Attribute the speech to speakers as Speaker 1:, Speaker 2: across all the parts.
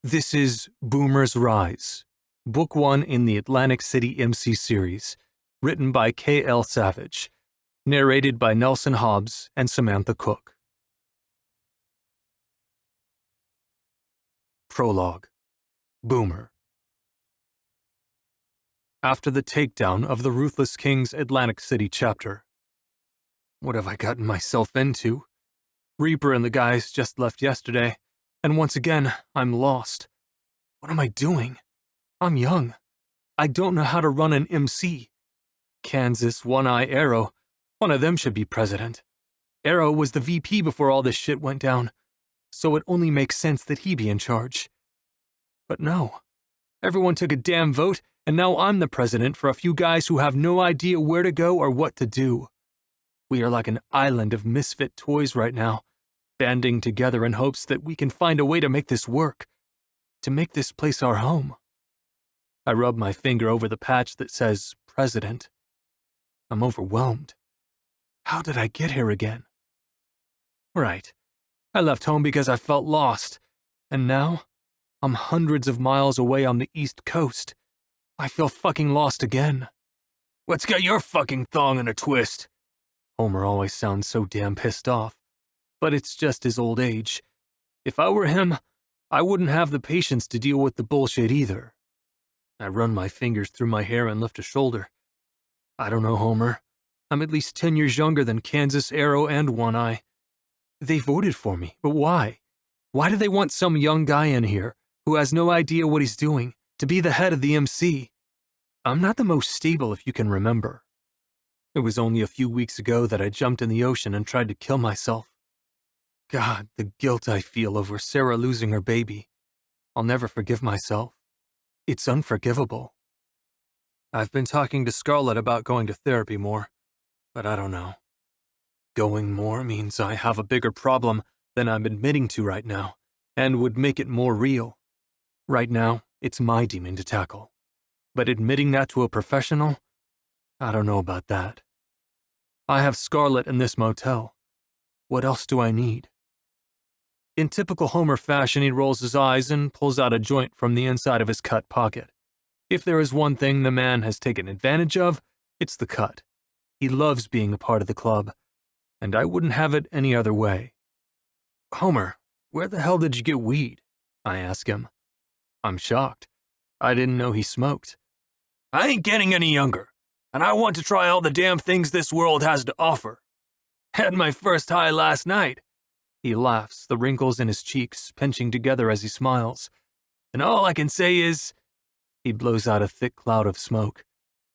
Speaker 1: This is Boomer's Rise, Book 1 in the Atlantic City MC series, written by 𝐂𝐳𝐳, narrated by Nelson Hobbs and Samantha Cook. Prologue. Boomer. After the takedown of the Ruthless King's Atlantic City chapter. What have I gotten myself into? Reaper and the guys just left yesterday, and once again, I'm lost. What am I doing? I'm young. I don't know how to run an MC. Kansas, One-Eye Arrow, one of them should be president. Arrow was the VP before all this shit went down, so it only makes sense that he be in charge. But no. Everyone took a damn vote, and now I'm the president for a few guys who have no idea where to go or what to do. We are like an island of misfit toys right now, banding together in hopes that we can find a way to make this work, to make this place our home. I rub my finger over the patch that says President. I'm overwhelmed. How did I get here again? Right. I left home because I felt lost, and now I'm hundreds of miles away on the East Coast. I feel fucking lost again. What's got your fucking thong in a twist? Homer always sounds so damn pissed off. But it's just his old age. If I were him, I wouldn't have the patience to deal with the bullshit either. I run my fingers through my hair and lift a shoulder. I don't know, Homer. I'm at least 10 years younger than Kansas, Arrow, and One-Eye. They voted for me, but why? Why do they want some young guy in here who has no idea what he's doing to be the head of the MC? I'm not the most stable if you can remember. It was only a few weeks ago that I jumped in the ocean and tried to kill myself. God, the guilt I feel over Sarah losing her baby. I'll never forgive myself. It's unforgivable. I've been talking to Scarlett about going to therapy more, but I don't know. Going more means I have a bigger problem than I'm admitting to right now, and would make it more real. Right now, it's my demon to tackle. But admitting that to a professional? I don't know about that. I have Scarlett in this motel. What else do I need? In typical Homer fashion, he rolls his eyes and pulls out a joint from the inside of his cut pocket. If there is one thing the man has taken advantage of, it's the cut. He loves being a part of the club, and I wouldn't have it any other way. Homer, where the hell did you get weed? I ask him. I'm shocked. I didn't know he smoked. I ain't getting any younger, and I want to try all the damn things this world has to offer. Had my first high last night. He laughs, the wrinkles in his cheeks pinching together as he smiles. And all I can say is, he blows out a thick cloud of smoke.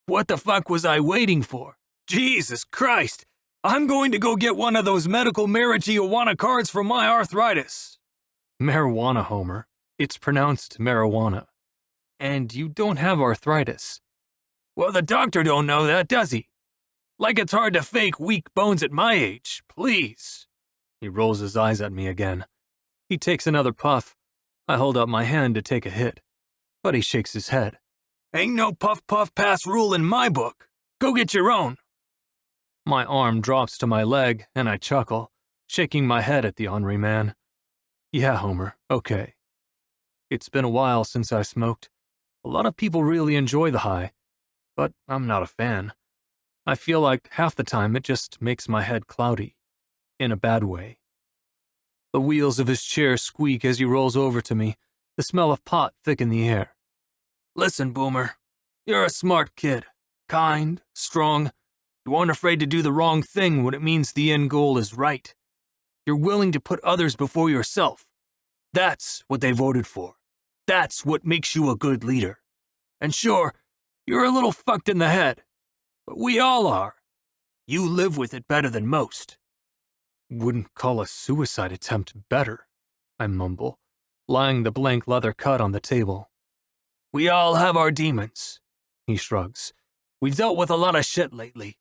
Speaker 1: What the fuck was I waiting for? Jesus Christ! I'm going to go get one of those medical marijuana cards for my arthritis. Marijuana, Homer. It's pronounced marijuana. And you don't have arthritis. Well, the doctor don't know that, does he? Like it's hard to fake weak bones at my age, please. He rolls his eyes at me again. He takes another puff. I hold out my hand to take a hit, but he shakes his head. Ain't no puff-puff-pass rule in my book. Go get your own. My arm drops to my leg, and I chuckle, shaking my head at the ornery man. Yeah, Homer, okay. It's been a while since I smoked. A lot of people really enjoy the high, but I'm not a fan. I feel like half the time it just makes my head cloudy. In a bad way. The wheels of his chair squeak as he rolls over to me, the smell of pot thick in the air. Listen, Boomer, you're a smart kid, kind, strong. You aren't afraid to do the wrong thing when it means the end goal is right. You're willing to put others before yourself. That's what they voted for. That's what makes you a good leader. And sure, you're a little fucked in the head, but we all are. You live with it better than most. Wouldn't call a suicide attempt better, I mumble, lying the blank leather cut on the table. We all have our demons, he shrugs. We've dealt with a lot of shit lately.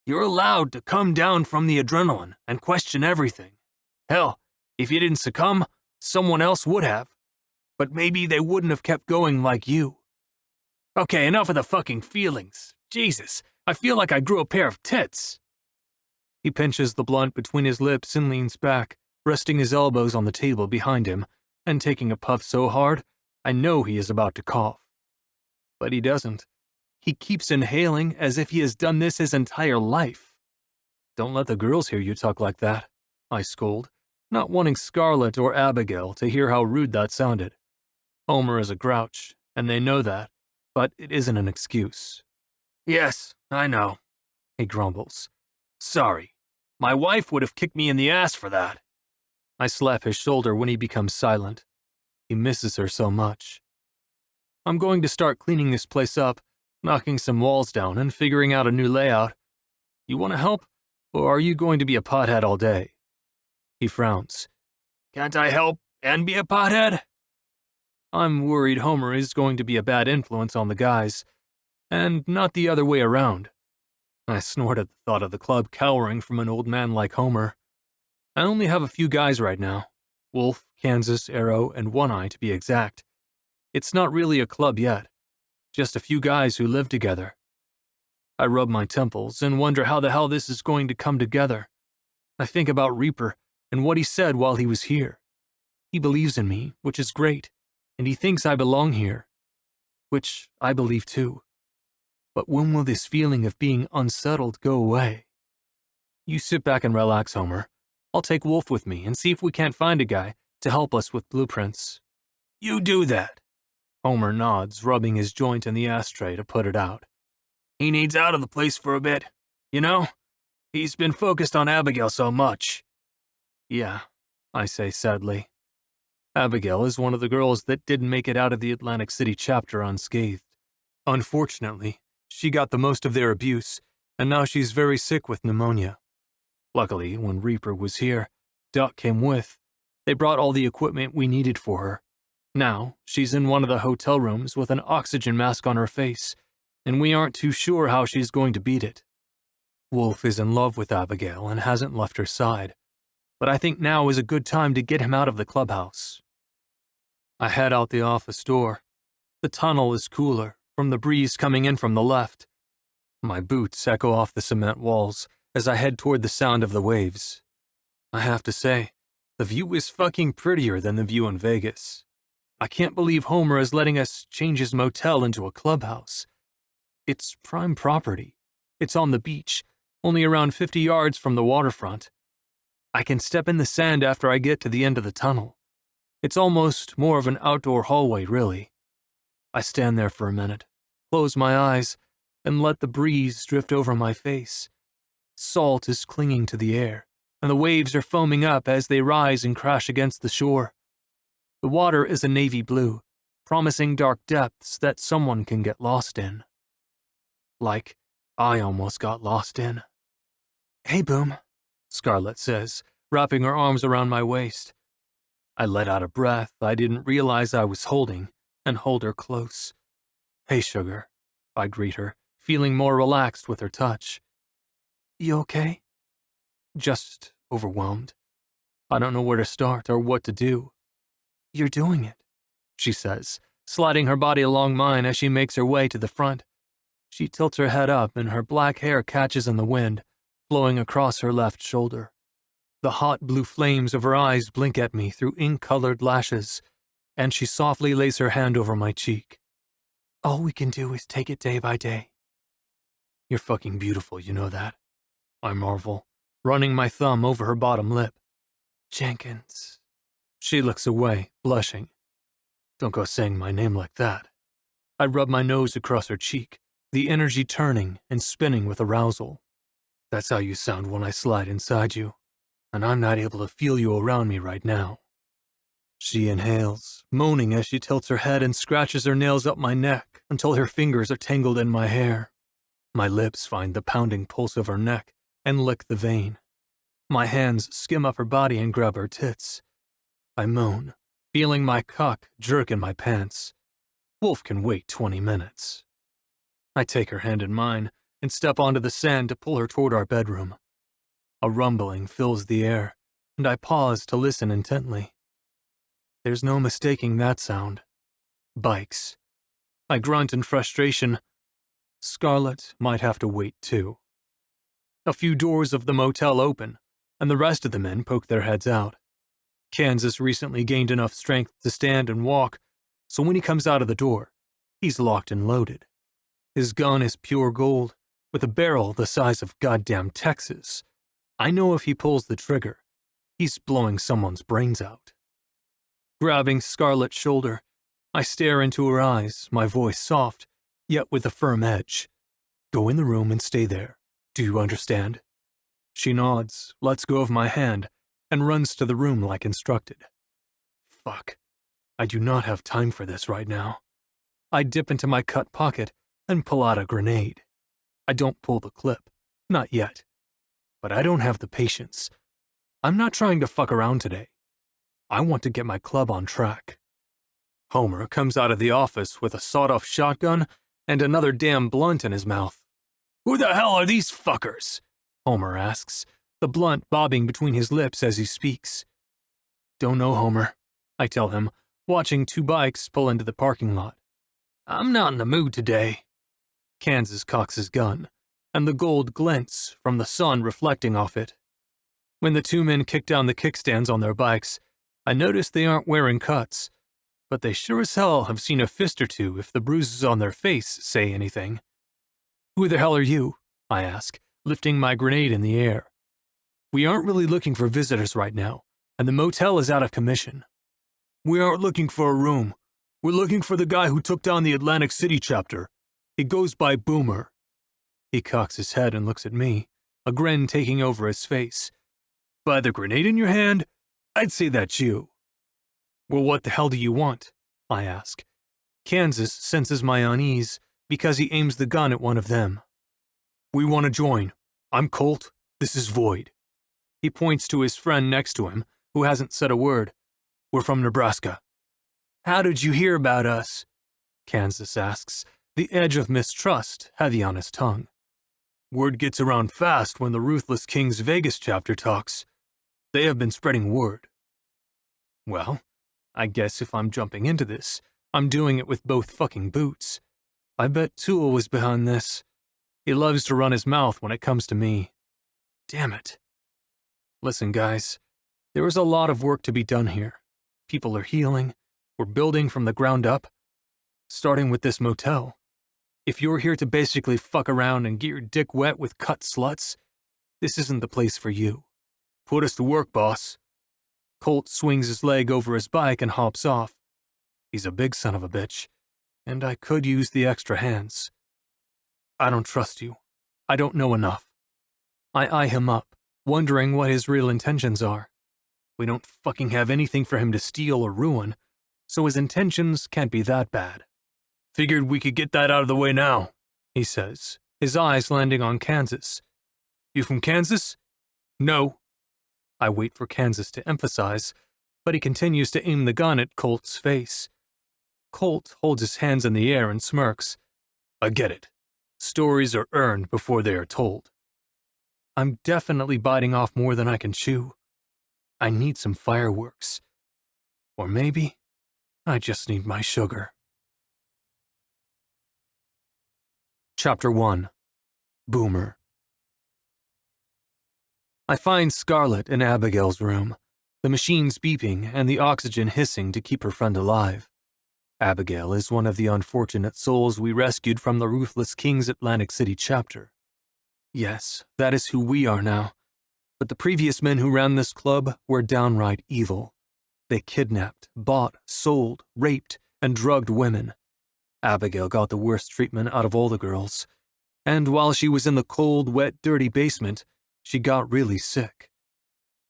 Speaker 1: You're allowed to come down from the adrenaline and question everything. Hell, if you didn't succumb, someone else would have. But maybe they wouldn't have kept going like you. Okay, enough of the fucking feelings. Jesus, I feel like I grew a pair of tits. He pinches the blunt between his lips and leans back, resting his elbows on the table behind him, and taking a puff so hard, I know he is about to cough. But he doesn't. He keeps inhaling as if he has done this his entire life. Don't let the girls hear you talk like that, I scold, not wanting Scarlett or Abigail to hear how rude that sounded. Homer is a grouch, and they know that, but it isn't an excuse. Yes, I know, he grumbles. Sorry. My wife would have kicked me in the ass for that. I slap his shoulder when he becomes silent. He misses her so much. I'm going to start cleaning this place up, knocking some walls down and figuring out a new layout. You want to help, or are you going to be a pothead all day? He frowns. Can't I help and be a pothead? I'm worried Homer is going to be a bad influence on the guys, and not the other way around. I snort at the thought of the club cowering from an old man like Homer. I only have a few guys right now. Wolf, Kansas, Arrow, and One Eye to be exact. It's not really a club yet. Just a few guys who live together. I rub my temples and wonder how the hell this is going to come together. I think about Reaper and what he said while he was here. He believes in me, which is great, and he thinks I belong here, which I believe too. But when will this feeling of being unsettled go away? You sit back and relax, Homer. I'll take Wolf with me and see if we can't find a guy to help us with blueprints. You do that. Homer nods, rubbing his joint in the ashtray to put it out. He needs out of the place for a bit. You know, he's been focused on Abigail so much. Yeah, I say sadly. Abigail is one of the girls that didn't make it out of the Atlantic City chapter unscathed. Unfortunately, she got the most of their abuse, and now she's very sick with pneumonia. Luckily, when Reaper was here, Doc came with. They brought all the equipment we needed for her. Now, she's in one of the hotel rooms with an oxygen mask on her face, and we aren't too sure how she's going to beat it. Wolf is in love with Abigail and hasn't left her side, but I think now is a good time to get him out of the clubhouse. I head out the office door. The tunnel is cooler, from the breeze coming in from the left. My boots echo off the cement walls as I head toward the sound of the waves. I have to say, the view is fucking prettier than the view in Vegas. I can't believe Homer is letting us change his motel into a clubhouse. It's prime property. It's on the beach, only around 50 yards from the waterfront. I can step in the sand after I get to the end of the tunnel. It's almost more of an outdoor hallway, really. I stand there for a minute, close my eyes, and let the breeze drift over my face. Salt is clinging to the air, and the waves are foaming up as they rise and crash against the shore. The water is a navy blue, promising dark depths that someone can get lost in. Like I almost got lost in. Hey, Boom, Scarlett says, wrapping her arms around my waist. I let out a breath I didn't realize I was holding, and hold her close. Hey, sugar, I greet her, feeling more relaxed with her touch. You okay? Just overwhelmed. I don't know where to start or what to do. You're doing it, she says, sliding her body along mine as she makes her way to the front. She tilts her head up and her black hair catches in the wind, blowing across her left shoulder. The hot blue flames of her eyes blink at me through ink-colored lashes, and she softly lays her hand over my cheek. All we can do is take it day by day. You're fucking beautiful, you know that, I marvel, running my thumb over her bottom lip. Jenkins. She looks away, blushing. Don't go saying my name like that. I rub my nose across her cheek, the energy turning and spinning with arousal. That's how you sound when I slide inside you, and I'm not able to feel you around me right now. She inhales, moaning as she tilts her head and scratches her nails up my neck until her fingers are tangled in my hair. My lips find the pounding pulse of her neck and lick the vein. My hands skim up her body and grab her tits. I moan, feeling my cock jerk in my pants. Wolf can wait 20 minutes. I take her hand in mine and step onto the sand to pull her toward our bedroom. A rumbling fills the air, and I pause to listen intently. There's no mistaking that sound. Bikes. I grunt in frustration. Scarlett might have to wait too. A few doors of the motel open, and the rest of the men poke their heads out. Kansas recently gained enough strength to stand and walk, so when he comes out of the door, he's locked and loaded. His gun is pure gold, with a barrel the size of goddamn Texas. I know if he pulls the trigger, he's blowing someone's brains out. Grabbing Scarlett's shoulder, I stare into her eyes, my voice soft, yet with a firm edge. Go in the room and stay there. Do you understand? She nods, lets go of my hand, and runs to the room like instructed. Fuck. I do not have time for this right now. I dip into my cut pocket and pull out a grenade. I don't pull the clip. Not yet. But I don't have the patience. I'm not trying to fuck around today. I want to get my club on track. Homer comes out of the office with a sawed-off shotgun and another damn blunt in his mouth. Who the hell are these fuckers? Homer asks, the blunt bobbing between his lips as he speaks. Don't know, Homer, I tell him, watching two bikes pull into the parking lot. I'm not in the mood today. Kansas cocks his gun, and the gold glints from the sun reflecting off it. When the two men kick down the kickstands on their bikes, I notice they aren't wearing cuts, but they sure as hell have seen a fist or two if the bruises on their face say anything. Who the hell are you? I ask, lifting my grenade in the air. We aren't really looking for visitors right now, and the motel is out of commission. We aren't looking for a room. We're looking for the guy who took down the Atlantic City chapter. He goes by Boomer. He cocks his head and looks at me, a grin taking over his face. By the grenade in your hand, I'd say that's you. Well, what the hell do you want? I ask. Kansas senses my unease because he aims the gun at one of them. We want to join. I'm Colt. This is Void. He points to his friend next to him, who hasn't said a word. We're from Nebraska. How did you hear about us? Kansas asks, the edge of mistrust heavy on his tongue. Word gets around fast when the ruthless King's Vegas chapter talks. They have been spreading word. Well, I guess if I'm jumping into this, I'm doing it with both fucking boots. I bet Tool was behind this. He loves to run his mouth when it comes to me. Damn it. Listen, guys, there is a lot of work to be done here. People are healing. We're building from the ground up. Starting with this motel. If you're here to basically fuck around and get your dick wet with cut sluts, this isn't the place for you. Put us to work, boss. Colt swings his leg over his bike and hops off. He's a big son of a bitch, and I could use the extra hands. I don't trust you. I don't know enough. I eye him up, wondering what his real intentions are. We don't fucking have anything for him to steal or ruin, so his intentions can't be that bad. Figured we could get that out of the way now, he says, his eyes landing on Kansas. You from Kansas? No. I wait for Kansas to emphasize, but he continues to aim the gun at Colt's face. Colt holds his hands in the air and smirks. I get it. Stories are earned before they are told. I'm definitely biting off more than I can chew. I need some fireworks. Or maybe I just need my sugar. Chapter 1. Boomer. I find Scarlett in Abigail's room, the machines beeping and the oxygen hissing to keep her friend alive. Abigail is one of the unfortunate souls we rescued from the ruthless King's Atlantic City chapter. Yes, that is who we are now, but the previous men who ran this club were downright evil. They kidnapped, bought, sold, raped, and drugged women. Abigail got the worst treatment out of all the girls, and while she was in the cold, wet, dirty basement, she got really sick.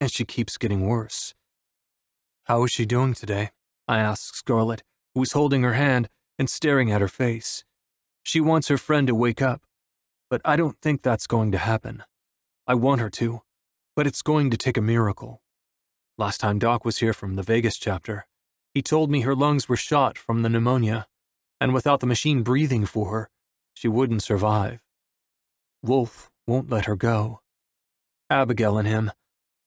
Speaker 1: And she keeps getting worse. How is she doing today? I ask Scarlett, who is holding her hand and staring at her face. She wants her friend to wake up, but I don't think that's going to happen. I want her to, but it's going to take a miracle. Last time Doc was here from the Vegas chapter, he told me her lungs were shot from the pneumonia, and without the machine breathing for her, she wouldn't survive. Wolf won't let her go. Abigail and him,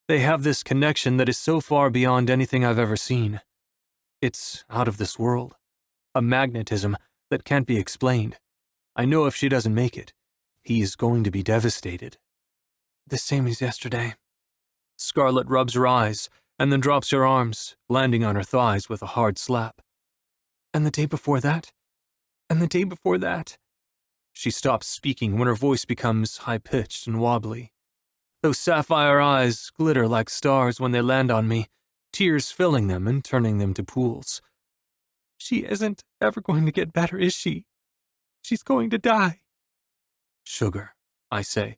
Speaker 1: they have this connection that is so far beyond anything I've ever seen. It's out of this world, a magnetism that can't be explained. I know if she doesn't make it, he is going to be devastated. The same as yesterday. Scarlett rubs her eyes and then drops her arms, landing on her thighs with a hard slap. And the day before that? And the day before that? She stops speaking when her voice becomes high-pitched and wobbly. Those sapphire eyes glitter like stars when they land on me, tears filling them and turning them to pools. She isn't ever going to get better, is she? She's going to die. Sugar, I say,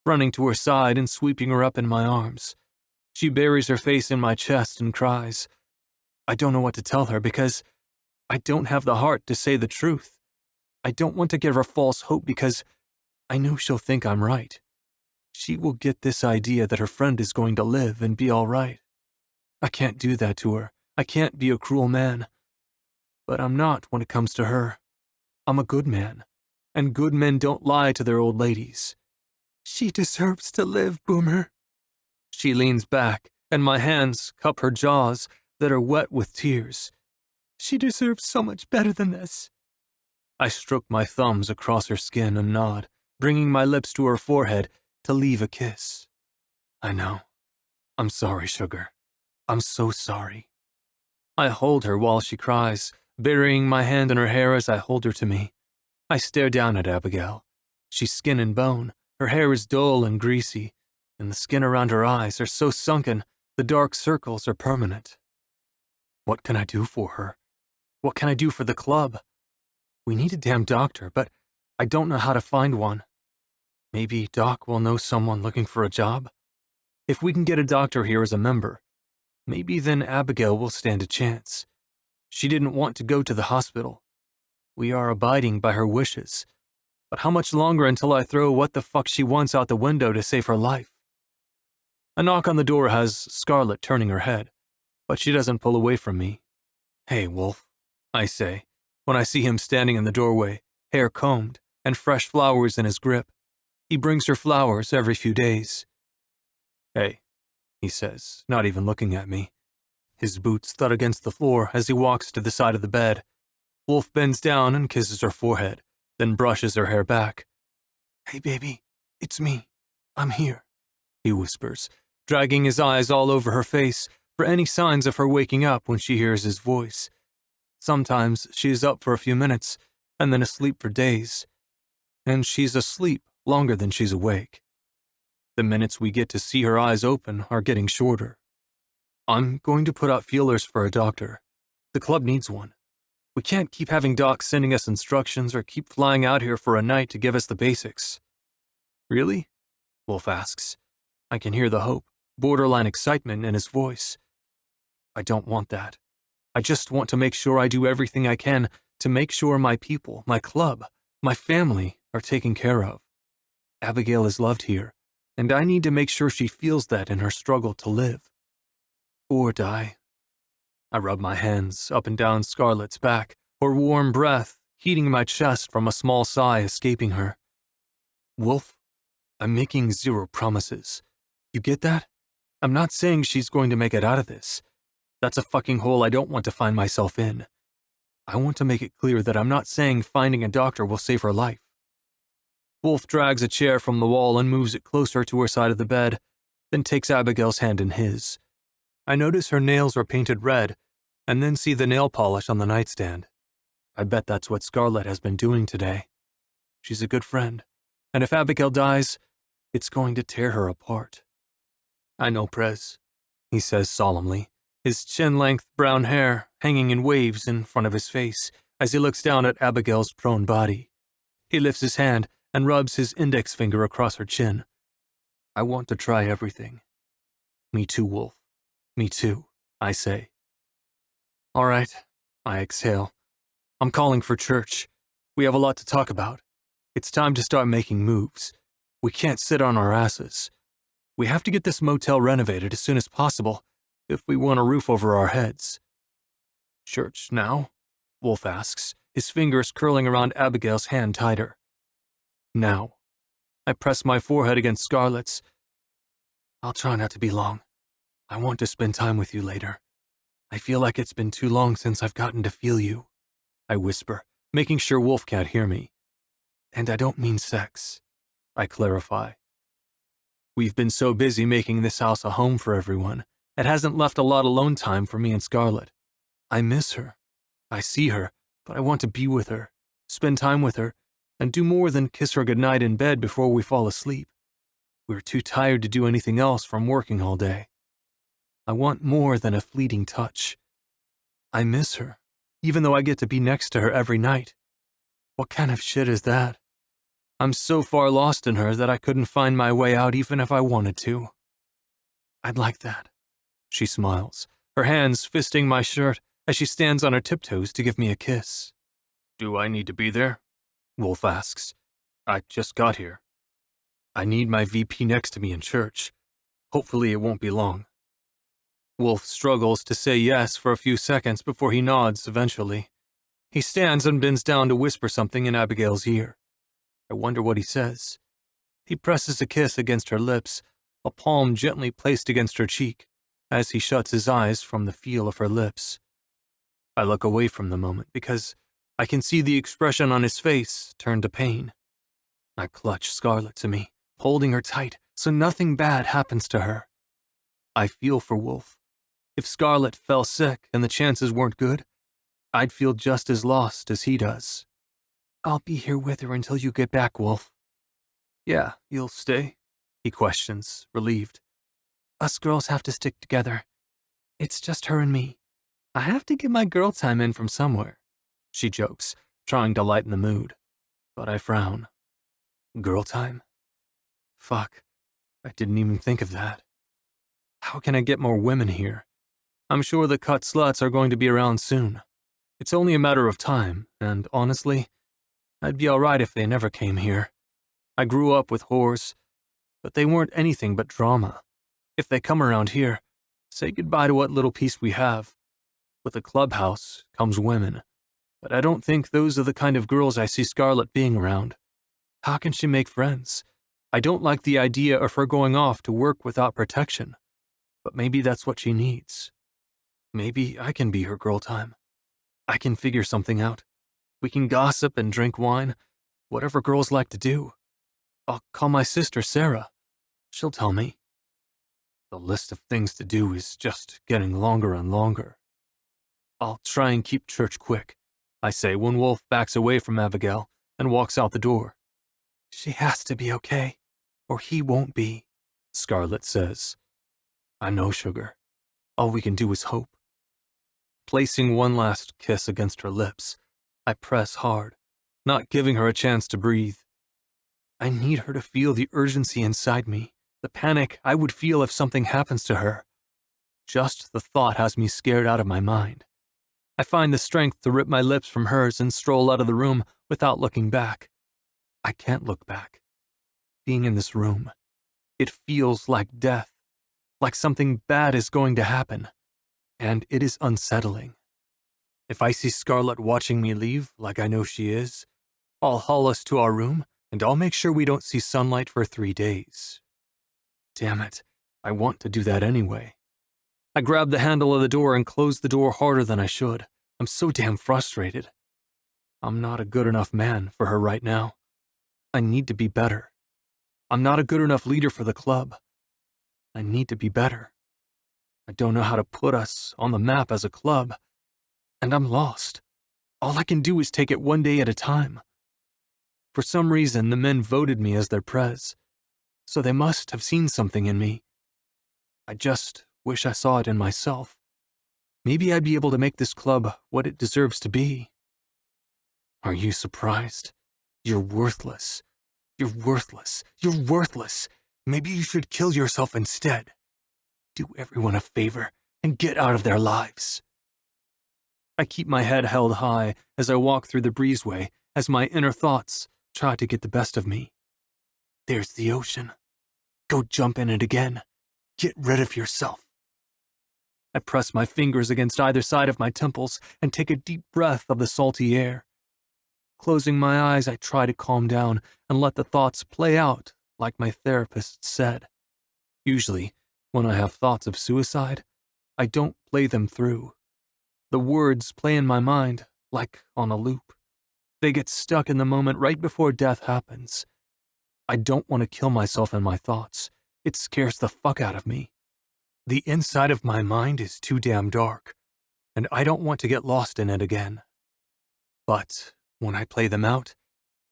Speaker 1: running to her side and sweeping her up in my arms. She buries her face in my chest and cries. I don't know what to tell her because I don't have the heart to say the truth. I don't want to give her false hope because I know she'll think I'm right. She will get this idea that her friend is going to live and be all right. I can't do that to her. I can't be a cruel man. But I'm not when it comes to her. I'm a good man, and good men don't lie to their old ladies. She deserves to live, Boomer. She leans back, and my hands cup her jaws that are wet with tears. She deserves so much better than this. I stroke my thumbs across her skin and nod, bringing my lips to her forehead to leave a kiss. I know. I'm sorry, Sugar. I'm so sorry. I hold her while she cries, burying my hand in her hair as I hold her to me. I stare down at Abigail. She's skin and bone. Her hair is dull and greasy, and the skin around her eyes are so sunken, the dark circles are permanent. What can I do for her? What can I do for the club? We need a damn doctor, but I don't know how to find one. Maybe Doc will know someone looking for a job? If we can get a doctor here as a member, maybe then Abigail will stand a chance. She didn't want to go to the hospital. We are abiding by her wishes. But how much longer until I throw what the fuck she wants out the window to save her life? A knock on the door has Scarlett turning her head, but she doesn't pull away from me. Hey, Wolf, I say, when I see him standing in the doorway, hair combed, and fresh flowers in his grip. He brings her flowers every few days. Hey, he says, not even looking at me. His boots thud against the floor as he walks to the side of the bed. Wolf bends down and kisses her forehead, then brushes her hair back. Hey, baby, it's me. I'm here, he whispers, dragging his eyes all over her face for any signs of her waking up when she hears his voice. Sometimes she is up for a few minutes and then asleep for days. And she's asleep longer than she's awake. The minutes we get to see her eyes open are getting shorter. I'm going to put out feelers for a doctor. The club needs one. We can't keep having docs sending us instructions or keep flying out here for a night to give us the basics. Really? Wolf asks. I can hear the hope, borderline excitement in his voice. I don't want that. I just want to make sure I do everything I can to make sure my people, my club, my family are taken care of. Abigail is loved here, and I need to make sure she feels that in her struggle to live. Or die. I rub my hands up and down Scarlett's back, her warm breath heating my chest from a small sigh escaping her. Wolf, I'm making zero promises. You get that? I'm not saying she's going to make it out of this. That's a fucking hole I don't want to find myself in. I want to make it clear that I'm not saying finding a doctor will save her life. Wolf drags a chair from the wall and moves it closer to her side of the bed, then takes Abigail's hand in his. I notice her nails are painted red, and then see the nail polish on the nightstand. I bet that's what Scarlett has been doing today. She's a good friend, and if Abigail dies, it's going to tear her apart. I know, Prez, he says solemnly, his chin-length brown hair hanging in waves in front of his face as he looks down at Abigail's prone body. He lifts his hand and rubs his index finger across her chin. I want to try everything. Me too, Wolf. Me too, I say. All right, I exhale. I'm calling for church. We have a lot to talk about. It's time to start making moves. We can't sit on our asses. We have to get this motel renovated as soon as possible if we want a roof over our heads. Church now? Wolf asks, his fingers curling around Abigail's hand tighter. Now. I press my forehead against Scarlett's. I'll try not to be long. I want to spend time with you later. I feel like it's been too long since I've gotten to feel you, I whisper, making sure Wolf can't hear me. And I don't mean sex, I clarify. We've been so busy making this house a home for everyone, It hasn't left a lot of alone time for me and Scarlett. I miss her. I see her, but I want to be with her, spend time with her, and do more than kiss her goodnight in bed before we fall asleep. We're too tired to do anything else from working all day. I want more than a fleeting touch. I miss her, even though I get to be next to her every night. What kind of shit is that? I'm so far lost in her that I couldn't find my way out even if I wanted to. I'd like that. She smiles, her hands fisting my shirt as she stands on her tiptoes to give me a kiss. Do I need to be there? Wolf asks. I just got here. I need my VP next to me in church. Hopefully it won't be long. Wolf struggles to say yes for a few seconds before he nods eventually. He stands and bends down to whisper something in Abigail's ear. I wonder what he says. He presses a kiss against her lips, a palm gently placed against her cheek, as he shuts his eyes from the feel of her lips. I look away from the moment because I can see the expression on his face turn to pain. I clutch Scarlett to me, holding her tight so nothing bad happens to her. I feel for Wolf. If Scarlett fell sick and the chances weren't good, I'd feel just as lost as he does. I'll be here with her until you get back, Wolf. Yeah, you'll stay? He questions, relieved. Us girls have to stick together. It's just her and me. I have to get my girl time in from somewhere, she jokes, trying to lighten the mood. But I frown. Girl time? Fuck, I didn't even think of that. How can I get more women here? I'm sure the cut sluts are going to be around soon. It's only a matter of time, and honestly, I'd be alright if they never came here. I grew up with whores, but they weren't anything but drama. If they come around here, say goodbye to what little peace we have. With a clubhouse comes women, but I don't think those are the kind of girls I see Scarlett being around. How can she make friends? I don't like the idea of her going off to work without protection, but maybe that's what she needs. Maybe I can be her girl time. I can figure something out. We can gossip and drink wine, whatever girls like to do. I'll call my sister Sarah. She'll tell me. The list of things to do is just getting longer and longer. I'll try and keep church quick, I say when Wolf backs away from Abigail and walks out the door. She has to be okay, or he won't be, Scarlett says. I know, sugar. All we can do is hope. Placing one last kiss against her lips, I press hard, not giving her a chance to breathe. I need her to feel the urgency inside me, the panic I would feel if something happens to her. Just the thought has me scared out of my mind. I find the strength to rip my lips from hers and stroll out of the room without looking back. I can't look back. Being in this room, it feels like death, like something bad is going to happen, and it is unsettling. If I see Scarlett watching me leave, like I know she is, I'll haul us to our room, and I'll make sure we don't see sunlight for 3 days. Damn it, I want to do that anyway. I grab the handle of the door and close the door harder than I should. I'm so damn frustrated. I'm not a good enough man for her right now. I need to be better. I'm not a good enough leader for the club. I need to be better. I don't know how to put us on the map as a club, and I'm lost. All I can do is take it one day at a time. For some reason, the men voted me as their prez, so they must have seen something in me. I just wish I saw it in myself. Maybe I'd be able to make this club what it deserves to be. Are you surprised? You're worthless. You're worthless. You're worthless. Maybe you should kill yourself instead. Do everyone a favor and get out of their lives. I keep my head held high as I walk through the breezeway as my inner thoughts try to get the best of me. There's the ocean. Go jump in it again. Get rid of yourself. I press my fingers against either side of my temples and take a deep breath of the salty air. Closing my eyes, I try to calm down and let the thoughts play out like my therapist said. Usually, when I have thoughts of suicide, I don't play them through. The words play in my mind like on a loop. They get stuck in the moment right before death happens. I don't want to kill myself in my thoughts. It scares the fuck out of me. The inside of my mind is too damn dark, and I don't want to get lost in it again. But when I play them out,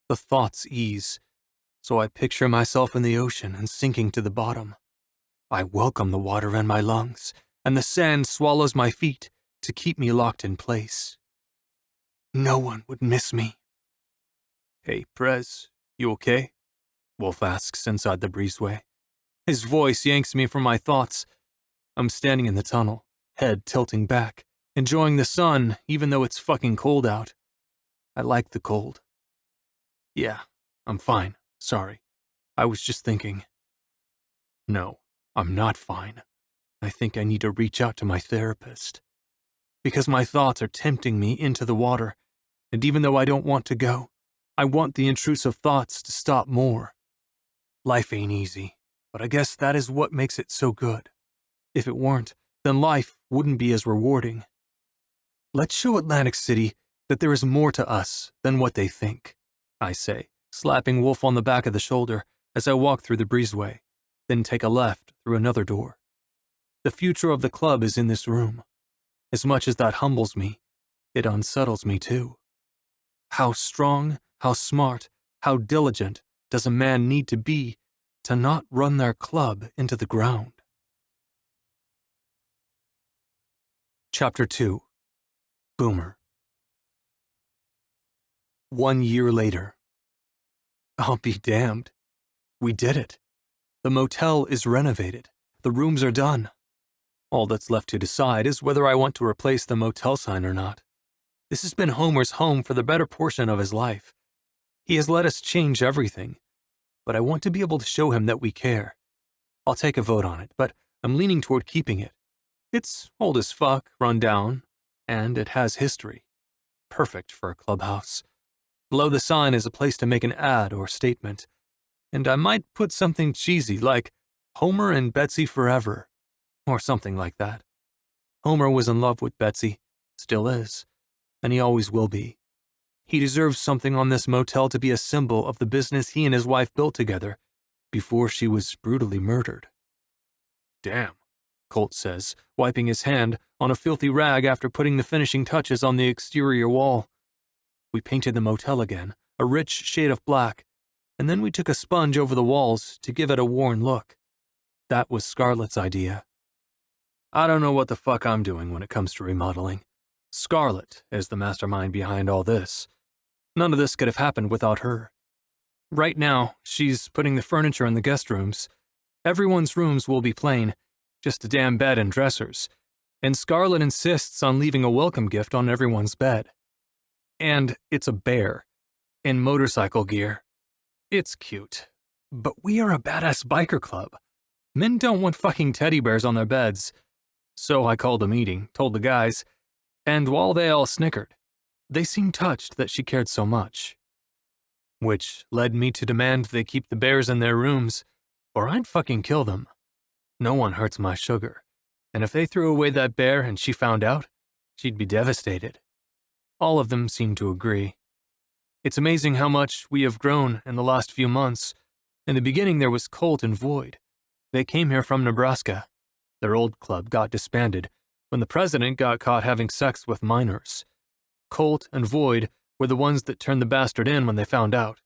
Speaker 1: the thoughts ease, so I picture myself in the ocean and sinking to the bottom. I welcome the water in my lungs, and the sand swallows my feet to keep me locked in place. No one would miss me. "Hey, Prez, you okay?" Wolf asks inside the breezeway. His voice yanks me from my thoughts. I'm standing in the tunnel, head tilting back, enjoying the sun even though it's fucking cold out. I like the cold. "Yeah, I'm fine, sorry. I was just thinking." "No, I'm not fine. I think I need to reach out to my therapist. Because my thoughts are tempting me into the water, and even though I don't want to go, I want the intrusive thoughts to stop more. Life ain't easy, but I guess that is what makes it so good. If it weren't, then life wouldn't be as rewarding. Let's show Atlantic City that there is more to us than what they think," I say, slapping Wolf on the back of the shoulder as I walk through the breezeway, then take a left through another door. The future of the club is in this room. As much as that humbles me, it unsettles me too. How strong, how smart, how diligent does a man need to be to not run their club into the ground? Chapter 2. Boomer. 1 year later. I'll be damned. We did it. The motel is renovated. The rooms are done. All that's left to decide is whether I want to replace the motel sign or not. This has been Homer's home for the better portion of his life. He has let us change everything, but I want to be able to show him that we care. I'll take a vote on it, but I'm leaning toward keeping it. It's old as fuck, run down, and it has history. Perfect for a clubhouse. Below the sign is a place to make an ad or statement, and I might put something cheesy like Homer and Betsy forever, or something like that. Homer was in love with Betsy, still is, and he always will be. He deserves something on this motel to be a symbol of the business he and his wife built together before she was brutally murdered. "Damn," Colt says, wiping his hand on a filthy rag after putting the finishing touches on the exterior wall. We painted the motel again, a rich shade of black, and then we took a sponge over the walls to give it a worn look. That was Scarlett's idea. I don't know what the fuck I'm doing when it comes to remodeling. Scarlett is the mastermind behind all this. None of this could have happened without her. Right now, she's putting the furniture in the guest rooms. Everyone's rooms will be plain, just a damn bed and dressers, and Scarlett insists on leaving a welcome gift on everyone's bed. And it's a bear, in motorcycle gear. It's cute, but we are a badass biker club. Men don't want fucking teddy bears on their beds. So I called a meeting, told the guys, and while they all snickered, they seemed touched that she cared so much. Which led me to demand they keep the bears in their rooms, or I'd fucking kill them. No one hurts my sugar, and if they threw away that bear and she found out, she'd be devastated. All of them seemed to agree. It's amazing how much we have grown in the last few months. In the beginning there was Colt and Void. They came here from Nebraska. Their old club got disbanded when the president got caught having sex with minors. Colt and Void were the ones that turned the bastard in when they found out.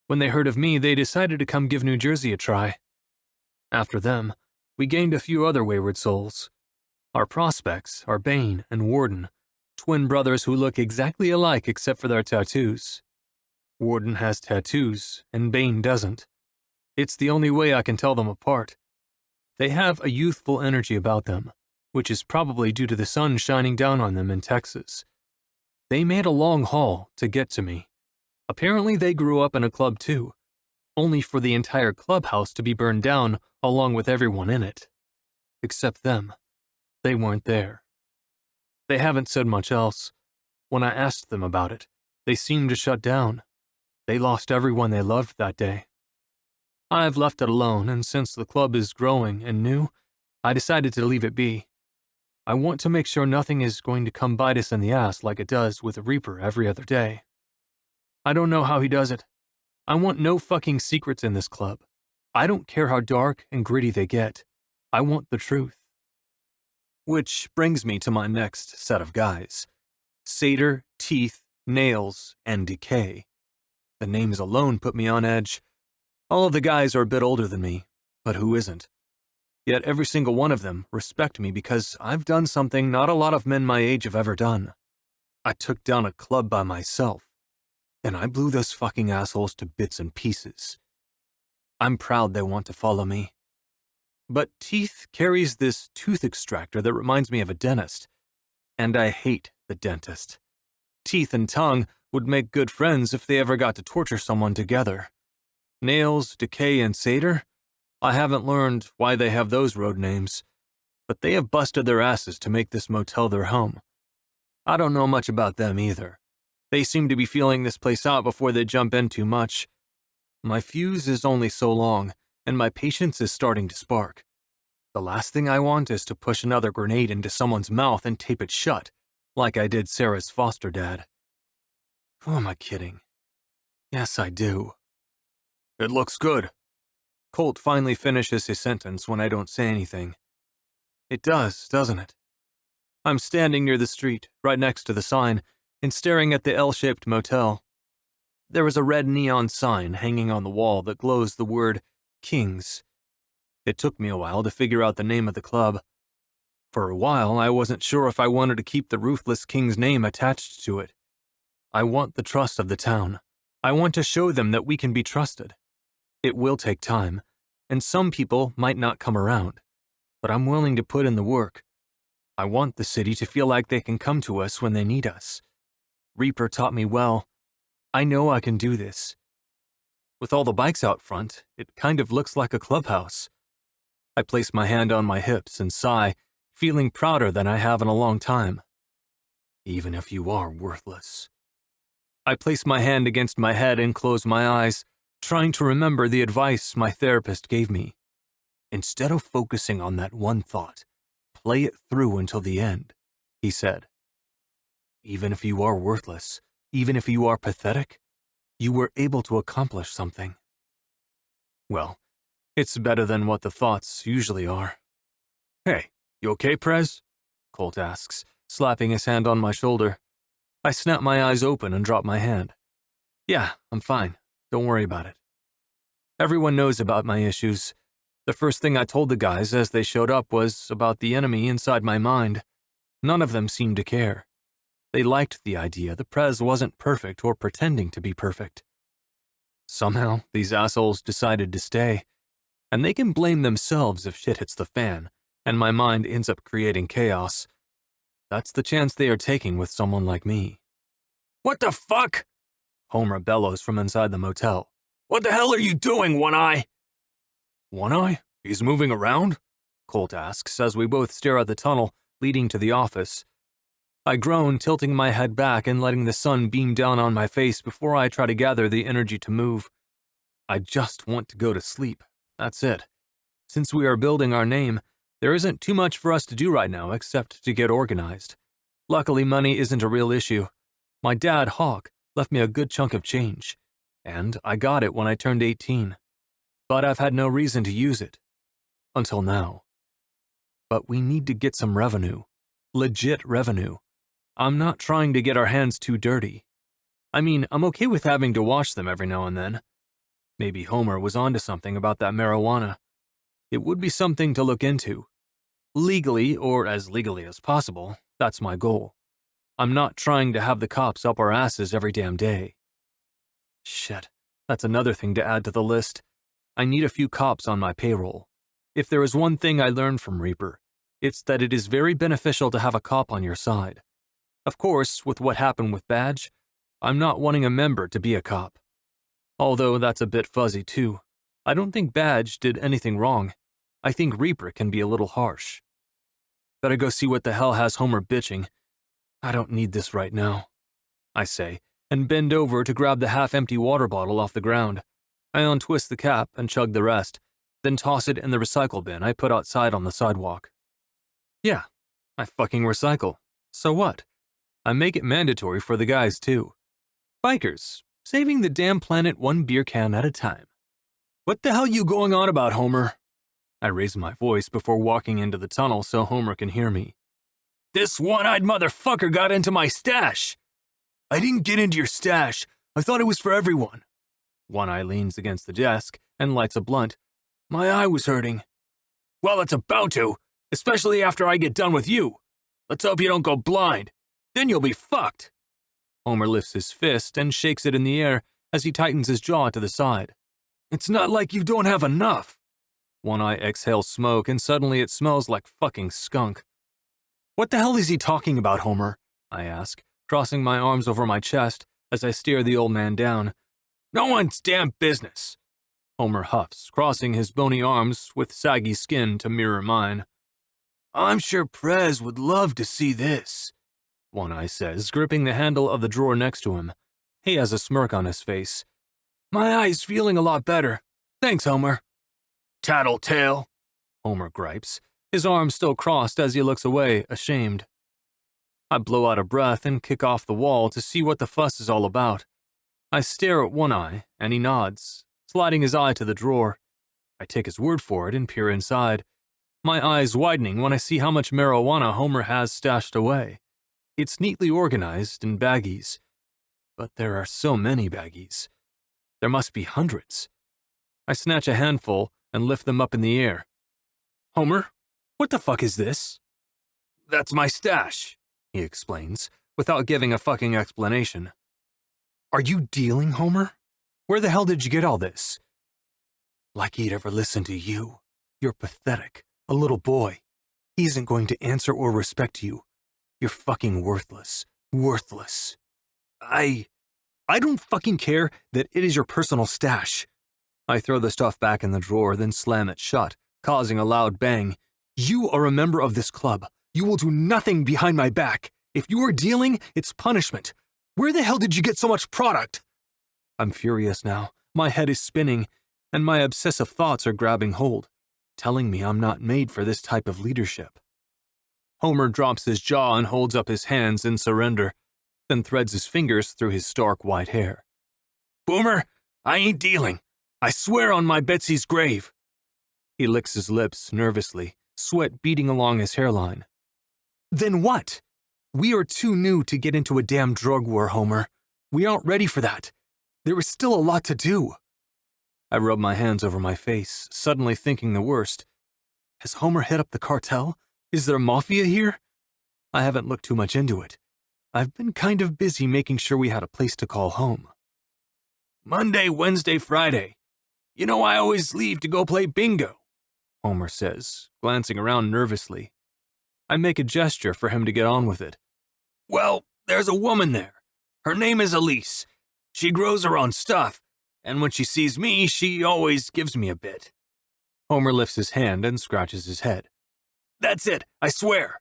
Speaker 1: When they heard of me, they decided to come give New Jersey a try. After them, we gained a few other wayward souls. Our prospects are Bane and Warden, twin brothers who look exactly alike except for their tattoos. Warden has tattoos, and Bane doesn't. It's the only way I can tell them apart. They have a youthful energy about them, which is probably due to the sun shining down on them in Texas. They made a long haul to get to me. Apparently they grew up in a club too, only for the entire clubhouse to be burned down along with everyone in it. Except them. They weren't there. They haven't said much else. When I asked them about it, they seemed to shut down. They lost everyone they loved that day. I've left it alone, and since the club is growing and new, I decided to leave it be. I want to make sure nothing is going to come bite us in the ass like it does with the Reaper every other day. I don't know how he does it. I want no fucking secrets in this club. I don't care how dark and gritty they get. I want the truth. Which brings me to my next set of guys. Satyr, Teeth, Nails, and Decay. The names alone put me on edge. All of the guys are a bit older than me, but who isn't? Yet every single one of them respect me because I've done something not a lot of men my age have ever done. I took down a club by myself, and I blew those fucking assholes to bits and pieces. I'm proud they want to follow me. But Teeth carries this tooth extractor that reminds me of a dentist, and I hate the dentist. Teeth and Tongue would make good friends if they ever got to torture someone together. Nails, Decay, and Satyr? I haven't learned why they have those road names, but they have busted their asses to make this motel their home. I don't know much about them either. They seem to be feeling this place out before they jump in too much. My fuse is only so long, and my patience is starting to spark. The last thing I want is to push another grenade into someone's mouth and tape it shut, like I did Sarah's foster dad. Who am I kidding? Yes, I do. It looks good. Colt finally finishes his sentence when I don't say anything. It does, doesn't it? I'm standing near the street, right next to the sign, and staring at the L-shaped motel. There is a red neon sign hanging on the wall that glows the word Kings. It took me a while to figure out the name of the club. For a while, I wasn't sure if I wanted to keep the Ruthless King's name attached to it. I want the trust of the town. I want to show them that we can be trusted. It will take time, and some people might not come around, but I'm willing to put in the work. I want the city to feel like they can come to us when they need us. Reaper taught me well. I know I can do this. With all the bikes out front, it kind of looks like a clubhouse. I place my hand on my hips and sigh, feeling prouder than I have in a long time. Even if you are worthless. I place my hand against my head and close my eyes, trying to remember the advice my therapist gave me. Instead of focusing on that one thought, play it through until the end, he said. Even if you are worthless, even if you are pathetic, you were able to accomplish something. Well, it's better than what the thoughts usually are. Hey, you okay, Prez? Colt asks, slapping his hand on my shoulder. I snap my eyes open and drop my hand. Yeah, I'm fine. Don't worry about it. Everyone knows about my issues. The first thing I told the guys as they showed up was about the enemy inside my mind. None of them seemed to care. They liked the idea the Prez wasn't perfect or pretending to be perfect. Somehow, these assholes decided to stay, and they can blame themselves if shit hits the fan, and my mind ends up creating chaos. That's the chance they are taking with someone like me. What the fuck? Homer bellows from inside the motel. What the hell are you doing, One Eye? One Eye? He's moving around? Colt asks as we both stare at the tunnel leading to the office. I groan, tilting my head back and letting the sun beam down on my face before I try to gather the energy to move. I just want to go to sleep. That's it. Since we are building our name, there isn't too much for us to do right now except to get organized. Luckily, money isn't a real issue. My dad, Hawk, left me a good chunk of change, and I got it when I turned 18. But I've had no reason to use it. Until now. But we need to get some revenue. Legit revenue. I'm not trying to get our hands too dirty. I mean, I'm okay with having to wash them every now and then. Maybe Homer was onto something about that marijuana. It would be something to look into. Legally, or as legally as possible, that's my goal. I'm not trying to have the cops up our asses every damn day. Shit, that's another thing to add to the list. I need a few cops on my payroll. If there is one thing I learned from Reaper, it's that it is very beneficial to have a cop on your side. Of course, with what happened with Badge, I'm not wanting a member to be a cop. Although that's a bit fuzzy too. I don't think Badge did anything wrong. I think Reaper can be a little harsh. Better go see what the hell has Homer bitching. I don't need this right now, I say, and bend over to grab the half-empty water bottle off the ground. I untwist the cap and chug the rest, then toss it in the recycle bin I put outside on the sidewalk. Yeah, I fucking recycle. So what? I make it mandatory for the guys too. Bikers, saving the damn planet one beer can at a time. What the hell you going on about, Homer? I raise my voice before walking into the tunnel so Homer can hear me. "This one-eyed motherfucker got into my stash!" "I didn't get into your stash. I thought it was for everyone." One Eye leans against the desk and lights a blunt. "My eye was hurting." "Well, it's about to, especially after I get done with you. Let's hope you don't go blind. Then you'll be fucked." Homer lifts his fist and shakes it in the air as he tightens his jaw to the side. "It's not like you don't have enough." One Eye exhales smoke and suddenly it smells like fucking skunk. "What the hell is he talking about, Homer?" I ask, crossing my arms over my chest as I stare the old man down. "No one's damn business." Homer huffs, crossing his bony arms with saggy skin to mirror mine. "I'm sure Prez would love to see this," One Eye says, gripping the handle of the drawer next to him. He has a smirk on his face. "My eye's feeling a lot better. Thanks, Homer." "Tattletale," Homer gripes, his arms still crossed as he looks away, ashamed. I blow out a breath and kick off the wall to see what the fuss is all about. I stare at One Eye, and he nods, sliding his eye to the drawer. I take his word for it and peer inside, my eyes widening when I see how much marijuana Homer has stashed away. It's neatly organized in baggies. But there are so many baggies. There must be hundreds. I snatch a handful and lift them up in the air. "Homer, what the fuck is this?" "That's my stash," he explains, without giving a fucking explanation. "Are you dealing, Homer? Where the hell did you get all this?" "Like he'd ever listen to you. You're pathetic. A little boy. He isn't going to answer or respect you. You're fucking worthless. Worthless." I don't fucking care that it is your personal stash." I throw the stuff back in the drawer, then slam it shut, causing a loud bang. "You are a member of this club. You will do nothing behind my back. If you are dealing, it's punishment. Where the hell did you get so much product?" I'm furious now. My head is spinning, and my obsessive thoughts are grabbing hold, telling me I'm not made for this type of leadership. Homer drops his jaw and holds up his hands in surrender, then threads his fingers through his stark white hair. "Boomer, I ain't dealing. I swear on my Betsy's grave." He licks his lips nervously, sweat beading along his hairline. "Then what? We are too new to get into a damn drug war, Homer. We aren't ready for that. There is still a lot to do." I rub my hands over my face, suddenly thinking the worst. Has Homer hit up the cartel? Is there mafia here? I haven't looked too much into it. I've been kind of busy making sure we had a place to call home. "Monday, Wednesday, Friday. You know I always leave to go play bingo," Homer says, glancing around nervously. I make a gesture for him to get on with it. "Well, there's a woman there. Her name is Elise. She grows her own stuff, and when she sees me, she always gives me a bit." Homer lifts his hand and scratches his head. "That's it, I swear."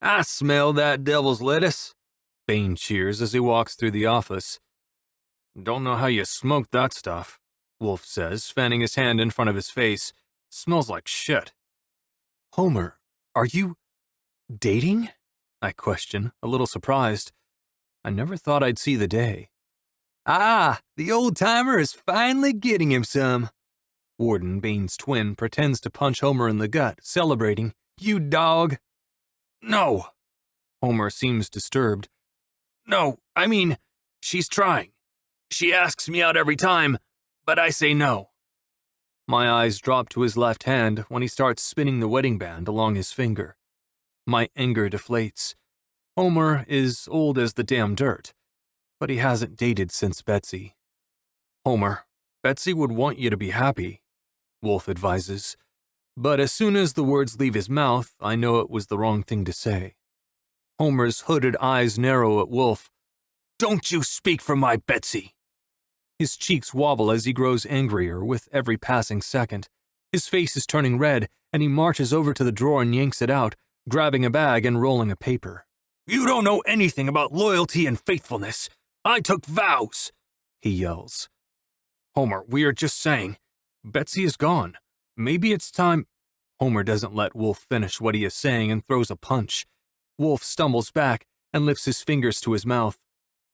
Speaker 1: "I smell that devil's lettuce," Bane cheers as he walks through the office. "Don't know how you smoked that stuff," Wolf says, fanning his hand in front of his face. "Smells like shit." "Homer, are you dating?" I question, a little surprised. I never thought I'd see the day. "Ah, the old-timer is finally getting him some." Warden, Bane's twin, pretends to punch Homer in the gut, celebrating. "You dog." "No." Homer seems disturbed. "No, I mean, she's trying. She asks me out every time, but I say no." My eyes drop to his left hand when he starts spinning the wedding band along his finger. My anger deflates. Homer is old as the damn dirt, but he hasn't dated since Betsy. "Homer, Betsy would want you to be happy," Wolf advises. But as soon as the words leave his mouth, I know it was the wrong thing to say. Homer's hooded eyes narrow at Wolf. "Don't you speak for my Betsy." His cheeks wobble as he grows angrier with every passing second. His face is turning red, and he marches over to the drawer and yanks it out, grabbing a bag and rolling a paper. "You don't know anything about loyalty and faithfulness. I took vows," he yells. "Homer, we are just saying. Betsy is gone. Maybe it's time—" Homer doesn't let Wolf finish what he is saying and throws a punch. Wolf stumbles back and lifts his fingers to his mouth.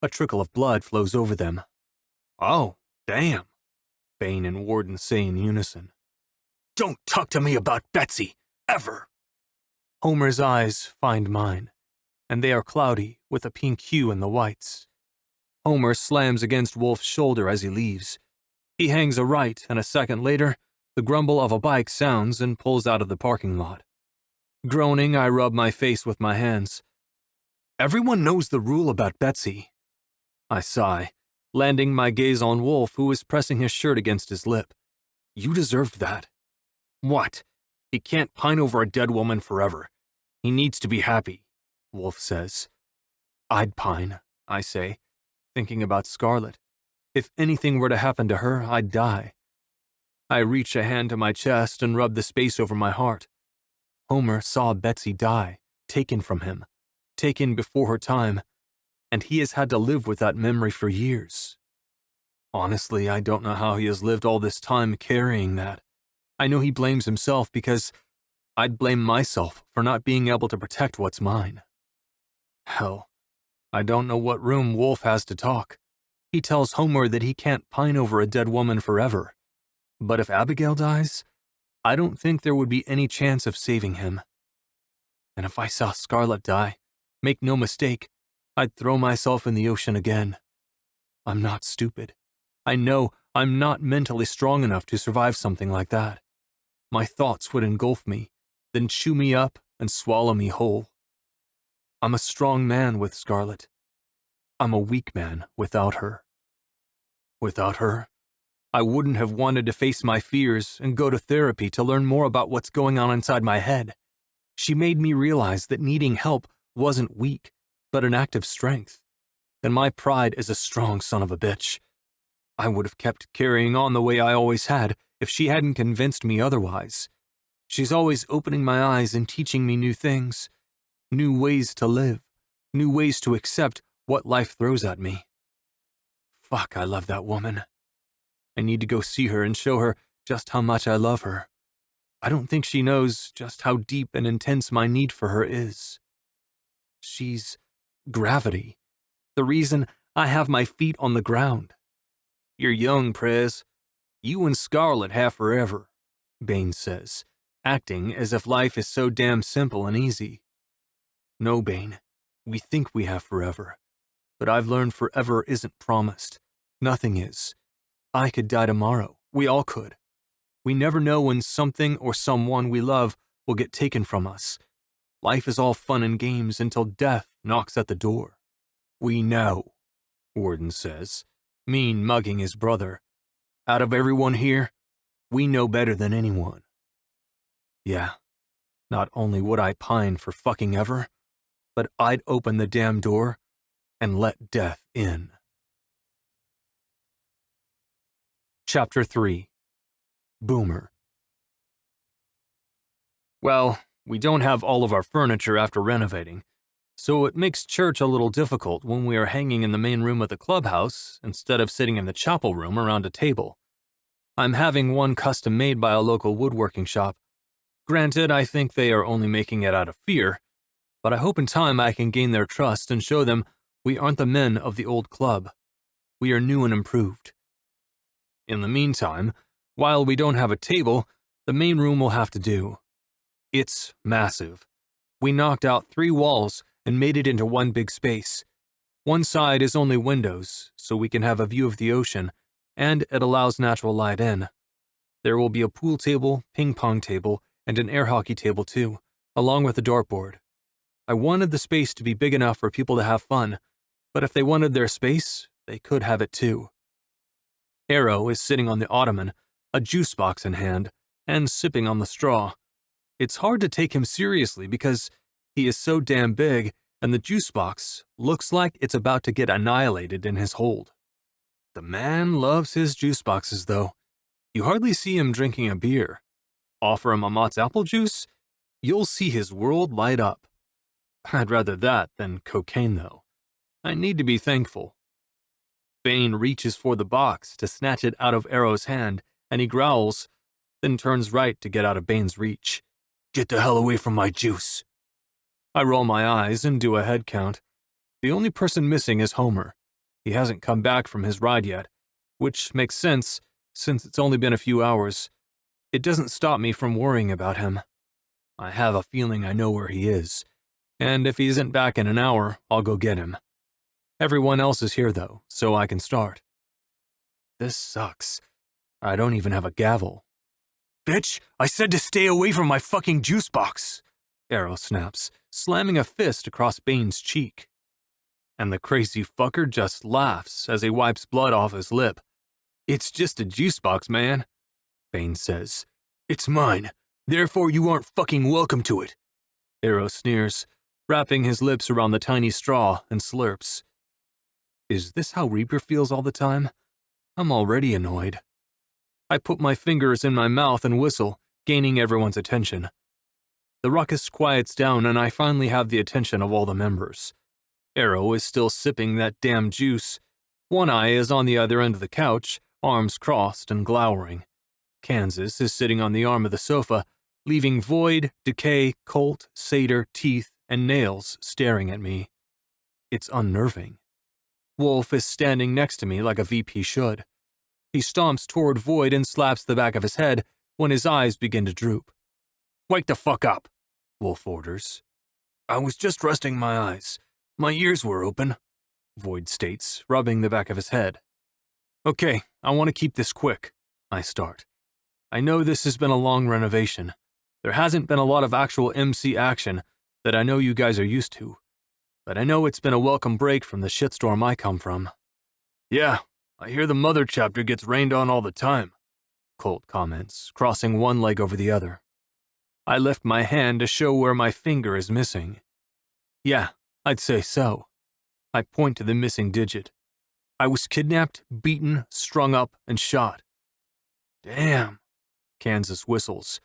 Speaker 1: A trickle of blood flows over them. "Oh, damn," Bane and Warden say in unison. Don't talk to me about Betsy, ever. Homer's eyes find mine, and they are cloudy with a pink hue in the whites. Homer slams against Wolf's shoulder as he leaves. He hangs a right, and a second later, the grumble of a bike sounds and pulls out of the parking lot. Groaning, I rub my face with my hands. Everyone knows the rule about Betsy. I sigh, landing my gaze on Wolf, who is pressing his shirt against his lip. You deserved that. What? He can't pine over a dead woman forever. He needs to be happy, Wolf says. I'd pine, I say, thinking about Scarlett. If anything were to happen to her, I'd die. I reach a hand to my chest and rub the space over my heart. Homer saw Betsy die, taken from him, taken before her time, and he has had to live with that memory for years. Honestly, I don't know how he has lived all this time carrying that. I know he blames himself because I'd blame myself for not being able to protect what's mine. Hell, I don't know what room Wolf has to talk. He tells Homer that he can't pine over a dead woman forever. But if Abigail dies, I don't think there would be any chance of saving him. And if I saw Scarlett die, make no mistake, I'd throw myself in the ocean again. I'm not stupid. I know I'm not mentally strong enough to survive something like that. My thoughts would engulf me, then chew me up and swallow me whole. I'm a strong man with Scarlett. I'm a weak man without her. Without her, I wouldn't have wanted to face my fears and go to therapy to learn more about what's going on inside my head. She made me realize that needing help wasn't weak, but an act of strength. And my pride is a strong son of a bitch. I would have kept carrying on the way I always had if she hadn't convinced me otherwise. She's always opening my eyes and teaching me new things, new ways to live, new ways to accept what life throws at me. Fuck, I love that woman. I need to go see her and show her just how much I love her. I don't think she knows just how deep and intense my need for her is. She's gravity, the reason I have my feet on the ground. You're young, Prez. You and Scarlett have forever, Bane says, acting as if life is so damn simple and easy. No, Bane, we think we have forever, but I've learned forever isn't promised. Nothing is. I could die tomorrow. We all could. We never know when something or someone we love will get taken from us. Life is all fun and games until death knocks at the door. We know, Warden says, mean mugging his brother. Out of everyone here, we know better than anyone. Yeah, not only would I pine for fucking ever, but I'd open the damn door and let death in. Chapter 3. Boomer. Well, we don't have all of our furniture after renovating, so it makes church a little difficult when we are hanging in the main room of the clubhouse instead of sitting in the chapel room around a table. I'm having one custom made by a local woodworking shop. Granted, I think they are only making it out of fear, but I hope in time I can gain their trust and show them we aren't the men of the old club. We are new and improved. In the meantime, while we don't have a table, the main room will have to do. It's massive. We knocked out 3 walls and made it into one big space. One side is only windows, so we can have a view of the ocean, and it allows natural light in. There will be a pool table, ping pong table, and an air hockey table too, along with a dartboard. I wanted the space to be big enough for people to have fun, but if they wanted their space, they could have it too. Arrow is sitting on the ottoman, a juice box in hand, and sipping on the straw. It's hard to take him seriously because he is so damn big, and the juice box looks like it's about to get annihilated in his hold. The man loves his juice boxes, though. You hardly see him drinking a beer. Offer him a Mott's apple juice, you'll see his world light up. I'd rather that than cocaine, though. I need to be thankful. Bane reaches for the box to snatch it out of Arrow's hand, and he growls, then turns right to get out of Bane's reach. Get the hell away from my juice. I roll my eyes and do a head count. The only person missing is Homer. He hasn't come back from his ride yet, which makes sense since it's only been a few hours. It doesn't stop me from worrying about him. I have a feeling I know where he is, and if he isn't back in an hour, I'll go get him. Everyone else is here though, so I can start. This sucks. I don't even have a gavel. Bitch, I said to stay away from my fucking juice box, Arrow snaps, slamming a fist across Bane's cheek. And the crazy fucker just laughs as he wipes blood off his lip. It's just a juice box, man, Bane says. It's mine, therefore you aren't fucking welcome to it. Arrow sneers, wrapping his lips around the tiny straw and slurps. Is this how Reaper feels all the time? I'm already annoyed. I put my fingers in my mouth and whistle, gaining everyone's attention. The ruckus quiets down and I finally have the attention of all the members. Arrow is still sipping that damn juice. One Eye is on the other end of the couch, arms crossed and glowering. Kansas is sitting on the arm of the sofa, leaving Void, Decay, Colt, Satyr, Teeth, and Nails staring at me. It's unnerving. Wolf is standing next to me like a VP should. He stomps toward Void and slaps the back of his head when his eyes begin to droop. Wake the fuck up, Wolf orders. I was just resting my eyes. My ears were open, Void states, rubbing the back of his head. Okay, I want to keep this quick, I start. I know this has been a long renovation. There hasn't been a lot of actual MC action that I know you guys are used to, but I know it's been a welcome break from the shitstorm I come from. Yeah, I hear the mother chapter gets rained on all the time, Colt comments, crossing one leg over the other. I lift my hand to show where my finger is missing. Yeah, I'd say so. I point to the missing digit. I was kidnapped, beaten, strung up, and shot. Damn, Kansas whistles.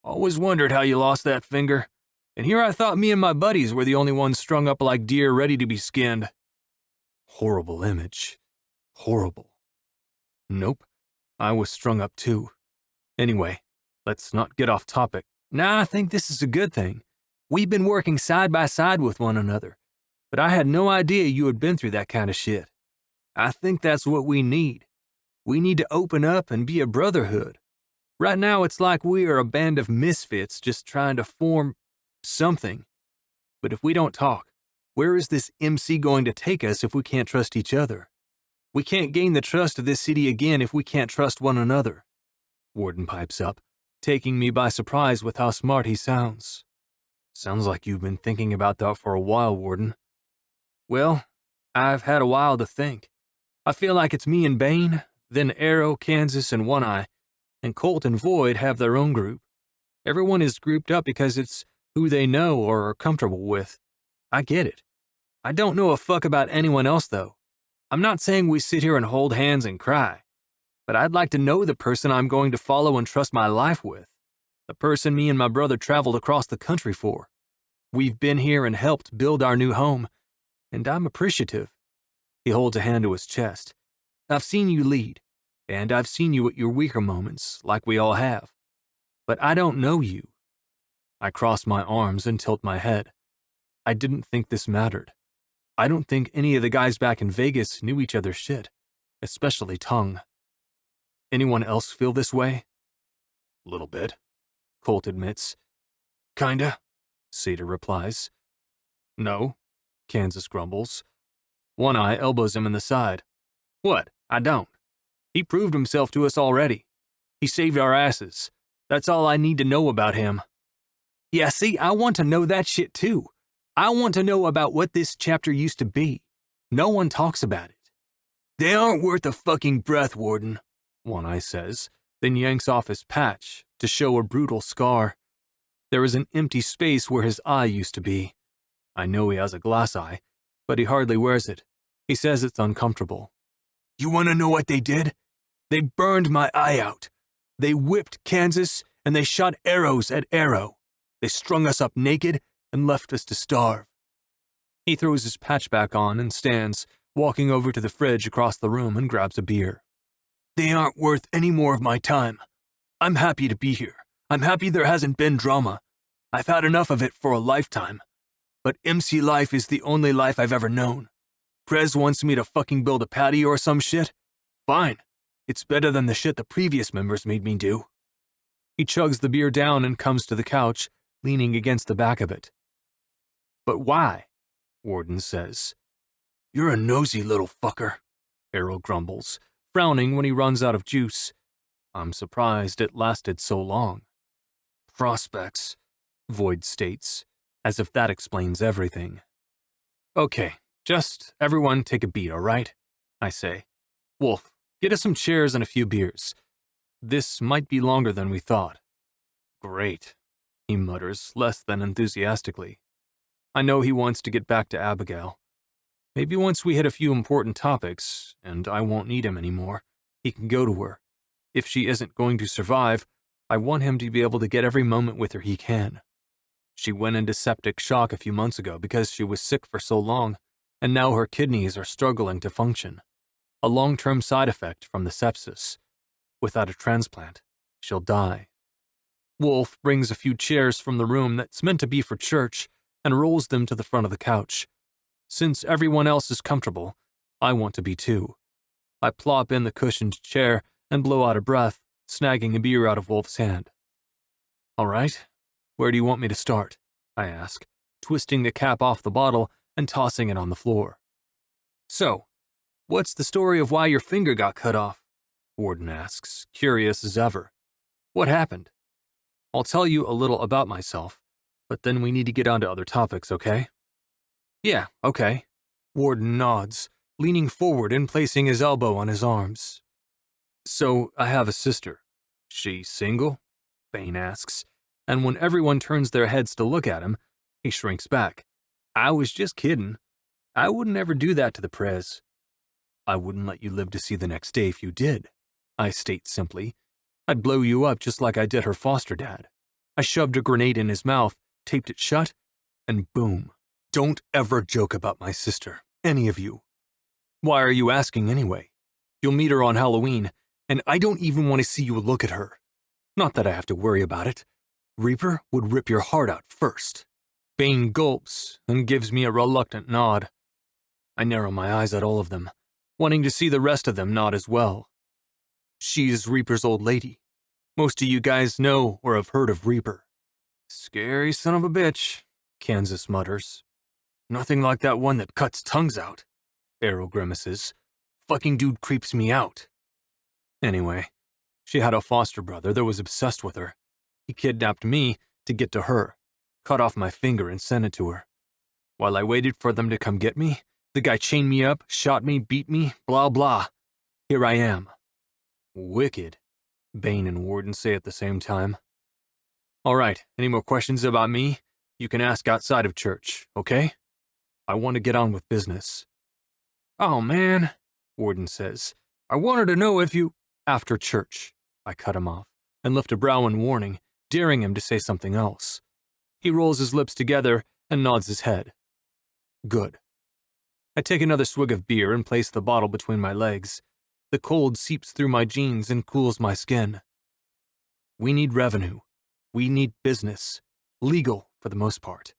Speaker 1: Always wondered how you lost that finger. And here I thought me and my buddies were the only ones strung up like deer ready to be skinned. Horrible image. Horrible. Nope, I was strung up too. Anyway, let's not get off topic. Nah, I think this is a good thing. We've been working side by side with one another, but I had no idea you had been through that kind of shit. I think that's what we need. We need to open up and be a brotherhood. Right now it's like we are a band of misfits just trying to form something. But if we don't talk, where is this MC going to take us if we can't trust each other? We can't gain the trust of this city again if we can't trust one another. Warden pipes up, taking me by surprise with how smart he sounds. Sounds like you've been thinking about that for a while, Warden. Well, I've had a while to think. I feel like it's me and Bane, then Arrow, Kansas, and One Eye, and Colt and Void have their own group. Everyone is grouped up because it's who they know or are comfortable with. I get it. I don't know a fuck about anyone else, though. I'm not saying we sit here and hold hands and cry, but I'd like to know the person I'm going to follow and trust my life with. The person me and my brother traveled across the country for. We've been here and helped build our new home, and I'm appreciative. He holds a hand to his chest. I've seen you lead, and I've seen you at your weaker moments, like we all have. But I don't know you. I cross my arms and tilt my head. I didn't think this mattered. I don't think any of the guys back in Vegas knew each other's shit, especially Tongue. Anyone else feel this way? Little bit, Colt admits. Kinda, Satyr replies. No, Kansas grumbles. One Eye elbows him in the side. What? I don't. He proved himself to us already. He saved our asses. That's all I need to know about him. Yeah, see, I want to know that shit too. I want to know about what this chapter used to be. No one talks about it. They aren't worth a fucking breath, Warden, One Eye says, then yanks off his patch to show a brutal scar. There is an empty space where his eye used to be. I know he has a glass eye, but he hardly wears it. He says it's uncomfortable. You want to know what they did? They burned my eye out. They whipped Kansas, and they shot arrows at Arrow. They strung us up naked and left us to starve. He throws his patch back on and stands, walking over to the fridge across the room and grabs a beer. They aren't worth any more of my time. I'm happy to be here. I'm happy there hasn't been drama. I've had enough of it for a lifetime. But MC life is the only life I've ever known. Prez wants me to fucking build a patio or some shit? Fine. It's better than the shit the previous members made me do. He chugs the beer down and comes to the couch, leaning against the back of it. "But why?" Warden says. "You're a nosy little fucker," Errol grumbles, frowning when he runs out of juice. I'm surprised it lasted so long. "Prospects," Void states, as if that explains everything. "Okay, just everyone take a beat, all right?" I say. "Wolf, get us some chairs and a few beers. This might be longer than we thought." "Great," he mutters, less than enthusiastically. I know he wants to get back to Abigail. Maybe once we hit a few important topics, and I won't need him anymore, he can go to her. If she isn't going to survive, I want him to be able to get every moment with her he can. She went into septic shock a few months ago because she was sick for so long, and now her kidneys are struggling to function. A long-term side effect from the sepsis. Without a transplant, she'll die. Wolf brings a few chairs from the room that's meant to be for church and rolls them to the front of the couch. Since everyone else is comfortable, I want to be too. I plop in the cushioned chair and blow out a breath, snagging a beer out of Wolf's hand. "All right, where do you want me to start?" I ask, twisting the cap off the bottle and tossing it on the floor. "So, what's the story of why your finger got cut off?" Warden asks, curious as ever. "What happened?" "I'll tell you a little about myself, but then we need to get on to other topics, okay?" "Yeah, okay." Warden nods, leaning forward and placing his elbow on his arms. "So, I have a sister. She single?" Bane asks, and when everyone turns their heads to look at him, he shrinks back. "I was just kidding. I wouldn't ever do that to the Prez." "I wouldn't let you live to see the next day if you did," I state simply. "I'd blow you up just like I did her foster dad." I shoved a grenade in his mouth, taped it shut, and boom. "Don't ever joke about my sister, any of you." "Why are you asking anyway? You'll meet her on Halloween, and I don't even want to see you look at her. Not that I have to worry about it. Reaper would rip your heart out first." Bane gulps and gives me a reluctant nod. I narrow my eyes at all of them, wanting to see the rest of them nod as well. "She's Reaper's old lady. Most of you guys know or have heard of Reaper." "Scary son of a bitch," Kansas mutters. "Nothing like that one that cuts tongues out," Arrow grimaces. "Fucking dude creeps me out." Anyway, she had a foster brother that was obsessed with her. He kidnapped me to get to her, cut off my finger and sent it to her. While I waited for them to come get me, the guy chained me up, shot me, beat me, blah blah. Here I am. "Wicked," Bane and Warden say at the same time. "All right, any more questions about me? You can ask outside of church, okay? I want to get on with business." "Oh man," Warden says. "I wanted to know if you—" "After church," I cut him off and lift a brow in warning, daring him to say something else. He rolls his lips together and nods his head. Good. I take another swig of beer and place the bottle between my legs. The cold seeps through my jeans and cools my skin. We need revenue. We need business. Legal, for the most part.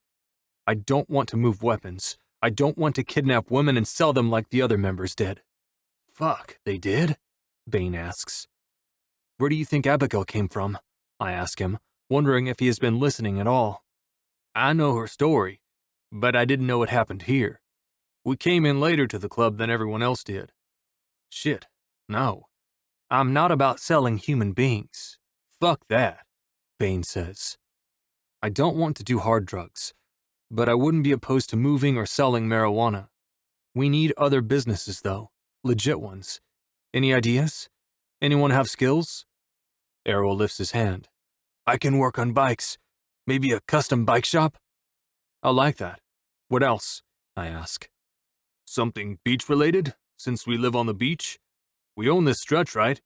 Speaker 1: I don't want to move weapons. I don't want to kidnap women and sell them like the other members did. "Fuck, they did?" Bane asks. "Where do you think Abigail came from?" I ask him, wondering if he has been listening at all. "I know her story, but I didn't know it happened here. We came in later to the club than everyone else did." "Shit, no. I'm not about selling human beings. Fuck that," Bane says. "I don't want to do hard drugs, but I wouldn't be opposed to moving or selling marijuana. We need other businesses, though. Legit ones. Any ideas? Anyone have skills?" Arrow lifts his hand. "I can work on bikes. Maybe a custom bike shop?" "I like that. What else?" I ask. "Something beach-related, since we live on the beach. We own this stretch, right?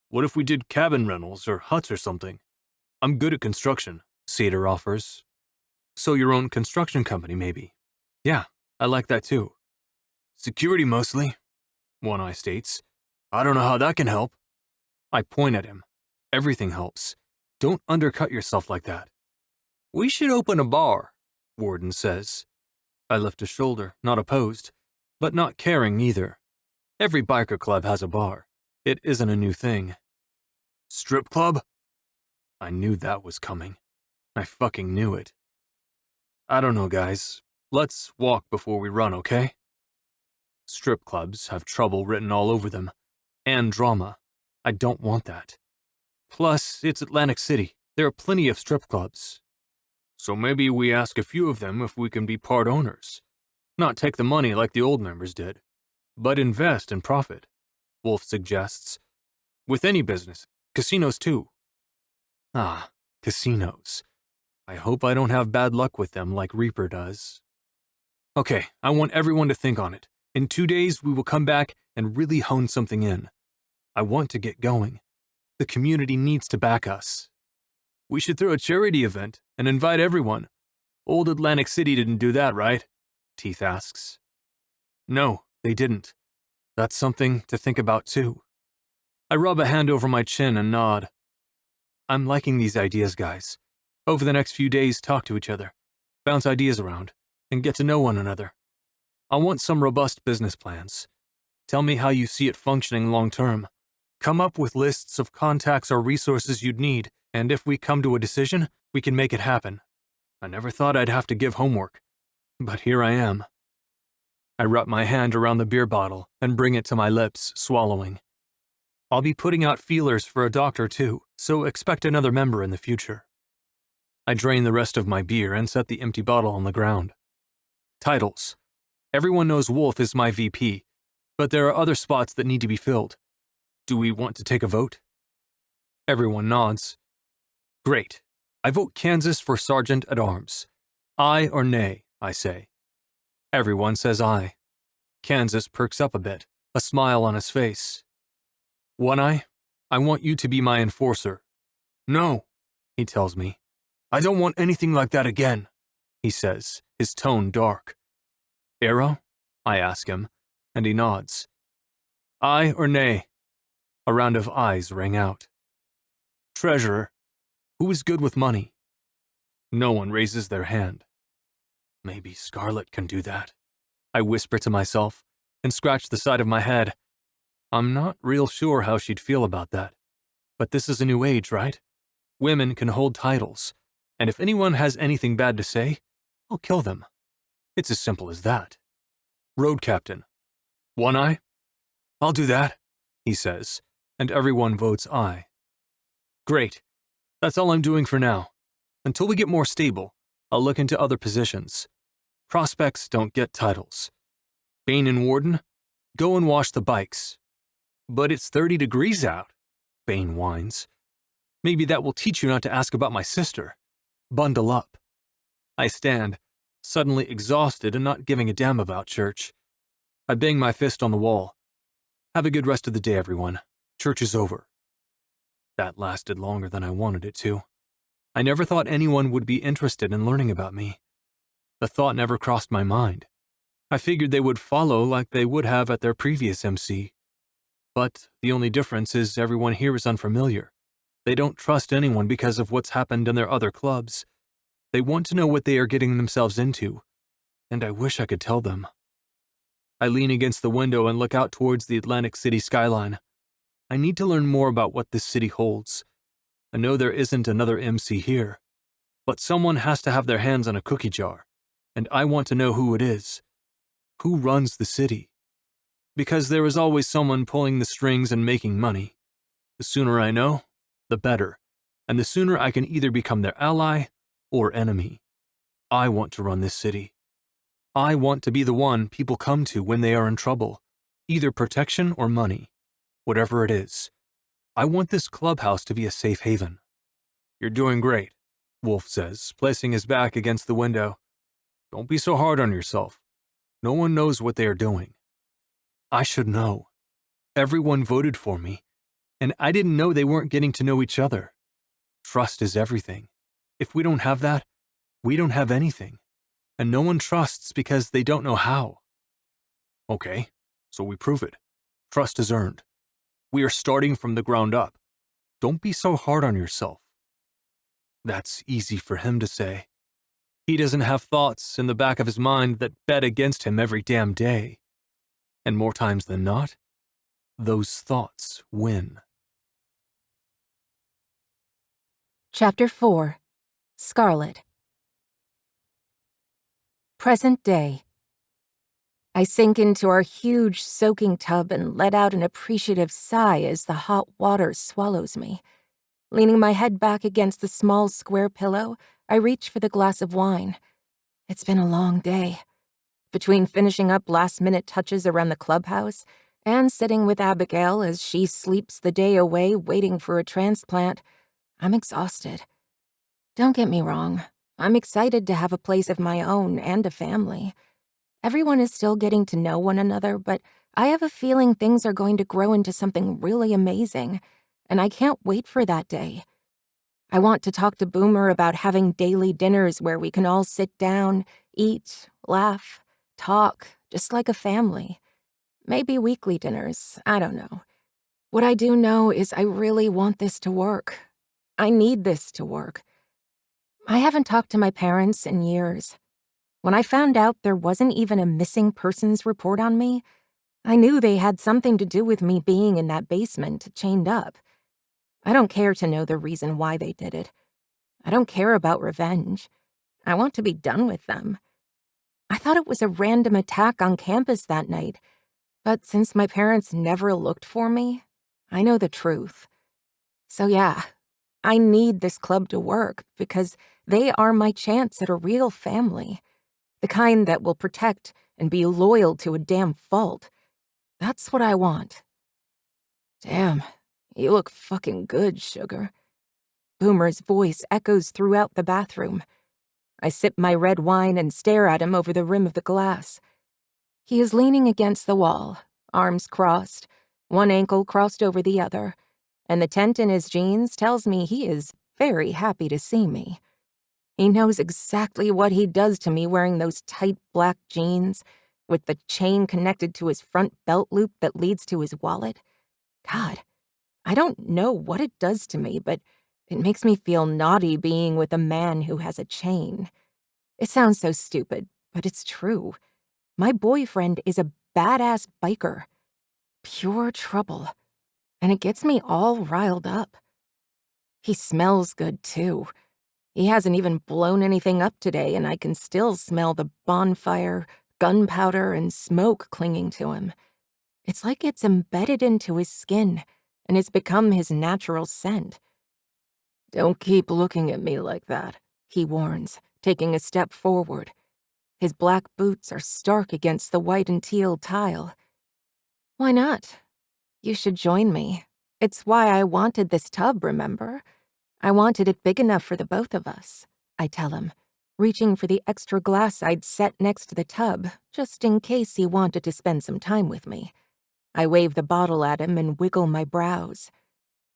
Speaker 1: What if we did cabin rentals or huts or something? I'm good at construction," Cedar offers. "So your own construction company, maybe?" "Yeah, I like that too." "Security mostly," One Eye states. "I don't know how that can help." I point at him. "Everything helps. Don't undercut yourself like that." "We should open a bar," Warden says. I lift a shoulder, not opposed, but not caring either. Every biker club has a bar. It isn't a new thing. "Strip club?" I knew that was coming. I fucking knew it. I don't know, guys. Let's walk before we run, okay? Strip clubs have trouble written all over them. And drama. I don't want that. Plus, it's Atlantic City. There are plenty of strip clubs. So maybe we ask a few of them if we can be part owners. Not take the money like the old members did, but invest and profit, Wolf suggests. With any business. Casinos too. Ah, casinos. I hope I don't have bad luck with them like Reaper does. Okay, I want everyone to think on it. In 2 days, we will come back and really hone something in. I want to get going. The community needs to back us. We should throw a charity event and invite everyone. Old Atlantic City didn't do that, right? Teeth asks. No, they didn't. That's something to think about too. I rub a hand over my chin and nod. I'm liking these ideas, guys. Over the next few days, talk to each other, bounce ideas around, and get to know one another. I want some robust business plans. Tell me how you see it functioning long term. Come up with lists of contacts or resources you'd need, and if we come to a decision, we can make it happen. I never thought I'd have to give homework, but here I am. I wrap my hand around the beer bottle and bring it to my lips, swallowing. I'll be putting out feelers for a doctor too, so expect another member in the future. I drain the rest of my beer and set the empty bottle on the ground. Titles. Everyone knows Wolf is my VP, but there are other spots that need to be filled. Do we want to take a vote? Everyone nods. Great. I vote Kansas for Sergeant at Arms. Aye or nay, I say. Everyone says aye. Kansas perks up a bit, a smile on his face. One Eye, I want you to be my enforcer. No, he tells me. I don't want anything like that again, he says, his tone dark. Arrow? I ask him, and he nods. Aye or nay? A round of ayes rang out. Treasurer, who is good with money? No one raises their hand. Maybe Scarlett can do that, I whisper to myself, and scratch the side of my head. I'm not real sure how she'd feel about that. But this is a new age, right? Women can hold titles, and if anyone has anything bad to say, I'll kill them. It's as simple as that. Road Captain. One Eye? I'll do that, he says, and everyone votes aye. Great. That's all I'm doing for now. Until we get more stable, I'll look into other positions. Prospects don't get titles. Bane and Warden, go and wash the bikes. But it's 30 degrees out, Bane whines. Maybe that will teach you not to ask about my sister. Bundle up. I stand, suddenly exhausted and not giving a damn about church. I bang my fist on the wall. Have a good rest of the day, everyone. Church is over. That lasted longer than I wanted it to. I never thought anyone would be interested in learning about me. The thought never crossed my mind. I figured they would follow like they would have at their previous MC. But the only difference is everyone here is unfamiliar. They don't trust anyone because of what's happened in their other clubs. They want to know what they are getting themselves into, and I wish I could tell them. I lean against the window and look out towards the Atlantic City skyline. I need to learn more about what this city holds. I know there isn't another MC here, but someone has to have their hands on a cookie jar, and I want to know who it is. Who runs the city? Because there is always someone pulling the strings and making money. The sooner I know, the better, and the sooner I can either become their ally or enemy. I want to run this city. I want to be the one people come to when they are in trouble, either protection or money, whatever it is. I want this clubhouse to be a safe haven. You're doing great, Wolf says, placing his back against the window. Don't be so hard on yourself. No one knows what they are doing. I should know. Everyone voted for me, and I didn't know they weren't getting to know each other. Trust is everything. If we don't have that, we don't have anything. And no one trusts because they don't know how. Okay, so we prove it. Trust is earned. We are starting from the ground up. Don't be so hard on yourself. That's easy for him to say. He doesn't have thoughts in the back of his mind that bet against him every damn day. And more times than not, those thoughts win.
Speaker 2: Chapter 4. Scarlett. Present day. I sink into our huge soaking tub and let out an appreciative sigh as the hot water swallows me. Leaning my head back against the small square pillow, I reach for the glass of wine. It's been a long day. Between finishing up last-minute touches around the clubhouse and sitting with Abigail as she sleeps the day away waiting for a transplant, I'm exhausted. Don't get me wrong, I'm excited to have a place of my own and a family. Everyone is still getting to know one another, but I have a feeling things are going to grow into something really amazing, and I can't wait for that day. I want to talk to Boomer about having daily dinners where we can all sit down, eat, laugh, talk, just like a family. Maybe weekly dinners, I don't know. What I do know is I really want this to work. I need this to work. I haven't talked to my parents in years. When I found out there wasn't even a missing persons report on me, I knew they had something to do with me being in that basement, chained up. I don't care to know the reason why they did it. I don't care about revenge. I want to be done with them. I thought it was a random attack on campus that night, but since my parents never looked for me, I know the truth. So yeah, I need this club to work because they are my chance at a real family. The kind that will protect and be loyal to a damn fault. That's what I want. Damn, you look fucking good, sugar. Boomer's voice echoes throughout the bathroom. I sip my red wine and stare at him over the rim of the glass. He is leaning against the wall, arms crossed, one ankle crossed over the other, and the tent in his jeans tells me he is very happy to see me. He knows exactly what he does to me wearing those tight black jeans with the chain connected to his front belt loop that leads to his wallet. God, I don't know what it does to me, but it makes me feel naughty being with a man who has a chain. It sounds so stupid, but it's true. My boyfriend is a badass biker. Pure trouble. And it gets me all riled up. He smells good, too. He hasn't even blown anything up today, and I can still smell the bonfire, gunpowder, and smoke clinging to him. It's like it's embedded into his skin, and it's become his natural scent. Don't keep looking at me like that, he warns, taking a step forward. His black boots are stark against the white and teal tile. Why not? You should join me. It's why I wanted this tub, remember? I wanted it big enough for the both of us, I tell him, reaching for the extra glass I'd set next to the tub, just in case he wanted to spend some time with me. I wave the bottle at him and wiggle my brows.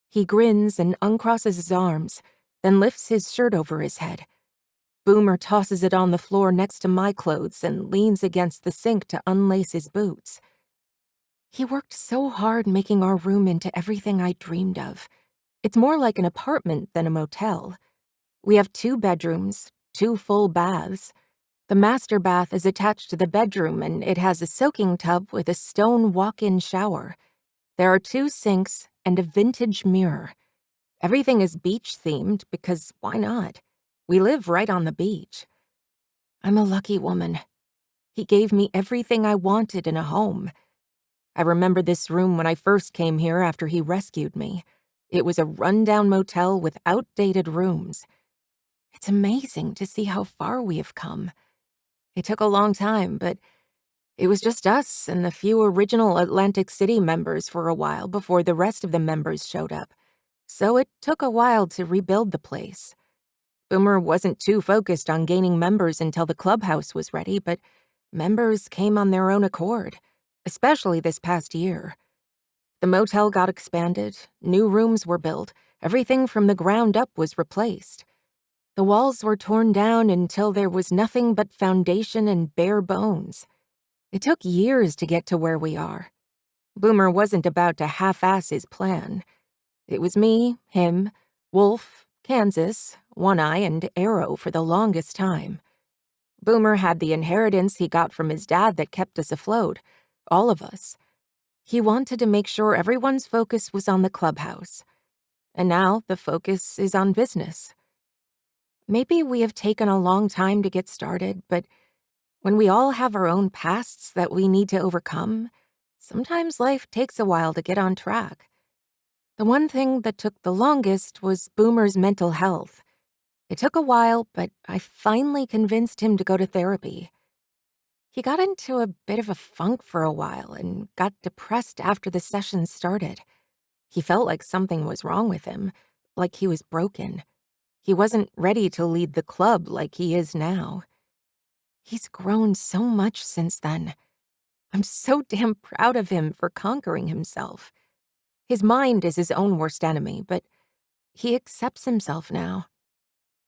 Speaker 2: He grins and uncrosses his arms, then lifts his shirt over his head. Boomer tosses it on the floor next to my clothes and leans against the sink to unlace his boots. He worked so hard making our room into everything I dreamed of. It's more like an apartment than a motel. We have 2 bedrooms, 2 full baths. The master bath is attached to the bedroom and it has a soaking tub with a stone walk-in shower. There are 2 sinks and a vintage mirror. Everything is beach-themed because why not? We live right on the beach. I'm a lucky woman. He gave me everything I wanted in a home. I remember this room when I first came here after he rescued me. It was a rundown motel with outdated rooms. It's amazing to see how far we have come. It took a long time, but it was just us and the few original Atlantic City members for a while before the rest of the members showed up. So it took a while to rebuild the place. Boomer wasn't too focused on gaining members until the clubhouse was ready, but members came on their own accord, especially this past year. The motel got expanded, new rooms were built, everything from the ground up was replaced. The walls were torn down until there was nothing but foundation and bare bones. It took years to get to where we are. Boomer wasn't about to half-ass his plan. It was me, him, Wolf, Kansas, One Eye, and Arrow for the longest time. Boomer had the inheritance he got from his dad that kept us afloat, all of us. He wanted to make sure everyone's focus was on the clubhouse. and now the focus is on business. Maybe we have taken a long time to get started, but when we all have our own pasts that we need to overcome, sometimes life takes a while to get on track. The one thing that took the longest was Boomer's mental health. It took a while, but I finally convinced him to go to therapy. He got into a bit of a funk for a while and got depressed after the sessions started. He felt like something was wrong with him, like he was broken. He wasn't ready to lead the club like he is now. He's grown so much since then. I'm so damn proud of him for conquering himself. His mind is his own worst enemy, but he accepts himself now.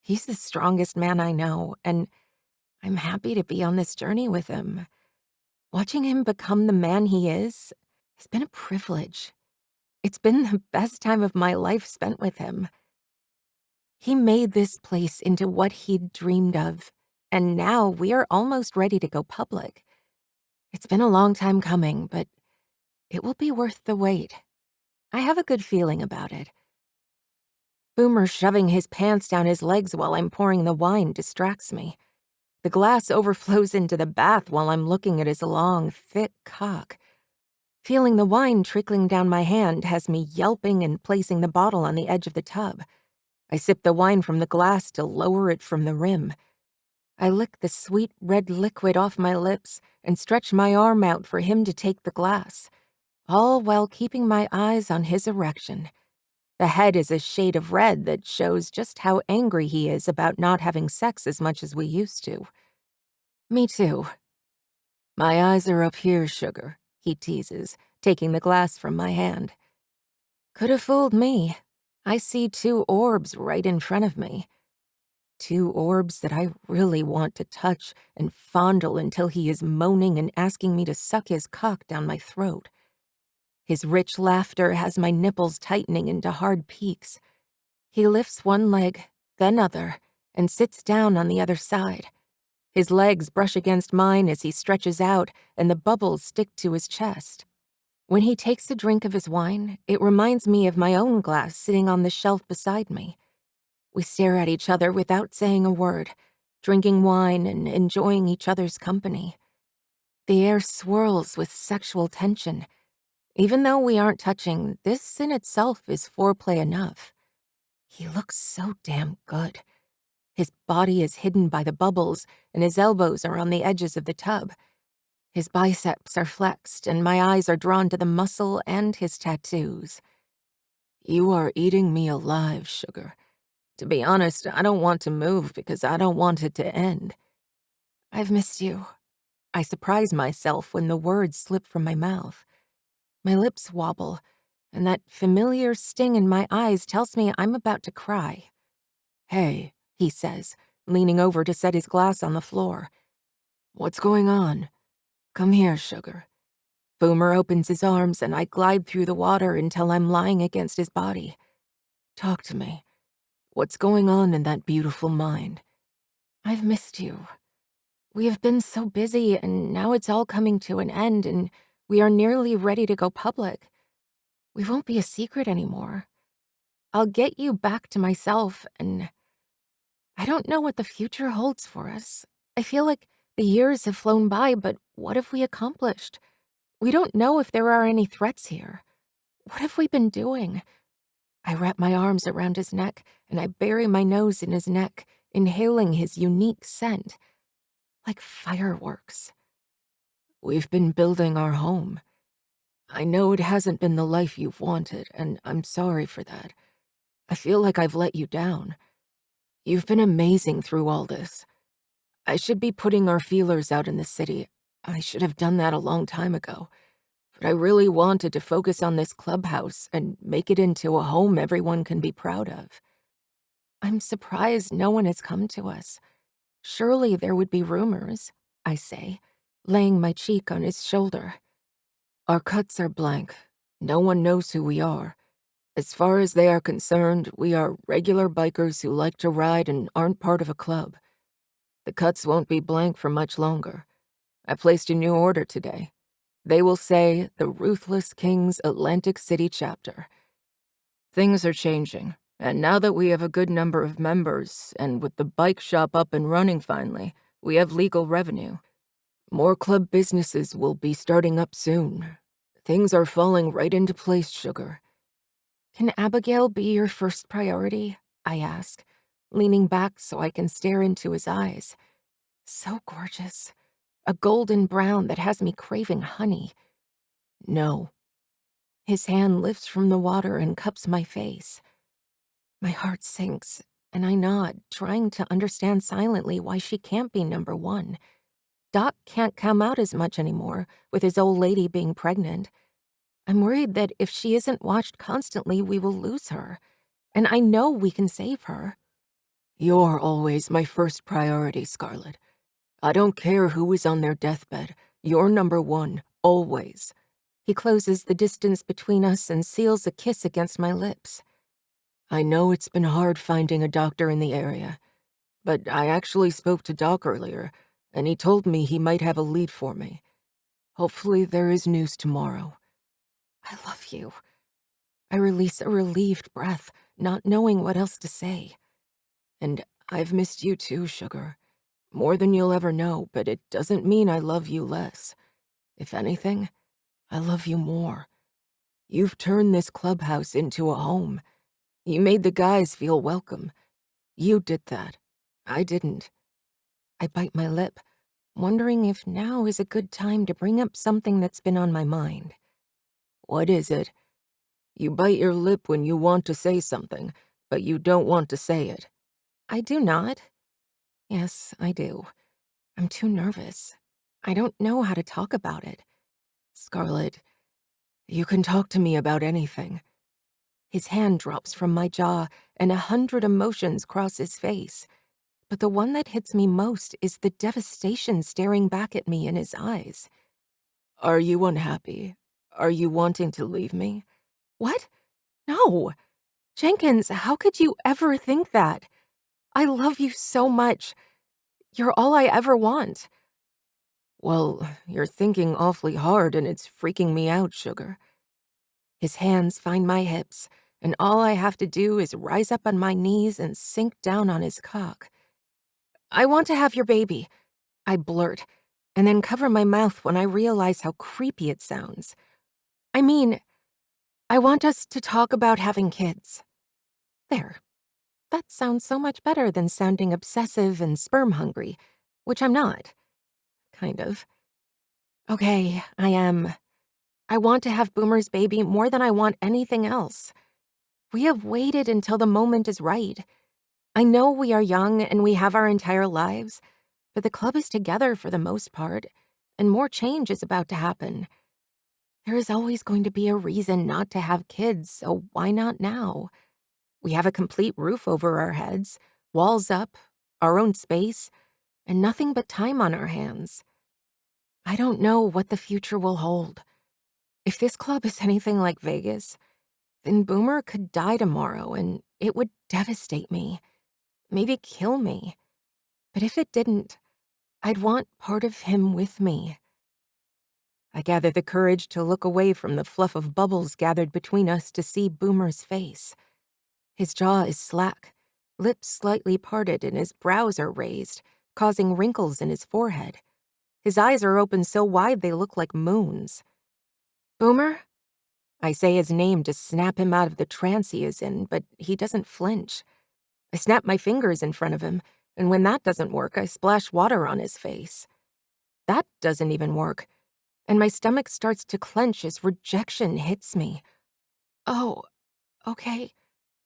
Speaker 2: He's the strongest man I know, and I'm happy to be on this journey with him. Watching him become the man he is has been a privilege. It's been the best time of my life spent with him. He made this place into what he'd dreamed of, and now we are almost ready to go public. It's been a long time coming, but it will be worth the wait. I have a good feeling about it. Boomer shoving his pants down his legs while I'm pouring the wine distracts me. The glass overflows into the bath while I'm looking at his long, thick cock. Feeling the wine trickling down my hand has me yelping and placing the bottle on the edge of the tub. I sip the wine from the glass to lower it from the rim. I lick the sweet red liquid off my lips and stretch my arm out for him to take the glass, all while keeping my eyes on his erection. The head is a shade of red that shows just how angry he is about not having sex as much as we used to. Me too. My eyes are up here, sugar, he teases, taking the glass from my hand. Could have fooled me. I see two orbs right in front of me. Two orbs that I really want to touch and fondle until he is moaning and asking me to suck his cock down my throat. His rich laughter has my nipples tightening into hard peaks. He lifts one leg, then other, and sits down on the other side. His legs brush against mine as he stretches out, and the bubbles stick to his chest. When he takes a drink of his wine, it reminds me of my own glass sitting on the shelf beside me. We stare at each other without saying a word, drinking wine and enjoying each other's company. The air swirls with sexual tension. Even though we aren't touching, this in itself is foreplay enough. He looks so damn good. His body is hidden by the bubbles, and his elbows are on the edges of the tub. His biceps are flexed, and my eyes are drawn to the muscle and his tattoos. You are eating me alive, sugar. To be honest, I don't want to move because I don't want it to end. I've missed you. I surprise myself when the words slip from my mouth. My lips wobble, and that familiar sting in my eyes tells me I'm about to cry. Hey, he says, leaning over to set his glass on the floor. What's going on? Come here, sugar. Boomer opens his arms and I glide through the water until I'm lying against his body. Talk to me. What's going on in that beautiful mind? I've missed you. We have been so busy and now it's all coming to an end and we are nearly ready to go public. We won't be a secret anymore. I'll get you back to myself and I don't know what the future holds for us. I feel like the years have flown by, but what have we accomplished? We don't know if there are any threats here. What have we been doing? I wrap my arms around his neck and I bury my nose in his neck, inhaling his unique scent. Like fireworks. We've been building our home. I know it hasn't been the life you've wanted, and I'm sorry for that. I feel like I've let you down. You've been amazing through all this. I should be putting our feelers out in the city. I should have done that a long time ago. But I really wanted to focus on this clubhouse and make it into a home everyone can be proud of. I'm surprised no one has come to us. Surely there would be rumors, I say, laying my cheek on his shoulder. Our cuts are blank. No one knows who we are. As far as they are concerned, we are regular bikers who like to ride and aren't part of a club. The cuts won't be blank for much longer. I placed a new order today. They will say the Ruthless King's Atlantic City chapter. Things are changing, and now that we have a good number of members, and with the bike shop up and running finally, we have legal revenue. More club businesses will be starting up soon. Things are falling right into place, Sugar. Can Abigail be your first priority? I ask, leaning back so I can stare into his eyes. So gorgeous. A golden brown that has me craving honey. No. His hand lifts from the water and cups my face. My heart sinks, and I nod, trying to understand silently why she can't be number one. Doc can't come out as much anymore, with his old lady being pregnant. I'm worried that if she isn't watched constantly, we will lose her. And I know we can save her. You're always my first priority, Scarlett. I don't care who is on their deathbed. You're number one, always. He closes the distance between us and seals a kiss against my lips. I know it's been hard finding a doctor in the area, but I actually spoke to Doc earlier, and he told me he might have a lead for me. Hopefully there is news tomorrow. I love you. I release a relieved breath, not knowing what else to say. And I've missed you too, Sugar. More than you'll ever know, but it doesn't mean I love you less. If anything, I love you more. You've turned this clubhouse into a home. You made the guys feel welcome. You did that. I didn't. I bite my lip, wondering if now is a good time to bring up something that's been on my mind. What is it? You bite your lip when you want to say something, but you don't want to say it. I do not. Yes, I do. I'm too nervous. I don't know how to talk about it. Scarlett, you can talk to me about anything. His hand drops from my jaw, and 100 emotions cross his face. But the one that hits me most is the devastation staring back at me in his eyes. Are you unhappy? Are you wanting to leave me? What? No. Jenkins, how could you ever think that? I love you so much. You're all I ever want. Well, you're thinking awfully hard and it's freaking me out, Sugar. His hands find my hips, and all I have to do is rise up on my knees and sink down on his cock. I want to have your baby, I blurt, and then cover my mouth when I realize how creepy it sounds. I mean, I want us to talk about having kids. There. That sounds so much better than sounding obsessive and sperm-hungry, which I'm not. Kind of. Okay, I want to have Boomer's baby more than I want anything else. We have waited until the moment is right. I know we are young and we have our entire lives, but the club is together for the most part, and more change is about to happen. There is always going to be a reason not to have kids, so why not now? We have a complete roof over our heads, walls up, our own space, and nothing but time on our hands. I don't know what the future will hold. If this club is anything like Vegas, then Boomer could die tomorrow and it would devastate me, maybe kill me. But if it didn't, I'd want part of him with me. I gather the courage to look away from the fluff of bubbles gathered between us to see Boomer's face. His jaw is slack, lips slightly parted, and his brows are raised, causing wrinkles in his forehead. His eyes are open so wide they look like moons. Boomer? I say his name to snap him out of the trance he is in, but he doesn't flinch. I snap my fingers in front of him, and when that doesn't work, I splash water on his face. That doesn't even work, and my stomach starts to clench as rejection hits me. Oh, okay,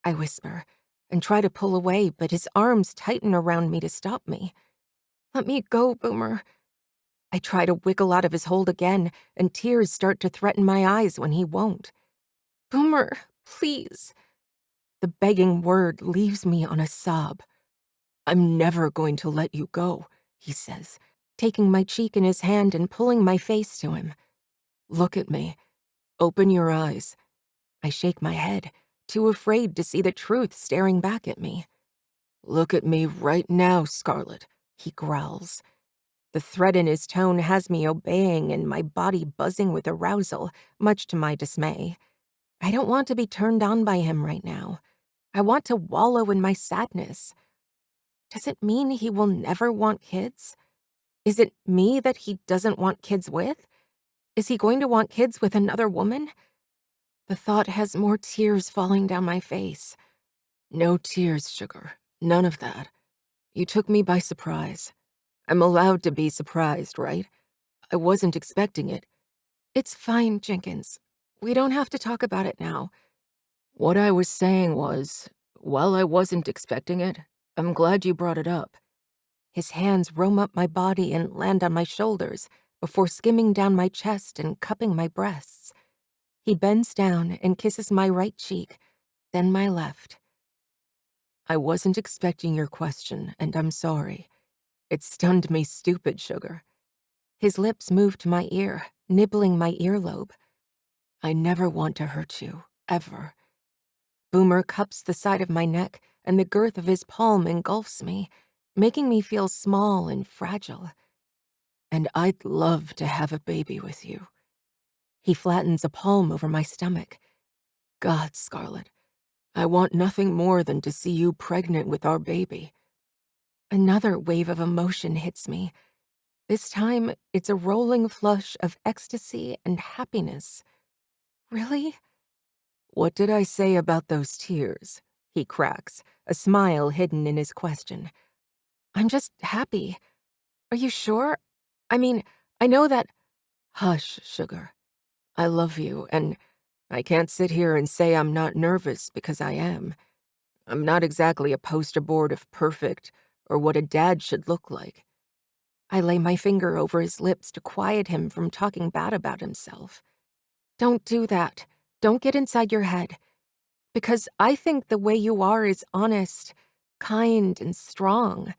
Speaker 2: I whisper, and try to pull away, but his arms tighten around me to stop me. Let me go, Boomer. I try to wiggle out of his hold again, and tears start to threaten my eyes when he won't. Boomer, please. The begging word leaves me on a sob. I'm never going to let you go, he says, taking my cheek in his hand and pulling my face to him. Look at me. Open your eyes. I shake my head, too afraid to see the truth staring back at me. Look at me right now, Scarlett, he growls. The threat in his tone has me obeying and my body buzzing with arousal, much to my dismay. I don't want to be turned on by him right now. I want to wallow in my sadness. Does it mean he will never want kids? Is it me that he doesn't want kids with? Is he going to want kids with another woman? The thought has more tears falling down my face. No tears, sugar. None of that. You took me by surprise. I'm allowed to be surprised, right? I wasn't expecting it. It's fine, Jenkins. We don't have to talk about it now. What I was saying was, while I wasn't expecting it, I'm glad you brought it up. His hands roam up my body and land on my shoulders before skimming down my chest and cupping my breasts. He bends down and kisses my right cheek, then my left. I wasn't expecting your question, and I'm sorry. It stunned me stupid, sugar. His lips moved to my ear, nibbling my earlobe. I never want to hurt you, ever. Boomer cups the side of my neck, and the girth of his palm engulfs me, making me feel small and fragile. And I'd love to have a baby with you. He flattens a palm over my stomach. God, Scarlett, I want nothing more than to see you pregnant with our baby. Another wave of emotion hits me. This time, it's a rolling flush of ecstasy and happiness. Really? What did I say about those tears? He cracks, a smile hidden in his question. I'm just happy. Are you sure? I mean, I know that... Hush, sugar. I love you, and I can't sit here and say I'm not nervous because I am. I'm not exactly a poster board of perfect or what a dad should look like. I lay my finger over his lips to quiet him from talking bad about himself. Don't do that. Don't get inside your head. Because I think the way you are is honest, kind, and strong.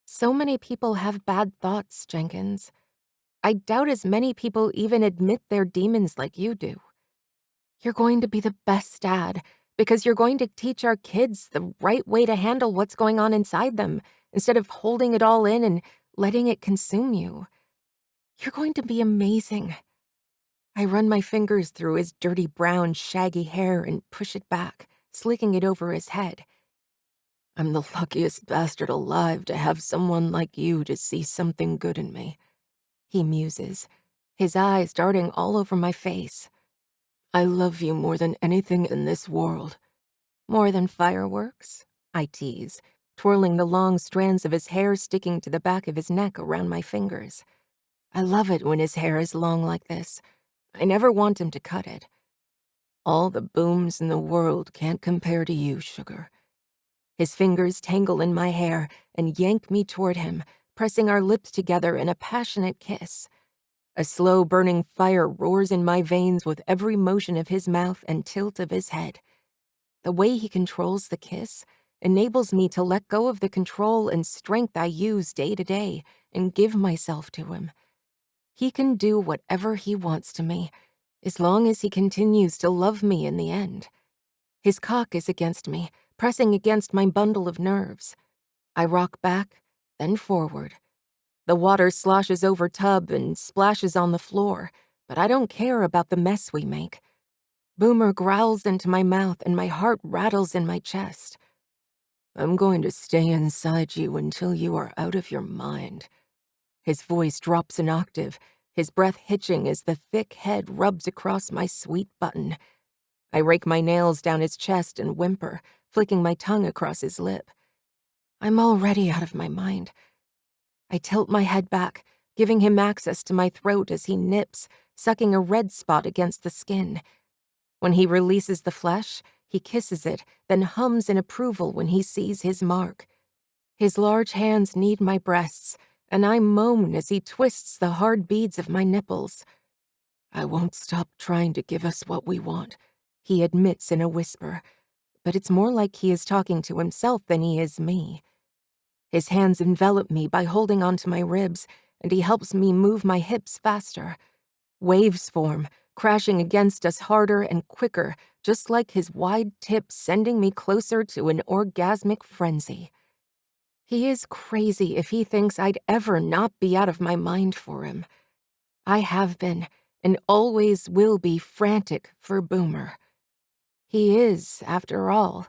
Speaker 2: So many people have bad thoughts, Jenkins. I doubt as many people even admit they're demons like you do. You're going to be the best dad because you're going to teach our kids the right way to handle what's going on inside them instead of holding it all in and letting it consume you. You're going to be amazing. I run my fingers through his dirty brown, shaggy hair and push it back, slicking it over his head. I'm the luckiest bastard alive to have someone like you to see something good in me. He muses, his eyes darting all over my face. I love you more than anything in this world. More than fireworks? I tease, twirling the long strands of his hair sticking to the back of his neck around my fingers. I love it when his hair is long like this. I never want him to cut it. All the booms in the world can't compare to you, sugar. His fingers tangle in my hair and yank me toward him, pressing our lips together in a passionate kiss. A slow burning fire roars in my veins with every motion of his mouth and tilt of his head. The way he controls the kiss enables me to let go of the control and strength I use day to day and give myself to him. He can do whatever he wants to me, as long as he continues to love me in the end. His cock is against me, pressing against my bundle of nerves. I rock back, then forward. The water sloshes over tub and splashes on the floor, but I don't care about the mess we make. Boomer growls into my mouth and my heart rattles in my chest. I'm going to stay inside you until you are out of your mind. His voice drops an octave, his breath hitching as the thick head rubs across my sweet button. I rake my nails down his chest and whimper, flicking my tongue across his lip. I'm already out of my mind. I tilt my head back, giving him access to my throat as he nips, sucking a red spot against the skin. When he releases the flesh, he kisses it, then hums in approval when he sees his mark. His large hands knead my breasts, and I moan as he twists the hard beads of my nipples. I won't stop trying to give us what we want, he admits in a whisper, but it's more like he is talking to himself than he is me. His hands envelop me by holding onto my ribs, and he helps me move my hips faster. Waves form, crashing against us harder and quicker, just like his wide tip sending me closer to an orgasmic frenzy. He is crazy if he thinks I'd ever not be out of my mind for him. I have been, and always will be frantic for Boomer. He is, after all,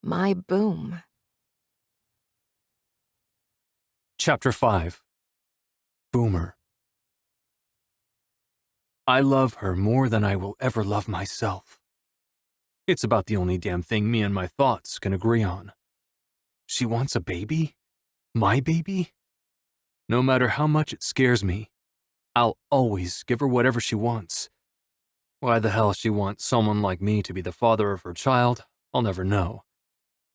Speaker 2: my boom.
Speaker 1: Chapter 5. Boomer. I love her more than I will ever love myself. It's about the only damn thing me and my thoughts can agree on. She wants a baby? My baby? No matter how much it scares me, I'll always give her whatever she wants. Why the hell she wants someone like me to be the father of her child, I'll never know.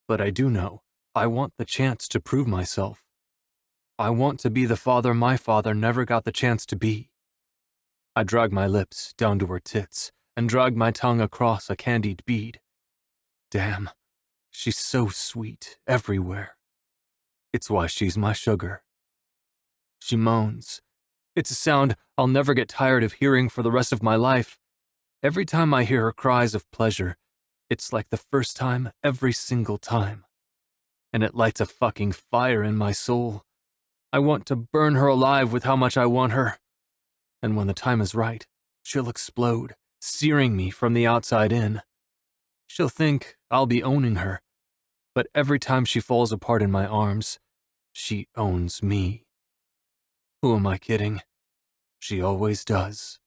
Speaker 1: But I do know I want the chance to prove myself. I want to be the father my father never got the chance to be. I drag my lips down to her tits and drag my tongue across a candied bead. Damn, she's so sweet everywhere. It's why she's my sugar. She moans. It's a sound I'll never get tired of hearing for the rest of my life. Every time I hear her cries of pleasure, it's like the first time every single time. And it lights a fucking fire in my soul. I want to burn her alive with how much I want her. And when the time is right, she'll explode, searing me from the outside in. She'll think I'll be owning her, but every time she falls apart in my arms, she owns me. Who am I kidding? She always does.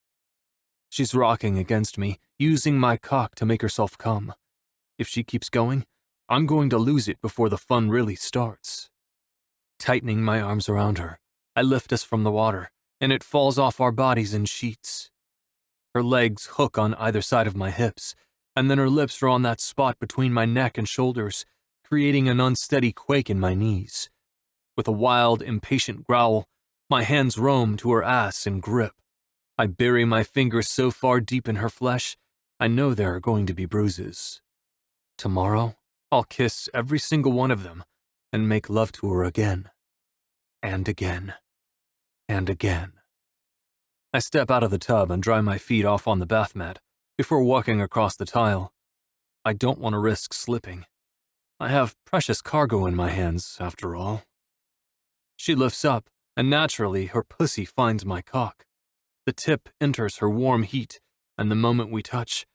Speaker 1: She's rocking against me, using my cock to make herself come. If she keeps going, I'm going to lose it before the fun really starts. Tightening my arms around her, I lift us from the water, and it falls off our bodies in sheets. Her legs hook on either side of my hips, and then her lips are on that spot between my neck and shoulders, creating an unsteady quake in my knees. With a wild, impatient growl, my hands roam to her ass and grip. I bury my fingers so far deep in her flesh, I know there are going to be bruises. Tomorrow, I'll kiss every single one of them and make love to her again. And again. And again. I step out of the tub and dry my feet off on the bath mat before walking across the tile. I don't want to risk slipping. I have precious cargo in my hands, after all. She lifts up, and naturally her pussy finds my cock. The tip enters her warm heat, and the moment we touch,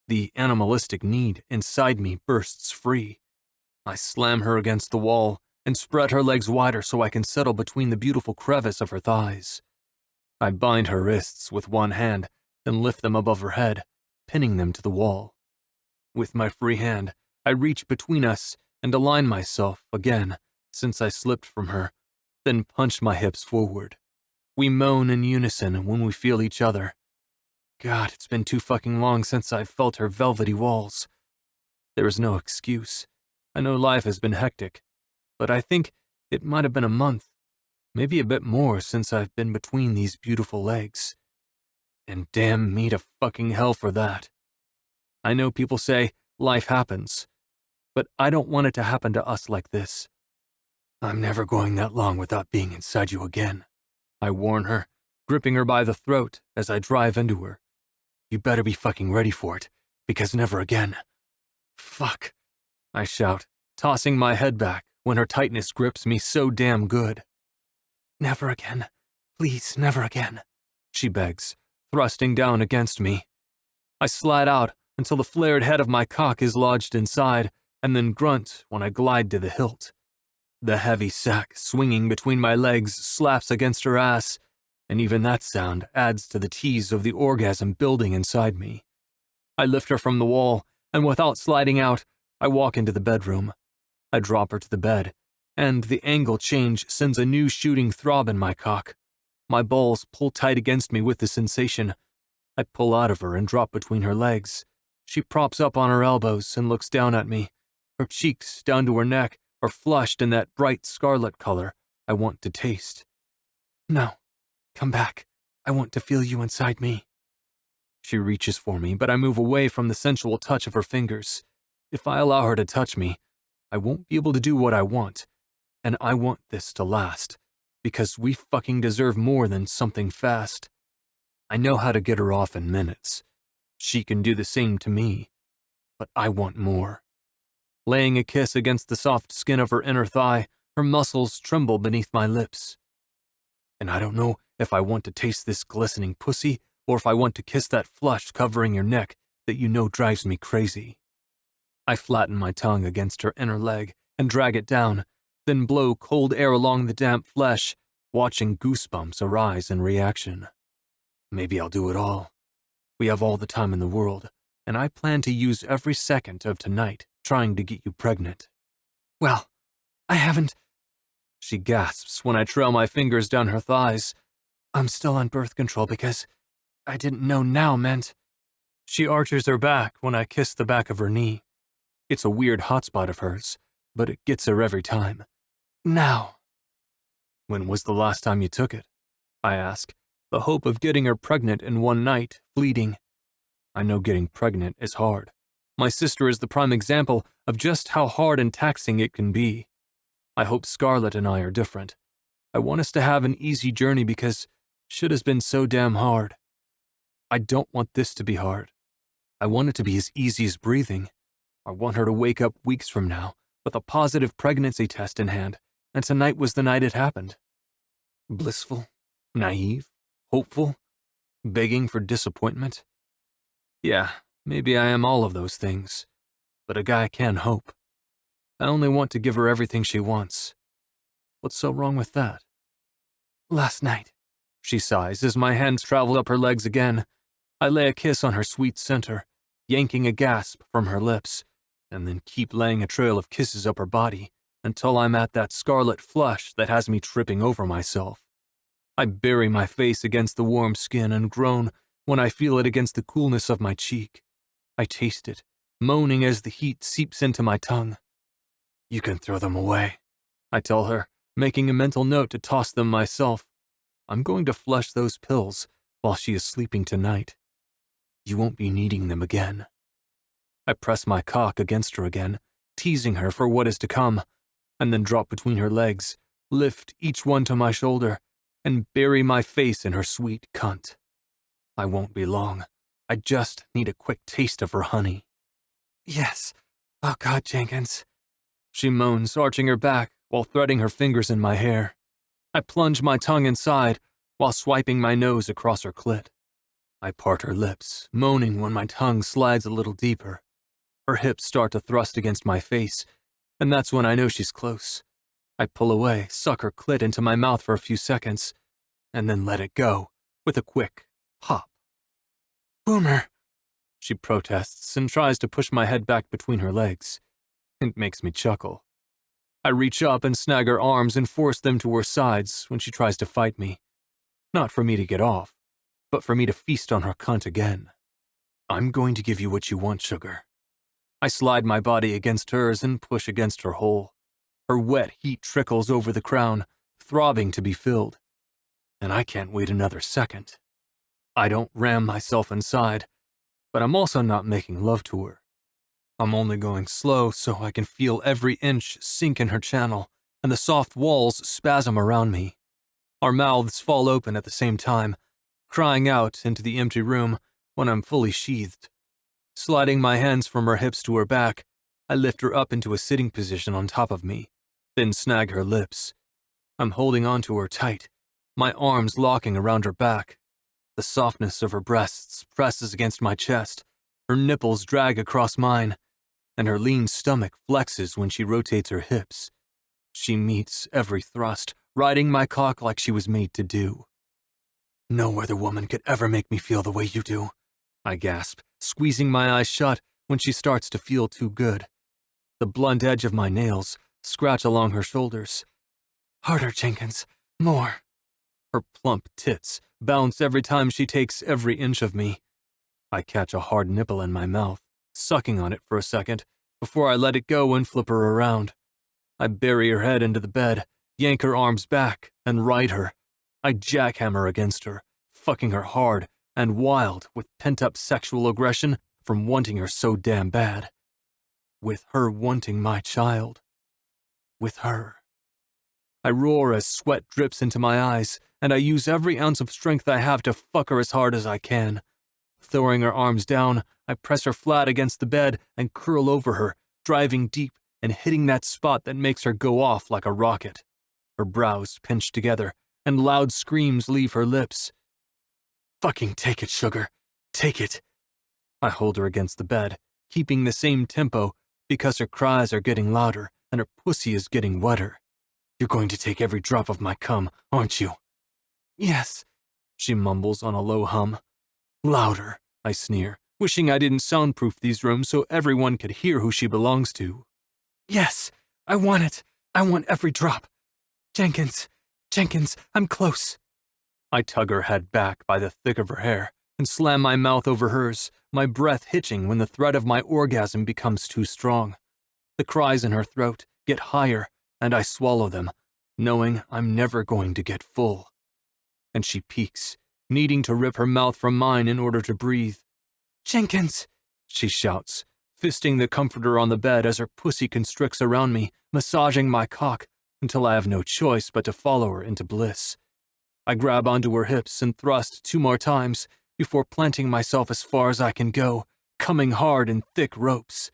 Speaker 1: the animalistic need inside me bursts free. I slam her against the wall and spread her legs wider so I can settle between the beautiful crevice of her thighs. I bind her wrists with one hand, then lift them above her head, pinning them to the wall. With my free hand, I reach between us and align myself again, since I slipped from her, then punch my hips forward. We moan in unison when we feel each other. God, it's been too fucking long since I've felt her velvety walls. There is no excuse. I know life has been hectic, but I think it might have been a month, maybe a bit more since I've been between these beautiful legs. And damn me to fucking hell for that. I know people say life happens, but I don't want it to happen to us like this. I'm never going that long without being inside you again, I warn her, gripping her by the throat as I drive into her. You better be fucking ready for it, because never again. Fuck, I shout, tossing my head back when her tightness grips me so damn good. Never again. Please, never again, she begs, thrusting down against me. I slide out until the flared head of my cock is lodged inside, and then grunt when I glide to the hilt. The heavy sack swinging between my legs slaps against her ass, and even that sound adds to the tease of the orgasm building inside me. I lift her from the wall, and without sliding out, I walk into the bedroom. I drop her to the bed, and the angle change sends a new shooting throb in my cock. My balls pull tight against me with the sensation. I pull out of her and drop between her legs. She props up on her elbows and looks down at me. Her cheeks, down to her neck, are flushed in that bright scarlet color I want to taste. No, come back. I want to feel you inside me. She reaches for me, but I move away from the sensual touch of her fingers. If I allow her to touch me, I won't be able to do what I want. And I want this to last, because we fucking deserve more than something fast. I know how to get her off in minutes. She can do the same to me, but I want more. Laying a kiss against the soft skin of her inner thigh, her muscles tremble beneath my lips. And I don't know if I want to taste this glistening pussy or if I want to kiss that flush covering your neck that you know drives me crazy. I flatten my tongue against her inner leg and drag it down, then blow cold air along the damp flesh, watching goosebumps arise in reaction. Maybe I'll do it all. We have all the time in the world, and I plan to use every second of tonight trying to get you pregnant. Well, I haven't... She gasps when I trail my fingers down her thighs. I'm still on birth control because I didn't know now meant... She arches her back when I kiss the back of her knee. It's a weird hotspot of hers, but it gets her every time. Now. When was the last time you took it? I ask, the hope of getting her pregnant in one night fleeting. I know getting pregnant is hard. My sister is the prime example of just how hard and taxing it can be. I hope Scarlett and I are different. I want us to have an easy journey because shit has been so damn hard. I don't want this to be hard. I want it to be as easy as breathing. I want her to wake up weeks from now with a positive pregnancy test in hand, and tonight was the night it happened. Blissful, naive, hopeful, begging for disappointment. Yeah, maybe I am all of those things, but a guy can hope. I only want to give her everything she wants. What's so wrong with that? Last night, she sighs as my hands travel up her legs again. I lay a kiss on her sweet center, yanking a gasp from her lips, and then keep laying a trail of kisses up her body until I'm at that scarlet flush that has me tripping over myself. I bury my face against the warm skin and groan when I feel it against the coolness of my cheek. I taste it, moaning as the heat seeps into my tongue. You can throw them away, I tell her, making a mental note to toss them myself. I'm going to flush those pills while she is sleeping tonight. You won't be needing them again. I press my cock against her again, teasing her for what is to come, and then drop between her legs, lift each one to my shoulder, and bury my face in her sweet cunt. I won't be long. I just need a quick taste of her honey. Yes. Oh God, Jenkins. She moans, arching her back while threading her fingers in my hair. I plunge my tongue inside while swiping my nose across her clit. I part her lips, moaning when my tongue slides a little deeper. Her hips start to thrust against my face, and that's when I know she's close. I pull away, suck her clit into my mouth for a few seconds, and then let it go with a quick pop. Boomer, she protests and tries to push my head back between her legs. It makes me chuckle. I reach up and snag her arms and force them to her sides when she tries to fight me. Not for me to get off, but for me to feast on her cunt again. I'm going to give you what you want, sugar. I slide my body against hers and push against her hole. Her wet heat trickles over the crown, throbbing to be filled. And I can't wait another second. I don't ram myself inside, but I'm also not making love to her. I'm only going slow so I can feel every inch sink in her channel and the soft walls spasm around me. Our mouths fall open at the same time, crying out into the empty room when I'm fully sheathed. Sliding my hands from her hips to her back, I lift her up into a sitting position on top of me, then snag her lips. I'm holding onto her tight, my arms locking around her back. The softness of her breasts presses against my chest, her nipples drag across mine, and her lean stomach flexes when she rotates her hips. She meets every thrust, riding my cock like she was made to do. No other woman could ever make me feel the way you do, I gasp, squeezing my eyes shut when she starts to feel too good. The blunt edge of my nails scratch along her shoulders. Harder, Jenkins, more. Her plump tits bounce every time she takes every inch of me. I catch a hard nipple in my mouth, sucking on it for a second, before I let it go and flip her around. I bury her head into the bed, yank her arms back, and ride her. I jackhammer against her, fucking her hard and wild with pent-up sexual aggression from wanting her so damn bad. With her wanting my child. With her. I roar as sweat drips into my eyes, and I use every ounce of strength I have to fuck her as hard as I can. Throwing her arms down, I press her flat against the bed and curl over her, driving deep and hitting that spot that makes her go off like a rocket. Her brows pinch together, and loud screams leave her lips. Fucking take it, sugar. Take it. I hold her against the bed, keeping the same tempo, because her cries are getting louder and her pussy is getting wetter. You're going to take every drop of my cum, aren't you? Yes, she mumbles on a low hum. Louder, I sneer, wishing I didn't soundproof these rooms so everyone could hear who she belongs to. Yes, I want it. I want every drop. Jenkins, I'm close. I tug her head back by the thick of her hair and slam my mouth over hers, my breath hitching when the threat of my orgasm becomes too strong. The cries in her throat get higher, and I swallow them, knowing I'm never going to get full. And she peaks, needing to rip her mouth from mine in order to breathe. Jenkins, she shouts, fisting the comforter on the bed as her pussy constricts around me, massaging my cock, until I have no choice but to follow her into bliss. I grab onto her hips and thrust 2 more times before planting myself as far as I can go, coming hard in thick ropes.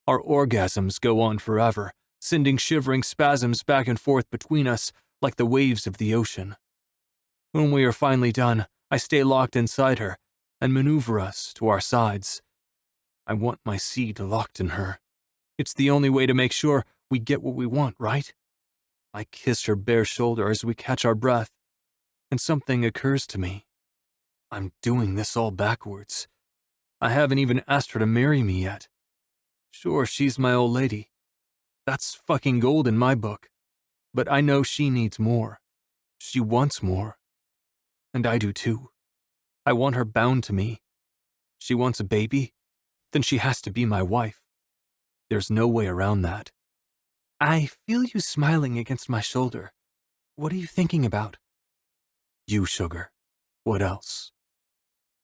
Speaker 1: Our orgasms go on forever, sending shivering spasms back and forth between us like the waves of the ocean. When we are finally done, I stay locked inside her and maneuver us to our sides. I want my seed locked in her. It's the only way to make sure we get what we want, right? I kiss her bare shoulder as we catch our breath, and something occurs to me. I'm doing this all backwards. I haven't even asked her to marry me yet. Sure, she's my old lady. That's fucking gold in my book. But I know she needs more. She wants more. And I do too. I want her bound to me. She wants a baby? Then she has to be my wife. There's no way around that. I feel you smiling against my shoulder. What are you thinking about? You, sugar. What else?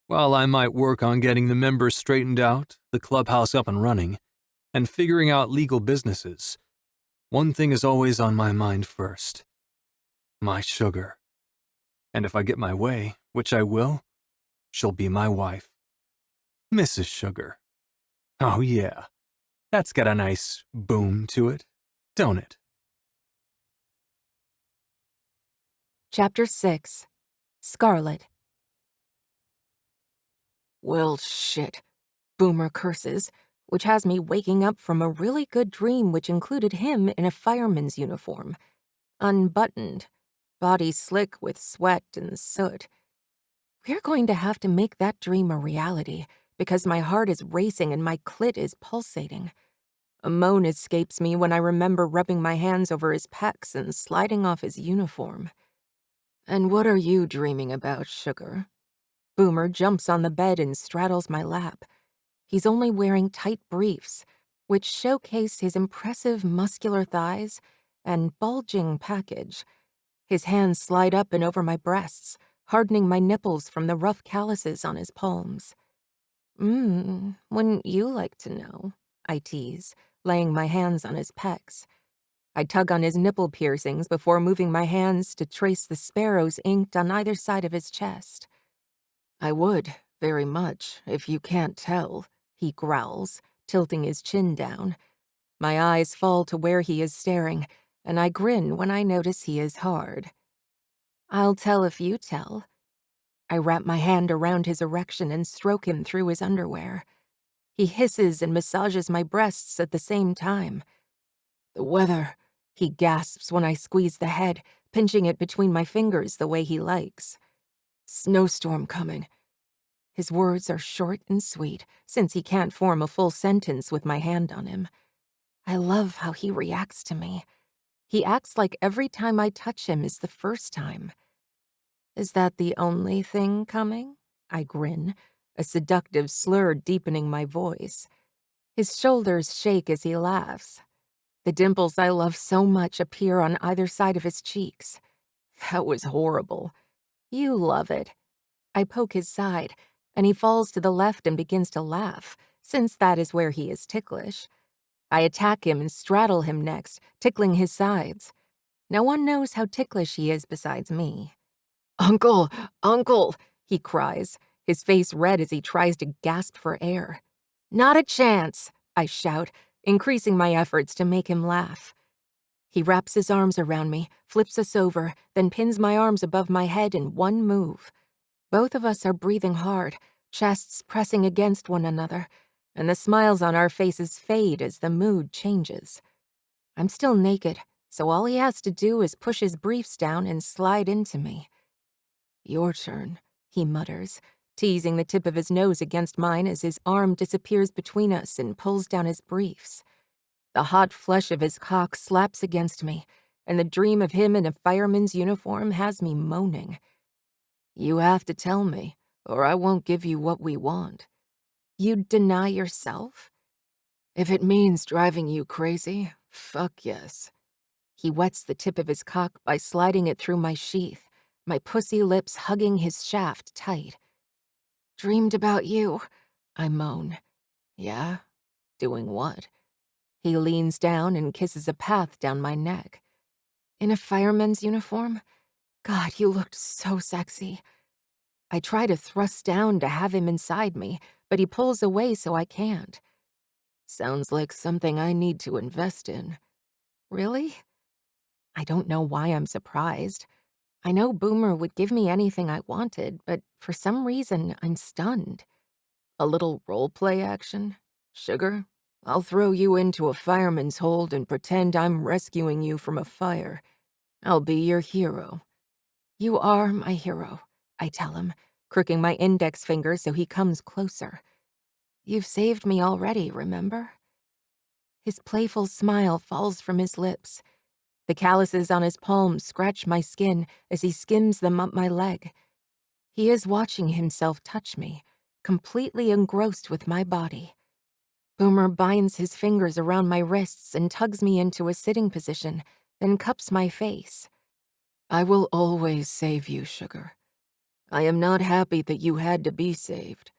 Speaker 1: While I might work on getting the members straightened out, the clubhouse up and running, and figuring out legal businesses, one thing is always on my mind first. My sugar. And if I get my way, which I will, she'll be my wife. Mrs. Sugar. Oh yeah, that's got a nice boom to it, don't it?
Speaker 2: Chapter 6. Scarlett. Well, shit. Boomer curses, which has me waking up from a really good dream which included him in a fireman's uniform. Unbuttoned, body slick with sweat and soot. We're going to have to make that dream a reality, because my heart is racing and my clit is pulsating. A moan escapes me when I remember rubbing my hands over his pecs and sliding off his uniform. And what are you dreaming about, sugar? Boomer jumps on the bed and straddles my lap. He's only wearing tight briefs, which showcase his impressive muscular thighs and bulging package. His hands slide up and over my breasts, hardening my nipples from the rough calluses on his palms. Wouldn't you like to know? I tease, laying my hands on his pecs. I tug on his nipple piercings before moving my hands to trace the sparrows inked on either side of his chest. I would, very much, if you can't tell, he growls, tilting his chin down. My eyes fall to where he is staring, and I grin when I notice he is hard. I'll tell if you tell. I wrap my hand around his erection and stroke him through his underwear. He hisses and massages my breasts at the same time. The weather, he gasps when I squeeze the head, pinching it between my fingers the way he likes. Snowstorm coming. His words are short and sweet, since he can't form a full sentence with my hand on him. I love how he reacts to me. He acts like every time I touch him is the first time. Is that the only thing coming? I grin, a seductive slur deepening my voice. His shoulders shake as he laughs. The dimples I love so much appear on either side of his cheeks. That was horrible. You love it. I poke his side, and he falls to the left and begins to laugh, since that is where he is ticklish. I attack him and straddle him next, tickling his sides. No one knows how ticklish he is besides me. Uncle, uncle, he cries, his face red as he tries to gasp for air. Not a chance, I shout, increasing my efforts to make him laugh. He wraps his arms around me, flips us over, then pins my arms above my head in one move. Both of us are breathing hard, chests pressing against one another, and the smiles on our faces fade as the mood changes. I'm still naked, so all he has to do is push his briefs down and slide into me. "Your turn," he mutters, teasing the tip of his nose against mine as his arm disappears between us and pulls down his briefs. The hot flesh of his cock slaps against me, and the dream of him in a fireman's uniform has me moaning. "You have to tell me, or I won't give you what we want." "You'd deny yourself?" "If it means driving you crazy, fuck yes." He wets the tip of his cock by sliding it through my sheath, my pussy lips hugging his shaft tight. "Dreamed about you," I moan. "Yeah? Doing what?" He leans down and kisses a path down my neck. "In a fireman's uniform? God, you looked so sexy." I try to thrust down to have him inside me, but he pulls away so I can't. "Sounds like something I need to invest in." "Really?" I don't know why I'm surprised. I know Boomer would give me anything I wanted, but for some reason, I'm stunned. "A little role-play action? Sugar? I'll throw you into a fireman's hold and pretend I'm rescuing you from a fire. I'll be your hero." "You are my hero," I tell him, crooking my index finger so he comes closer. "You've saved me already, remember?" His playful smile falls from his lips. The calluses on his palms scratch my skin as he skims them up my leg. He is watching himself touch me, completely engrossed with my body. Boomer binds his fingers around my wrists and tugs me into a sitting position, then cups my face. "I will always save you, sugar. I am not happy that you had to be saved,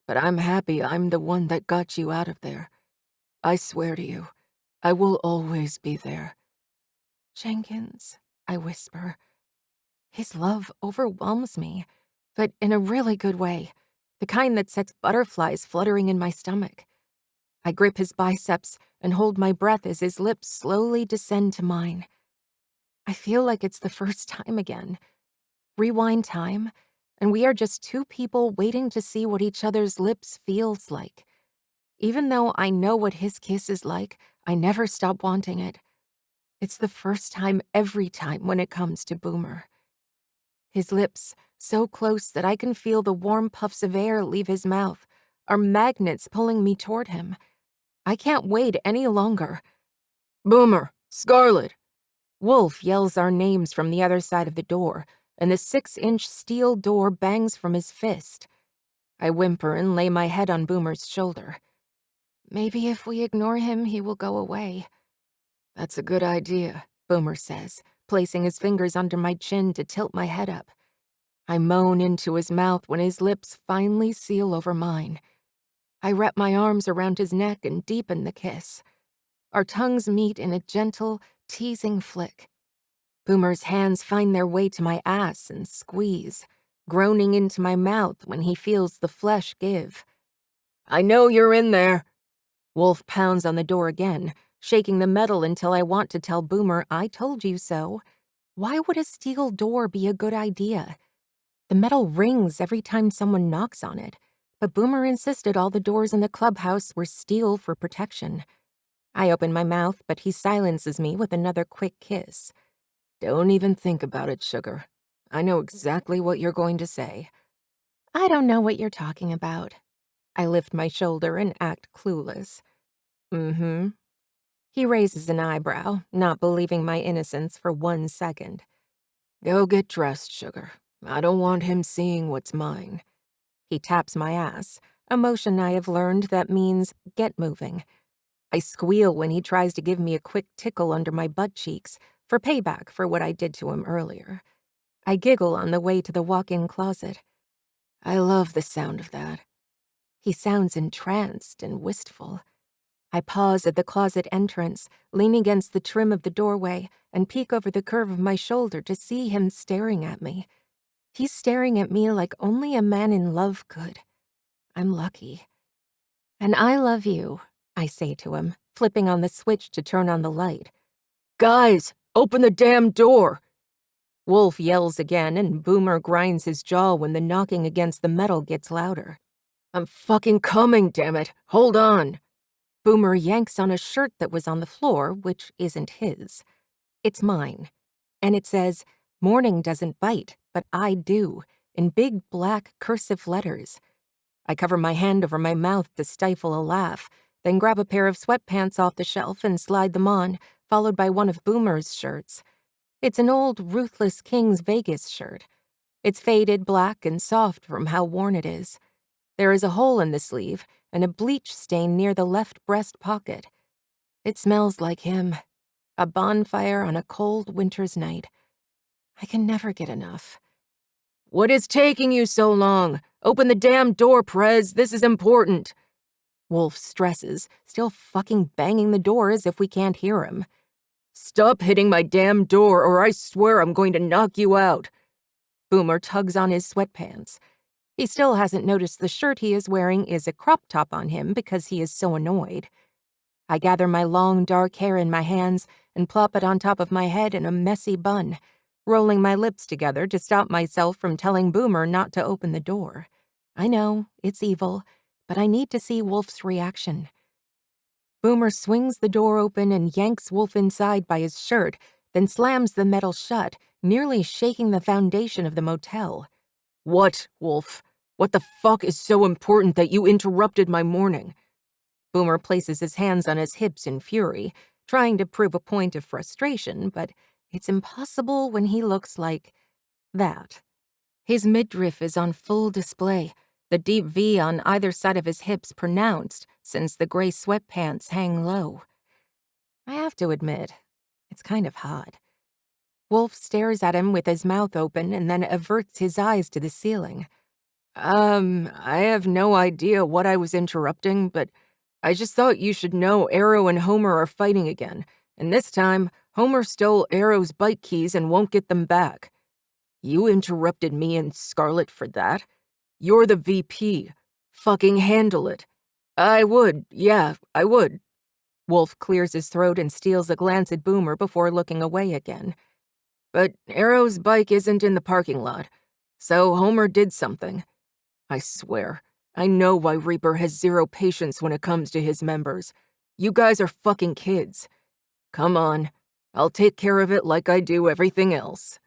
Speaker 2: but I'm happy I'm the one that got you out of there. I swear to you, I will always be there." "Jenkins," I whisper. His love overwhelms me, but in a really good way, the kind that sets butterflies fluttering in my stomach. I grip his biceps and hold my breath as his lips slowly descend to mine. I feel like it's the first time again. Rewind time, and we are just two people waiting to see what each other's lips feels like. Even though I know what his kiss is like, I never stop wanting it. It's the first time every time when it comes to Boomer. His lips, so close that I can feel the warm puffs of air leave his mouth, are magnets pulling me toward him. I can't wait any longer. "Boomer! Scarlett!" Wolf yells our names from the other side of the door, and the 6-inch steel door bangs from his fist. I whimper and lay my head on Boomer's shoulder. "Maybe if we ignore him, he will go away." "That's a good idea," Boomer says, placing his fingers under my chin to tilt my head up. I moan into his mouth when his lips finally seal over mine. I wrap my arms around his neck and deepen the kiss. Our tongues meet in a gentle, teasing flick. Boomer's hands find their way to my ass and squeeze, groaning into my mouth when he feels the flesh give. "I know you're in there." Wolf pounds on the door again, shaking the metal until I want to tell Boomer I told you so. Why would a steel door be a good idea? The metal rings every time someone knocks on it, but Boomer insisted all the doors in the clubhouse were steel for protection. I open my mouth, but he silences me with another quick kiss. "Don't even think about it, sugar. I know exactly what you're going to say." "I don't know what you're talking about." I lift my shoulder and act clueless. "Mm-hmm." He raises an eyebrow, not believing my innocence for 1 second. "Go get dressed, sugar. I don't want him seeing what's mine." He taps my ass, a motion I have learned that means get moving. I squeal when he tries to give me a quick tickle under my butt cheeks for payback for what I did to him earlier. I giggle on the way to the walk-in closet. I love the sound of that. He sounds entranced and wistful. I pause at the closet entrance, lean against the trim of the doorway, and peek over the curve of my shoulder to see him staring at me. He's staring at me like only a man in love could. I'm lucky. "And I love you," I say to him, flipping on the switch to turn on the light. "Guys, open the damn door!" Wolf yells again, and Boomer grinds his jaw when the knocking against the metal gets louder. I'm fucking coming, damn it. Hold on. Boomer yanks on a shirt that was on the floor, which isn't his. It's mine. And it says, "Morning doesn't bite, but I do," in big black cursive letters. I cover my hand over my mouth to stifle a laugh, then grab a pair of sweatpants off the shelf and slide them on, followed by one of Boomer's shirts. It's an old Ruthless 𝐂𝐮𝐳𝐵𝐫𝐵 shirt. It's faded black and soft from how worn it is. There is a hole in the sleeve and a bleach stain near the left breast pocket. It smells like him. A bonfire on a cold winter's night. I can never get enough. "What is taking you so long? Open the damn door, Prez. This is important." Wolf stresses, still fucking banging the door as if we can't hear him. "Stop hitting my damn door, or I swear I'm going to knock you out." Boomer tugs on his sweatpants. He still hasn't noticed the shirt he is wearing is a crop top on him because he is so annoyed. I gather my long, dark hair in my hands and plop it on top of my head in a messy bun, rolling my lips together to stop myself from telling Boomer not to open the door. I know, it's evil, but I need to see Wolf's reaction. Boomer swings the door open and yanks Wolf inside by his shirt, then slams the metal shut, nearly shaking the foundation of the motel. "What, Wolf? What the fuck is so important that you interrupted my morning?" Boomer places his hands on his hips in fury, trying to prove a point of frustration, but it's impossible when he looks like that. His midriff is on full display, the deep V on either side of his hips pronounced, since the gray sweatpants hang low. I have to admit, it's kind of hot. Wolf stares at him with his mouth open and then averts his eyes to the ceiling. I have no idea what I was interrupting, but I just thought you should know Arrow and Homer are fighting again, and this time, Homer stole Arrow's bike keys and won't get them back. You interrupted me and Scarlett for that? You're the VP. Fucking handle it. I would, yeah, I would. Wolf clears his throat and steals a glance at Boomer before looking away again. But Arrow's bike isn't in the parking lot, so Homer did something. I swear, I know why Reaper has zero patience when it comes to his members. You guys are fucking kids. Come on, I'll take care of it like I do everything else.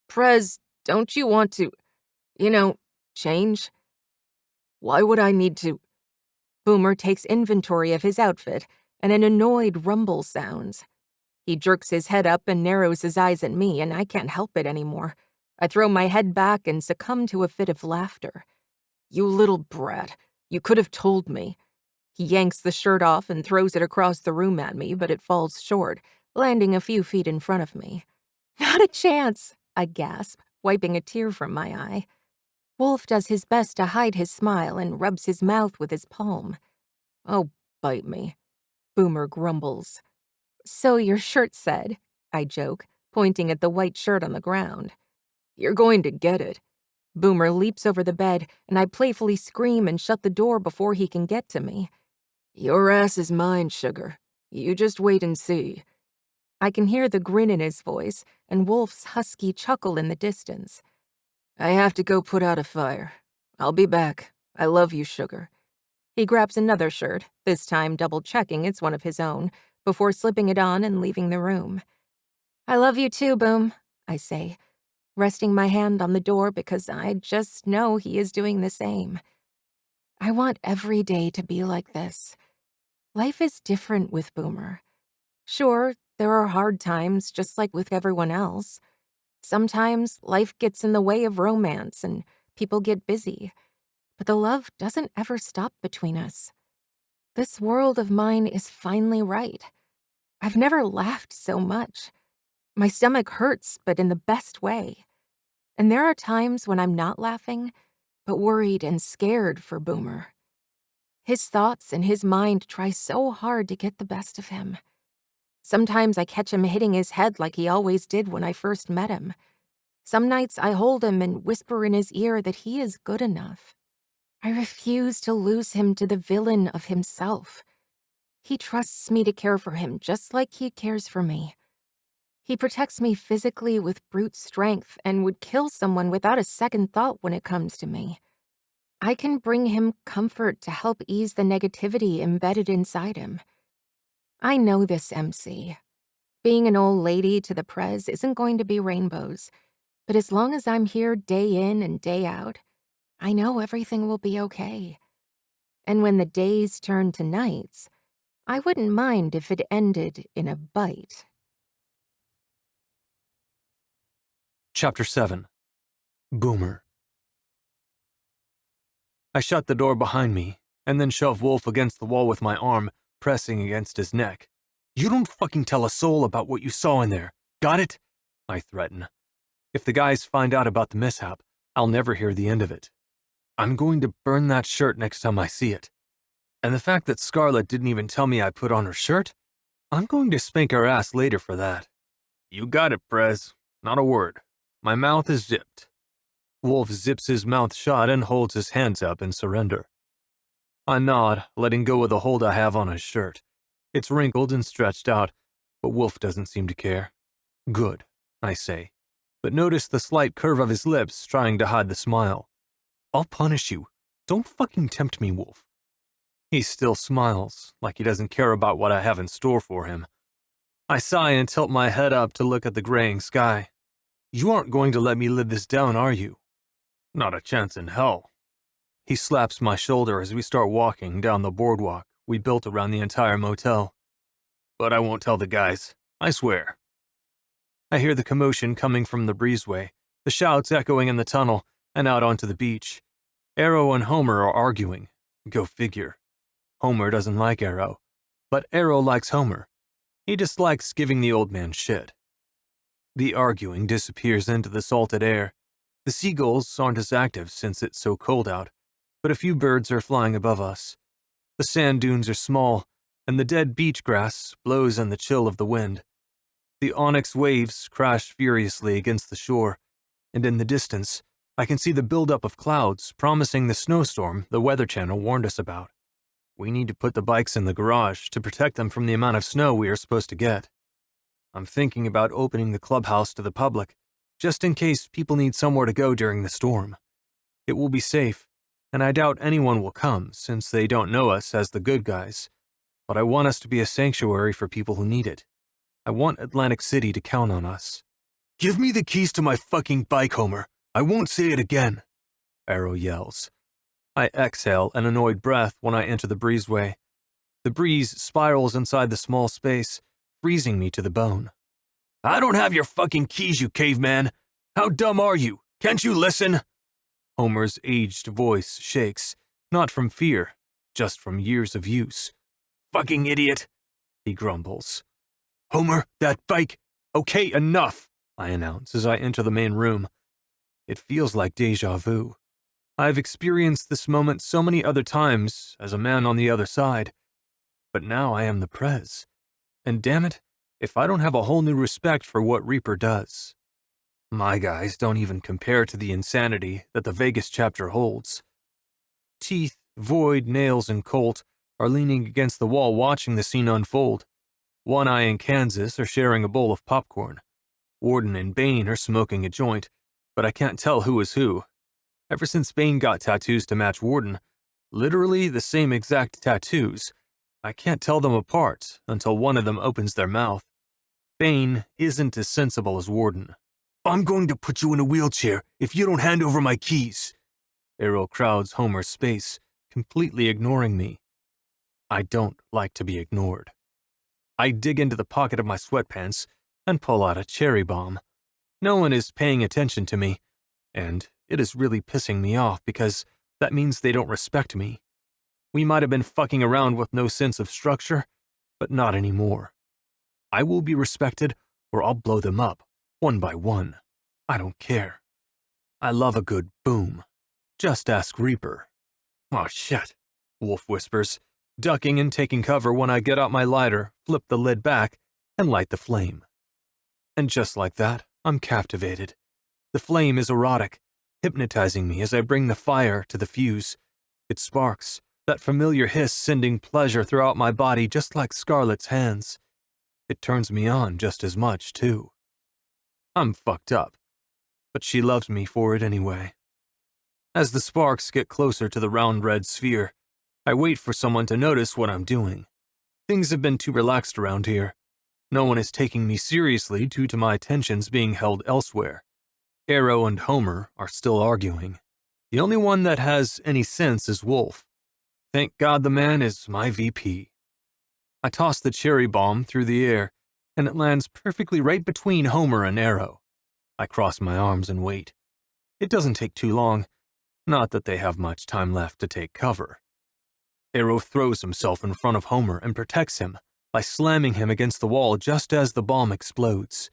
Speaker 2: Prez, don't you want to, change? Why would I need to? Boomer takes inventory of his outfit, and an annoyed rumble sounds. He jerks his head up and narrows his eyes at me, and I can't help it anymore. I throw my head back and succumb to a fit of laughter. You little brat, you could have told me. He yanks the shirt off and throws it across the room at me, but it falls short, landing a few feet in front of me. Not a chance, I gasp, wiping a tear from my eye. Wolf does his best to hide his smile and rubs his mouth with his palm. Oh, bite me, Boomer grumbles. So your shirt said, I joke, pointing at the white shirt on the ground. You're going to get it. Boomer leaps over the bed, and I playfully scream and shut the door before he can get to me. Your ass is mine, sugar. You just wait and see. I can hear the grin in his voice and Wolf's husky chuckle in the distance. I have to go put out a fire. I'll be back. I love you, sugar. He grabs another shirt, this time double-checking it's one of his own, before slipping it on and leaving the room. I love you too, Boom, I say, resting my hand on the door because I just know he is doing the same. I want every day to be like this. Life is different with Boomer. Sure, there are hard times just like with everyone else. Sometimes life gets in the way of romance and people get busy, but the love doesn't ever stop between us. This world of mine is finally right. I've never laughed so much. My stomach hurts, but in the best way. And there are times when I'm not laughing, but worried and scared for Boomer. His thoughts and his mind try so hard to get the best of him. Sometimes I catch him hitting his head like he always did when I first met him. Some nights I hold him and whisper in his ear that he is good enough. I refuse to lose him to the villain of himself. He trusts me to care for him just like he cares for me. He protects me physically with brute strength and would kill someone without a second thought when it comes to me. I can bring him comfort to help ease the negativity embedded inside him. I know this, MC. Being an old lady to the prez isn't going to be rainbows, but as long as I'm here day in and day out, I know everything will be okay. And when the days turn to nights, I wouldn't mind if it ended in a bite.
Speaker 1: Chapter 7. Boomer. I shut the door behind me, and then shoved Wolf against the wall with my arm, pressing against his neck. You don't fucking tell a soul about what you saw in there, got it? I threaten. If the guys find out about the mishap, I'll never hear the end of it. I'm going to burn that shirt next time I see it. And the fact that Scarlett didn't even tell me I put on her shirt, I'm going to spank her ass later for that. You got it, Prez. Not a word. My mouth is zipped. Wolf zips his mouth shut and holds his hands up in surrender. I nod, letting go of the hold I have on his shirt. It's wrinkled and stretched out, but Wolf doesn't seem to care. Good, I say, but notice the slight curve of his lips trying to hide the smile. I'll punish you. Don't fucking tempt me, Wolf. He still smiles, like he doesn't care about what I have in store for him. I sigh and tilt my head up to look at the graying sky. You aren't going to let me live this down, are you? Not a chance in hell. He slaps my shoulder as we start walking down the boardwalk we built around the entire motel. But I won't tell the guys, I swear. I hear the commotion coming from the breezeway, the shouts echoing in the tunnel and out onto the beach. Arrow and Homer are arguing. Go figure. Homer doesn't like Arrow, but Arrow likes Homer. He dislikes giving the old man shit. The arguing disappears into the salted air. The seagulls aren't as active since it's so cold out, but a few birds are flying above us. The sand dunes are small, and the dead beach grass blows in the chill of the wind. The onyx waves crash furiously against the shore, and in the distance, I can see the buildup of clouds promising the snowstorm the Weather Channel warned us about. We need to put the bikes in the garage to protect them from the amount of snow we are supposed to get. I'm thinking about opening the clubhouse to the public, just in case people need somewhere to go during the storm. It will be safe, and I doubt anyone will come since they don't know us as the good guys, but I want us to be a sanctuary for people who need it. I want Atlantic City to count on us. Give me the keys to my fucking bike, Homer. I won't say it again, Arrow yells. I exhale an annoyed breath when I enter the breezeway. The breeze spirals inside the small space, freezing me to the bone. I don't have your fucking keys, you caveman. How dumb are you? Can't you listen? Homer's aged voice shakes, not from fear, just from years of use. Fucking idiot, he grumbles. Homer, that bike. Okay, enough, I announce as I enter the main room. It feels like déjà vu. I've experienced this moment so many other times as a man on the other side, but now I am the Prez. And damn it, if I don't have a whole new respect for what Reaper does. My guys don't even compare to the insanity that the Vegas chapter holds. Teeth, Void, Nails, and Colt are leaning against the wall watching the scene unfold. One Eye and Kansas are sharing a bowl of popcorn. Warden and Bane are smoking a joint, but I can't tell who is who. Ever since Bane got tattoos to match Warden, literally the same exact tattoos, I can't tell them apart until one of them opens their mouth. Bane isn't as sensible as Warden. I'm going to put you in a wheelchair if you don't hand over my keys. Arrow crowds Homer's space, completely ignoring me. I don't like to be ignored. I dig into the pocket of my sweatpants and pull out a cherry bomb. No one is paying attention to me, and it is really pissing me off because that means they don't respect me. We might have been fucking around with no sense of structure, but not anymore. I will be respected or I'll blow them up, one by one. I don't care. I love a good boom. Just ask Reaper. Oh shit, Wolf whispers, ducking and taking cover when I get out my lighter, flip the lid back, and light the flame. And just like that, I'm captivated. The flame is erotic, hypnotizing me as I bring the fire to the fuse. It sparks, that familiar hiss sending pleasure throughout my body just like Scarlett's hands. It turns me on just as much, too. I'm fucked up, but she loves me for it anyway. As the sparks get closer to the round red sphere, I wait for someone to notice what I'm doing. Things have been too relaxed around here. No one is taking me seriously due to my attentions being held elsewhere. Arrow and Homer are still arguing. The only one that has any sense is Wolf. Thank God the man is my VP. I toss the cherry bomb through the air, and it lands perfectly right between Homer and Arrow. I cross my arms and wait. It doesn't take too long, not that they have much time left to take cover. Arrow throws himself in front of Homer and protects him by slamming him against the wall just as the bomb explodes.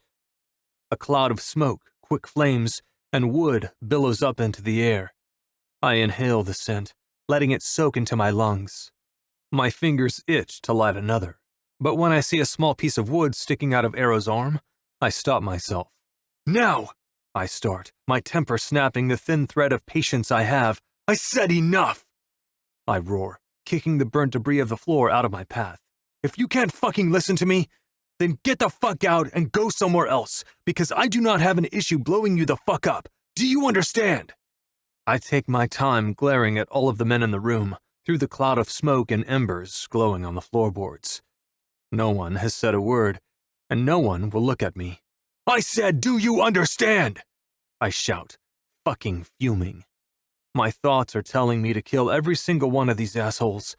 Speaker 1: A cloud of smoke, quick flames, and wood billows up into the air. I inhale the scent, letting it soak into my lungs. My fingers itch to light another, but when I see a small piece of wood sticking out of Arrow's arm, I stop myself. Now! I start, my temper snapping the thin thread of patience I have. I said enough! I roar, kicking the burnt debris of the floor out of my path. If you can't fucking listen to me, then get the fuck out and go somewhere else, because I do not have an issue blowing you the fuck up. Do you understand? I take my time glaring at all of the men in the room, through the cloud of smoke and embers glowing on the floorboards. No one has said a word, and no one will look at me. I said, do you understand? I shout, fucking fuming. My thoughts are telling me to kill every single one of these assholes,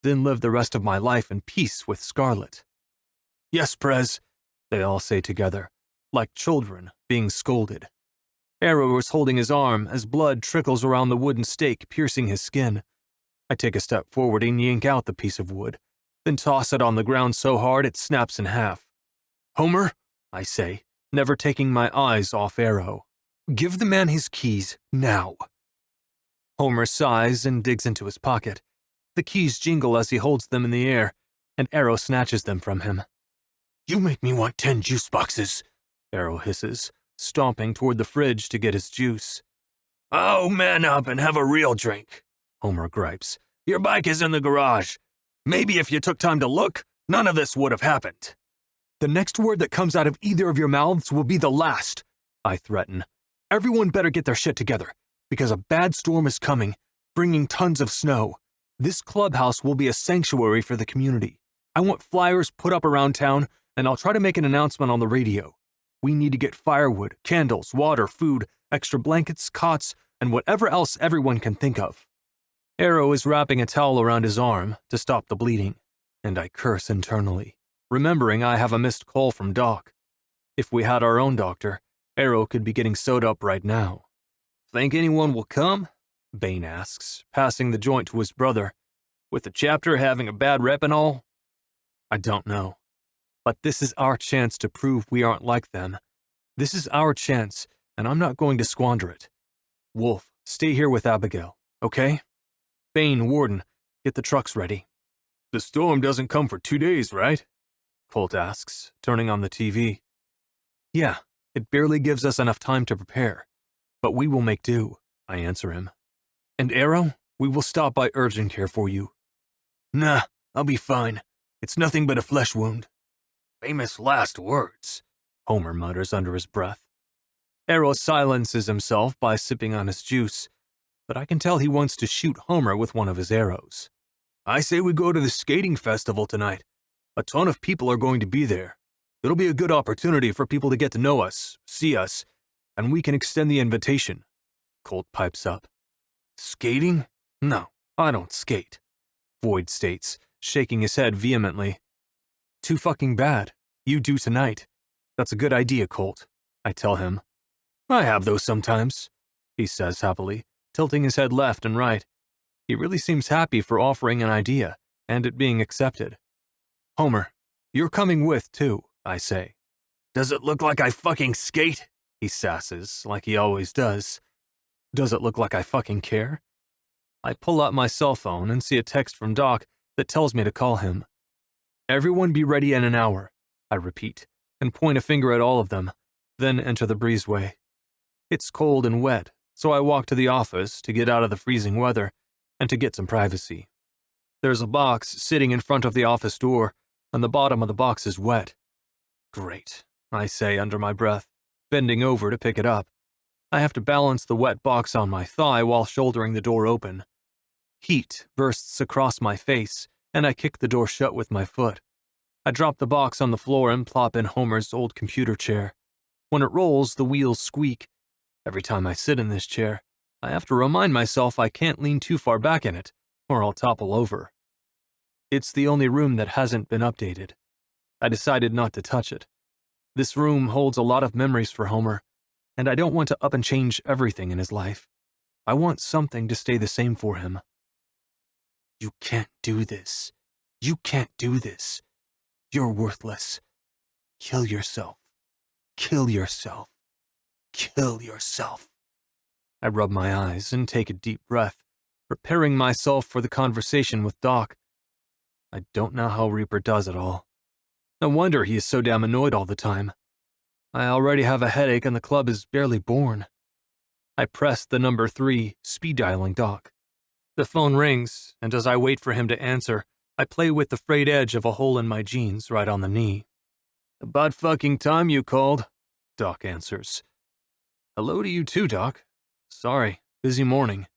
Speaker 1: then live the rest of my life in peace with Scarlett. Yes, Prez, they all say together, like children being scolded. Arrow is holding his arm as blood trickles around the wooden stake piercing his skin. I take a step forward and yank out the piece of wood, then toss it on the ground so hard it snaps in half. Homer, I say, never taking my eyes off Arrow. Give the man his keys, now. Homer sighs and digs into his pocket. The keys jingle as he holds them in the air, and Arrow snatches them from him. You make me want 10 juice boxes, Arrow hisses, stomping toward the fridge to get his juice. Oh, man up and have a real drink, Homer gripes. Your bike is in the garage. Maybe if you took time to look, none of this would have happened. The next word that comes out of either of your mouths will be the last, I threaten. Everyone better get their shit together, because a bad storm is coming, bringing tons of snow. This clubhouse will be a sanctuary for the community. I want flyers put up around town, and I'll try to make an announcement on the radio. We need to get firewood, candles, water, food, extra blankets, cots, and whatever else everyone can think of. Arrow is wrapping a towel around his arm to stop the bleeding, and I curse internally, remembering I have a missed call from Doc. If we had our own doctor, Arrow could be getting sewed up right now. Think anyone will come? Bane asks, passing the joint to his brother. With the chapter having a bad rep and all? I don't know. But this is our chance to prove we aren't like them. This is our chance, and I'm not going to squander it. Wolf, stay here with Abigail, okay? Bane, Warden, get the trucks ready. The storm doesn't come for 2 days, right? Colt asks, turning on the TV. Yeah, it barely gives us enough time to prepare. But we will make do, I answer him. And Arrow, we will stop by urgent care for you. Nah, I'll be fine. It's nothing but a flesh wound. Famous last words, Homer mutters under his breath. Arrow silences himself by sipping on his juice, but I can tell he wants to shoot Homer with one of his arrows. I say we go to the skating festival tonight. A ton of people are going to be there. It'll be a good opportunity for people to get to know us, see us, and we can extend the invitation. Colt pipes up. Skating? No, I don't skate, Void states, shaking his head vehemently. Too fucking bad. You do tonight. That's a good idea, Colt, I tell him. I have those sometimes, he says happily, tilting his head left and right. He really seems happy for offering an idea, and it being accepted. Homer, you're coming with, too, I say. Does it look like I fucking skate? He sasses, like he always does. Does it look like I fucking care? I pull out my cell phone and see a text from Doc that tells me to call him. Everyone be ready in an hour, I repeat, and point a finger at all of them, then enter the breezeway. It's cold and wet, so I walk to the office to get out of the freezing weather and to get some privacy. There's a box sitting in front of the office door, and the bottom of the box is wet. Great, I say under my breath, bending over to pick it up. I have to balance the wet box on my thigh while shouldering the door open. Heat bursts across my face, and I kick the door shut with my foot. I drop the box on the floor and plop in Homer's old computer chair. When it rolls, the wheels squeak. Every time I sit in this chair, I have to remind myself I can't lean too far back in it, or I'll topple over. It's the only room that hasn't been updated. I decided not to touch it. This room holds a lot of memories for Homer, and I don't want to up and change everything in his life. I want something to stay the same for him. You can't do this. You can't do this. You're worthless. Kill yourself. Kill yourself. Kill yourself. I rub my eyes and take a deep breath, preparing myself for the conversation with Doc. I don't know how Reaper does it all. No wonder he is so damn annoyed all the time. I already have a headache and the club is barely born. I press the number 3, speed dialing Doc. The phone rings, and as I wait for him to answer, I play with the frayed edge of a hole in my jeans right on the knee. About fucking time you called, Doc answers. Hello to you too, Doc. Sorry, busy morning.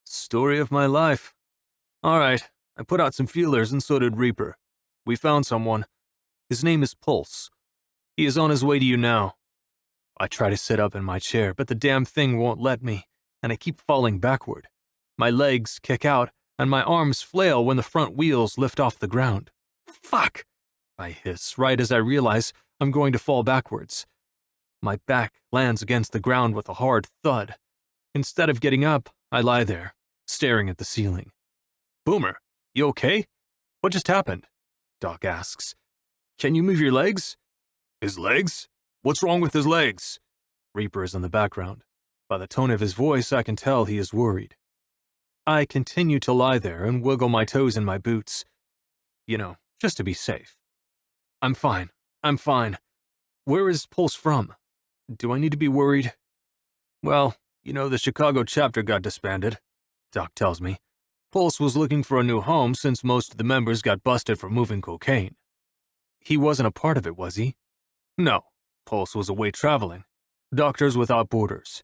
Speaker 1: Story of my life. All right, I put out some feelers and so did Reaper. We found someone. His name is Pulse. He is on his way to you now. I try to sit up in my chair, but the damn thing won't let me, and I keep falling backward. My legs kick out, and my arms flail when the front wheels lift off the ground. Fuck! I hiss, right as I realize I'm going to fall backwards. My back lands against the ground with a hard thud. Instead of getting up, I lie there, staring at the ceiling. Boomer, you okay? What just happened? Doc asks. Can you move your legs? His legs? What's wrong with his legs? Reaper is in the background. By the tone of his voice, I can tell he is worried. I continue to lie there and wiggle my toes in my boots. You know, just to be safe. I'm fine. I'm fine. Where is Pulse from? Do I need to be worried? Well, you know, the Chicago chapter got disbanded, Doc tells me. Pulse was looking for a new home since most of the members got busted for moving cocaine. He wasn't a part of it, was he? No, Pulse was away traveling. Doctors Without Borders.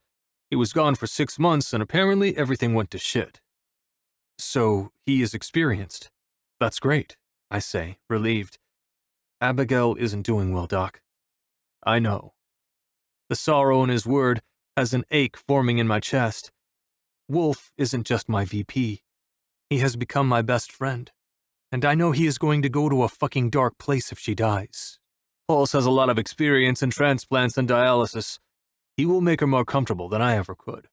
Speaker 1: He was gone for 6 months and apparently everything went to shit. So he is experienced. That's great, I say, relieved. Abigail isn't doing well, Doc. I know. The sorrow in his word has an ache forming in my chest. Wolf isn't just my VP. He has become my best friend. And I know he is going to go to a fucking dark place if she dies. Pulse has a lot of experience in transplants and dialysis. He will make her more comfortable than I ever could.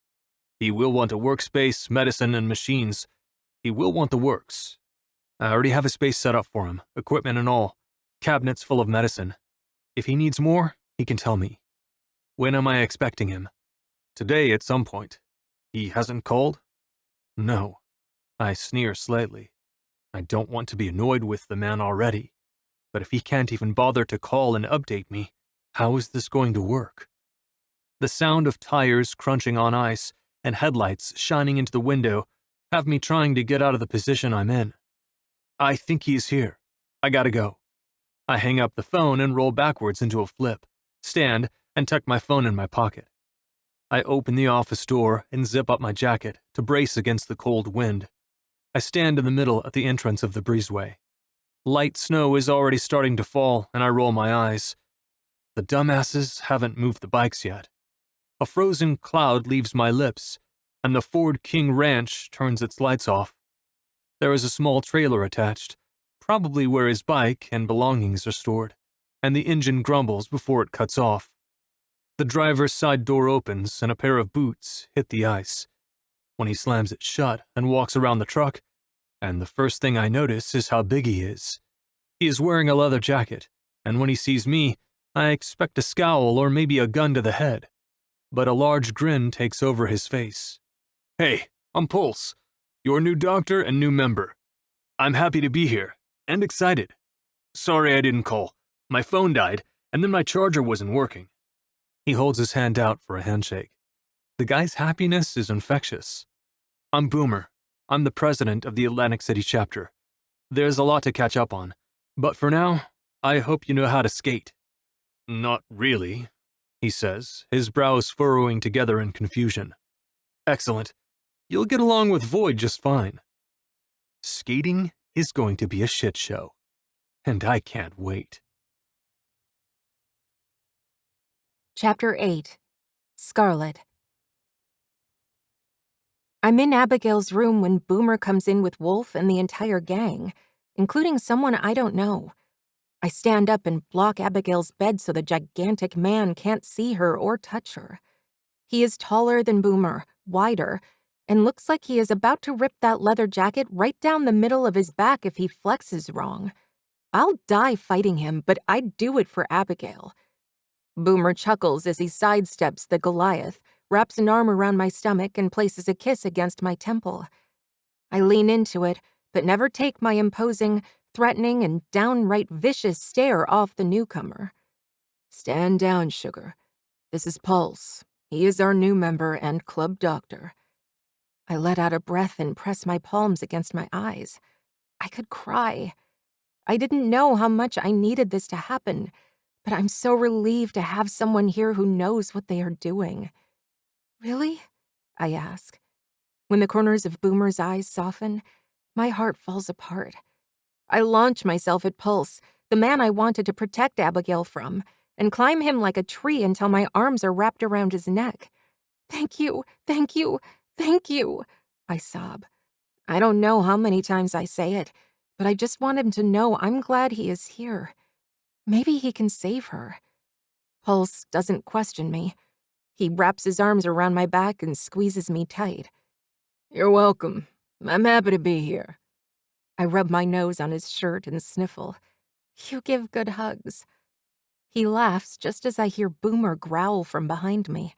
Speaker 1: He will want a workspace, medicine, and machines. He will want the works. I already have a space set up for him, equipment and all. Cabinets full of medicine. If he needs more, he can tell me. When am I expecting him? Today at some point. He hasn't called? No. I sneer slightly. I don't want to be annoyed with the man already. But if he can't even bother to call and update me, how is this going to work? The sound of tires crunching on ice and headlights shining into the window have me trying to get out of the position I'm in. I think he's here. I gotta go. I hang up the phone and roll backwards into a flip, stand, and tuck my phone in my pocket. I open the office door and zip up my jacket to brace against the cold wind. I stand in the middle at the entrance of the breezeway. Light snow is already starting to fall, and I roll my eyes. The dumbasses haven't moved the bikes yet. A frozen cloud leaves my lips, and the Ford King Ranch turns its lights off. There is a small trailer attached, probably where his bike and belongings are stored, and the engine grumbles before it cuts off. The driver's side door opens and a pair of boots hit the ice. When he slams it shut and walks around the truck, and the first thing I notice is how big he is. He is wearing a leather jacket, and when he sees me, I expect a scowl or maybe a gun to the head. But a large grin takes over his face. Hey, I'm Pulse, your new doctor and new member. I'm happy to be here, and excited. Sorry I didn't call. My phone died, and then my charger wasn't working. He holds his hand out for a handshake. The guy's happiness is infectious. I'm Boomer. I'm the president of the Atlantic City chapter. There's a lot to catch up on, but for now, I hope you know how to skate. Not really. he says, his brows furrowing together in confusion. Excellent. You'll get along with Void just fine. Skating is going to be a shit show, and I can't wait.
Speaker 2: Chapter 8. Scarlett. I'm in Abigail's room when Boomer comes in with Wolf and the entire gang, including someone I don't know. I stand up and block Abigail's bed so the gigantic man can't see her or touch her. He is taller than Boomer, wider, and looks like he is about to rip that leather jacket right down the middle of his back if he flexes wrong. I'll die fighting him, but I'd do it for Abigail. Boomer chuckles as he sidesteps the Goliath, wraps an arm around my stomach, and places a kiss against my temple. I lean into it, but never take my imposing, threatening, and downright vicious stare off the newcomer. Stand down, sugar. This is Pulse. He is our new member and club doctor. I let out a breath and press my palms against my eyes. I could cry. I didn't know how much I needed this to happen, but I'm so relieved to have someone here who knows what they are doing. Really? I ask. When the corners of Boomer's eyes soften, my heart falls apart. I launch myself at Pulse, the man I wanted to protect Abigail from, and climb him like a tree until my arms are wrapped around his neck. Thank you, thank you, thank you, I sob. I don't know how many times I say it, but I just want him to know I'm glad he is here. Maybe he can save her. Pulse doesn't question me. He wraps his arms around my back and squeezes me tight. You're welcome. I'm happy to be here. I rub my nose on his shirt and sniffle. You give good hugs. He laughs just as I hear Boomer growl from behind me.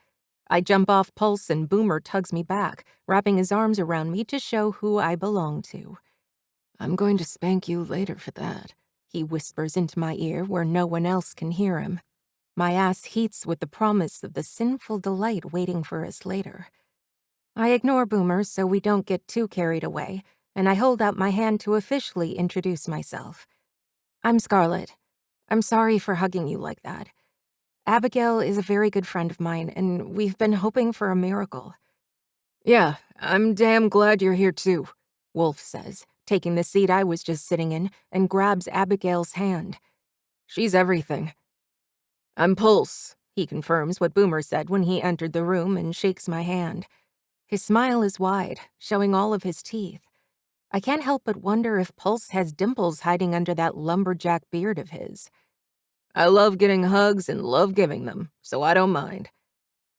Speaker 2: I jump off Pulse and Boomer tugs me back, wrapping his arms around me to show who I belong to. I'm going to spank you later for that, he whispers into my ear where no one else can hear him. My ass heats with the promise of the sinful delight waiting for us later. I ignore Boomer so we don't get too carried away, and I hold out my hand to officially introduce myself. I'm Scarlett. I'm sorry for hugging you like that. Abigail is a very good friend of mine, and we've been hoping for a miracle. Yeah, I'm damn glad you're here too, Wolf says, taking the seat I was just sitting in, and grabs Abigail's hand. She's everything. I'm Pulse, he confirms what Boomer said when he entered the room and shakes my hand. His smile is wide, showing all of his teeth. I can't help but wonder if Pulse has dimples hiding under that lumberjack beard of his. I love getting hugs and love giving them, so I don't mind.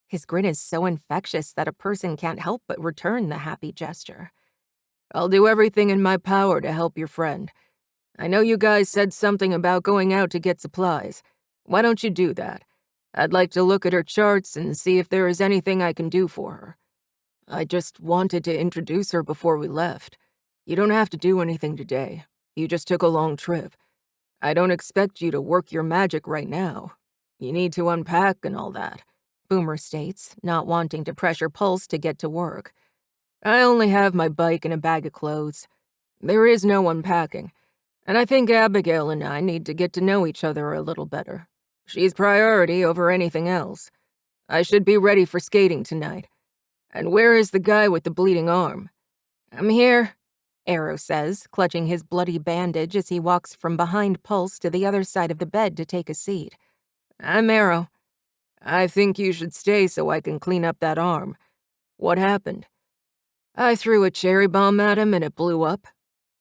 Speaker 2: His grin is so infectious that a person can't help but return the happy gesture. I'll do everything in my power to help your friend. I know you guys said something about going out to get supplies. Why don't you do that? I'd like to look at her charts and see if there is anything I can do for her. I just wanted to introduce her before we left. You don't have to do anything today. You just took a long trip. I don't expect you to work your magic right now. You need to unpack and all that, Boomer states, not wanting to pressure Pulse to get to work. I only have my bike and a bag of clothes. There is no unpacking, and I think Abigail and I need to get to know each other a little better. She's priority over anything else. I should be ready for skating tonight. And where is the guy with the bleeding arm? I'm here, Arrow says, clutching his bloody bandage as he walks from behind Pulse to the other side of the bed to take a seat. I'm Arrow. I think you should stay so I can clean up that arm. What happened? I threw a cherry bomb at him and it blew up.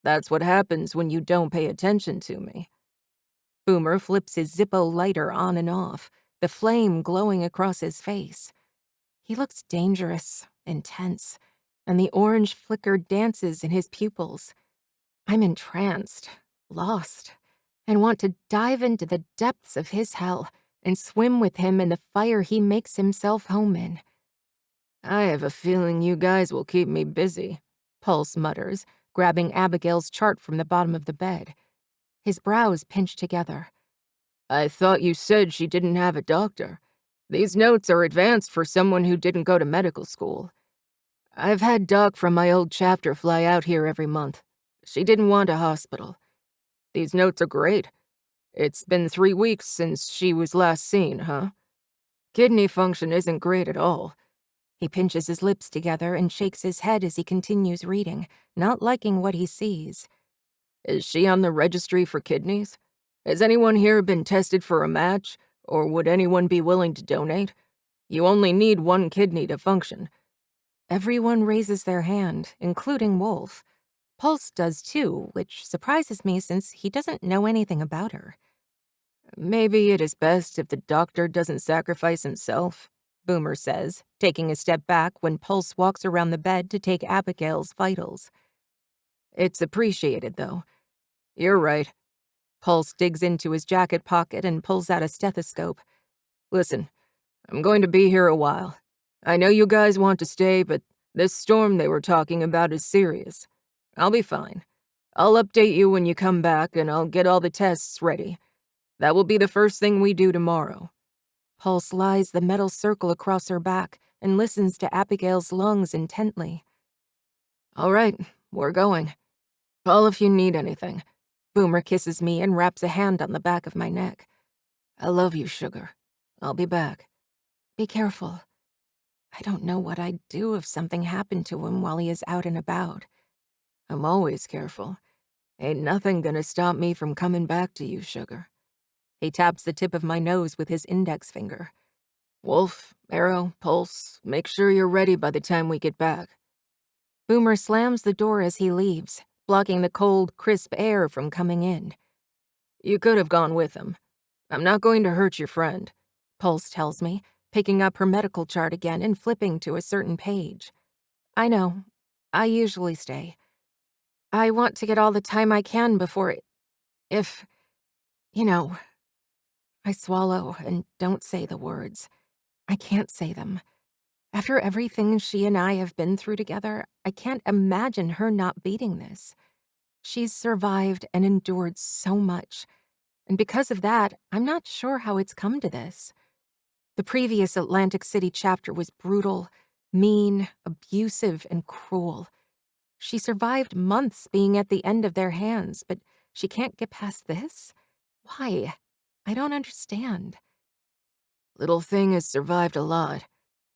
Speaker 2: That's what happens when you don't pay attention to me. Boomer flips his Zippo lighter on and off, the flame glowing across his face. He looks dangerous, intense, and the orange flicker dances in his pupils. I'm entranced, lost, and want to dive into the depths of his hell and swim with him in the fire he makes himself home in. I have a feeling you guys will keep me busy, Pulse mutters, grabbing Abigail's chart from the bottom of the bed. His brows pinch together. I thought you said she didn't have a doctor. These notes are advanced for someone who didn't go to medical school. I've had Doc from my old chapter fly out here every month. She didn't want a hospital. These notes are great. It's been 3 weeks since she was last seen, huh? Kidney function isn't great at all. He pinches his lips together and shakes his head as he continues reading, not liking what he sees. Is she on the registry for kidneys? Has anyone here been tested for a match, or would anyone be willing to donate? You only need one kidney to function. Everyone raises their hand, including Wolf. Pulse does too, which surprises me since he doesn't know anything about her. Maybe it is best if the doctor doesn't sacrifice himself, Boomer says, taking a step back when Pulse walks around the bed to take Abigail's vitals. It's appreciated, though. You're right. Pulse digs into his jacket pocket and pulls out a stethoscope. Listen, I'm going to be here a while. I know you guys want to stay, but this storm they were talking about is serious. I'll be fine. I'll update you when you come back, and I'll get all the tests ready. That will be the first thing we do tomorrow. Pulse lies the metal circle across her back and listens to Abigail's lungs intently. All right, we're going. Call if you need anything. Boomer kisses me and wraps a hand on the back of my neck. I love you, sugar. I'll be back. Be careful. I don't know what I'd do if something happened to him while he is out and about. I'm always careful. Ain't nothing gonna stop me from coming back to you, sugar. He taps the tip of my nose with his index finger. Wolf, Arrow, Pulse, make sure you're ready by the time we get back. Boomer slams the door as he leaves, blocking the cold, crisp air from coming in. You could have gone with him. I'm not going to hurt your friend, Pulse tells me, picking up her medical chart again and flipping to a certain page. I know. I usually stay. I want to get all the time I can before if, you know. I swallow and don't say the words. I can't say them. After everything she and I have been through together, I can't imagine her not beating this. She's survived and endured so much, and because of that, I'm not sure how it's come to this. The previous Atlantic City chapter was brutal, mean, abusive, and cruel. She survived months being at the end of their hands, but she can't get past this? Why? I don't understand. Little thing has survived a lot,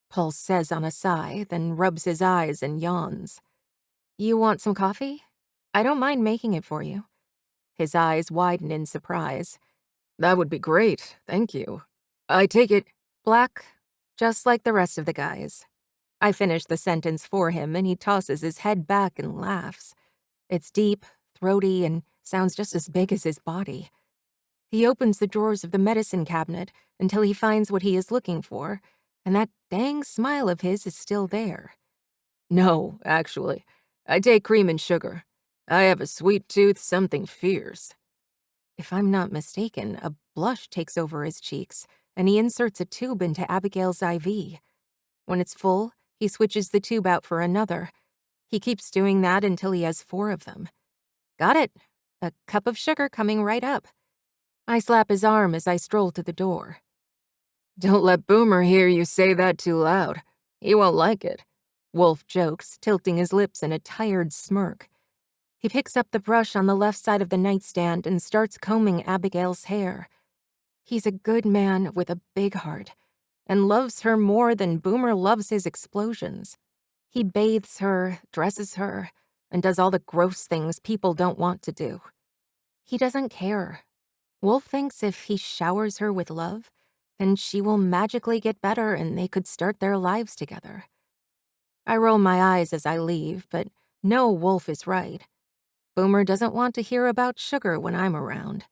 Speaker 2: Pulse says on a sigh, then rubs his eyes and yawns. You want some coffee? I don't mind making it for you. His eyes widen in surprise. That would be great, thank you. I take it black, just like the rest of the guys. I finish the sentence for him and he tosses his head back and laughs. It's deep, throaty, and sounds just as big as his body. He opens the drawers of the medicine cabinet until he finds what he is looking for, and that dang smile of his is still there. No, actually, I take cream and sugar. I have a sweet tooth, something fierce. If I'm not mistaken, a blush takes over his cheeks, and he inserts a tube into Abigail's IV. When it's full, he switches the tube out for another. He keeps doing that until he has 4 of them. Got it. A cup of sugar coming right up. I slap his arm as I stroll to the door. Don't let Boomer hear you say that too loud. He won't like it, Wolf jokes, tilting his lips in a tired smirk. He picks up the brush on the left side of the nightstand and starts combing Abigail's hair. He's a good man with a big heart, and loves her more than Boomer loves his explosions. He bathes her, dresses her, and does all the gross things people don't want to do. He doesn't care. Wolf thinks if he showers her with love, then she will magically get better and they could start their lives together. I roll my eyes as I leave, but know Wolf is right. Boomer doesn't want to hear about sugar when I'm around.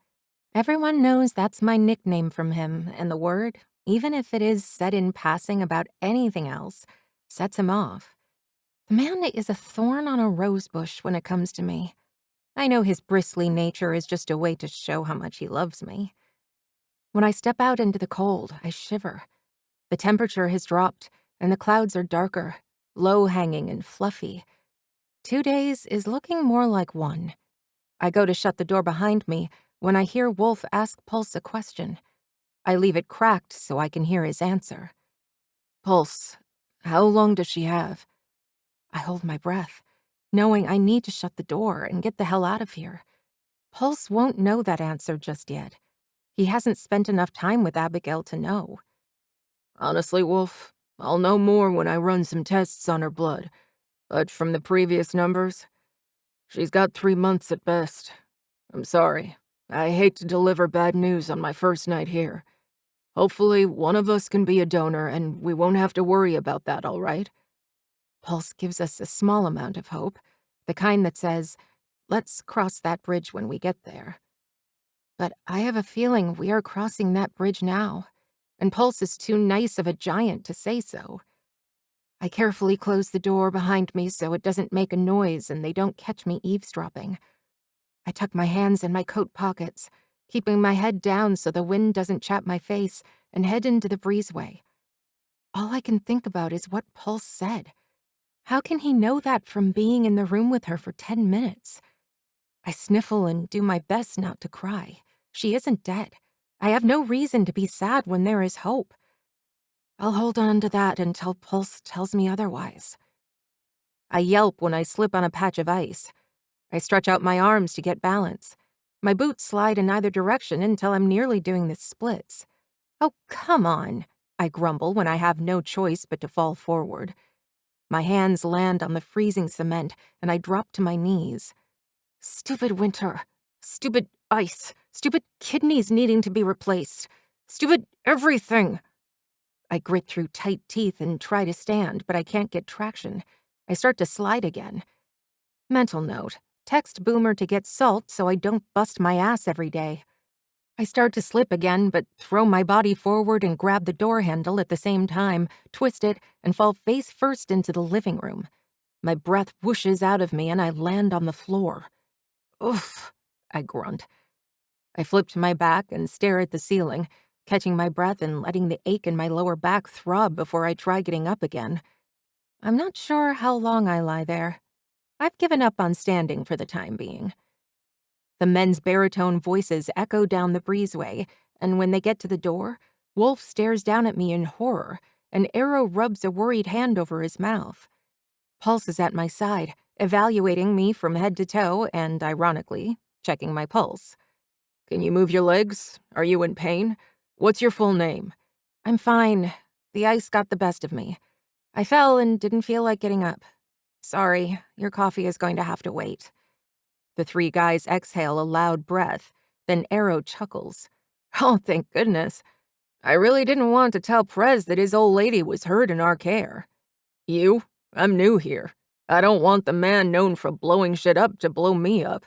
Speaker 2: Everyone knows that's my nickname from him, and the word, even if it is said in passing about anything else, sets him off. The man is a thorn on a rose bush when it comes to me. I know his bristly nature is just a way to show how much he loves me. When I step out into the cold, I shiver. The temperature has dropped, and the clouds are darker, low-hanging and fluffy. 2 days is looking more like 1. I go to shut the door behind me when I hear Wolf ask Pulse a question. I leave it cracked so I can hear his answer. Pulse, how long does she have? I hold my breath, knowing I need to shut the door and get the hell out of here. Pulse won't know that answer just yet. He hasn't spent enough time with Abigail to know.
Speaker 3: Honestly, Wolf, I'll know more when I run some tests on her blood. But from the previous numbers, she's got 3 months at best. I'm sorry. I hate to deliver bad news on my first night here. Hopefully, one of us can be a donor and we won't have to worry about that, all right?
Speaker 2: Pulse gives us a small amount of hope, the kind that says, let's cross that bridge when we get there. But I have a feeling we are crossing that bridge now, and Pulse is too nice of a giant to say so. I carefully close the door behind me so it doesn't make a noise and they don't catch me eavesdropping. I tuck my hands in my coat pockets, keeping my head down so the wind doesn't chap my face, and head into the breezeway. All I can think about is what Pulse said. How can he know that from being in the room with her for 10 minutes? I sniffle and do my best not to cry. She isn't dead. I have no reason to be sad when there is hope. I'll hold on to that until Pulse tells me otherwise. I yelp when I slip on a patch of ice. I stretch out my arms to get balance. My boots slide in either direction until I'm nearly doing the splits. Oh, come on, I grumble when I have no choice but to fall forward. My hands land on the freezing cement, and I drop to my knees. Stupid winter. Stupid ice. Stupid kidneys needing to be replaced. Stupid everything. I grit through tight teeth and try to stand, but I can't get traction. I start to slide again. Mental note. Text Boomer to get salt so I don't bust my ass every day. I start to slip again, but throw my body forward and grab the door handle at the same time, twist it, and fall face first into the living room. My breath whooshes out of me and I land on the floor. Oof, I grunt. I flip to my back and stare at the ceiling, catching my breath and letting the ache in my lower back throb before I try getting up again. I'm not sure how long I lie there. I've given up on standing for the time being. The men's baritone voices echo down the breezeway, and when they get to the door, Wolf stares down at me in horror, and Arrow rubs a worried hand over his mouth. Pulse is at my side, evaluating me from head to toe and, ironically, checking my pulse.
Speaker 3: Can you move your legs? Are you in pain? What's your full name?
Speaker 2: I'm fine. The ice got the best of me. I fell and didn't feel like getting up. Sorry, your coffee is going to have to wait. The three guys exhale a loud breath, then Arrow chuckles.
Speaker 3: Oh, thank goodness. I really didn't want to tell Prez that his old lady was hurt in our care. You? I'm new here. I don't want the man known for blowing shit up to blow me up.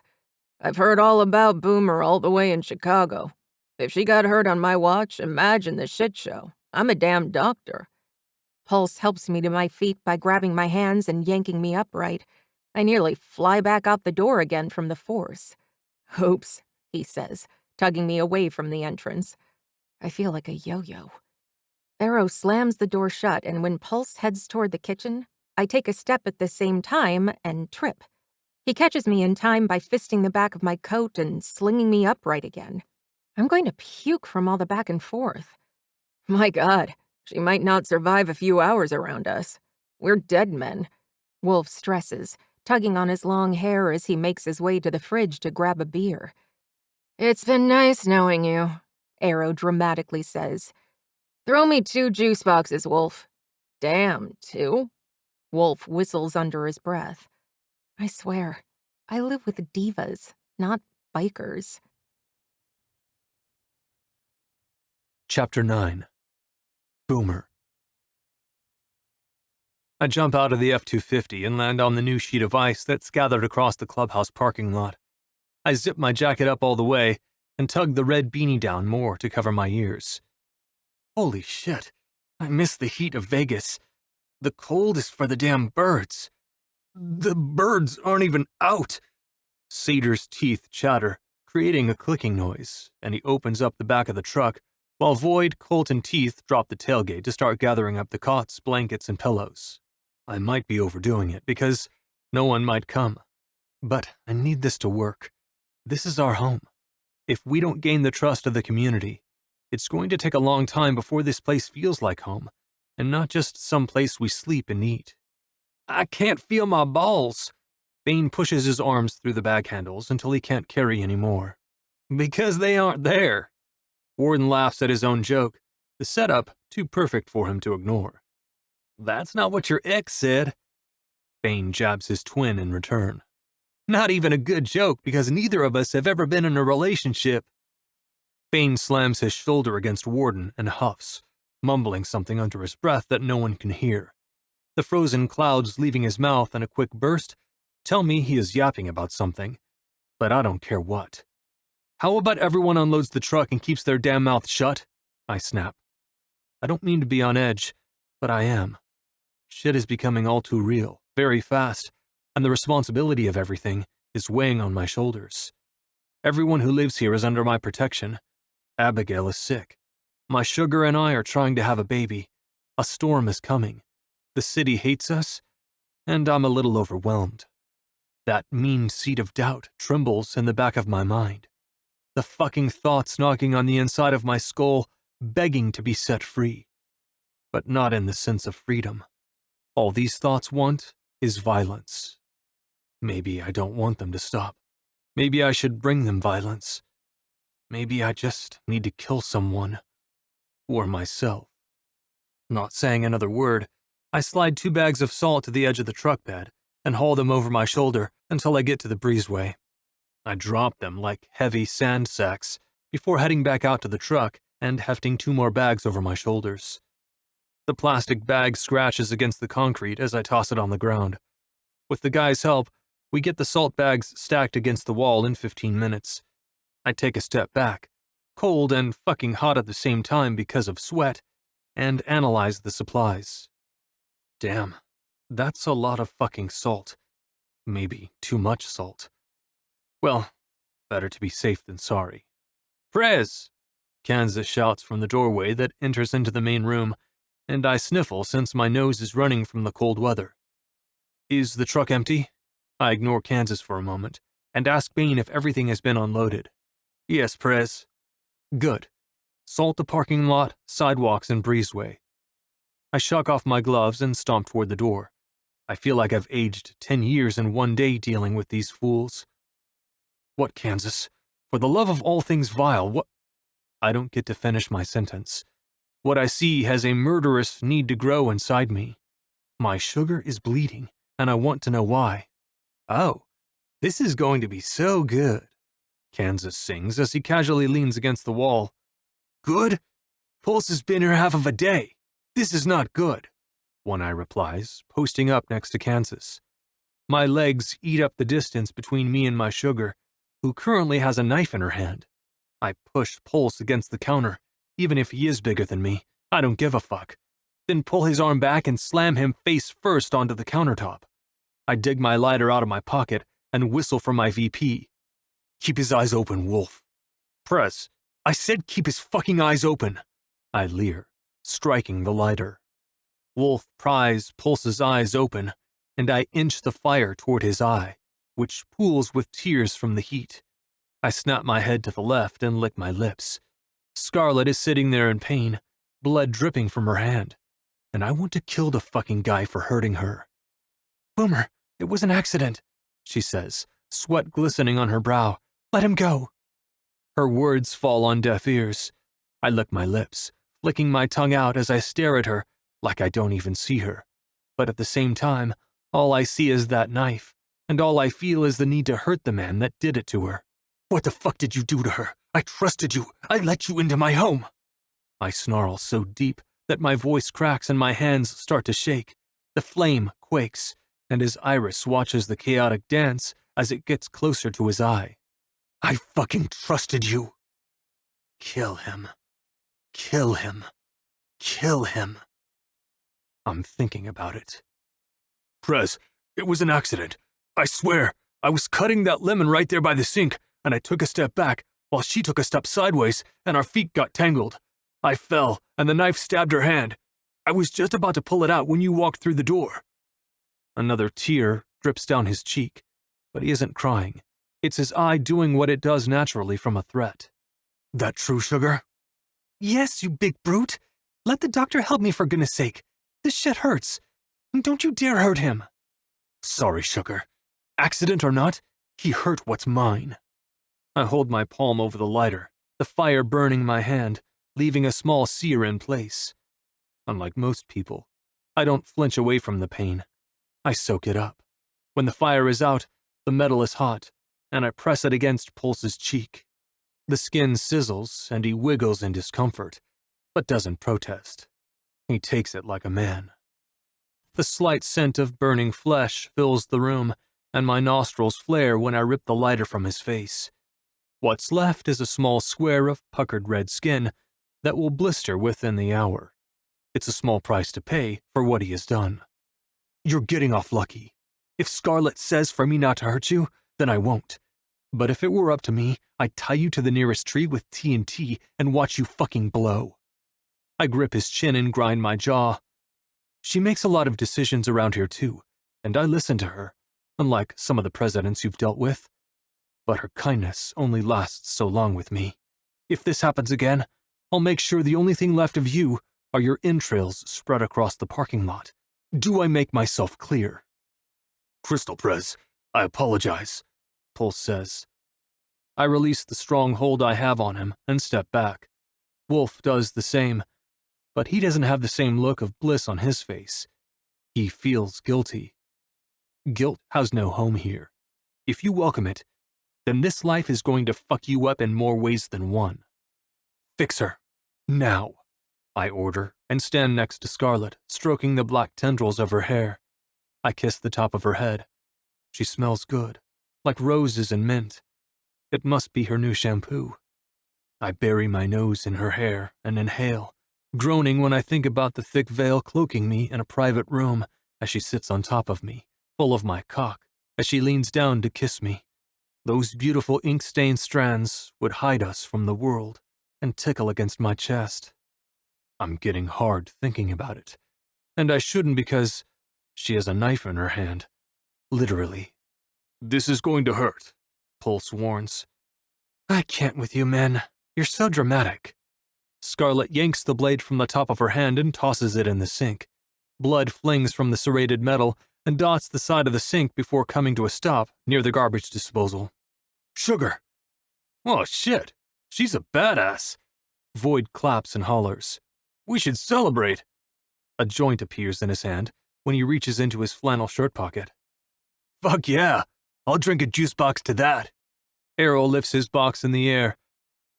Speaker 3: I've heard all about Boomer all the way in Chicago. If she got hurt on my watch, imagine the shit show. I'm a damn doctor.
Speaker 2: Pulse helps me to my feet by grabbing my hands and yanking me upright. I nearly fly back out the door again from the force. Oops, he says, tugging me away from the entrance. I feel like a yo-yo. Arrow slams the door shut, and when Pulse heads toward the kitchen, I take a step at the same time and trip. He catches me in time by fisting the back of my coat and slinging me upright again. I'm going to puke from all the back and forth.
Speaker 3: My God, she might not survive a few hours around us. We're dead men.
Speaker 2: Wolf stresses, tugging on his long hair as he makes his way to the fridge to grab a beer.
Speaker 3: It's been nice knowing you,
Speaker 2: Arrow dramatically says.
Speaker 3: Throw me 2 juice boxes, Wolf. Damn, 2?
Speaker 2: Wolf whistles under his breath. I swear, I live with divas, not bikers.
Speaker 1: Chapter 9. Boomer. I jump out of the F-250 and land on the new sheet of ice that's gathered across the clubhouse parking lot. I zip my jacket up all the way and tug the red beanie down more to cover my ears. Holy shit, I miss the heat of Vegas. The cold is for the damn birds. The birds aren't even out. Cedar's teeth chatter, creating a clicking noise, and he opens up the back of the truck, while Void, Colt, and Teeth drop the tailgate to start gathering up the cots, blankets, and pillows. I might be overdoing it, because no one might come. But I need this to work. This is our home. If we don't gain the trust of the community, it's going to take a long time before this place feels like home, and not just some place we sleep and eat. I can't feel my balls. Bane pushes his arms through the bag handles until he can't carry anymore. Because they aren't there. Warden laughs at his own joke, The setup too perfect for him to ignore. "That's not what your ex said." Bane jabs his twin in return. "Not even a good joke because neither of us have ever been in a relationship." Bane slams his shoulder against Warden and huffs, mumbling something under his breath that no one can hear. The frozen clouds leaving his mouth in a quick burst tell me he is yapping about something, but I don't care what. "How about everyone unloads the truck and keeps their damn mouth shut?" I snap. I don't mean to be on edge, but I am. Shit is becoming all too real, very fast, and the responsibility of everything is weighing on my shoulders. Everyone who lives here is under my protection. Abigail is sick. My sugar and I are trying to have a baby. A storm is coming. The city hates us, and I'm a little overwhelmed. That mean seed of doubt trembles in the back of my mind. The fucking thoughts knocking on the inside of my skull, begging to be set free. But not in the sense of freedom. All these thoughts want is violence. Maybe I don't want them to stop. Maybe I should bring them violence. Maybe I just need to kill someone. Or myself. Not saying another word, I slide 2 bags of salt to the edge of the truck bed and haul them over my shoulder until I get to the breezeway. I drop them like heavy sand sacks before heading back out to the truck and hefting 2 more bags over my shoulders. The plastic bag scratches against the concrete as I toss it on the ground. With the guy's help, we get the salt bags stacked against the wall in 15 minutes. I take a step back, cold and fucking hot at the same time because of sweat, and analyze the supplies. Damn, that's a lot of fucking salt. Maybe too much salt. Well, better to be safe than sorry. "Prez!" Kansas shouts from the doorway that enters into the main room, and I sniffle since my nose is running from the cold weather. "Is the truck empty?" I ignore Kansas for a moment and ask Bane if everything has been unloaded. "Yes, Prez." "Good. Salt the parking lot, sidewalks, and breezeway." I shuck off my gloves and stomp toward the door. I feel like I've aged 10 years in one day dealing with these fools. "What, Kansas? For the love of all things vile, what—" I don't get to finish my sentence. What I see has a murderous need to grow inside me. My sugar is bleeding, and I want to know why. "Oh, this is going to be so good," Kansas sings as he casually leans against the wall. "Good? Pulse has been here half of a day. This is not good," One Eye replies, posting up next to Kansas. My legs eat up the distance between me and my sugar, who currently has a knife in her hand. I push Pulse against the counter. Even if he is bigger than me, I don't give a fuck. Then pull his arm back and slam him face first onto the countertop. I dig my lighter out of my pocket and whistle for my VP. "Keep his eyes open, Wolf." "Press, I said keep his fucking eyes open," I leer, striking the lighter. Wolf pries Pulse's eyes open, and I inch the fire toward his eye, which pools with tears from the heat. I snap my head to the left and lick my lips. Scarlett is sitting there in pain, blood dripping from her hand, and I want to kill the fucking guy for hurting her. "Boomer, it was an accident," she says, sweat glistening on her brow. "Let him go." Her words fall on deaf ears. I lick my lips, flicking my tongue out as I stare at her like I don't even see her. But at the same time, all I see is that knife, and all I feel is the need to hurt the man that did it to her. "What the fuck did you do to her? I trusted you. I let you into my home." I snarl so deep that my voice cracks and my hands start to shake. The flame quakes, and his iris watches the chaotic dance as it gets closer to his eye. "I fucking trusted you." Kill him. Kill him. Kill him. I'm thinking about it. "Prez, it was an accident. I swear, I was cutting that lemon right there by the sink, and I took a step back, while she took a step sideways, and our feet got tangled. I fell, and the knife stabbed her hand. I was just about to pull it out when you walked through the door." Another tear drips down his cheek, but he isn't crying. It's his eye doing what it does naturally from a threat. "That true, Sugar?" "Yes, you big brute. Let the doctor help me for goodness sake. This shit hurts. Don't you dare hurt him." "Sorry, Sugar. Accident or not, he hurt what's mine." I hold my palm over the lighter, the fire burning my hand, leaving a small sear in place. Unlike most people, I don't flinch away from the pain. I soak it up. When the fire is out, the metal is hot, and I press it against Pulse's cheek. The skin sizzles, and he wiggles in discomfort, but doesn't protest. He takes it like a man. The slight scent of burning flesh fills the room, and my nostrils flare when I rip the lighter from his face. What's left is a small square of puckered red skin that will blister within the hour. It's a small price to pay for what he has done. You're getting off lucky. If Scarlett says for me not to hurt you, then I won't. But if it were up to me, I'd tie you to the nearest tree with TNT and watch you fucking blow. I grip his chin and grind my jaw. She makes a lot of decisions around here too, and I listen to her, unlike some of the presidents you've dealt with. But her kindness only lasts so long with me. If this happens again, I'll make sure the only thing left of you are your entrails spread across the parking lot. Do I make myself clear? Crystal Prez, I apologize, Pulse says. I release the strong hold I have on him and step back. Wolf does the same, but he doesn't have the same look of bliss on his face. He feels guilty. Guilt has no home here. If you welcome it, then this life is going to fuck you up in more ways than one. Fix her. Now, I order, and stand next to Scarlett, stroking the black tendrils of her hair. I kiss the top of her head. She smells good, like roses and mint. It must be her new shampoo. I bury my nose in her hair and inhale, groaning when I think about the thick veil cloaking me in a private room as she sits on top of me, full of my cock, as she leans down to kiss me. Those beautiful ink-stained strands would hide us from the world and tickle against my chest. I'm getting hard thinking about it, and I shouldn't because she has a knife in her hand. Literally. This is going to hurt, Pulse warns. I can't with you, men. You're so dramatic. Scarlett yanks the blade from the top of her hand and tosses it in the sink. Blood flings from the serrated metal and dots the side of the sink before coming to a stop near the garbage disposal. Sugar! Oh shit! She's a badass! Void claps and hollers. We should celebrate! A joint appears in his hand when he reaches into his flannel shirt pocket. Fuck yeah! I'll drink a juice box to that! Arrow lifts his box in the air.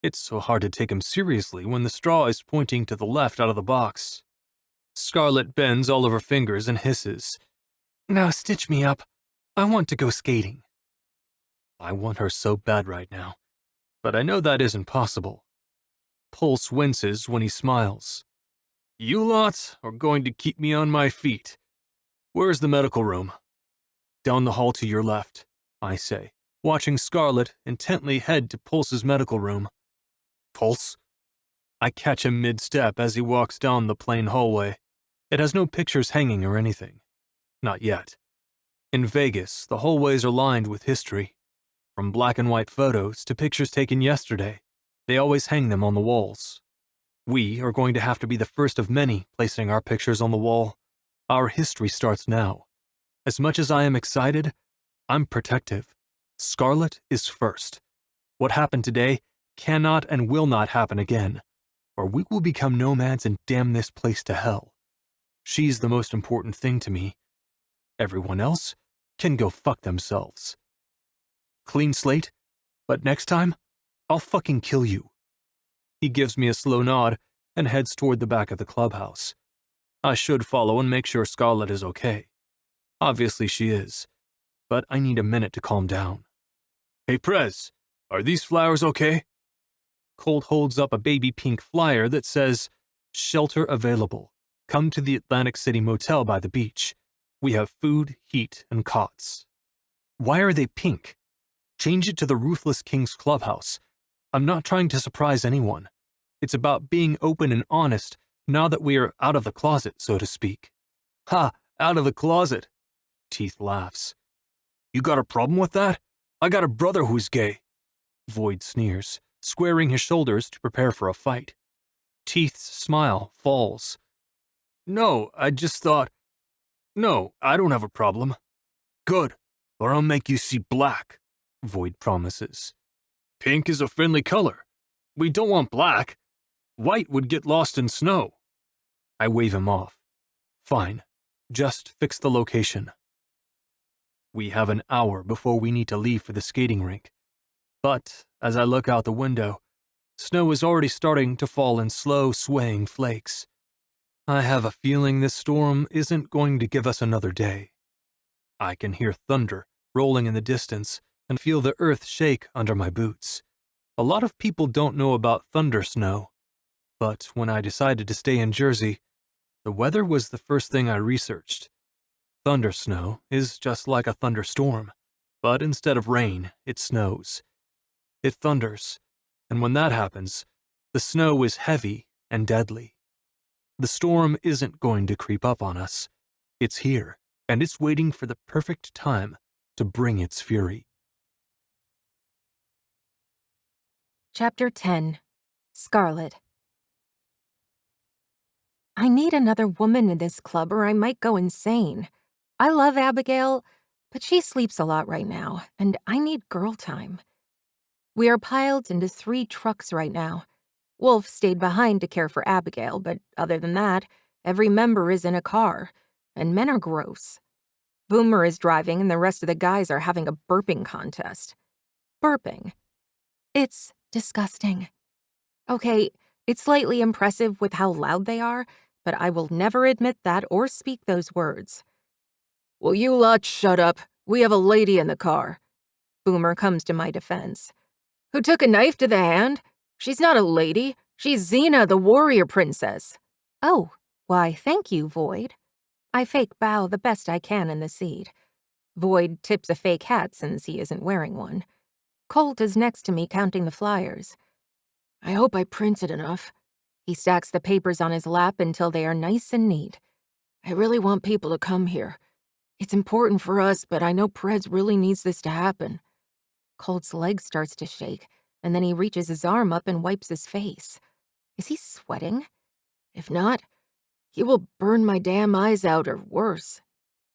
Speaker 1: It's so hard to take him seriously when the straw is pointing to the left out of the box. Scarlett bends all of her fingers and hisses. Now stitch me up. I want to go skating. I want her so bad right now, but I know that isn't possible. Pulse winces when he smiles. You lot are going to keep me on my feet. Where's the medical room? Down the hall to your left, I say, watching Scarlett intently head to Pulse's medical room. Pulse? I catch him mid-step as he walks down the plain hallway. It has no pictures hanging or anything. Not yet. In Vegas, the hallways are lined with history. From black and white photos to pictures taken yesterday, they always hang them on the walls. We are going to have to be the first of many placing our pictures on the wall. Our history starts now. As much as I am excited, I'm protective. Scarlett is first. What happened today cannot and will not happen again, or we will become nomads and damn this place to hell. She's the most important thing to me. Everyone else can go fuck themselves. Clean slate, but next time, I'll fucking kill you. He gives me a slow nod and heads toward the back of the clubhouse. I should follow and make sure Scarlett is okay. Obviously she is, but I need a minute to calm down. Hey Prez, are these flowers okay? Colt holds up a baby pink flyer that says, Shelter available. Come to the Atlantic City Motel by the beach. We have food, heat, and cots. Why are they pink? Change it to the Ruthless King's Clubhouse. I'm not trying to surprise anyone. It's about being open and honest now that we are out of the closet, so to speak. Ha! Out of the closet! Teeth laughs. You got a problem with that? I got a brother who's gay. Void sneers, squaring his shoulders to prepare for a fight. Teeth's smile falls. No, I just thought... No, I don't have a problem. Good, or I'll make you see black, Void promises. Pink is a friendly color. We don't want black. White would get lost in snow. I wave him off. Fine, just fix the location. We have an hour before we need to leave for the skating rink. But as I look out the window, snow is already starting to fall in slow, swaying flakes. I have a feeling this storm isn't going to give us another day. I can hear thunder rolling in the distance and feel the earth shake under my boots. A lot of people don't know about thunder snow, but when I decided to stay in Jersey, the weather was the first thing I researched. Thunder snow is just like a thunderstorm, but instead of rain, it snows. It thunders, and when that happens, the snow is heavy and deadly. The storm isn't going to creep up on us. It's here, and it's waiting for the perfect time to bring its fury.
Speaker 2: Chapter 10. Scarlett. I need another woman in this club or I might go insane. I love Abigail, but she sleeps a lot right now, and I need girl time. We are piled into 3 trucks right now. Wolf stayed behind to care for Abigail, but other than that, every member is in a car, and men are gross. Boomer is driving and the rest of the guys are having a burping contest. Burping. It's disgusting. Okay, it's slightly impressive with how loud they are, but I will never admit that or speak those words.
Speaker 3: Will you lot shut up? We have a lady in the car.
Speaker 2: Boomer comes to my defense.
Speaker 3: Who took a knife to the hand? She's not a lady. She's Xena, the warrior princess.
Speaker 2: Oh, why, thank you, Void. I fake bow the best I can in the seat. Void tips a fake hat since he isn't wearing one. Colt is next to me counting the flyers.
Speaker 3: I hope I printed enough.
Speaker 2: He stacks the papers on his lap until they are nice and neat.
Speaker 3: I really want people to come here. It's important for us, but I know Preds really needs this to happen.
Speaker 2: Colt's leg starts to shake, and then he reaches his arm up and wipes his face. Is he sweating?
Speaker 3: If not, he will burn my damn eyes out or worse.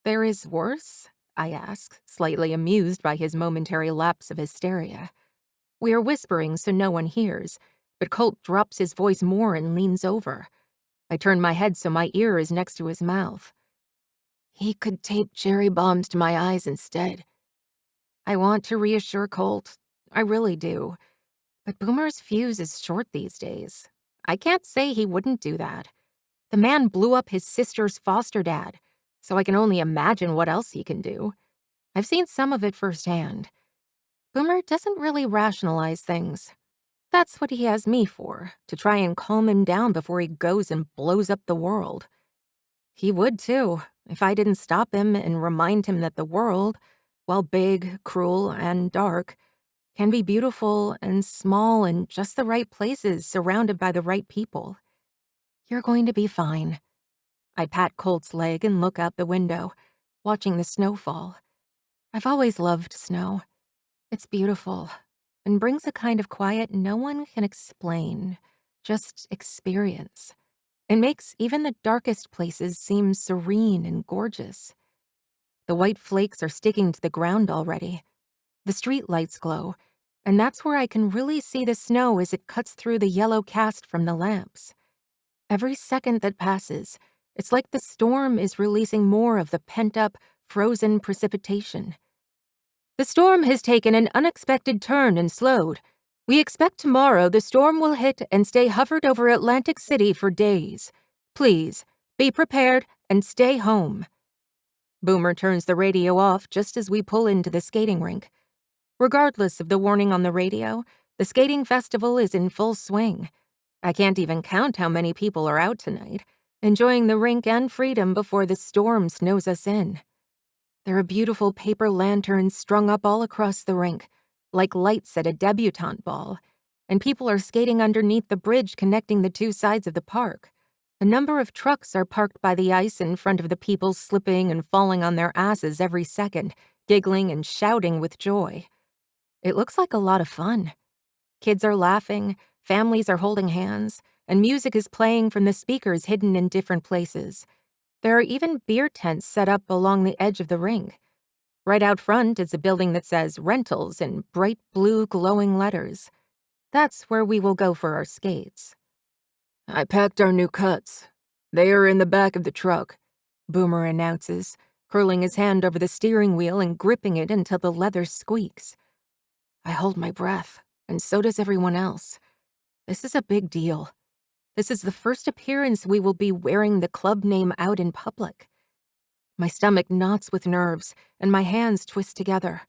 Speaker 2: There is worse? I ask, slightly amused by his momentary lapse of hysteria. We are whispering so no one hears, but Colt drops his voice more and leans over. I turn my head so my ear is next to his mouth.
Speaker 3: He could tape cherry bombs to my eyes instead.
Speaker 2: I want to reassure Colt. I really do. But Boomer's fuse is short these days. I can't say he wouldn't do that. The man blew up his sister's foster dad, so I can only imagine what else he can do. I've seen some of it firsthand. Boomer doesn't really rationalize things. That's what he has me for, to try and calm him down before he goes and blows up the world. He would too, if I didn't stop him and remind him that the world, while big, cruel, and dark, can be beautiful and small in just the right places surrounded by the right people. You're going to be fine. I pat Colt's leg and look out the window, watching the snow fall. I've always loved snow. It's beautiful and brings a kind of quiet no one can explain, just experience. It makes even the darkest places seem serene and gorgeous. The white flakes are sticking to the ground already. The street lights glow, and that's where I can really see the snow as it cuts through the yellow cast from the lamps. Every second that passes, it's like the storm is releasing more of the pent-up, frozen precipitation. The storm has taken an unexpected turn and slowed. We expect tomorrow the storm will hit and stay hovered over Atlantic City for days. Please, be prepared and stay home. Boomer turns the radio off just as we pull into the skating rink. Regardless of the warning on the radio, the skating festival is in full swing. I can't even count how many people are out tonight, enjoying the rink and freedom before the storm snows us in. There are beautiful paper lanterns strung up all across the rink, like lights at a debutante ball, and people are skating underneath the bridge connecting the 2 sides of the park. A number of trucks are parked by the ice in front of the people slipping and falling on their asses every second, giggling and shouting with joy. It looks like a lot of fun. Kids are laughing, families are holding hands, and music is playing from the speakers hidden in different places. There are even beer tents set up along the edge of the rink. Right out front is a building that says Rentals in bright blue glowing letters. That's where we will go for our skates.
Speaker 3: I packed our new cuts. They are in the back of the truck, Boomer announces, curling his hand over the steering wheel and gripping it until the leather squeaks. I hold my breath, and so does everyone else. This is a big deal. This is the first appearance we will be wearing the club name out in public. My stomach knots with nerves, and my hands twist together.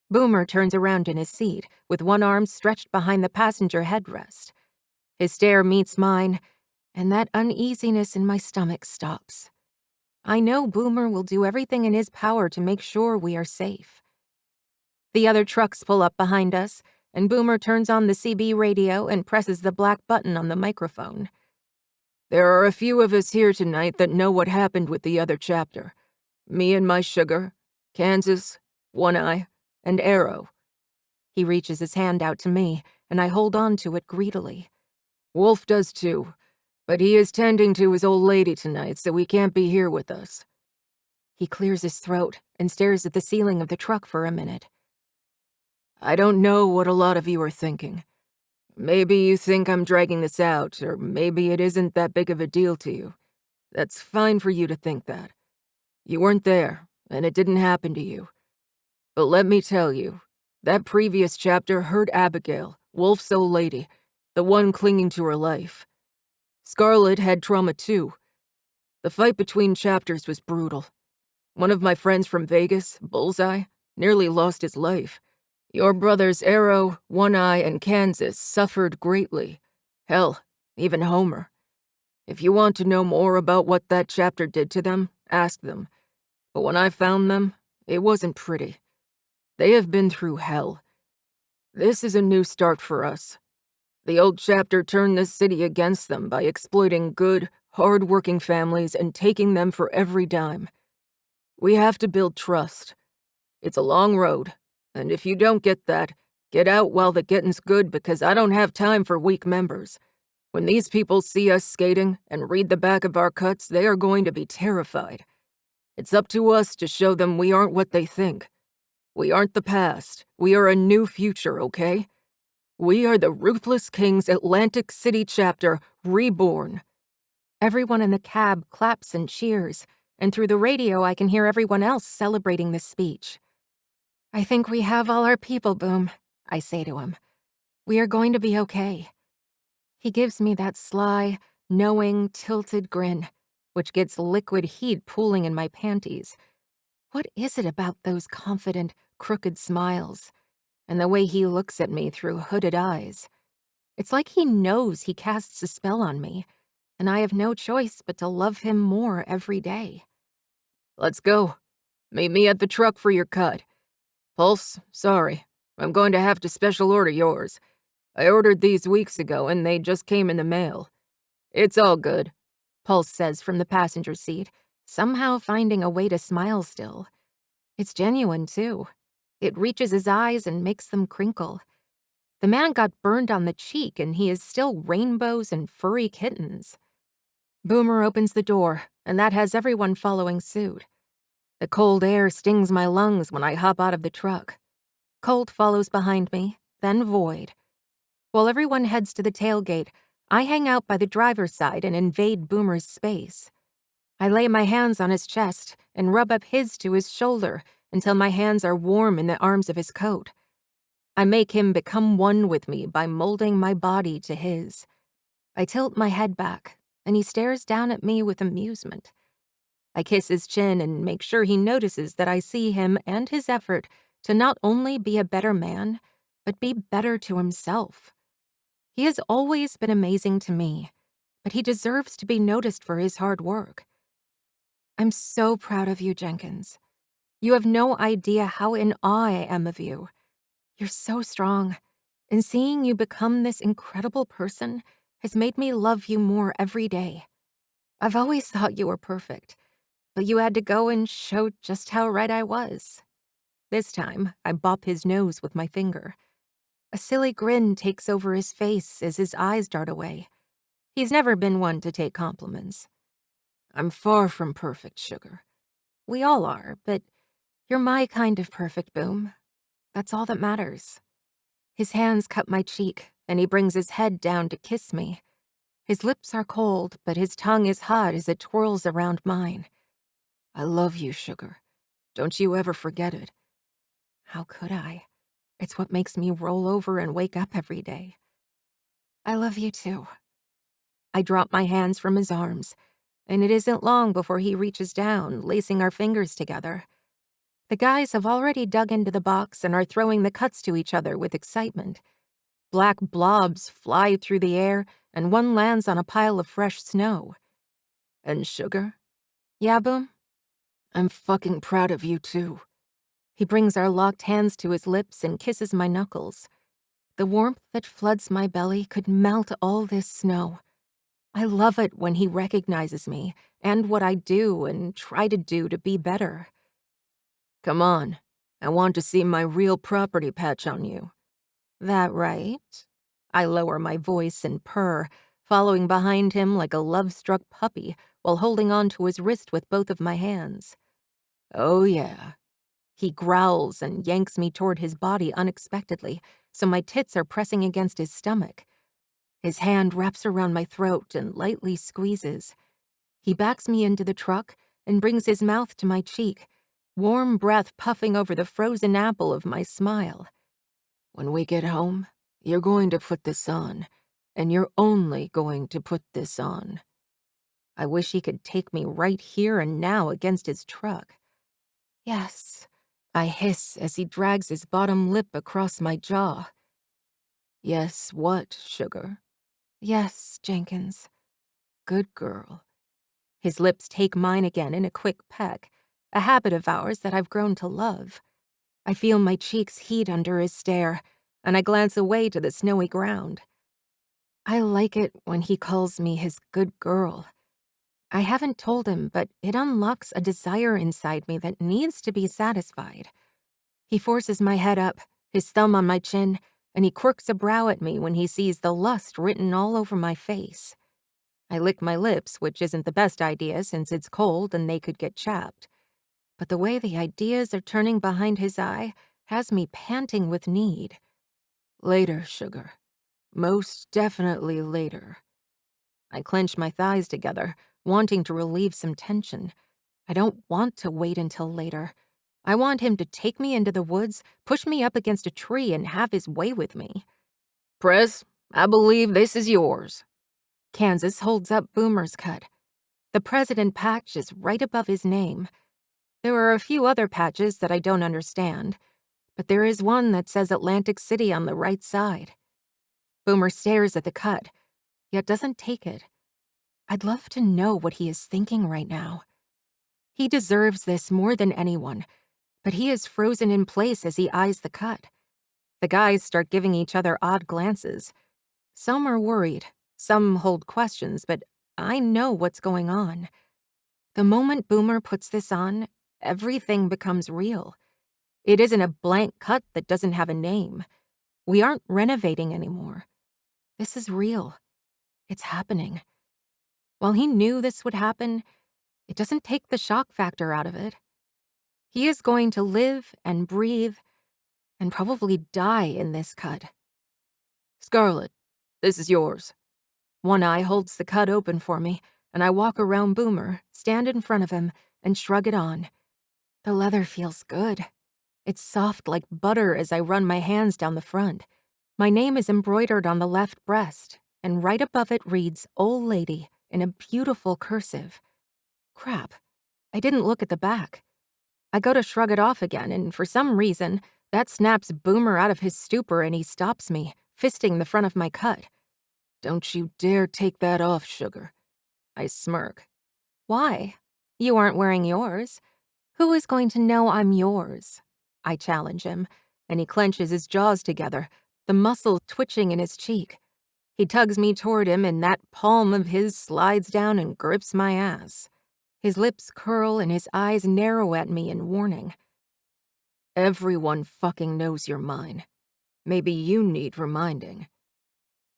Speaker 3: Boomer turns around in his seat, with one arm stretched behind the passenger headrest. His stare meets mine, and that uneasiness in my stomach stops. I know Boomer will do everything in his power to make sure we are safe. The other trucks pull up behind us, and Boomer turns on the CB radio and presses the black button on the microphone. There are a few of us here tonight that know what happened with the other chapter. Me and my sugar, Kansas, One Eye, and Arrow. He reaches his hand out to me, and I hold on to it greedily. Wolf does too, but he is tending to his old lady tonight, so he can't be here with us. He clears his throat and stares at the ceiling of the truck for a minute. I don't know what a lot of you are thinking. Maybe you think I'm dragging this out, or maybe it isn't that big of a deal to you. That's fine for you to think that. You weren't there, and it didn't happen to you. But let me tell you, that previous chapter hurt Abigail, Wolf's old lady, the one clinging to her life. Scarlett had trauma too. The fight between chapters was brutal. One of my friends from Vegas, Bullseye, nearly lost his life. Your brothers Arrow, One Eye, and Kansas suffered greatly. Hell, even Homer. If you want to know more about what that chapter did to them, ask them. But when I found them, it wasn't pretty. They have been through hell. This is a new start for us. The old chapter turned this city against them by exploiting good, hard-working families and taking them for every dime. We have to build trust. It's a long road, and if you don't get that, get out while the getting's good, because I don't have time for weak members. When these people see us skating and read the back of our cuts, they are going to be terrified. It's up to us to show them we aren't what they think. We aren't the past. We are a new future, okay? We are the Ruthless Kings Atlantic City chapter, reborn.
Speaker 2: Everyone in the cab claps and cheers, and through the radio I can hear everyone else celebrating this speech. I think we have all our people, Boom, I say to him. We are going to be okay. He gives me that sly, knowing, tilted grin, which gets liquid heat pooling in my panties. What is it about those confident, crooked smiles, and the way he looks at me through hooded eyes? It's like he knows he casts a spell on me, and I have no choice but to love him more every day.
Speaker 3: Let's go. Meet me at the truck for your cut. Pulse, sorry. I'm going to have to special order yours. I ordered these weeks ago and they just came in the mail. It's all good,
Speaker 2: Pulse says from the passenger seat, somehow finding a way to smile still. It's genuine, too. It reaches his eyes and makes them crinkle. The man got burned on the cheek and he is still rainbows and furry kittens. Boomer opens the door, and that has everyone following suit. The cold air stings my lungs when I hop out of the truck. Colt follows behind me, then Void. While everyone heads to the tailgate, I hang out by the driver's side and invade Boomer's space. I lay my hands on his chest and rub up his to his shoulder until my hands are warm in the arms of his coat. I make him become one with me by molding my body to his. I tilt my head back, and he stares down at me with amusement. I kiss his chin and make sure he notices that I see him and his effort to not only be a better man, but be better to himself. He has always been amazing to me, but he deserves to be noticed for his hard work. I'm so proud of you, Jenkins. You have no idea how in awe I am of you. You're so strong, and seeing you become this incredible person has made me love you more every day. I've always thought you were perfect, but you had to go and show just how right I was. This time, I bop his nose with my finger. A silly grin takes over his face as his eyes dart away. He's never been one to take compliments. I'm far from perfect, sugar. We all are, but you're my kind of perfect, Boom. That's all that matters. His hands cut my cheek, and he brings his head down to kiss me. His lips are cold, but his tongue is hot as it twirls around mine.
Speaker 3: I love you, sugar. Don't you ever forget it.
Speaker 2: How could I? It's what makes me roll over and wake up every day. I love you too. I drop my hands from his arms, and it isn't long before he reaches down, lacing our fingers together. The guys have already dug into the box and are throwing the cuts to each other with excitement. Black blobs fly through the air, and one lands on a pile of fresh snow.
Speaker 3: And sugar?
Speaker 2: Yeah, Boom?
Speaker 3: I'm fucking proud of you too.
Speaker 2: He brings our locked hands to his lips and kisses my knuckles. The warmth that floods my belly could melt all this snow. I love it when he recognizes me and what I do and try to do to be better.
Speaker 3: Come on, I want to see my real property patch on you.
Speaker 2: That right? I lower my voice and purr, following behind him like a love-struck puppy while holding on to his wrist with both of my hands.
Speaker 3: Oh yeah.
Speaker 2: He growls and yanks me toward his body unexpectedly, so my tits are pressing against his stomach. His hand wraps around my throat and lightly squeezes. He backs me into the truck and brings his mouth to my cheek, warm breath puffing over the frozen apple of my smile.
Speaker 3: When we get home, you're going to put this on, and you're only going to put this on.
Speaker 2: I wish he could take me right here and now against his truck. Yes, I hiss as he drags his bottom lip across my jaw.
Speaker 3: Yes, what, sugar?
Speaker 2: Yes, Jenkins.
Speaker 3: Good girl.
Speaker 2: His lips take mine again in a quick peck, a habit of ours that I've grown to love. I feel my cheeks heat under his stare, and I glance away to the snowy ground. I like it when he calls me his good girl. I haven't told him, but it unlocks a desire inside me that needs to be satisfied. He forces my head up, his thumb on my chin, and he quirks a brow at me when he sees the lust written all over my face. I lick my lips, which isn't the best idea since it's cold and they could get chapped. But the way the ideas are turning behind his eye has me panting with need.
Speaker 3: Later, sugar. Most definitely later.
Speaker 2: I clench my thighs together, wanting to relieve some tension. I don't want to wait until later. I want him to take me into the woods, push me up against a tree, and have his way with me.
Speaker 3: Prez, I believe this is yours.
Speaker 2: Kansas holds up Boomer's cut. The president patch is right above his name. There are a few other patches that I don't understand, but there is one that says Atlantic City on the right side. Boomer stares at the cut, yet doesn't take it. I'd love to know what he is thinking right now. He deserves this more than anyone, but he is frozen in place as he eyes the cut. The guys start giving each other odd glances. Some are worried, some hold questions, but I know what's going on. The moment Boomer puts this on, everything becomes real. It isn't a blank cut that doesn't have a name. We aren't renovating anymore. This is real. It's happening. While he knew this would happen, it doesn't take the shock factor out of it. He is going to live and breathe and probably die in this cut.
Speaker 3: Scarlett, this is yours.
Speaker 2: One eye holds the cut open for me, and I walk around Boomer, stand in front of him, and shrug it on. The leather feels good. It's soft like butter as I run my hands down the front. My name is embroidered on the left breast, and right above it reads Old Lady in a beautiful cursive. Crap, I didn't look at the back. I go to shrug it off again, and for some reason, that snaps Boomer out of his stupor and he stops me, fisting the front of my cut.
Speaker 3: Don't you dare take that off, sugar.
Speaker 2: I smirk. Why? You aren't wearing yours. Who is going to know I'm yours? I challenge him, and he clenches his jaws together, the muscle twitching in his cheek. He tugs me toward him, and that palm of his slides down and grips my ass. His lips curl and his eyes narrow at me in warning.
Speaker 3: Everyone fucking knows you're mine. Maybe you need reminding.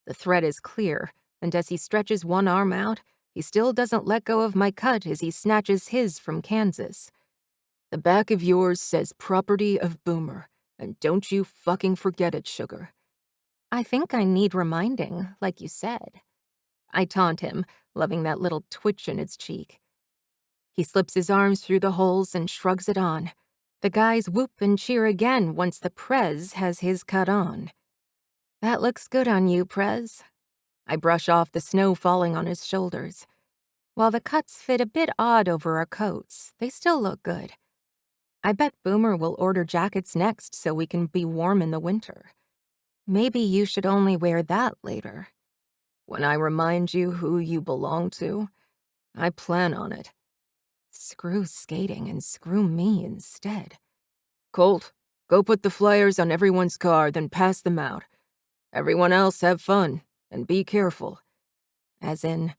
Speaker 2: The threat is clear, and as he stretches one arm out, he still doesn't let go of my cut as he snatches his from Kansas.
Speaker 3: The back of yours says property of Boomer, and don't you fucking forget it, sugar.
Speaker 2: I think I need reminding, like you said. I taunt him, loving that little twitch in its cheek. He slips his arms through the holes and shrugs it on. The guys whoop and cheer again once the Prez has his cut on. That looks good on you, Prez. I brush off the snow falling on his shoulders. While the cuts fit a bit odd over our coats, they still look good. I bet Boomer will order jackets next so we can be warm in the winter. Maybe you should only wear that later. When I remind you who you belong to, I plan on it. Screw skating and screw me instead.
Speaker 3: Colt, go put the flyers on everyone's car, then pass them out. Everyone else have fun, and be careful.
Speaker 2: As in,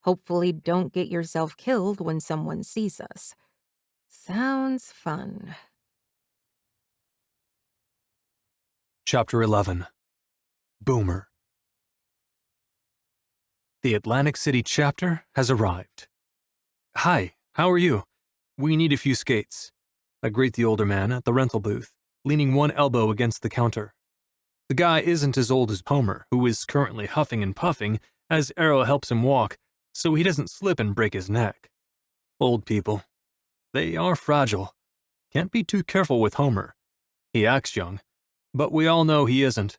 Speaker 2: hopefully don't get yourself killed when someone sees us. Sounds fun.
Speaker 1: Chapter 11. Boomer. The Atlantic City chapter has arrived. Hi, how are you? We need a few skates. I greet the older man at the rental booth, leaning one elbow against the counter. The guy isn't as old as Homer, who is currently huffing and puffing as Arrow helps him walk so he doesn't slip and break his neck. Old people. They are fragile. Can't be too careful with Homer. He acts young, but we all know he isn't.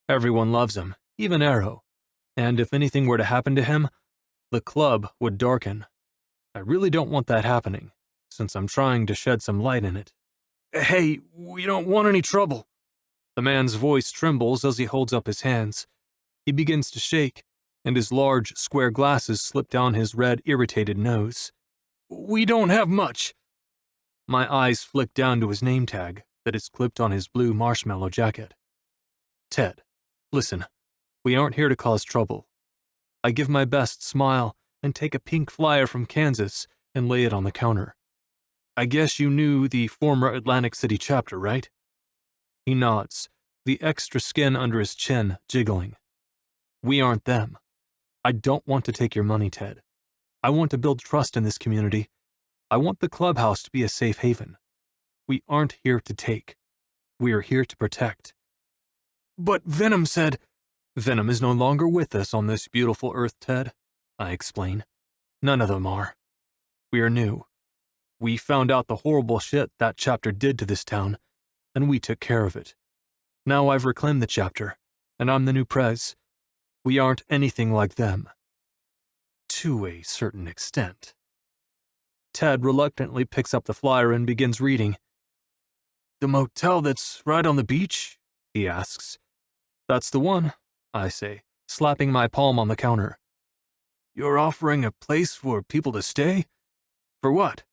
Speaker 1: Everyone loves him, even Arrow. And if anything were to happen to him, the club would darken. I really don't want that happening, since I'm trying to shed some light in it. Hey, we don't want any trouble. The man's voice trembles as he holds up his hands. He begins to shake, and his large, square glasses slip down his red, irritated nose. We don't have much. My eyes flick down to his name tag that is clipped on his blue marshmallow jacket. Ted, listen, we aren't here to cause trouble. I give my best smile and take a pink flyer from Kansas and lay it on the counter. I guess you knew the former Atlantic City chapter, right? He nods, the extra skin under his chin jiggling. We aren't them. I don't want to take your money, Ted. I want to build trust in this community. I want the clubhouse to be a safe haven. We aren't here to take. We are here to protect. But Venom said... Venom is no longer with us on this beautiful earth, Ted, I explain. None of them are. We are new. We found out the horrible shit that chapter did to this town, and we took care of it. Now I've reclaimed the chapter, and I'm the new Prez. We aren't anything like them. To a certain extent. Ted reluctantly picks up the flyer and begins reading. The motel that's right on the beach? He asks. That's the one, I say, slapping my palm on the counter. You're offering a place for people to stay? For what?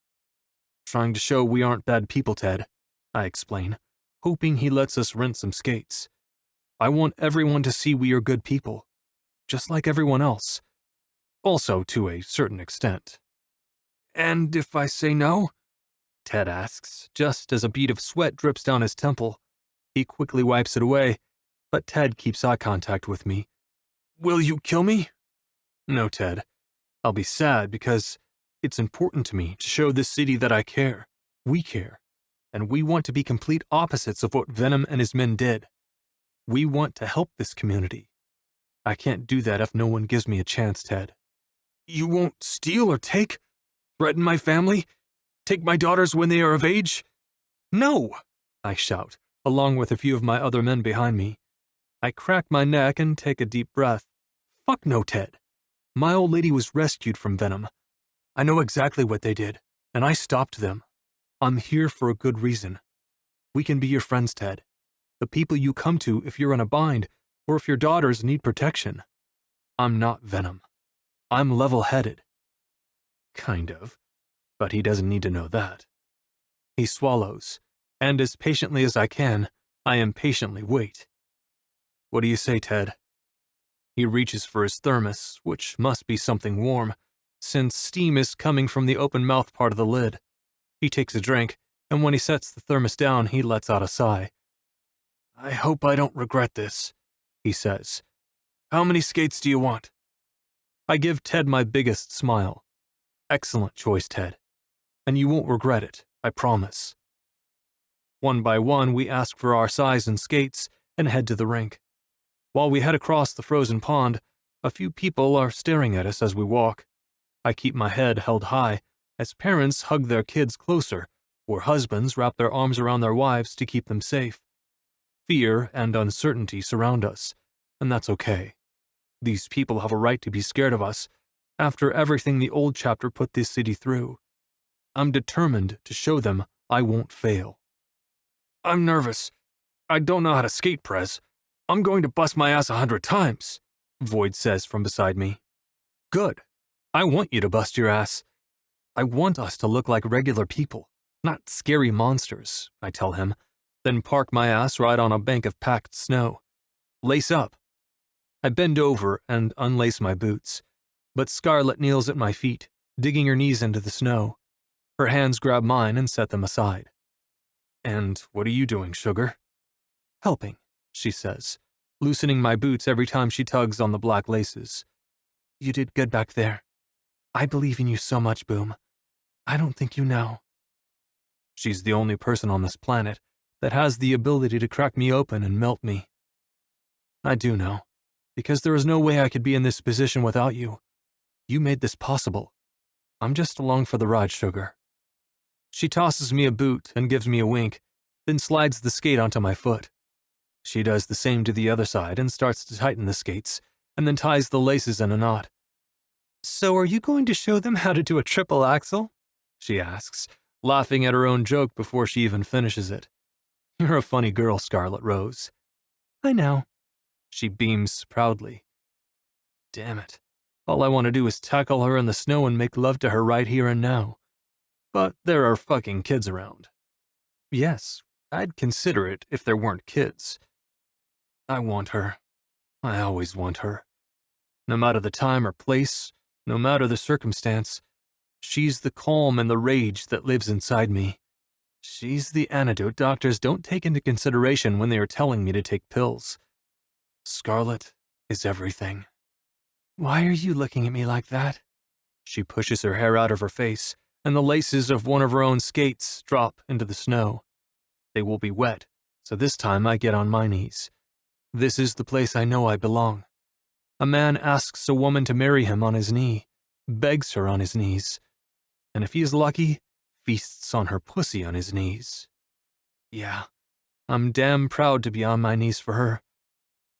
Speaker 1: Trying to show we aren't bad people, Ted, I explain, hoping he lets us rent some skates. I want everyone to see we are good people, just like everyone else. Also to a certain extent. And if I say no? Ted asks, just as a bead of sweat drips down his temple. He quickly wipes it away, but Ted keeps eye contact with me. Will you kill me? No, Ted. I'll be sad because it's important to me to show this city that I care. We care. And we want to be complete opposites of what Venom and his men did. We want to help this community. I can't do that if no one gives me a chance, Ted. You won't steal or take? Threaten my family? Take my daughters when they are of age? No! I shout, along with a few of my other men behind me. I crack my neck and take a deep breath. Fuck no, Ted. My old lady was rescued from Venom. I know exactly what they did, and I stopped them. I'm here for a good reason. We can be your friends, Ted. The people you come to if you're in a bind, or if your daughters need protection. I'm not Venom. I'm level-headed. Kind of, but he doesn't need to know that. He swallows, and as patiently as I can, I impatiently wait. What do you say, Ted? He reaches for his thermos, which must be something warm, since steam is coming from the open mouth part of the lid. He takes a drink, and when he sets the thermos down, he lets out a sigh. I hope I don't regret this, he says. How many skates do you want? I give Ted my biggest smile. Excellent choice, Ted. And you won't regret it, I promise. One by one, we ask for our size and skates and head to the rink. While we head across the frozen pond, A few people are staring at us as we walk. I keep my head held high as parents hug their kids closer, or husbands wrap their arms around their wives to keep them safe. Fear and uncertainty surround us, and that's okay. These people have a right to be scared of us after everything the old chapter put this city through. I'm determined to show them I won't fail. I'm nervous. I don't know how to skate, Prez. I'm going to bust my ass 100 times, Void says from beside me. Good. I want you to bust your ass. I want us to look like regular people, not scary monsters, I tell him, then park my ass right on a bank of packed snow. Lace up. I bend over and unlace my boots, but Scarlett kneels at my feet, digging her knees into the snow. Her hands grab mine and set them aside. And what are you doing, sugar? Helping, she says, loosening my boots every time she tugs on the black laces. You did good back there. I believe in you so much, Boom. I don't think you know. She's the only person on this planet that has the ability to crack me open and melt me. I do know, because there is no way I could be in this position without you. You made this possible. I'm just along for the ride, sugar. She tosses me a boot and gives me a wink, then slides the skate onto my foot. She does the same to the other side and starts to tighten the skates, and then ties the laces in a knot. So are you going to show them how to do a triple axel? She asks, laughing at her own joke before she even finishes it. You're a funny girl, Scarlet Rose. I know. She beams proudly. Damn it. All I want to do is tackle her in the snow and make love to her right here and now. But there are fucking kids around. Yes, I'd consider it if there weren't kids. I want her. I always want her. No matter the time or place, no matter the circumstance, she's the calm and the rage that lives inside me. She's the antidote doctors don't take into consideration when they are telling me to take pills. Scarlett is everything. Why are you looking at me like that? She pushes her hair out of her face, and the laces of one of her own skates drop into the snow. They will be wet, so this time I get on my knees. This is the place I know I belong. A man asks a woman to marry him on his knee, begs her on his knees, and if he is lucky, feasts on her pussy on his knees. Yeah, I'm damn proud to be on my knees for her.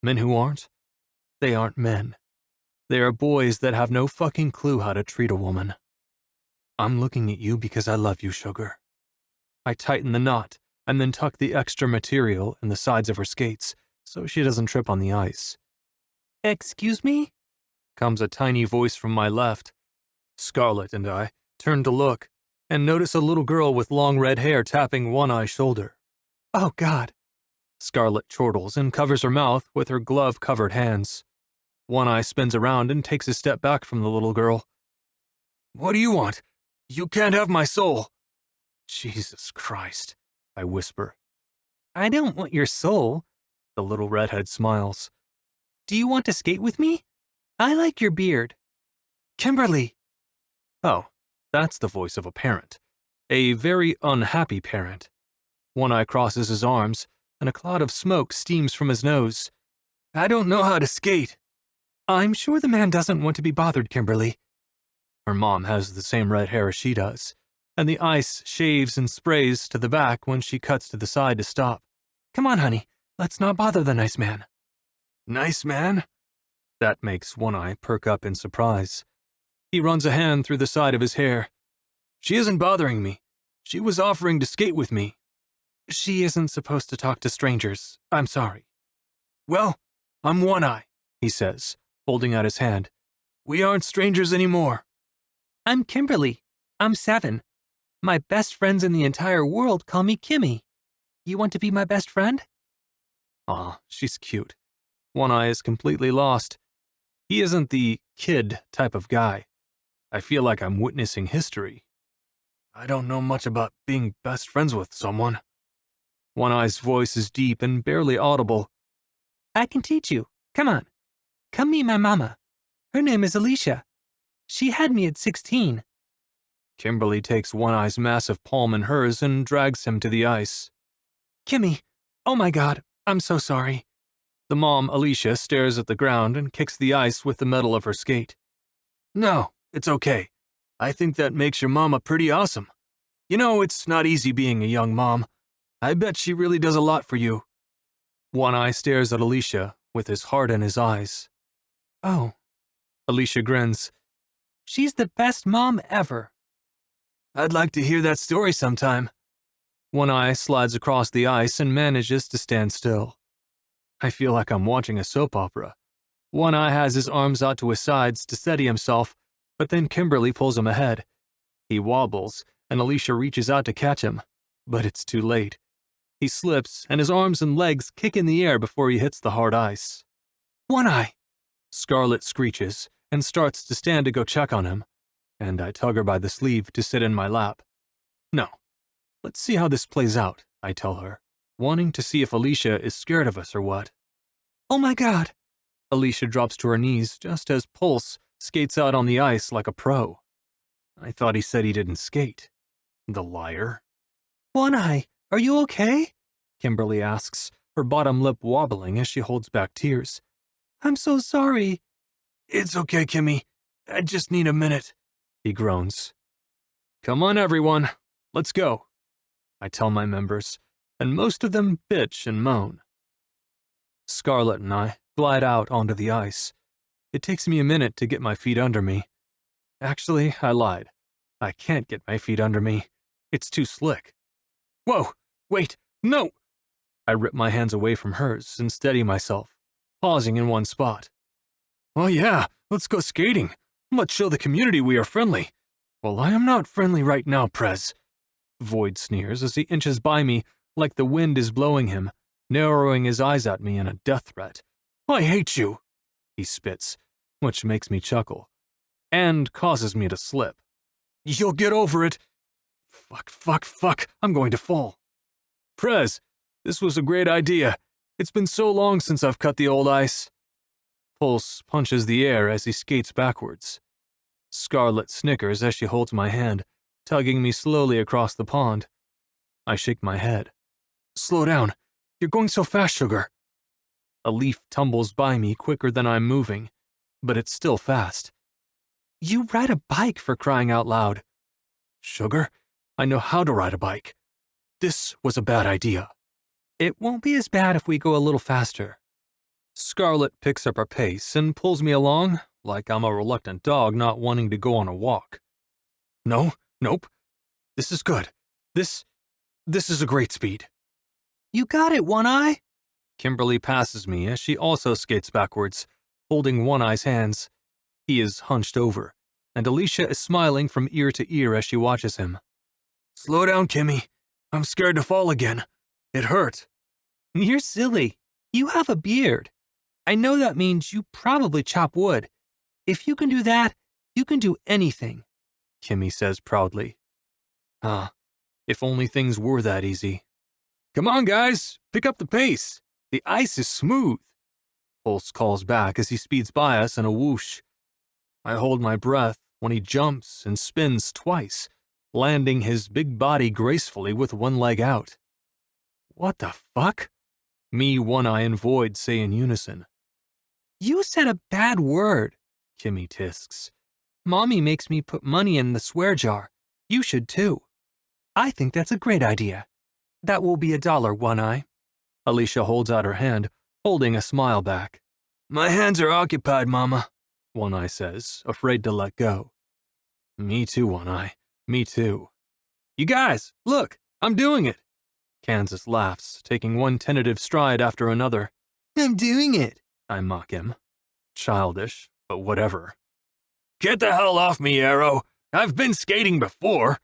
Speaker 1: Men who aren't, they aren't men. They are boys that have no fucking clue how to treat a woman. I'm looking at you because I love you, sugar. I tighten the knot and then tuck the extra material in the sides of her skates so she doesn't trip on the ice. Excuse me? Comes a tiny voice from my left. Scarlett and I turn to look and notice a little girl with long red hair tapping One Eye's shoulder. Oh, God. Scarlett chortles and covers her mouth with her glove-covered hands. One Eye spins around and takes a step back from the little girl. What do you want? You can't have my soul. Jesus Christ, I whisper. I don't want your soul, the little redhead smiles. Do you want to skate with me? I like your beard. Kimberly. Oh, that's the voice of a parent. A very unhappy parent. One Eye crosses his arms, and a cloud of smoke steams from his nose. I don't know how to skate. I'm sure the man doesn't want to be bothered, Kimberly. Her mom has the same red hair as she does, and the ice shaves and sprays to the back when she cuts to the side to stop. Come on, honey, let's not bother the nice man. Nice man? That makes One Eye perk up in surprise. He runs a hand through the side of his hair. She isn't bothering me. She was offering to skate with me. She isn't supposed to talk to strangers. I'm sorry. Well, I'm One Eye, he says, holding out his hand. We aren't strangers anymore. I'm Kimberly. I'm 7. My best friends in the entire world call me Kimmy. You want to be my best friend? Aw, she's cute. One Eye is completely lost. He isn't the kid type of guy. I feel like I'm witnessing history. I don't know much about being best friends with someone. One Eye's voice is deep and barely audible. I can teach you. Come on. Come meet my mama. Her name is Alicia. She had me at 16. Kimberly takes One Eye's massive palm in hers and drags him to the ice. Kimmy, oh my God, I'm so sorry. The mom, Alicia, stares at the ground and kicks the ice with the metal of her skate. No, it's okay. I think that makes your mama pretty awesome. You know, it's not easy being a young mom. I bet she really does a lot for you. One Eye stares at Alicia with his heart in his eyes. Oh. Alicia grins. She's the best mom ever. I'd like to hear that story sometime. One Eye slides across the ice and manages to stand still. I feel like I'm watching a soap opera. One Eye has his arms out to his sides to steady himself, but then Kimberly pulls him ahead. He wobbles, and Alicia reaches out to catch him, but it's too late. He slips, and his arms and legs kick in the air before he hits the hard ice. One Eye! Scarlett screeches and starts to stand to go check on him, and I tug her by the sleeve to sit in my lap. No, let's see how this plays out, I tell her, wanting to see if Alicia is scared of us or what. Oh my God! Alicia drops to her knees just as Pulse skates out on the ice like a pro. I thought he said he didn't skate. The liar. One Eye, are you okay? Kimberly asks, her bottom lip wobbling as she holds back tears. I'm so sorry. It's okay, Kimmy. I just need a minute, he groans. Come on, everyone. Let's go, I tell my members, and most of them bitch and moan. Scarlett and I glide out onto the ice. It takes me a minute to get my feet under me. Actually, I lied. I can't get my feet under me. It's too slick. Whoa, wait, no! I rip my hands away from hers and steady myself, pausing in one spot. Oh yeah, let's go skating. Let's show the community we are friendly. Well, I am not friendly right now, Prez. Void sneers as he inches by me like the wind is blowing him, narrowing his eyes at me in a death threat. I hate you, he spits, which makes me chuckle, and causes me to slip. You'll get over it. Fuck, I'm going to fall. Prez, this was a great idea. It's been so long since I've cut the old ice. Pulse punches the air as he skates backwards. Scarlett snickers as she holds my hand, tugging me slowly across the pond. I shake my head. Slow down. You're going so fast, Sugar. A leaf tumbles by me quicker than I'm moving, but it's still fast. You ride a bike, for crying out loud. Sugar, I know how to ride a bike. This was a bad idea. It won't be as bad if we go a little faster. Scarlett picks up her pace and pulls me along like I'm a reluctant dog not wanting to go on a walk. Nope. This is good. This is a great speed. You got it, One Eye. Kimberly passes me as she also skates backwards, holding One Eye's hands. He is hunched over, and Alicia is smiling from ear to ear as she watches him. Slow down, Kimmy. I'm scared to fall again. It hurt. You're silly. You have a beard. I know that means you probably chop wood. If you can do that, you can do anything, Kimmy says proudly. If only things were that easy. Come on, guys, pick up the pace. The ice is smooth, Pulse calls back as he speeds by us in a whoosh. I hold my breath when he jumps and spins twice, landing his big body gracefully with one leg out. What the fuck? Me, One Eye, and Void say in unison. You said a bad word, Kimmy tisks. Mommy makes me put money in the swear jar. You should too. I think that's a great idea. That will be $1, One Eye. Alicia holds out her hand, holding a smile back. My hands are occupied, Mama, One Eye says, afraid to let go. Me too, One Eye. Me too. You guys, look, I'm doing it. Kansas laughs, taking one tentative stride after another. I'm doing it, I mock him. Childish, but whatever. Get the hell off me, Arrow. I've been skating before,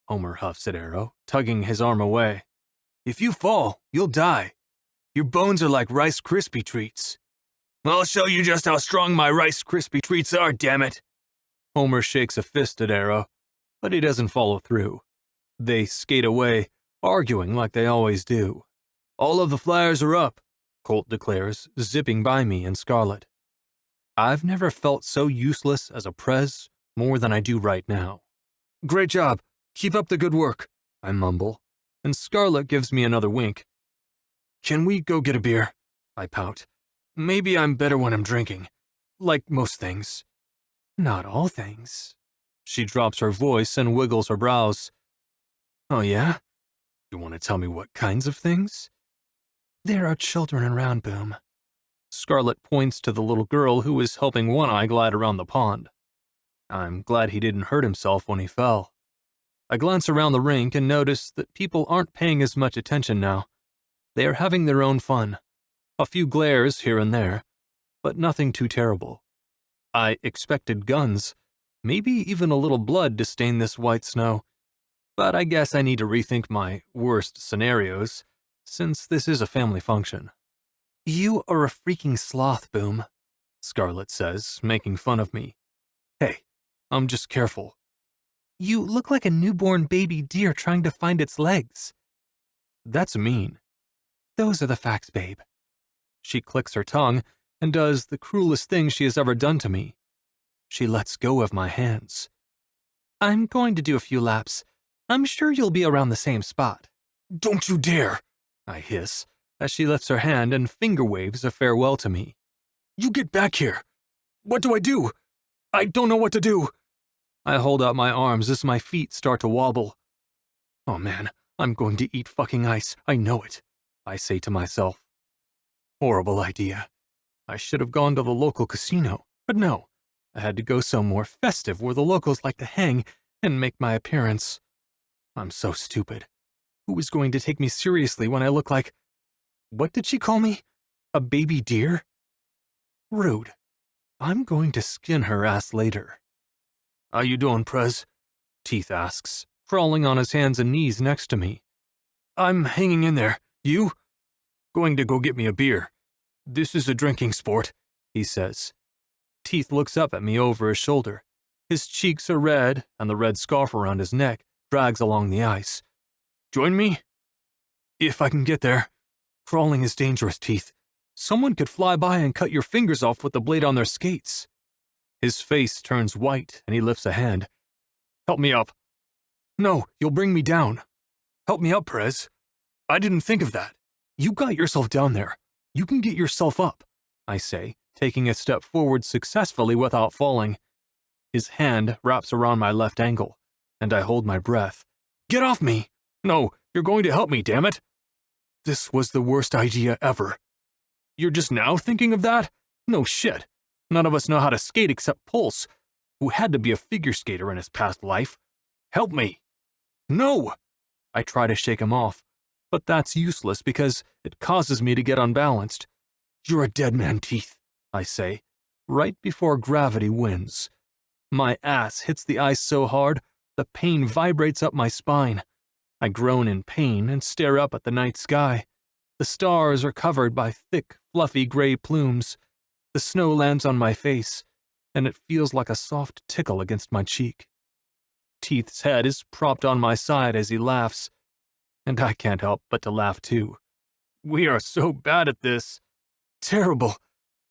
Speaker 1: Homer huffs at Arrow, tugging his arm away. If you fall, you'll die. Your bones are like Rice Krispie treats. I'll show you just how strong my Rice Krispie treats are, damn it. Homer shakes a fist at Arrow, but he doesn't follow through. They skate away, arguing like they always do. All of the flyers are up, Colt declares, zipping by me and Scarlett. I've never felt so useless as a Prez more than I do right now. Great job. Keep up the good work, I mumble, and Scarlett gives me another wink. Can we go get a beer? I pout. Maybe I'm better when I'm drinking. Like most things.
Speaker 3: Not all things.
Speaker 1: She drops her voice and wiggles her brows. Oh yeah? You want to tell me what kinds of things?
Speaker 3: There are children around, Boom.
Speaker 1: Scarlett points to the little girl who is helping One Eye glide around the pond. I'm glad he didn't hurt himself when he fell. I glance around the rink and notice that people aren't paying as much attention now. They are having their own fun. A few glares here and there, but nothing too terrible. I expected guns, maybe even a little blood to stain this white snow. But I guess I need to rethink my worst scenarios, since this is a family function.
Speaker 3: You are a freaking sloth, Boom,
Speaker 1: Scarlett says, making fun of me. Hey, I'm just careful.
Speaker 3: You look like a newborn baby deer trying to find its legs.
Speaker 1: That's mean.
Speaker 3: Those are the facts, babe.
Speaker 1: She clicks her tongue and does the cruelest thing she has ever done to me. She lets go of my hands.
Speaker 3: I'm going to do a few laps. I'm sure you'll be around the same spot.
Speaker 1: Don't you dare, I hiss, as she lifts her hand and finger waves a farewell to me. You get back here. What do I do? I don't know what to do. I hold out my arms as my feet start to wobble. Oh man, I'm going to eat fucking ice. I know it, I say to myself. Horrible idea. I should have gone to the local casino, but no. I had to go somewhere festive where the locals like to hang and make my appearance. I'm so stupid. Who is going to take me seriously when I look like... What did she call me? A baby deer? Rude. I'm going to skin her ass later. How you doing, Prez? Teeth asks, crawling on his hands and knees next to me. I'm hanging in there. You? Going to go get me a beer. This is a drinking sport, he says. Teeth looks up at me over his shoulder. His cheeks are red, and the red scarf around his neck drags along the ice. Join me? If I can get there. Crawling is dangerous, Teeth. Someone could fly by and cut your fingers off with the blade on their skates. His face turns white, and he lifts a hand. Help me up. No, you'll bring me down. Help me up, Prez. I didn't think of that. You got yourself down there. You can get yourself up, I say, taking a step forward successfully without falling. His hand wraps around my left ankle, and I hold my breath. Get off me! No, you're going to help me, damn it! This was the worst idea ever. You're just now thinking of that? No shit. None of us know how to skate except Pulse, who had to be a figure skater in his past life. Help me! No! I try to shake him off, but that's useless because it causes me to get unbalanced. You're a dead man, Teeth, I say, right before gravity wins. My ass hits the ice so hard, the pain vibrates up my spine. I groan in pain and stare up at the night sky. The stars are covered by thick, fluffy gray plumes. The snow lands on my face, and it feels like a soft tickle against my cheek. Teeth's head is propped on my side as he laughs, and I can't help but to laugh too. We are so bad at this. Terrible.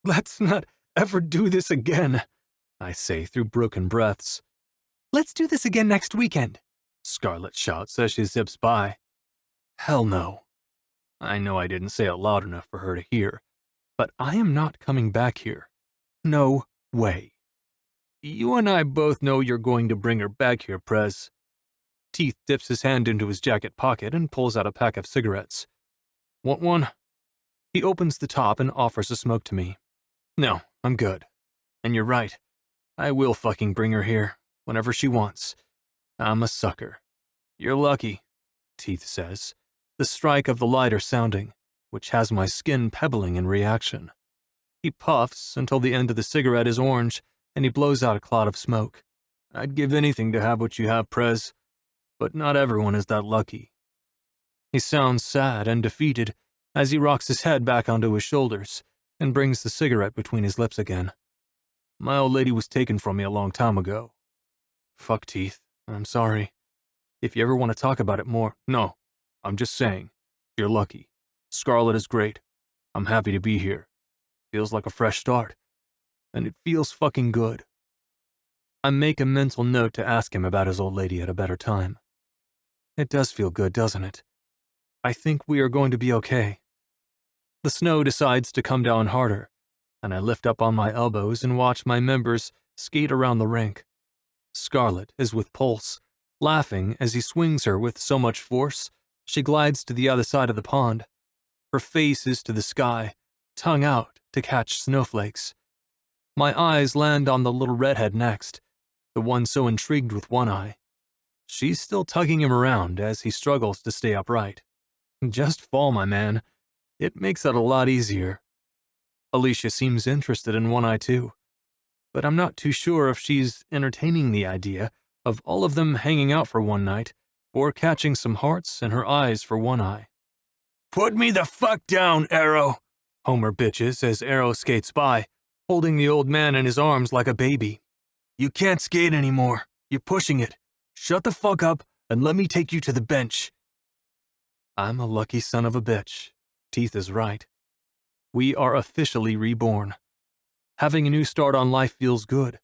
Speaker 1: Let's not ever do this again, I say through broken breaths.
Speaker 3: Let's do this again next weekend,
Speaker 1: Scarlett shouts as she zips by. Hell no. I know I didn't say it loud enough for her to hear, but I am not coming back here. No way. You and I both know you're going to bring her back here, Prez. Teeth dips his hand into his jacket pocket and pulls out a pack of cigarettes. Want one? He opens the top and offers a smoke to me. No, I'm good. And you're right. I will fucking bring her here, whenever she wants. I'm a sucker. You're lucky, Teeth says, the strike of the lighter sounding, which has my skin pebbling in reaction. He puffs until the end of the cigarette is orange, and he blows out a cloud of smoke. I'd give anything to have what you have, Prez, but not everyone is that lucky. He sounds sad and defeated as he rocks his head back onto his shoulders and brings the cigarette between his lips again. My old lady was taken from me a long time ago. Fuck, Teeth. I'm sorry. If you ever want to talk about it more, no. I'm just saying. You're lucky. Scarlett is great. I'm happy to be here. Feels like a fresh start. And it feels fucking good. I make a mental note to ask him about his old lady at a better time. It does feel good, doesn't it? I think we are going to be okay. The snow decides to come down harder, and I lift up on my elbows and watch my members skate around the rink. Scarlett is with Pulse, laughing as he swings her with so much force, she glides to the other side of the pond. Her face is to the sky, tongue out to catch snowflakes. My eyes land on the little redhead next, the one so intrigued with one eye. She's still tugging him around as he struggles to stay upright. Just fall, my man. It makes it a lot easier. Alicia seems interested in One Eye too, but I'm not too sure if she's entertaining the idea of all of them hanging out for one night or catching some hearts in her eyes for One Eye. "Put me the fuck down, Arrow," Homer bitches as Arrow skates by, holding the old man in his arms like a baby. "You can't skate anymore. You're pushing it. Shut the fuck up and let me take you to the bench." I'm a lucky son of a bitch. Teeth is right. We are officially reborn. Having a new start on life feels good,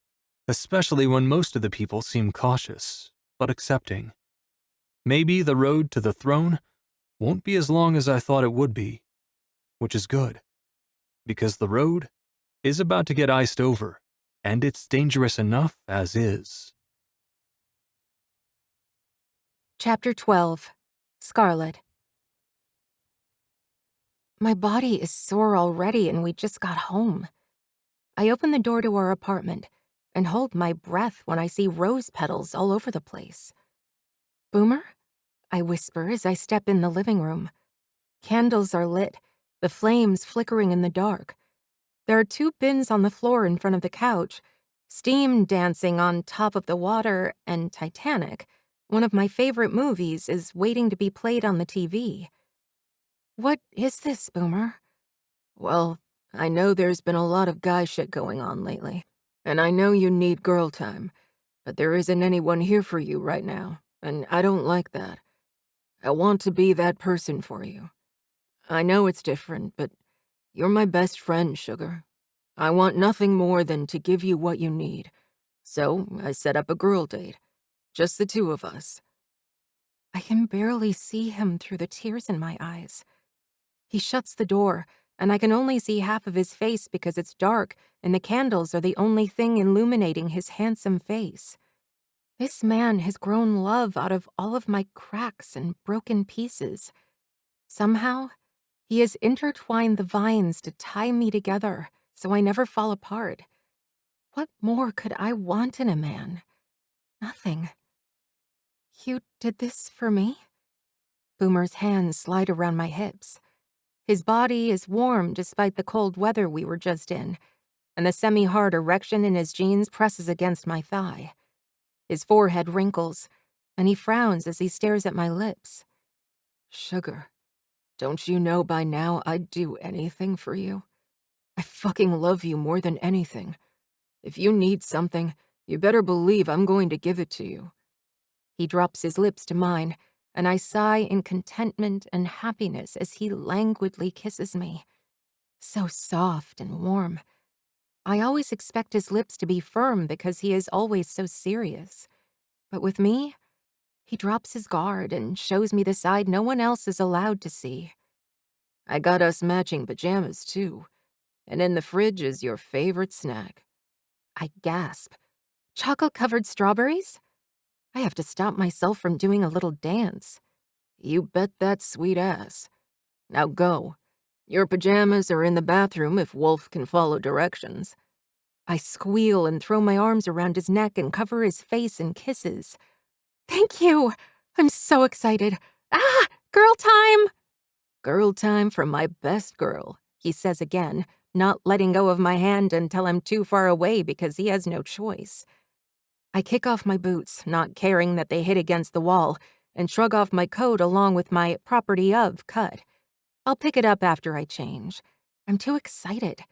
Speaker 1: especially when most of the people seem cautious, but accepting. Maybe the road to the throne won't be as long as I thought it would be, which is good, because the road is about to get iced over, and it's dangerous enough as is.
Speaker 2: Chapter 12. Scarlett. My body is sore already and we just got home. I open the door to our apartment and hold my breath when I see rose petals all over the place. "Boomer?" I whisper as I step in the living room. Candles are lit, the flames flickering in the dark. There are 2 bins on the floor in front of the couch, steam dancing on top of the water, and Titanic, one of my favorite movies, is waiting to be played on the TV. "What is this, Boomer?"
Speaker 3: Well, I know there's been a lot of guy shit going on lately, and I know you need girl time, but there isn't anyone here for you right now, and I don't like that. I want to be that person for you. I know it's different, but you're my best friend, Sugar. I want nothing more than to give you what you need. So I set up a girl date. Just the 2 of us.
Speaker 2: I can barely see him through the tears in my eyes. He shuts the door, and I can only see half of his face because it's dark and the candles are the only thing illuminating his handsome face. This man has grown love out of all of my cracks and broken pieces. Somehow, he has intertwined the vines to tie me together so I never fall apart. What more could I want in a man? Nothing. "You did this for me?" Boomer's hands slide around my hips. His body is warm despite the cold weather we were just in, and the semi-hard erection in his jeans presses against my thigh. His forehead wrinkles, and he frowns as he stares at my lips.
Speaker 3: Sugar, don't you know by now I'd do anything for you? I fucking love you more than anything. If you need something, you better believe I'm going to give it to you."
Speaker 2: He drops his lips to mine, and I sigh in contentment and happiness as he languidly kisses me. So soft and warm. I always expect his lips to be firm because he is always so serious. But with me, he drops his guard and shows me the side no one else is allowed to see.
Speaker 3: I got us matching pajamas, too. And in the fridge is your favorite snack.
Speaker 2: I gasp. "Chocolate-covered strawberries?" I have to stop myself from doing a little dance.
Speaker 3: You bet that sweet ass. Now go. Your pajamas are in the bathroom if Wolf can follow directions.
Speaker 2: I squeal and throw my arms around his neck and cover his face in kisses. "Thank you! I'm so excited. Ah! Girl time!"
Speaker 3: "Girl time for my best girl,"
Speaker 2: he says again, not letting go of my hand until I'm too far away because he has no choice. I kick off my boots, not caring that they hit against the wall, and shrug off my coat along with my property of cut. I'll pick it up after I change. I'm too excited.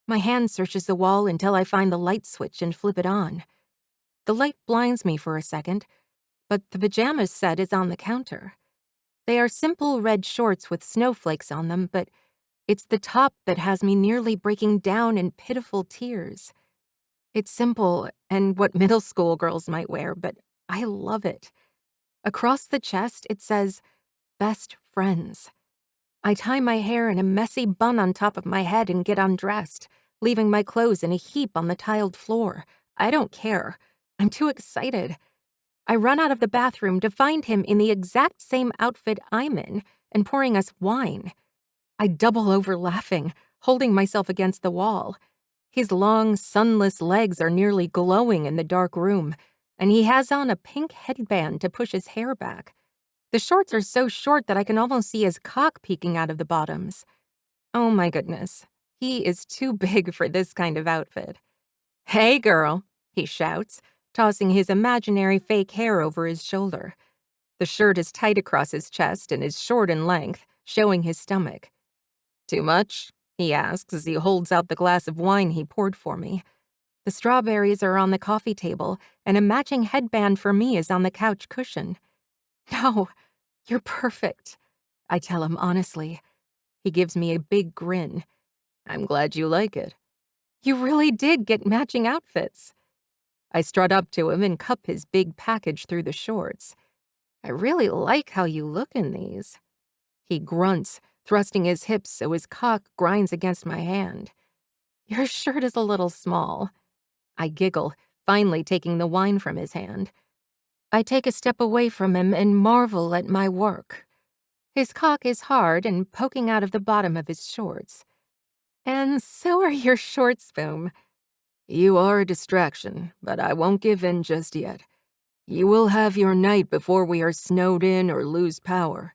Speaker 2: My hand searches the wall until I find the light switch and flip it on. The light blinds me for a second, but the pajamas set is on the counter. They are simple red shorts with snowflakes on them, but it's the top that has me nearly breaking down in pitiful tears. It's simple and what middle school girls might wear, but I love it. Across the chest, it says, "Best Friends." I tie my hair in a messy bun on top of my head and get undressed, leaving my clothes in a heap on the tiled floor. I don't care. I'm too excited. I run out of the bathroom to find him in the exact same outfit I'm in and pouring us wine. I double over laughing, holding myself against the wall. His long, sunless legs are nearly glowing in the dark room, and he has on a pink headband to push his hair back. The shorts are so short that I can almost see his cock peeking out of the bottoms. Oh my goodness, he is too big for this kind of outfit. "Hey, girl," he shouts, tossing his imaginary fake hair over his shoulder. The shirt is tight across his chest and is short in length, showing his stomach. "Too much?" he asks as he holds out the glass of wine he poured for me. The strawberries are on the coffee table, and a matching headband for me is on the couch cushion. "No, you're perfect," I tell him honestly. He gives me a big grin. "I'm glad you like it." "You really did get matching outfits." I strut up to him and cup his big package through the shorts. "I really like how you look in these." He grunts, thrusting his hips so his cock grinds against my hand. "Your shirt is a little small." I giggle, finally taking the wine from his hand. I take a step away from him and marvel at my work. His cock is hard and poking out of the bottom of his shorts. "And so are your shorts, Boom." "You are a distraction, but I won't give in just yet. You will have your night before we are snowed in or lose power."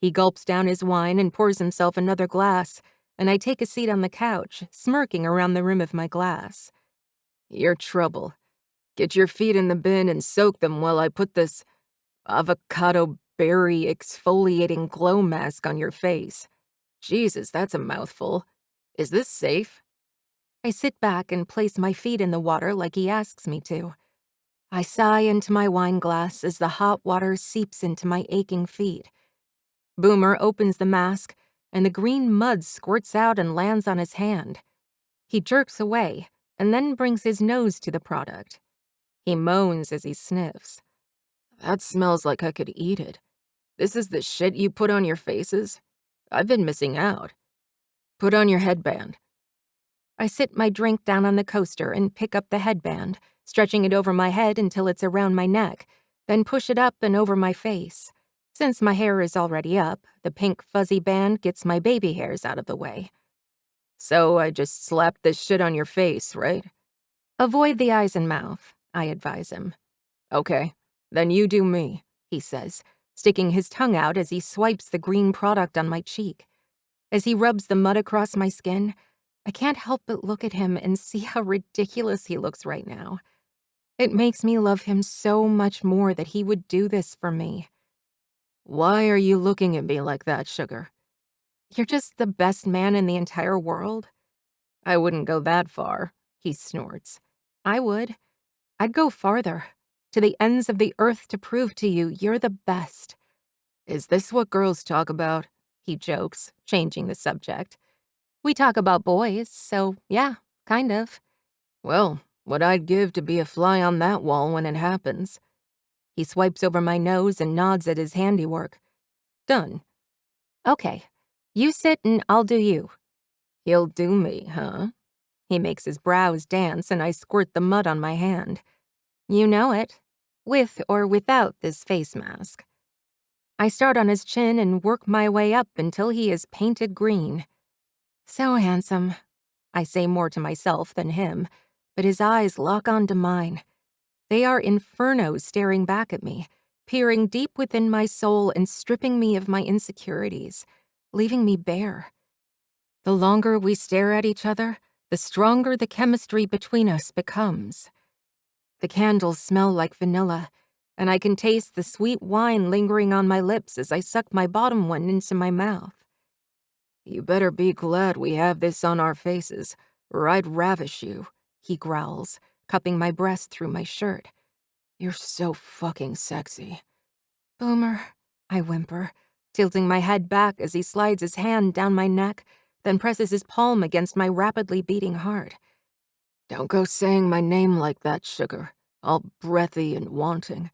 Speaker 2: He gulps down his wine and pours himself another glass, and I take a seat on the couch, smirking around the rim of my glass. "You're trouble. Get your feet in the bin and soak them while I put this avocado berry exfoliating glow mask on your face. Jesus, that's a mouthful. Is this safe?" I sit back and place my feet in the water like he asks me to. I sigh into my wine glass as the hot water seeps into my aching feet. Boomer opens the mask, and the green mud squirts out and lands on his hand. He jerks away, and then brings his nose to the product. He moans as he sniffs. "That smells like I could eat it. This is the shit you put on your faces? I've been missing out. Put on your headband." I sit my drink down on the coaster and pick up the headband, stretching it over my head until it's around my neck, then push it up and over my face. Since my hair is already up, the pink fuzzy band gets my baby hairs out of the way. "So I just slapped this shit on your face, right?" "Avoid the eyes and mouth," I advise him. "Okay, then you do me," he says, sticking his tongue out as he swipes the green product on my cheek. As he rubs the mud across my skin, I can't help but look at him and see how ridiculous he looks right now. It makes me love him so much more that he would do this for me. "Why are you looking at me like that, sugar?" "You're just the best man in the entire world." "I wouldn't go that far," he snorts. "I would. I'd go farther, to the ends of the earth to prove to you you're the best." "Is this what girls talk about?" he jokes, changing the subject. "We talk about boys, so yeah, kind of." "Well, what I'd give to be a fly on that wall when it happens." He swipes over my nose and nods at his handiwork. "Done." "Okay, you sit and I'll do you." "He'll do me, huh?" He makes his brows dance and I squirt the mud on my hand. "You know it, with or without this face mask." I start on his chin and work my way up until he is painted green. "So handsome," I say more to myself than him, but his eyes lock onto mine. They are infernos staring back at me, peering deep within my soul and stripping me of my insecurities, leaving me bare. The longer we stare at each other, the stronger the chemistry between us becomes. The candles smell like vanilla, and I can taste the sweet wine lingering on my lips as I suck my bottom one into my mouth. "You better be glad we have this on our faces, or I'd ravish you," he growls, cupping my breast through my shirt. "You're so fucking sexy." "Boomer," I whimper, tilting my head back as he slides his hand down my neck, then presses his palm against my rapidly beating heart. "Don't go saying my name like that, sugar, all breathy and wanting,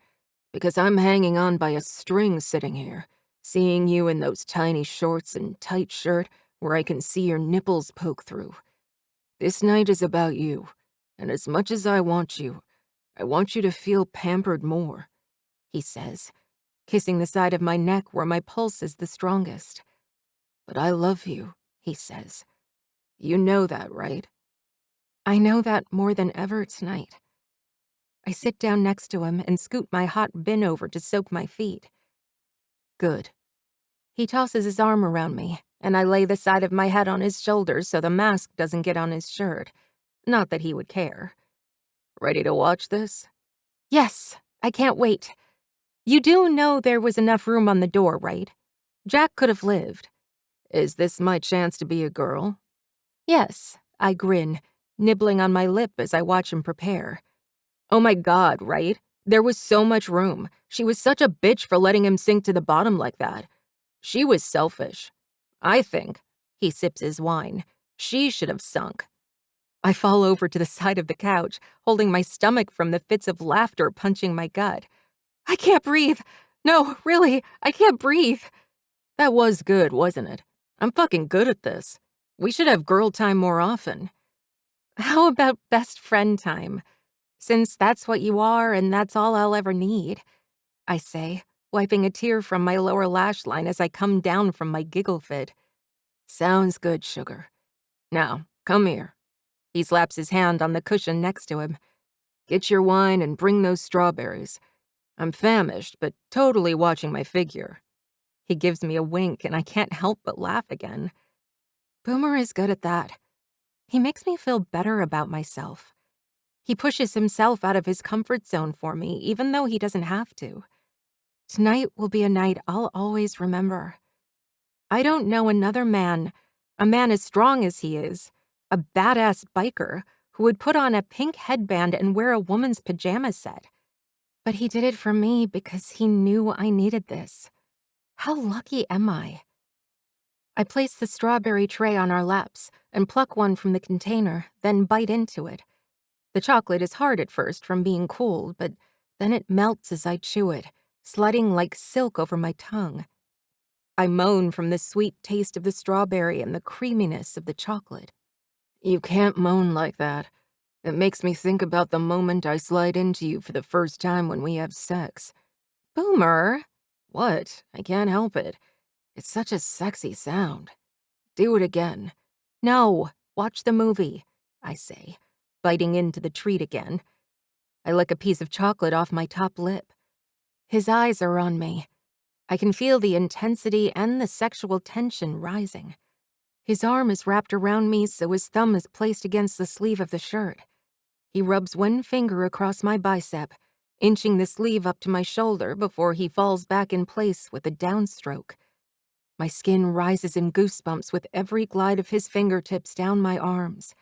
Speaker 2: because I'm hanging on by a string sitting here, seeing you in those tiny shorts and tight shirt where I can see your nipples poke through.
Speaker 3: This night is about you, and as much as I want you to feel pampered more," he says, kissing the side of my neck where my pulse is the strongest. "But I love you," he says. "You know that, right?" I know that more than ever tonight. I sit down next to him and scoot my hot bin over to soak my feet. "Good." He tosses his arm around me, and I lay the side of my head on his shoulders so the mask doesn't get on his shirt. Not that he would care. "Ready to watch this?" "Yes, I can't wait. You do know there was enough room on the door, right? Jack could have lived." "Is this my chance to be a girl?" "Yes," I grin, nibbling on my lip as I watch him prepare. Oh my God, right? There was so much room. She was such a bitch for letting him sink to the bottom like that. She was selfish. I think, he sips his wine, she should have sunk. I fall over to the side of the couch, holding my stomach from the fits of laughter punching my gut. I can't breathe. No, really, I can't breathe. That was good, wasn't it? I'm fucking good at this. We should have girl time more often. How about best friend time? Since that's what you are and that's all I'll ever need, I say, wiping a tear from my lower lash line as I come down from my giggle fit. Sounds good, sugar. Now, come here. He slaps his hand on the cushion next to him. Get your wine and bring those strawberries. I'm famished, but totally watching my figure. He gives me a wink and I can't help but laugh again. Boomer is good at that. He makes me feel better about myself. He pushes himself out of his comfort zone for me, even though he doesn't have to. Tonight will be a night I'll always remember. I don't know another man, a man as strong as he is, a badass biker who would put on a pink headband and wear a woman's pajama set. But he did it for me because he knew I needed this. How lucky am I? I place the strawberry tray on our laps and pluck one from the container, then bite into it. The chocolate is hard at first from being cooled, but then it melts as I chew it, sliding like silk over my tongue. I moan from the sweet taste of the strawberry and the creaminess of the chocolate. You can't moan like that. It makes me think about the moment I slide into you for the first time when we have sex. Boomer! What? I can't help it. It's such a sexy sound. Do it again. No, watch the movie, I say, biting into the treat again. I lick a piece of chocolate off my top lip. His eyes are on me. I can feel the intensity and the sexual tension rising. His arm is wrapped around me so his thumb is placed against the sleeve of the shirt. He rubs one finger across my bicep, inching the sleeve up to my shoulder before he falls back in place with a downstroke. My skin rises in goosebumps with every glide of his fingertips down my arms.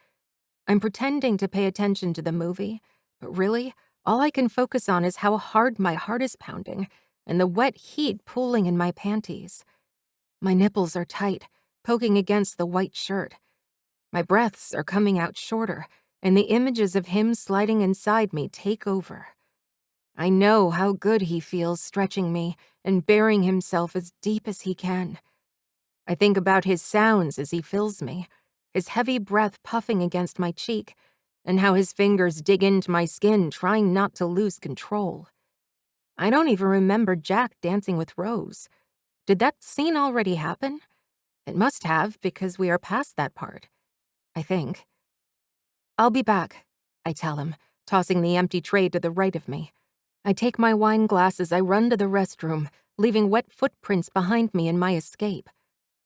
Speaker 3: I'm pretending to pay attention to the movie, but really, all I can focus on is how hard my heart is pounding and the wet heat pooling in my panties. My nipples are tight, poking against the white shirt. My breaths are coming out shorter, and the images of him sliding inside me take over. I know how good he feels stretching me and burying himself as deep as he can. I think about his sounds as he fills me, his heavy breath puffing against my cheek, and how his fingers dig into my skin trying not to lose control. I don't even remember Jack dancing with Rose. Did that scene already happen? It must have, because we are past that part. I think. I'll be back, I tell him, tossing the empty tray to the right of me. I take my wine glass as I run to the restroom, leaving wet footprints behind me in my escape.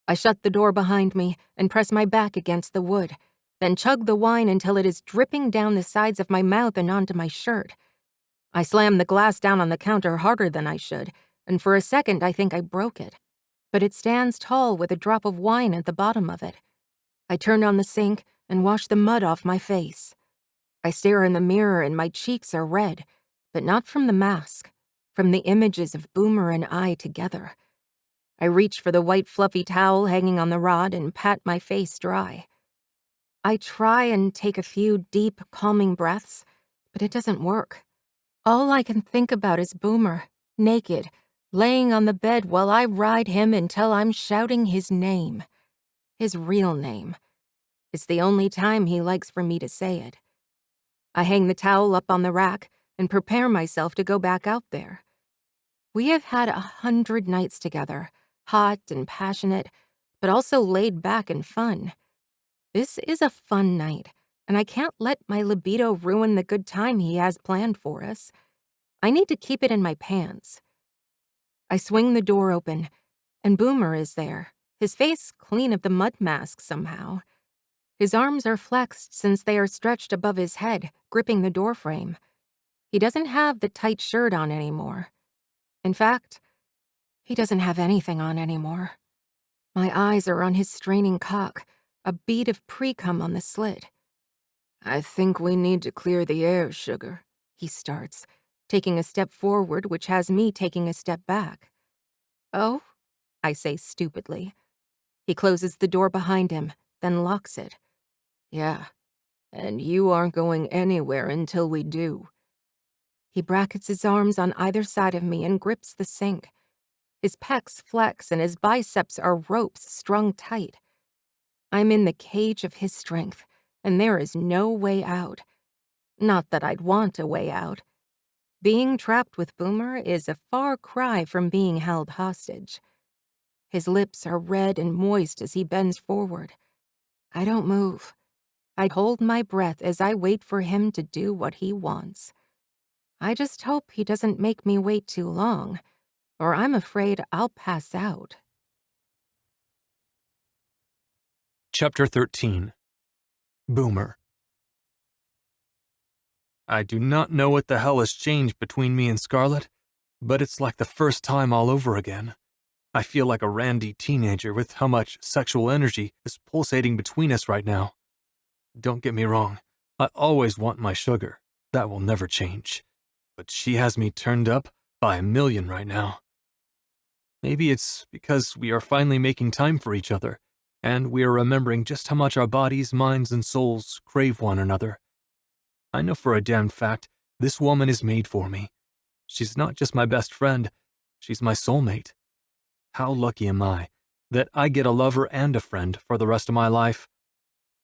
Speaker 3: I shut the door behind me and press my back against the wood, then chug the wine until it is dripping down the sides of my mouth and onto my shirt. I slam the glass down on the counter harder than I should, and for a second I think I broke it. But it stands tall with a drop of wine at the bottom of it. I turn on the sink and wash the mud off my face. I stare in the mirror and my cheeks are red, but not from the mask, from the images of Boomer and I together. I reach for the white fluffy towel hanging on the rod and pat my face dry. I try and take a few deep, calming breaths, but it doesn't work. All I can think about is Boomer, naked, laying on the bed while I ride him until I'm shouting his name. His real name.
Speaker 2: It's the only time he likes for me to say it. I hang the towel up on the rack and prepare myself to go back out there. We have had 100 nights together, hot and passionate, but also laid back and fun. This is a fun night, and I can't let my libido ruin the good time he has planned for us. I need to keep it in my pants. I swing the door open, and Boomer is there, his face clean of the mud mask somehow. His arms are flexed since they are stretched above his head, gripping the doorframe. He doesn't have the tight shirt on anymore. In fact, he doesn't have anything on anymore. My eyes are on his straining cock, a bead of pre-cum on the slit.
Speaker 3: I think we need to clear the air, sugar,
Speaker 2: he starts, taking a step forward, which has me taking a step back. Oh, I say stupidly. He closes the door behind him, then locks it.
Speaker 3: Yeah, and you aren't going anywhere until we do.
Speaker 2: He brackets his arms on either side of me and grips the sink. His pecs flex and his biceps are ropes strung tight. I'm in the cage of his strength, and there is no way out. Not that I'd want a way out. Being trapped with Boomer is a far cry from being held hostage. His lips are red and moist as he bends forward. I don't move. I hold my breath as I wait for him to do what he wants. I just hope he doesn't make me wait too long, or I'm afraid I'll pass out.
Speaker 1: Chapter 13. Boomer. I do not know what the hell has changed between me and Scarlett, but it's like the first time all over again. I feel like a randy teenager with how much sexual energy is pulsating between us right now. Don't get me wrong, I always want my sugar. That will never change. But she has me turned up by 1,000,000 right now. Maybe it's because we are finally making time for each other, and we are remembering just how much our bodies, minds, and souls crave one another. I know for a damn fact this woman is made for me. She's not just my best friend, she's my soulmate. How lucky am I that I get a lover and a friend for the rest of my life.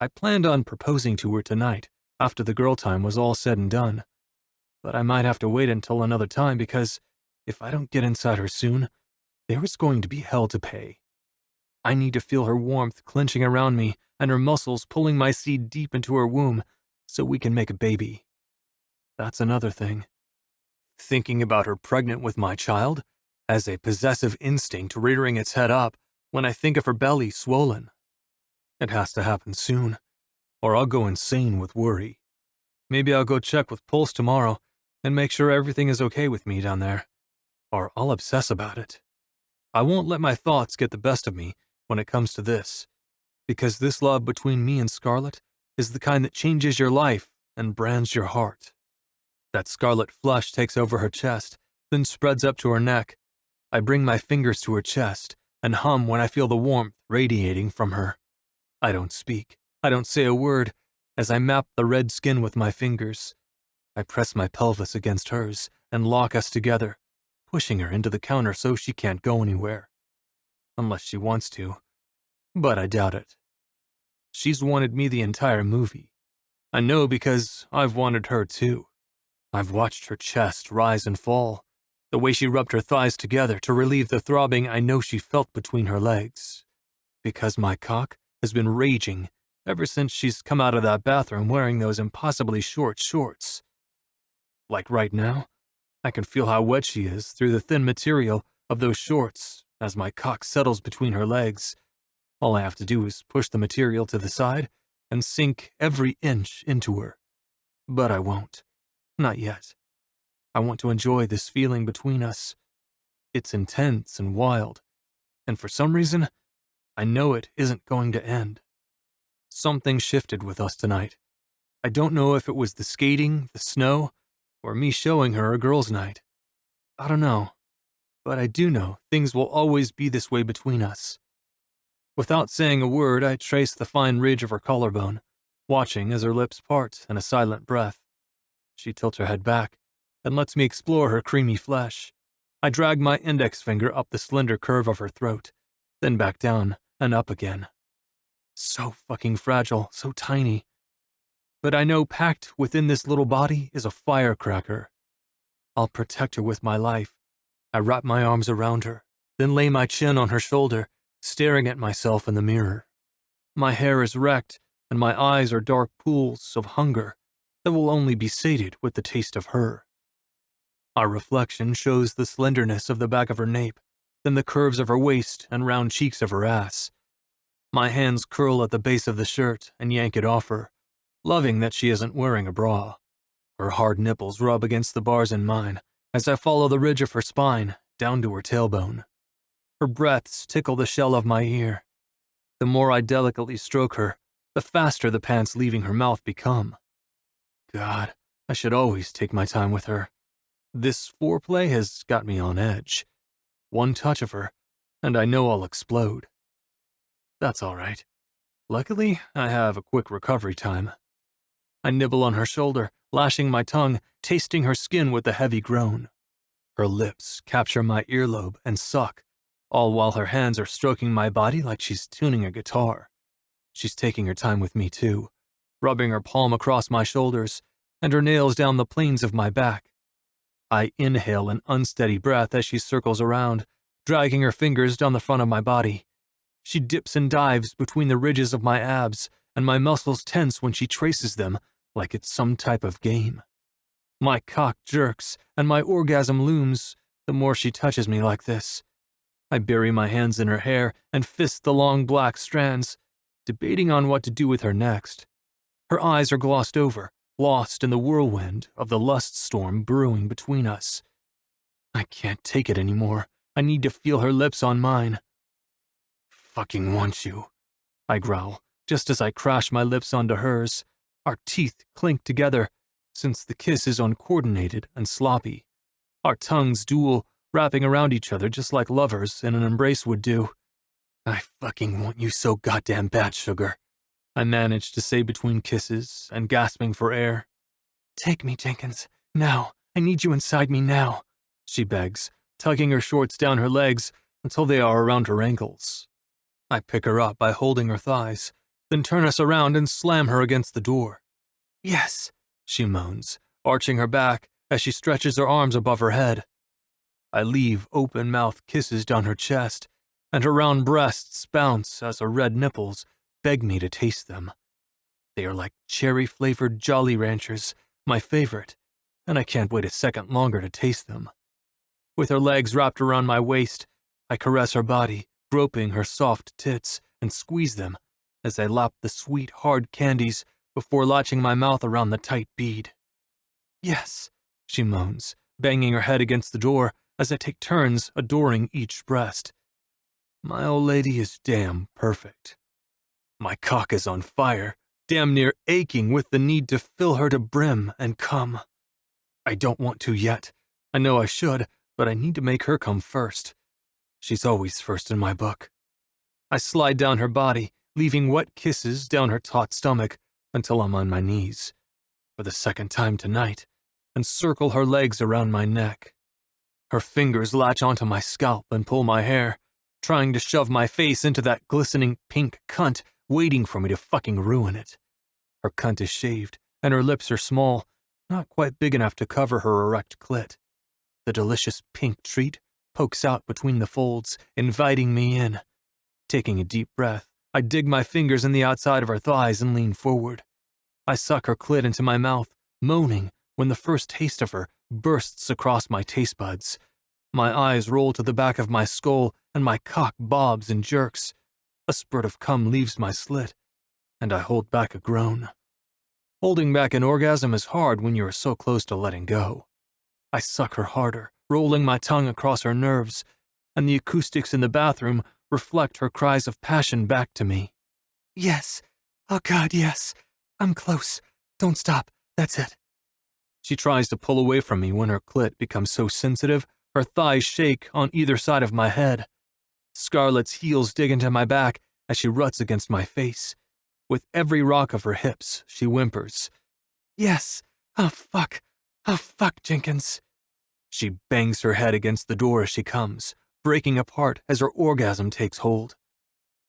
Speaker 1: I planned on proposing to her tonight, after the girl time was all said and done. But I might have to wait until another time because if I don't get inside her soon, there is going to be hell to pay. I need to feel her warmth clenching around me and her muscles pulling my seed deep into her womb so we can make a baby. That's another thing. Thinking about her pregnant with my child has a possessive instinct rearing its head up when I think of her belly swollen. It has to happen soon, or I'll go insane with worry. Maybe I'll go check with Pulse tomorrow and make sure everything is okay with me down there, or I'll obsess about it. I won't let my thoughts get the best of me when it comes to this, because this love between me and Scarlett is the kind that changes your life and brands your heart. That scarlet flush takes over her chest, then spreads up to her neck. I bring my fingers to her chest and hum when I feel the warmth radiating from her. I don't speak, I don't say a word, as I map the red skin with my fingers. I press my pelvis against hers and lock us together, pushing her into the counter so she can't go anywhere. Unless she wants to, but I doubt it. She's wanted me the entire movie. I know because I've wanted her too. I've watched her chest rise and fall, the way she rubbed her thighs together to relieve the throbbing I know she felt between her legs. Because my cock has been raging ever since she's come out of that bathroom wearing those impossibly short shorts. Like right now, I can feel how wet she is through the thin material of those shorts as my cock settles between her legs. All I have to do is push the material to the side and sink every inch into her. But I won't. Not yet. I want to enjoy this feeling between us. It's intense and wild, and for some reason, I know it isn't going to end. Something shifted with us tonight. I don't know if it was the skating, the snow, or me showing her a girls' night. I don't know, but I do know things will always be this way between us. Without saying a word, I trace the fine ridge of her collarbone, watching as her lips part in a silent breath. She tilts her head back and lets me explore her creamy flesh. I drag my index finger up the slender curve of her throat, then back down and up again. So fucking fragile, so tiny. But I know packed within this little body is a firecracker. I'll protect her with my life. I wrap my arms around her, then lay my chin on her shoulder, staring at myself in the mirror. My hair is wrecked, and my eyes are dark pools of hunger that will only be sated with the taste of her. Our reflection shows the slenderness of the back of her nape, then the curves of her waist and round cheeks of her ass. My hands curl at the base of the shirt and yank it off her, loving that she isn't wearing a bra. Her hard nipples rub against the bars in mine as I follow the ridge of her spine down to her tailbone. Her breaths tickle the shell of my ear. The more I delicately stroke her, the faster the pants leaving her mouth become. God, I should always take my time with her. This foreplay has got me on edge. One touch of her, and I know I'll explode. That's all right. Luckily, I have a quick recovery time. I nibble on her shoulder, lashing my tongue, tasting her skin with a heavy groan. Her lips capture my earlobe and suck, all while her hands are stroking my body like she's tuning a guitar. She's taking her time with me too, rubbing her palm across my shoulders and her nails down the planes of my back. I inhale an unsteady breath as she circles around, dragging her fingers down the front of my body. She dips and dives between the ridges of my abs, and my muscles tense when she traces them like it's some type of game. My cock jerks, and my orgasm looms the more she touches me like this. I bury my hands in her hair and fist the long black strands, debating on what to do with her next. Her eyes are glossed over, lost in the whirlwind of the lust storm brewing between us. I can't take it anymore. I need to feel her lips on mine. Fucking want you, I growl, just as I crash my lips onto hers. Our teeth clink together, since the kiss is uncoordinated and sloppy. Our tongues duel, wrapping around each other just like lovers in an embrace would do. I fucking want you so goddamn bad, sugar, I manage to say between kisses and gasping for air. Take me, Jenkins. Now. I need you inside me now, she begs, tugging her shorts down her legs until they are around her ankles. I pick her up by holding her thighs, then turn us around and slam her against the door. Yes, she moans, arching her back as she stretches her arms above her head. I leave open-mouthed kisses down her chest, and her round breasts bounce as her red nipples beg me to taste them. They are like cherry-flavored Jolly Ranchers, my favorite, and I can't wait a second longer to taste them. With her legs wrapped around my waist, I caress her body, groping her soft tits, and squeeze them as I lap the sweet, hard candies before latching my mouth around the tight bead. Yes, she moans, banging her head against the door as I take turns adoring each breast. My old lady is damn perfect. My cock is on fire, damn near aching with the need to fill her to brim and come. I don't want to yet. I know I should, but I need to make her come first. She's always first in my book. I slide down her body, leaving wet kisses down her taut stomach until I'm on my knees, for the second time tonight, and circle her legs around my neck. Her fingers latch onto my scalp and pull my hair, trying to shove my face into that glistening pink cunt waiting for me to fucking ruin it. Her cunt is shaved, and her lips are small, not quite big enough to cover her erect clit. The delicious pink treat pokes out between the folds, inviting me in. Taking a deep breath, I dig my fingers in the outside of her thighs and lean forward. I suck her clit into my mouth, moaning when the first taste of her bursts across my taste buds. My eyes roll to the back of my skull, and my cock bobs and jerks. A spurt of cum leaves my slit, and I hold back a groan. Holding back an orgasm is hard when you are so close to letting go. I suck her harder, rolling my tongue across her nerves, and the acoustics in the bathroom reflect her cries of passion back to me. Yes. Oh God, yes. I'm close. Don't stop. That's it. She tries to pull away from me when her clit becomes so sensitive, her thighs shake on either side of my head. Scarlett's heels dig into my back as she ruts against my face. With every rock of her hips, she whimpers. Yes. Oh, fuck. Oh, fuck, Jenkins. She bangs her head against the door as she comes, breaking apart as her orgasm takes hold.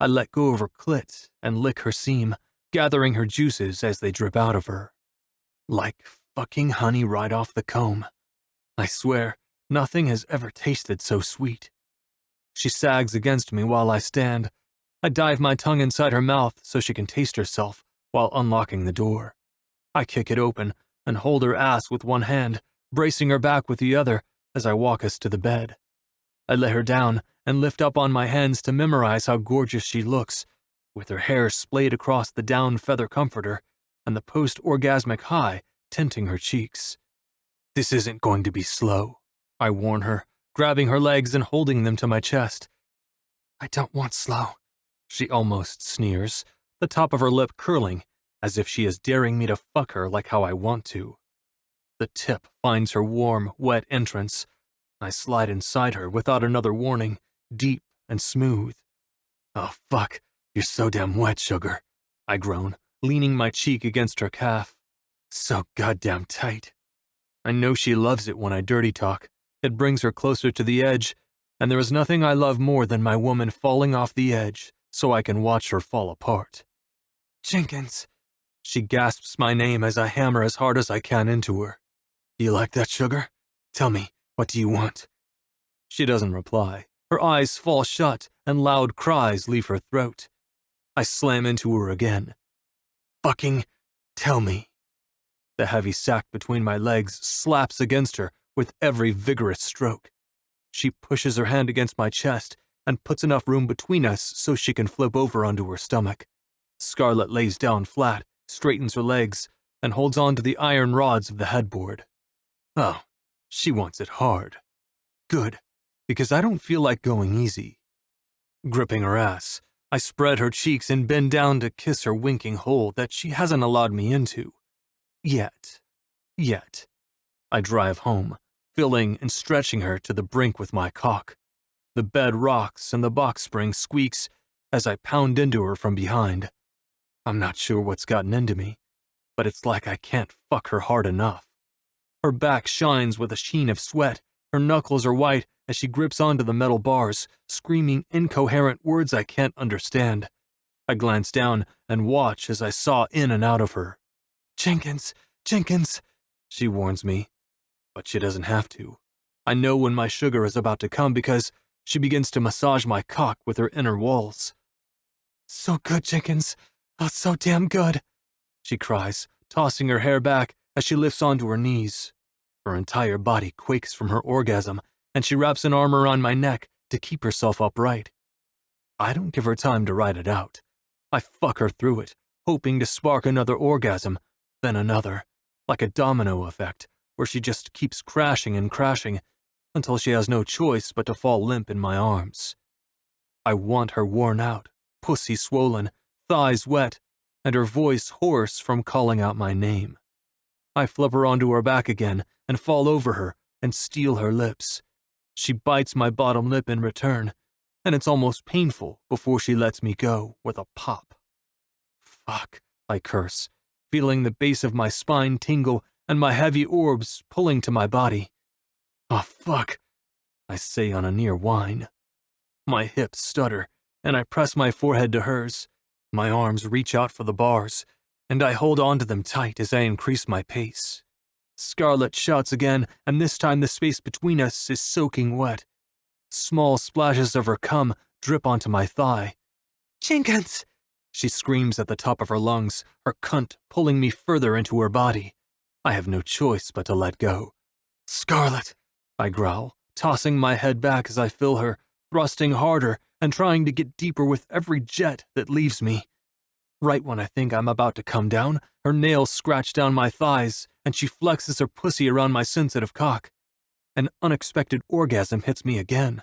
Speaker 1: I let go of her clit and lick her seam, gathering her juices as they drip out of her. Like fucking honey right off the comb. I swear, nothing has ever tasted so sweet. She sags against me while I stand. I dive my tongue inside her mouth so she can taste herself while unlocking the door. I kick it open and hold her ass with one hand, bracing her back with the other as I walk us to the bed. I lay her down and lift up on my hands to memorize how gorgeous she looks, with her hair splayed across the down feather comforter and the post-orgasmic high tinting her cheeks. This isn't going to be slow, I warn her, grabbing her legs and holding them to my chest. I don't want slow, she almost sneers, the top of her lip curling, as if she is daring me to fuck her like how I want to. The tip finds her warm, wet entrance. I slide inside her without another warning, deep and smooth. Oh fuck, you're so damn wet, sugar, I groan, leaning my cheek against her calf. So goddamn tight. I know she loves it when I dirty talk. It brings her closer to the edge, and there is nothing I love more than my woman falling off the edge so I can watch her fall apart. Jenkins. She gasps my name as I hammer as hard as I can into her. You like that, sugar? Tell me, what do you want? She doesn't reply. Her eyes fall shut and loud cries leave her throat. I slam into her again. Fucking tell me. The heavy sack between my legs slaps against her with every vigorous stroke. She pushes her hand against my chest and puts enough room between us so she can flip over onto her stomach. Scarlett lays down flat, straightens her legs, and holds on to the iron rods of the headboard. Oh, she wants it hard. Good, because I don't feel like going easy. Gripping her ass, I spread her cheeks and bend down to kiss her winking hole that she hasn't allowed me into. Yet. I drive home, filling and stretching her to the brink with my cock. The bed rocks and the box spring squeaks as I pound into her from behind. I'm not sure what's gotten into me, but it's like I can't fuck her hard enough. Her back shines with a sheen of sweat, her knuckles are white as she grips onto the metal bars, screaming incoherent words I can't understand. I glance down and watch as I saw in and out of her. Jenkins, she warns me, but she doesn't have to. I know when my sugar is about to come because she begins to massage my cock with her inner walls. So good, Jenkins. Oh, so damn good, she cries, tossing her hair back as she lifts onto her knees. Her entire body quakes from her orgasm, and she wraps an arm around my neck to keep herself upright. I don't give her time to ride it out. I fuck her through it, hoping to spark another orgasm, then another, like a domino effect, where she just keeps crashing and crashing until she has no choice but to fall limp in my arms. I want her worn out, pussy swollen, thighs wet, and her voice hoarse from calling out my name. I flip her onto her back again and fall over her and steal her lips. She bites my bottom lip in return, and it's almost painful before she lets me go with a pop. Fuck, I curse, feeling the base of my spine tingle and my heavy orbs pulling to my body. Oh fuck, I say on a near whine. My hips stutter, and I press my forehead to hers. My arms reach out for the bars, and I hold on to them tight as I increase my pace. Scarlett shouts again, and this time the space between us is soaking wet. Small splashes of her cum drip onto my thigh. Jenkins! She screams at the top of her lungs, her cunt pulling me further into her body. I have no choice but to let go. Scarlett! I growl, tossing my head back as I fill her, thrusting harder and trying to get deeper with every jet that leaves me. Right when I think I'm about to come down, her nails scratch down my thighs, and she flexes her pussy around my sensitive cock. An unexpected orgasm hits me again.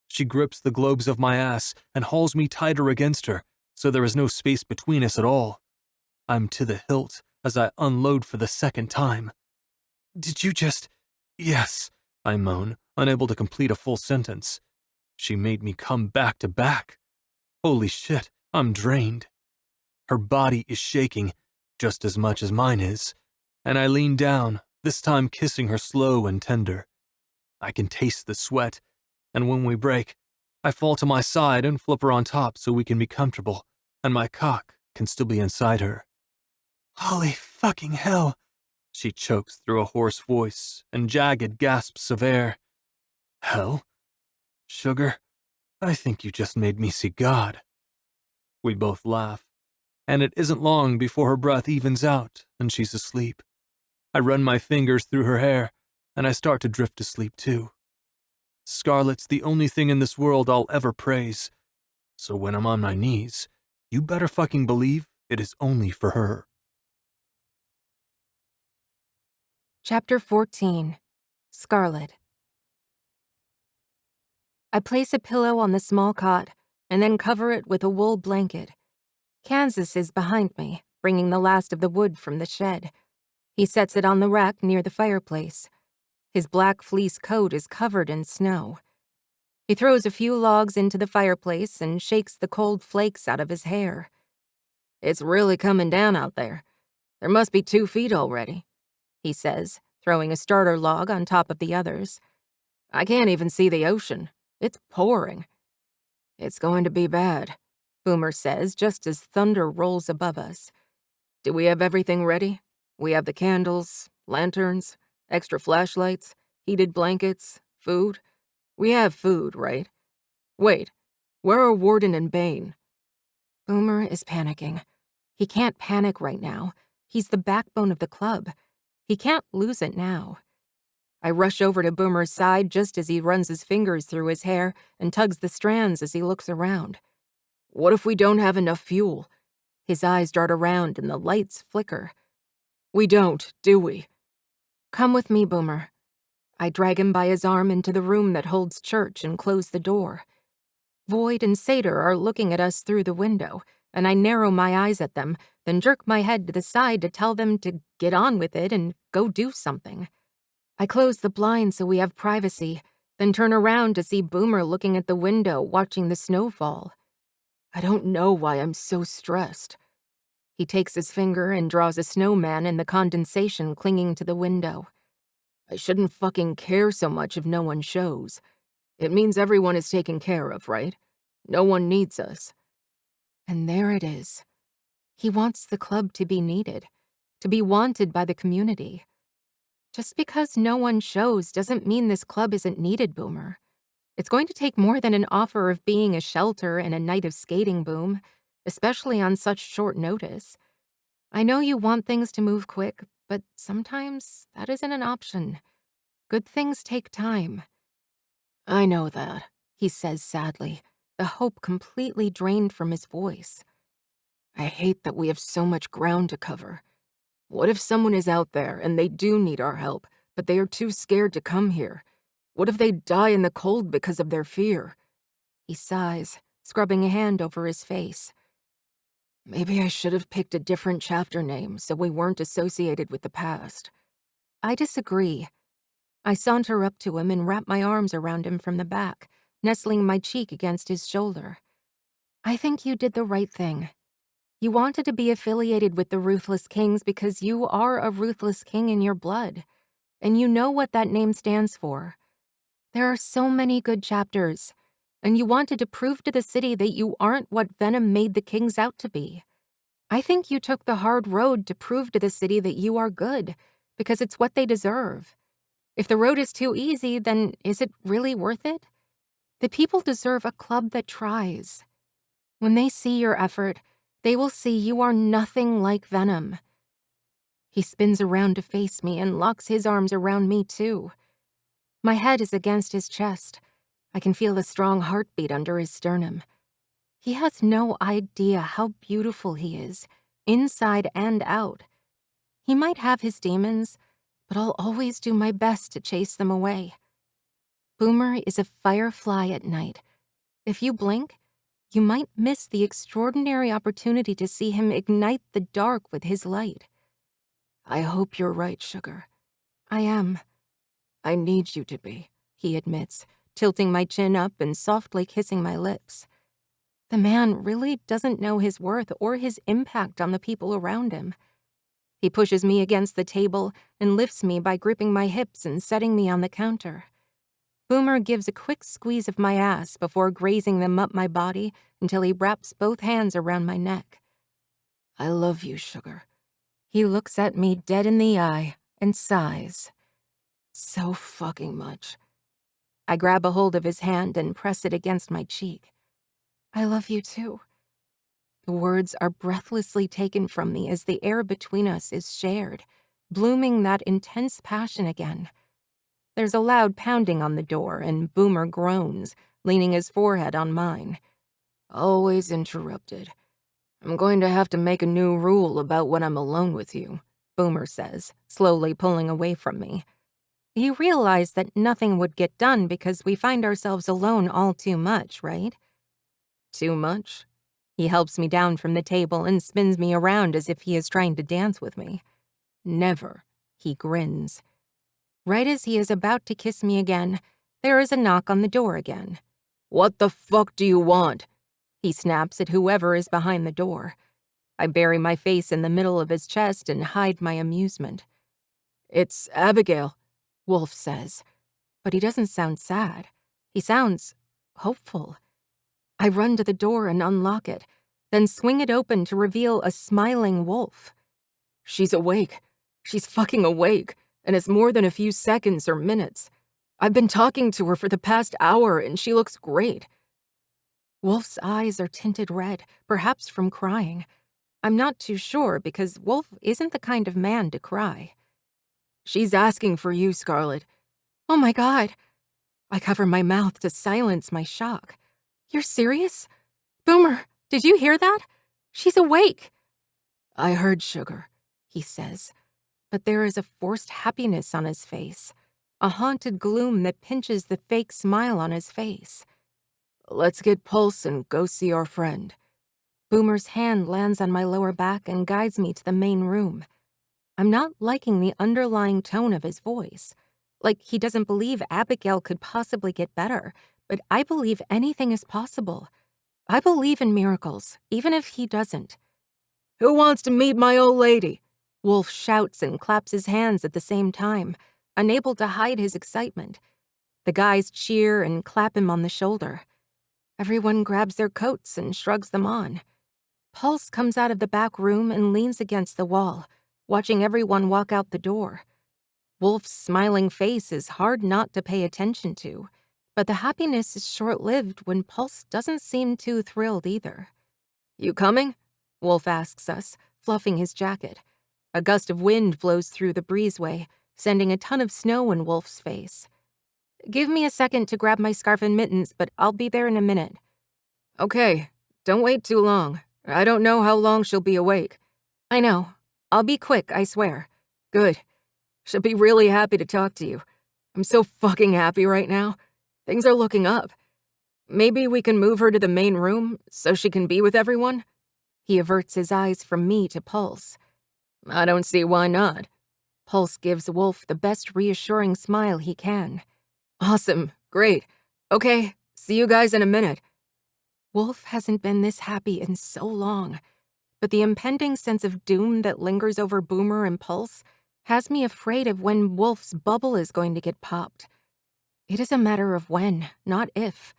Speaker 1: She grips the globes of my ass and hauls me tighter against her, so there is no space between us at all. I'm to the hilt as I unload for the second time. Did you just... Yes, I moan, unable to complete a full sentence. She made me come back to back. Holy shit, I'm drained. Her body is shaking, just as much as mine is, and I lean down, this time kissing her slow and tender. I can taste the sweat, and when we break, I fall to my side and flip her on top so we can be comfortable, and my cock can still be inside her. Holy fucking hell, she chokes through a hoarse voice and jagged gasps of air. Hell? Sugar, I think you just made me see God. We both laugh, and it isn't long before her breath evens out and she's asleep. I run my fingers through her hair, and I start to drift to sleep too. Scarlett's the only thing in this world I'll ever praise, so when I'm on my knees, you better fucking believe it is only for her.
Speaker 2: Chapter 14. Scarlett. I place a pillow on the small cot and then cover it with a wool blanket. Kansas is behind me, bringing the last of the wood from the shed. He sets it on the rack near the fireplace. His black fleece coat is covered in snow. He throws a few logs into the fireplace and shakes the cold flakes out of his hair.
Speaker 3: It's really coming down out there. There must be 2 feet already,
Speaker 2: he says, throwing a starter log on top of the others.
Speaker 3: I can't even see the ocean. It's pouring. It's going to be bad,
Speaker 2: Boomer says just as thunder rolls above us.
Speaker 3: Do we have everything ready? We have the candles, lanterns, extra flashlights, heated blankets, food. We have food, right? Wait, where are Warden and Bane?
Speaker 2: Boomer is panicking. He can't panic right now. He's the backbone of the club. He can't lose it now. I rush over to Boomer's side just as he runs his fingers through his hair and tugs the strands as he looks around.
Speaker 3: What if we don't have enough fuel?
Speaker 2: His eyes dart around and the lights flicker.
Speaker 3: We don't, do we?
Speaker 2: Come with me, Boomer. I drag him by his arm into the room that holds church and close the door. Void and Satyr are looking at us through the window, and I narrow my eyes at them, then jerk my head to the side to tell them to get on with it and go do something. I close the blinds so we have privacy, then turn around to see Boomer looking at the window watching the snow fall.
Speaker 3: I don't know why I'm so stressed.
Speaker 2: He takes his finger and draws a snowman in the condensation clinging to the window.
Speaker 3: I shouldn't fucking care so much if no one shows. It means everyone is taken care of, right? No one needs us.
Speaker 2: And there it is. He wants the club to be needed, to be wanted by the community. Just because no one shows doesn't mean this club isn't needed, Boomer. It's going to take more than an offer of being a shelter and a night of skating, Boom, especially on such short notice. I know you want things to move quick, but sometimes that isn't an option. Good things take time.
Speaker 3: I know that,
Speaker 2: he says sadly, the hope completely drained from his voice.
Speaker 3: I hate that we have so much ground to cover. What if someone is out there and they do need our help, but they are too scared to come here? What if they die in the cold because of their fear?
Speaker 2: He sighs, scrubbing a hand over his face.
Speaker 3: Maybe I should have picked a different chapter name so we weren't associated with the past.
Speaker 2: I disagree. I saunter up to him and wrap my arms around him from the back, nestling my cheek against his shoulder. I think you did the right thing. You wanted to be affiliated with the Ruthless Kings because you are a Ruthless King in your blood, and you know what that name stands for. There are so many good chapters, and you wanted to prove to the city that you aren't what Venom made the Kings out to be. I think you took the hard road to prove to the city that you are good, because it's what they deserve. If the road is too easy, then is it really worth it? The people deserve a club that tries. When they see your effort, they will see you are nothing like Venom. He spins around to face me and locks his arms around me too. My head is against his chest. I can feel the strong heartbeat under his sternum. He has no idea how beautiful he is, inside and out. He might have his demons, but I'll always do my best to chase them away. Boomer is a firefly at night. If you blink, you might miss the extraordinary opportunity to see him ignite the dark with his light.
Speaker 3: I hope you're right, Sugar.
Speaker 2: I am.
Speaker 3: I need you to be,
Speaker 2: he admits, tilting my chin up and softly kissing my lips. The man really doesn't know his worth or his impact on the people around him. He pushes me against the table and lifts me by gripping my hips and setting me on the counter. Boomer gives a quick squeeze of my ass before grazing them up my body until he wraps both hands around my neck.
Speaker 3: I love you, sugar.
Speaker 2: He looks at me dead in the eye and sighs.
Speaker 3: So fucking much.
Speaker 2: I grab a hold of his hand and press it against my cheek. I love you too. The words are breathlessly taken from me as the air between us is shared, blooming that intense passion again. There's a loud pounding on the door, and Boomer groans, leaning his forehead on mine.
Speaker 3: Always interrupted. I'm going to have to make a new rule about when I'm alone with you,
Speaker 2: Boomer says, slowly pulling away from me. He realized that nothing would get done because we find ourselves alone all too much, right?
Speaker 3: Too much?
Speaker 2: He helps me down from the table and spins me around as if he is trying to dance with me.
Speaker 3: Never.
Speaker 2: He grins. Right as he is about to kiss me again, there is a knock on the door again.
Speaker 3: What the fuck do you want?
Speaker 2: He snaps at whoever is behind the door. I bury my face in the middle of his chest and hide my amusement.
Speaker 3: It's Abigail,
Speaker 2: Wolf says, but he doesn't sound sad. He sounds hopeful. I run to the door and unlock it, then swing it open to reveal a smiling Wolf.
Speaker 3: She's awake. She's fucking awake, and it's more than a few seconds or minutes. I've been talking to her for the past hour, and she looks great.
Speaker 2: Wolf's eyes are tinted red, perhaps from crying. I'm not too sure because Wolf isn't the kind of man to cry.
Speaker 3: She's asking for you, Scarlett.
Speaker 2: Oh my God. I cover my mouth to silence my shock. You're serious? Boomer, did you hear that? She's awake.
Speaker 3: I heard, sugar,
Speaker 2: he says, but there is a forced happiness on his face, a haunted gloom that pinches the fake smile on his face.
Speaker 3: Let's get Pulse and go see our friend.
Speaker 2: Boomer's hand lands on my lower back and guides me to the main room. I'm not liking the underlying tone of his voice. Like he doesn't believe Abigail could possibly get better, but I believe anything is possible. I believe in miracles, even if he doesn't.
Speaker 3: Who wants to meet my old lady?
Speaker 2: Wolf shouts and claps his hands at the same time, unable to hide his excitement. The guys cheer and clap him on the shoulder. Everyone grabs their coats and shrugs them on. Pulse comes out of the back room and leans against the wall, watching everyone walk out the door. Wolf's smiling face is hard not to pay attention to, but the happiness is short-lived when Pulse doesn't seem too thrilled either.
Speaker 3: You coming?
Speaker 2: Wolf asks us, fluffing his jacket. A gust of wind blows through the breezeway, sending a ton of snow in Wolf's face. Give me a second to grab my scarf and mittens, but I'll be there in a minute.
Speaker 3: Okay, don't wait too long. I don't know how long she'll be awake.
Speaker 2: I know. I'll be quick, I swear.
Speaker 3: Good. She'll be really happy to talk to you. I'm so fucking happy right now. Things are looking up. Maybe we can move her to the main room so she can be with everyone?
Speaker 2: He averts his eyes from me to Pulse.
Speaker 3: I don't see why not.
Speaker 2: Pulse gives Wolf the best reassuring smile he can.
Speaker 3: Awesome. Great. Okay, see you guys in a minute.
Speaker 2: Wolf hasn't been this happy in so long, but the impending sense of doom that lingers over Boomer and Pulse has me afraid of when Wolf's bubble is going to get popped. It is a matter of when, not if,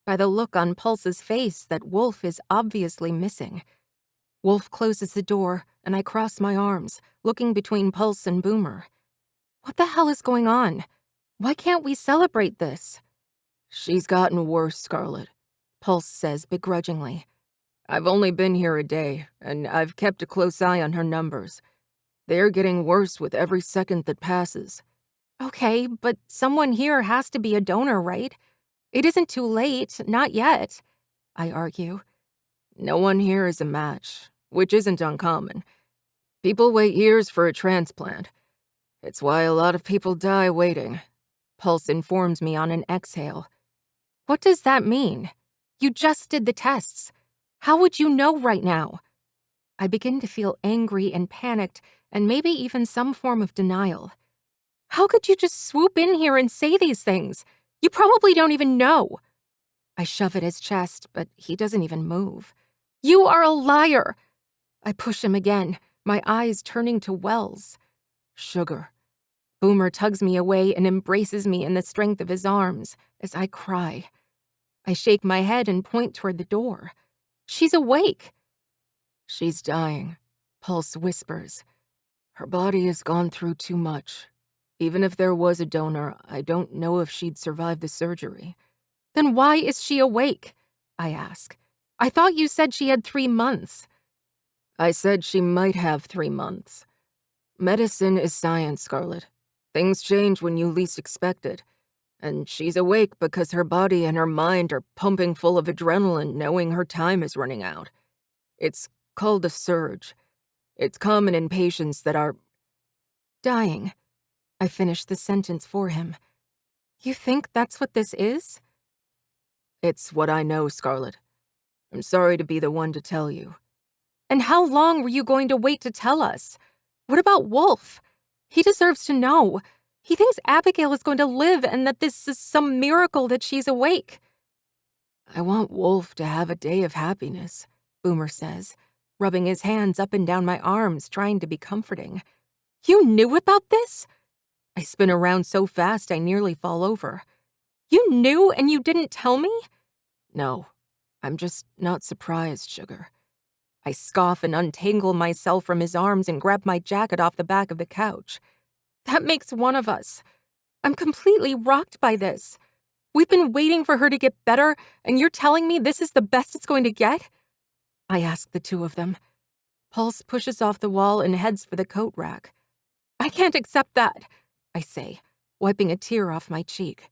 Speaker 2: by the look on Pulse's face that Wolf is obviously missing. Wolf closes the door, and I cross my arms, looking between Pulse and Boomer. What the hell is going on? Why can't we celebrate this?
Speaker 3: She's gotten worse, Scarlett,
Speaker 2: Pulse says begrudgingly.
Speaker 3: I've only been here a day, and I've kept a close eye on her numbers. They're getting worse with every second that passes.
Speaker 2: Okay, but someone here has to be a donor, right? It isn't too late, not yet, I argue.
Speaker 3: No one here is a match, which isn't uncommon. People wait years for a transplant. It's why a lot of people die waiting.
Speaker 2: Pulse informs me on an exhale. What does that mean? You just did the tests. How would you know right now? I begin to feel angry and panicked, and maybe even some form of denial. How could you just swoop in here and say these things? You probably don't even know. I shove at his chest, but he doesn't even move. You are a liar! I push him again, my eyes turning to wells.
Speaker 3: Sugar.
Speaker 2: Boomer tugs me away and embraces me in the strength of his arms as I cry. I shake my head and point toward the door. She's awake.
Speaker 3: She's dying, Pulse whispers. Her body has gone through too much. Even if there was a donor, I don't know if she'd survive the surgery.
Speaker 2: Then why is she awake? I ask. I thought you said she had 3 months.
Speaker 3: I said she might have 3 months. Medicine is science, Scarlett. Things change when you least expect it. And she's awake because her body and her mind are pumping full of adrenaline, knowing her time is running out. It's called a surge. It's common in patients that are
Speaker 2: dying. I finished the sentence for him. You think that's what this is?
Speaker 3: It's what I know, Scarlett. I'm sorry to be the one to tell you.
Speaker 2: And how long were you going to wait to tell us? What about Wolf? He deserves to know. He thinks Abigail is going to live and that this is some miracle that she's awake.
Speaker 3: I want Wolf to have a day of happiness,
Speaker 2: Boomer says, rubbing his hands up and down my arms, trying to be comforting. You knew about this? I spin around so fast I nearly fall over. You knew and you didn't tell me?
Speaker 3: No, I'm just not surprised, sugar.
Speaker 2: I scoff and untangle myself from his arms and grab my jacket off the back of the couch. That makes one of us. I'm completely rocked by this. We've been waiting for her to get better, and you're telling me this is the best it's going to get? I ask the two of them. Pulse pushes off the wall and heads for the coat rack. I can't accept that, I say, wiping a tear off my cheek.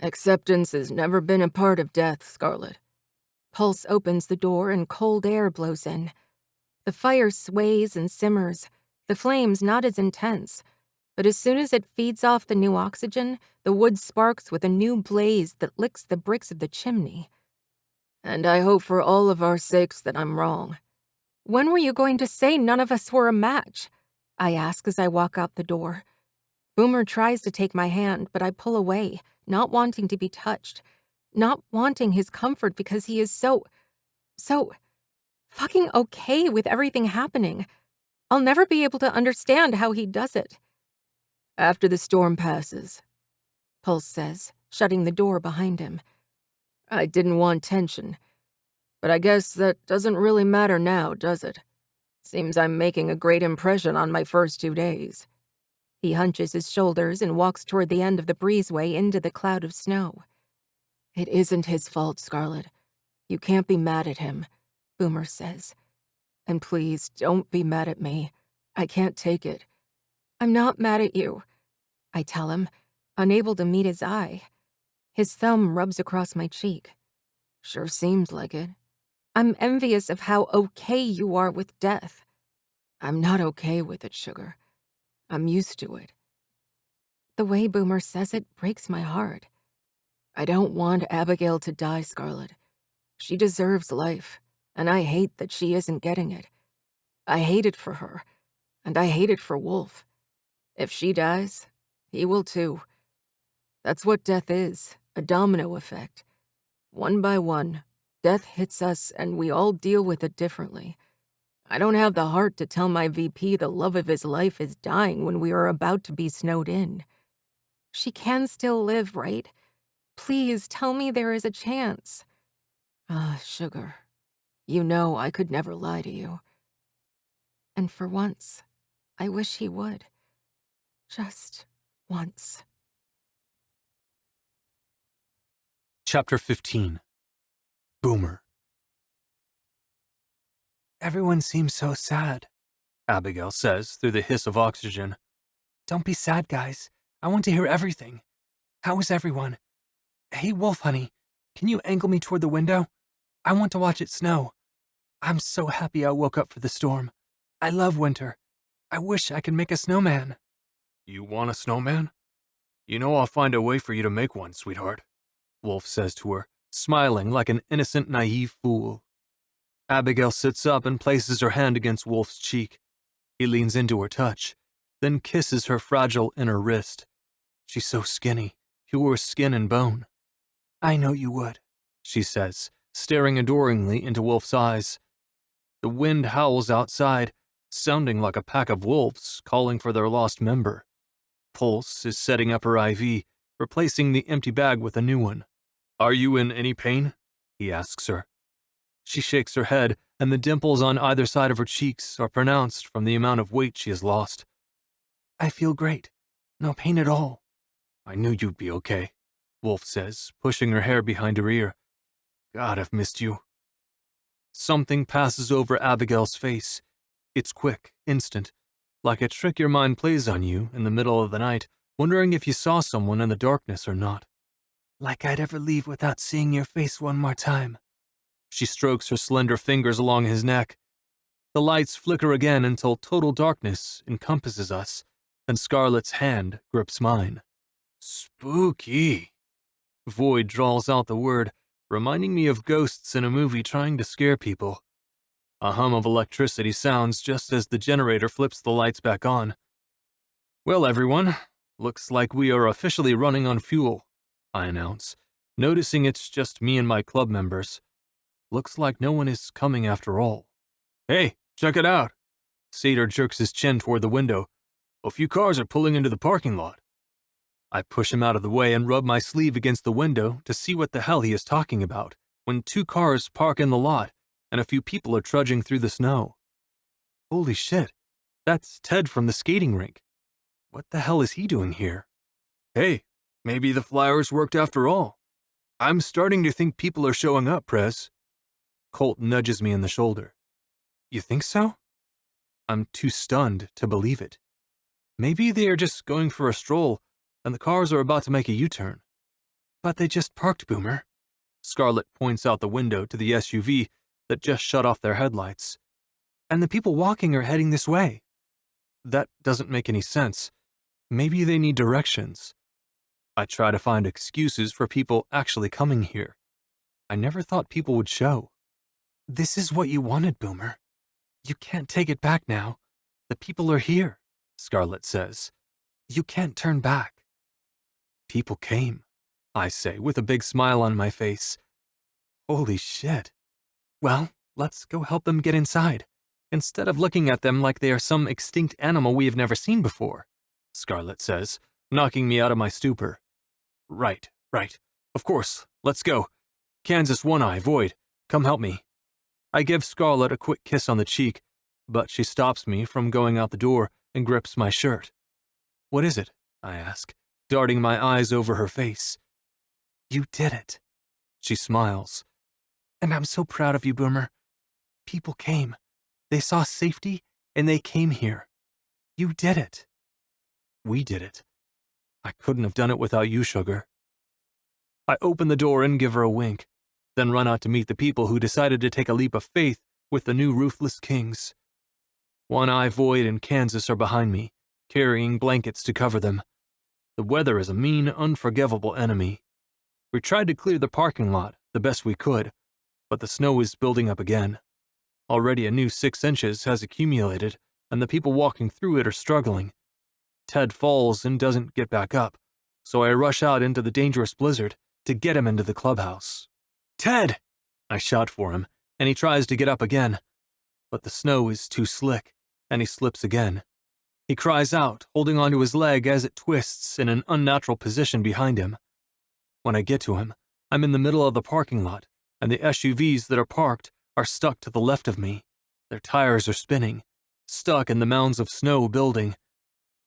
Speaker 3: Acceptance has never been a part of death, Scarlett.
Speaker 2: Pulse opens the door and cold air blows in. The fire sways and simmers, the flames not as intense, but as soon as it feeds off the new oxygen, the wood sparks with a new blaze that licks the bricks of the chimney.
Speaker 3: And I hope for all of our sakes that I'm wrong.
Speaker 2: When were you going to say none of us were a match? I ask as I walk out the door. Boomer tries to take my hand, but I pull away, not wanting to be touched, not wanting his comfort because he is so fucking okay with everything happening. I'll never be able to understand how he does it.
Speaker 3: After the storm passes,
Speaker 2: Pulse says, shutting the door behind him.
Speaker 3: I didn't want tension, but I guess that doesn't really matter now, does it? Seems I'm making a great impression on my first 2 days.
Speaker 2: He hunches his shoulders and walks toward the end of the breezeway into the cloud of snow.
Speaker 3: It isn't his fault, Scarlett. You can't be mad at him, Boomer says. And please, don't be mad at me. I can't take it.
Speaker 2: I'm not mad at you, I tell him, unable to meet his eye. His thumb rubs across my cheek.
Speaker 3: Sure seems like it.
Speaker 2: I'm envious of how okay you are with death.
Speaker 3: I'm not okay with it, sugar. I'm used to it.
Speaker 2: The way Boomer says it breaks my heart.
Speaker 3: I don't want Abigail to die, Scarlett. She deserves life, and I hate that she isn't getting it. I hate it for her, and I hate it for Wolf. If she dies, he will too. That's what death is, a domino effect. One by one, death hits us and we all deal with it differently. I don't have the heart to tell my VP the love of his life is dying when we are about to be snowed in.
Speaker 2: She can still live, right? Please tell me there is a chance.
Speaker 3: Ah, sugar. You know I could never lie to you.
Speaker 2: And for once, I wish he would. Just once.
Speaker 1: Chapter 15. Boomer. Everyone seems so sad, Abigail says through the hiss of oxygen. Don't be sad, guys. I want to hear everything. How is everyone? Hey, Wolf, honey, can you angle me toward the window? I want to watch it snow. I'm so happy I woke up for the storm. I love winter. I wish I could make a snowman. You want a snowman? You know I'll find a way for you to make one, sweetheart, Wolf says to her, smiling like an innocent, naive fool. Abigail sits up and places her hand against Wolf's cheek. He leans into her touch, then kisses her fragile inner wrist. She's so skinny, pure skin and bone. I know you would, she says, staring adoringly into Wolf's eyes. The wind howls outside, sounding like a pack of wolves calling for their lost member. Pulse is setting up her IV, replacing the empty bag with a new one. "Are you in any pain?" he asks her. She shakes her head, and the dimples on either side of her cheeks are pronounced from the amount of weight she has lost. "I feel great. No pain at all." "I knew you'd be okay," Wolf says, pushing her hair behind her ear. "God, I've missed you." Something passes over Abigail's face. It's quick, instant, like a trick your mind plays on you in the middle of the night, wondering if you saw someone in the darkness or not. "Like I'd ever leave without seeing your face one more time." She strokes her slender fingers along his neck. The lights flicker again until total darkness encompasses us, and Scarlett's hand grips mine. "Spooky." Void draws out the word, reminding me of ghosts in a movie trying to scare people. A hum of electricity sounds just as the generator flips the lights back on. "Well, everyone, looks like we are officially running on fuel," I announce, noticing it's just me and my club members. Looks like no one is coming after all. "Hey, check it out." Sater jerks his chin toward the window. "A few cars are pulling into the parking lot." I push him out of the way and rub my sleeve against the window to see what the hell he is talking about, when 2 cars park in the lot and a few people are trudging through the snow. Holy shit, that's Ted from the skating rink. What the hell is he doing here? "Hey, maybe the flyers worked after all. I'm starting to think people are showing up, Prez." Colt nudges me in the shoulder. "You think so?" I'm too stunned to believe it. Maybe they are just going for a stroll, and the cars are about to make a U-turn. "But they just parked, Boomer." Scarlett points out the window to the SUV that just shut off their headlights. "And the people walking are heading this way." That doesn't make any sense. Maybe they need directions. I try to find excuses for people actually coming here. I never thought people would show. "This is what you wanted, Boomer. You can't take it back now. The people are here," Scarlett says. "You can't turn back." "People came," I say with a big smile on my face. Holy shit. Well, let's go help them get inside, instead of looking at them like they are some extinct animal we have never seen before, Scarlett says, knocking me out of my stupor. Right. Of course, let's go. Kansas One-Eye, Void, come help me. I give Scarlett a quick kiss on the cheek, but she stops me from going out the door and grips my shirt. What is it? I ask, darting my eyes over her face. You did it. She smiles. And I'm so proud of you, Boomer. People came. They saw safety, and they came here. You did it. We did it. I couldn't have done it without you, Sugar. I open the door and give her a wink, then run out to meet the people who decided to take a leap of faith with the new Ruthless Kings. One-Eye, Void, and Kansas are behind me, carrying blankets to cover them. The weather is a mean, unforgivable enemy. We tried to clear the parking lot the best we could, but the snow is building up again. Already a new 6 inches has accumulated, and the people walking through it are struggling. Ted falls and doesn't get back up, so I rush out into the dangerous blizzard to get him into the clubhouse. Ted! I shout for him, and he tries to get up again. But the snow is too slick, and he slips again. He cries out, holding onto his leg as it twists in an unnatural position behind him. When I get to him, I'm in the middle of the parking lot, and the SUVs that are parked are stuck to the left of me. Their tires are spinning, stuck in the mounds of snow building.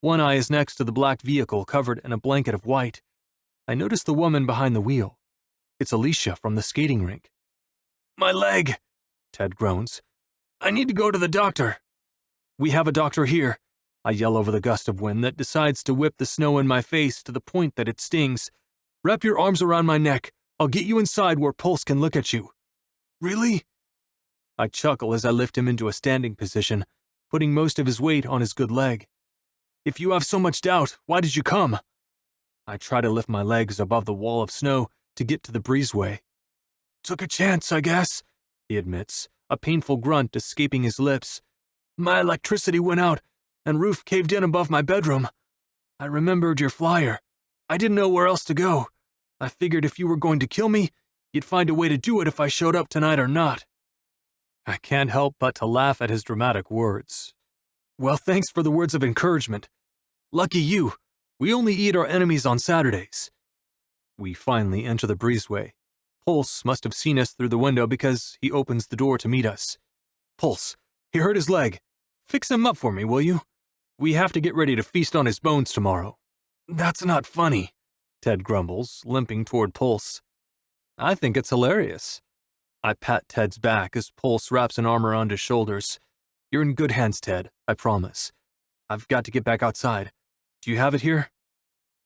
Speaker 1: One-Eye is next to the black vehicle covered in a blanket of white. I notice the woman behind the wheel. It's Alicia from the skating rink. My leg, Ted groans. I need to go to the doctor. We have a doctor here. I yell over the gust of wind that decides to whip the snow in my face to the point that it stings. Wrap your arms around my neck. I'll get you inside where Pulse can look at you. Really? I chuckle as I lift him into a standing position, putting most of his weight on his good leg. If you have so much doubt, why did you come? I try to lift my legs above the wall of snow to get to the breezeway. Took a chance, I guess, he admits, a painful grunt escaping his lips. My electricity went out, and roof caved in above my bedroom. I remembered your flyer. I didn't know where else to go. I figured if you were going to kill me, you'd find a way to do it if I showed up tonight or not. I can't help but to laugh at his dramatic words. Well, thanks for the words of encouragement. Lucky you. We only eat our enemies on Saturdays. We finally enter the breezeway. Pulse must have seen us through the window because he opens the door to meet us. Pulse, he hurt his leg. Fix him up for me, will you? We have to get ready to feast on his bones tomorrow. That's not funny, Ted grumbles, limping toward Pulse. I think it's hilarious. I pat Ted's back as Pulse wraps an arm around his shoulders. You're in good hands, Ted, I promise. I've got to get back outside. Do you have it here?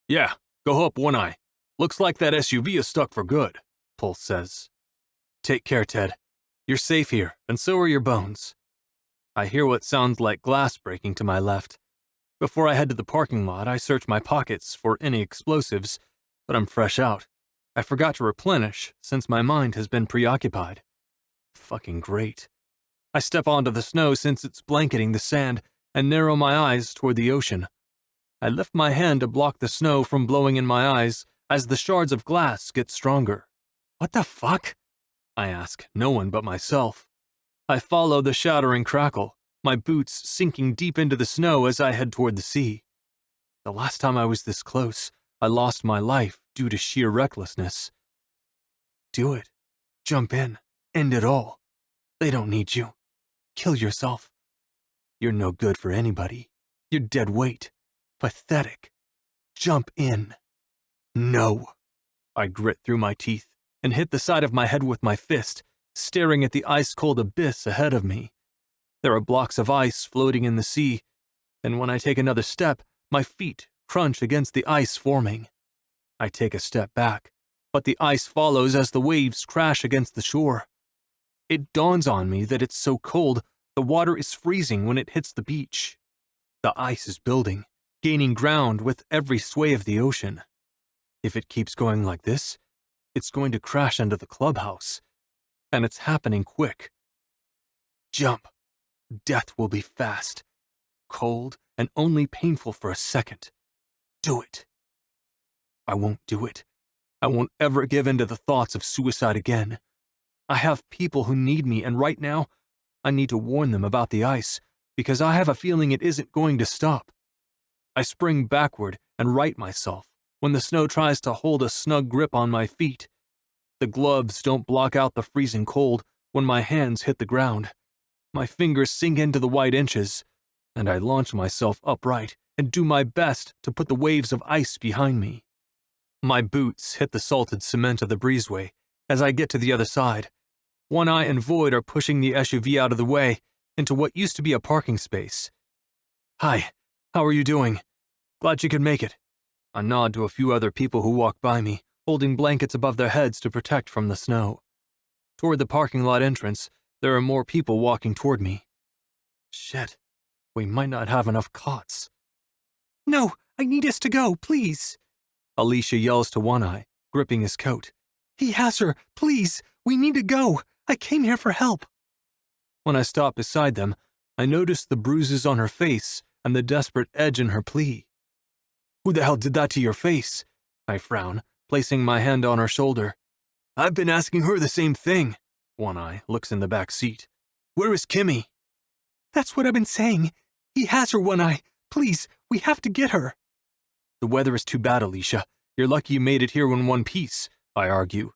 Speaker 1: Yeah, go up, One Eye. Looks like that SUV is stuck for good, Pulse says. Take care, Ted. You're safe here, and so are your bones. I hear what sounds like glass breaking to my left. Before I head to the parking lot, I search my pockets for any explosives, but I'm fresh out. I forgot to replenish since my mind has been preoccupied. Fucking great. I step onto the snow since it's blanketing the sand and narrow my eyes toward the ocean. I lift my hand to block the snow from blowing in my eyes as the shards of glass get stronger. What the fuck? I ask no one but myself. I follow the shattering crackle, my boots sinking deep into the snow as I head toward the sea. The last time I was this close, I lost my life due to sheer recklessness. Do it. Jump in. End it all. They don't need you. Kill yourself. You're no good for anybody. You're dead weight. Pathetic. Jump in. No. I grit through my teeth and hit the side of my head with my fist, staring at the ice-cold abyss ahead of me. There are blocks of ice floating in the sea, and when I take another step, my feet crunch against the ice forming. I take a step back, but the ice follows as the waves crash against the shore. It dawns on me that it's so cold, the water is freezing when it hits the beach. The ice is building, gaining ground with every sway of the ocean. If it keeps going like this, it's going to crash into the clubhouse, and it's happening quick. Jump. Death will be fast, cold, and only painful for a second. Do it. I won't do it. I won't ever give in to the thoughts of suicide again. I have people who need me, and right now, I need to warn them about the ice, because I have a feeling it isn't going to stop. I spring backward and right myself when the snow tries to hold a snug grip on my feet. The gloves don't block out the freezing cold when my hands hit the ground. My fingers sink into the white inches, and I launch myself upright and do my best to put the waves of ice behind me. My boots hit the salted cement of the breezeway as I get to the other side. One Eye and Void are pushing the SUV out of the way into what used to be a parking space. Hi, how are you doing? Glad you could make it. I nod to a few other people who walk by me, holding blankets above their heads to protect from the snow. Toward the parking lot entrance, there are more people walking toward me. Shit, we might not have enough cots. No, I need us to go, please. Alicia yells to One Eye, gripping his coat. He has her, please, we need to go. I came here for help. When I stop beside them, I notice the bruises on her face and the desperate edge in her plea. Who the hell did that to your face? I frown, placing my hand on her shoulder. I've been asking her the same thing. One Eye looks in the back seat. Where is Kimmy? That's what I've been saying. He has her, One Eye. Please, we have to get her. The weather is too bad, Alicia. You're lucky you made it here in one piece, I argue.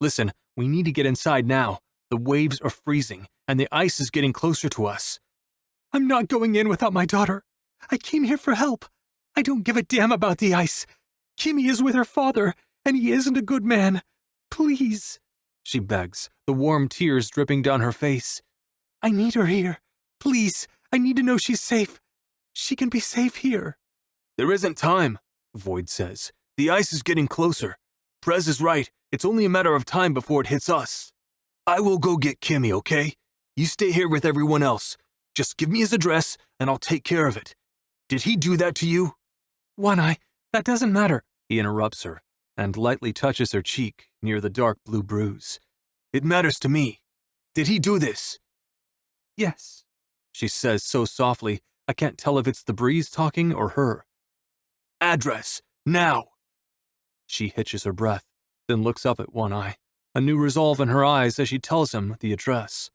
Speaker 1: Listen, we need to get inside now. The waves are freezing, and the ice is getting closer to us. I'm not going in without my daughter. I came here for help. I don't give a damn about the ice. Kimmy is with her father, and he isn't a good man. Please, she begs, the warm tears dripping down her face. I need her here. Please, I need to know she's safe. She can be safe here. There isn't time, Void says. The ice is getting closer. Prez is right. It's only a matter of time before it hits us. I will go get Kimmy, okay? You stay here with everyone else. Just give me his address, and I'll take care of it. Did he do that to you? One Eye, that doesn't matter, he interrupts her, and lightly touches her cheek near the dark blue bruise. It matters to me. Did he do this? Yes, she says so softly, I can't tell if it's the breeze talking or her. Address, now! She hitches her breath, then looks up at One Eye, a new resolve in her eyes as she tells him the address.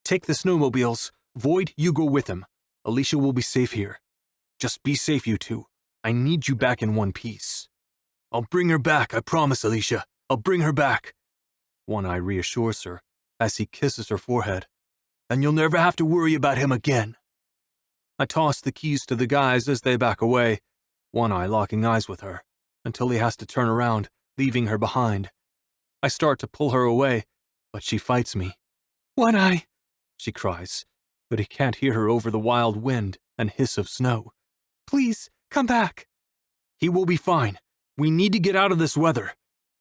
Speaker 1: Take the snowmobiles. Void, you go with him. Alicia will be safe here. Just be safe, you two. I need you back in one piece. I'll bring her back, I promise, Alicia. I'll bring her back. One Eye reassures her as he kisses her forehead. And you'll never have to worry about him again. I toss the keys to the guys as they back away, One Eye locking eyes with her, until he has to turn around, leaving her behind. I start to pull her away, but she fights me. One Eye, she cries, but he can't hear her over the wild wind and hiss of snow. Please, come back. He will be fine. We need to get out of this weather.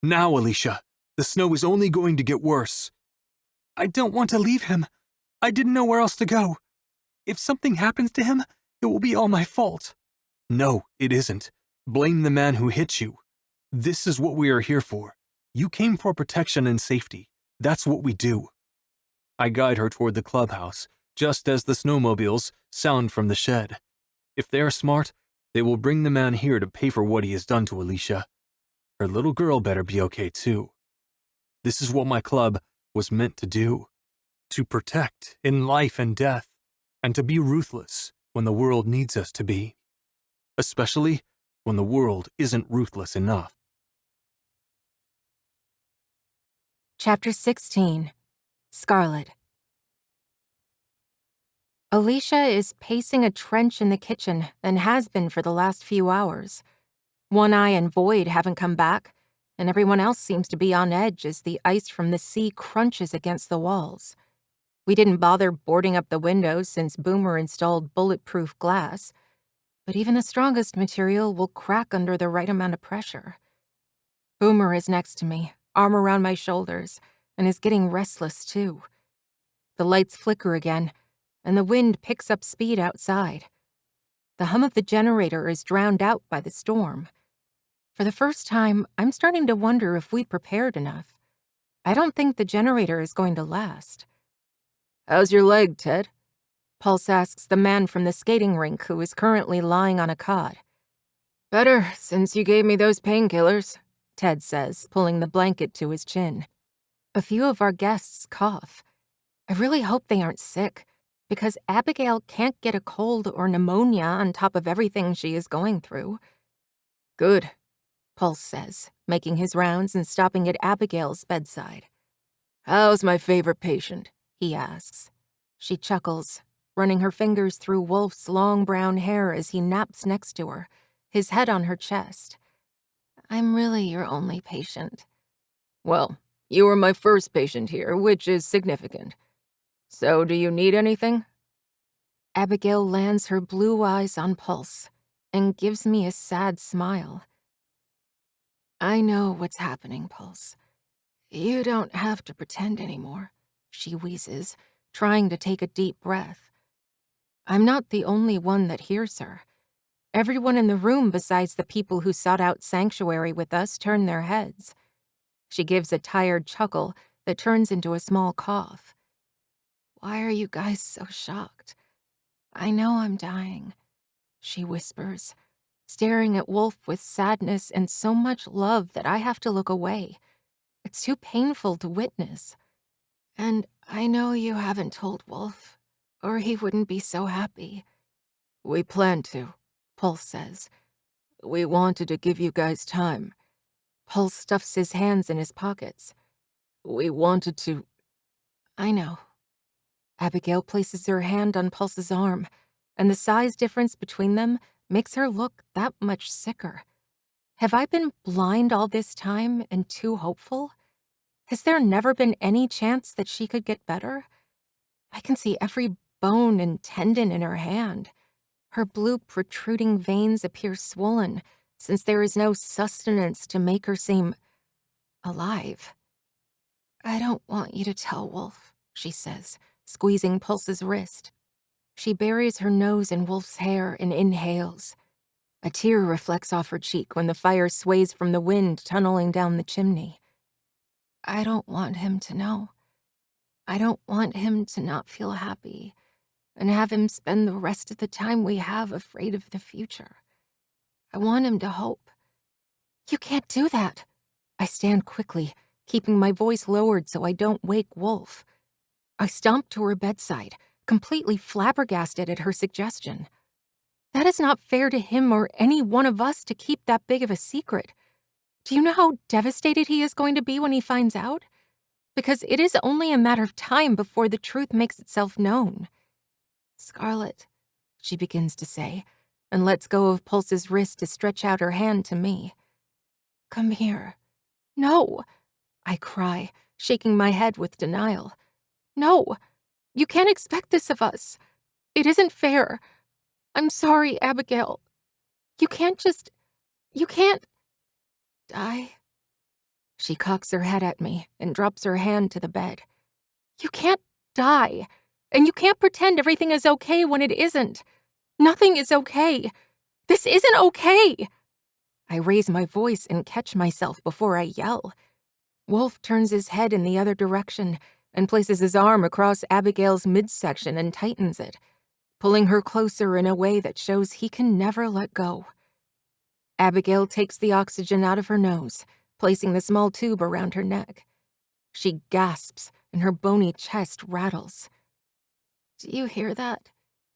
Speaker 1: Now, Alicia, the snow is only going to get worse. I don't want to leave him. I didn't know where else to go. If something happens to him, it will be all my fault. No, it isn't. Blame the man who hit you. This is what we are here for. You came for protection and safety. That's what we do. I guide her toward the clubhouse, just as the snowmobiles sound from the shed. If they are smart, they will bring the man here to pay for what he has done to Alicia. Her little girl better be okay too. This is what my club was meant to do. To protect in life and death, and to be ruthless when the world needs us to be. Especially when the world isn't ruthless enough.
Speaker 2: Chapter 16. Scarlett. Alicia is pacing a trench in the kitchen and has been for the last few hours. One Eye and Void haven't come back, and everyone else seems to be on edge as the ice from the sea crunches against the walls. We didn't bother boarding up the windows since Boomer installed bulletproof glass, but even the strongest material will crack under the right amount of pressure. Boomer is next to me, arm around my shoulders, and is getting restless too. The lights flicker again, and the wind picks up speed outside. The hum of the generator is drowned out by the storm. For the first time, I'm starting to wonder if we prepared enough. I don't think the generator is going to last.
Speaker 3: How's your leg, Ted?
Speaker 2: Pulse asks the man from the skating rink who is currently lying on a cot.
Speaker 3: Better, since you gave me those painkillers,
Speaker 2: Ted says, pulling the blanket to his chin. A few of our guests cough. I really hope they aren't sick, because Abigail can't get a cold or pneumonia on top of everything she is going through.
Speaker 3: Good,
Speaker 2: Pulse says, making his rounds and stopping at Abigail's bedside.
Speaker 3: How's my favorite patient?
Speaker 2: He asks. She chuckles, running her fingers through Wolf's long brown hair as he naps next to her, his head on her chest. I'm really your only patient.
Speaker 3: Well, you were my first patient here, which is significant. So, do you need anything?
Speaker 2: Abigail lands her blue eyes on Pulse and gives me a sad smile. I know what's happening, Pulse. You don't have to pretend anymore, she wheezes, trying to take a deep breath. I'm not the only one that hears her. Everyone in the room besides the people who sought out sanctuary with us turn their heads. She gives a tired chuckle that turns into a small cough. Why are you guys so shocked? I know I'm dying, she whispers, staring at Wolf with sadness and so much love that I have to look away. It's too painful to witness. And I know you haven't told Wolf, or he wouldn't be so happy.
Speaker 3: We planned to,
Speaker 2: Pulse says.
Speaker 3: We wanted to give you guys time.
Speaker 2: Pulse stuffs his hands in his pockets.
Speaker 3: We wanted to...
Speaker 2: I know. Abigail places her hand on Pulse's arm, and the size difference between them makes her look that much sicker. Have I been blind all this time and too hopeful? Has there never been any chance that she could get better? I can see every bone and tendon in her hand. Her blue protruding veins appear swollen, since there is no sustenance to make her seem alive. I don't want you to tell Wolf, she says, squeezing Pulse's wrist. She buries her nose in Wolf's hair and inhales. A tear reflects off her cheek when the fire sways from the wind tunneling down the chimney. I don't want him to know. I don't want him to not feel happy and have him spend the rest of the time we have afraid of the future. I want him to hope. You can't do that. I stand quickly, keeping my voice lowered so I don't wake Wolf. I stomp to her bedside, completely flabbergasted at her suggestion. That is not fair to him or any one of us to keep that big of a secret. Do you know how devastated he is going to be when he finds out? Because it is only a matter of time before the truth makes itself known. Scarlett, she begins to say, and lets go of Pulse's wrist to stretch out her hand to me. Come here. No, I cry, shaking my head with denial. No, you can't expect this of us. It isn't fair. I'm sorry, Abigail. You can't. Die. She cocks her head at me and drops her hand to the bed. You can't die, and you can't pretend everything is okay when it isn't. Nothing is okay. This isn't okay. I raise my voice and catch myself before I yell. Wolf turns his head in the other direction and places his arm across Abigail's midsection and tightens it, pulling her closer in a way that shows he can never let go. Abigail takes the oxygen out of her nose, placing the small tube around her neck. She gasps and her bony chest rattles. Do you hear that?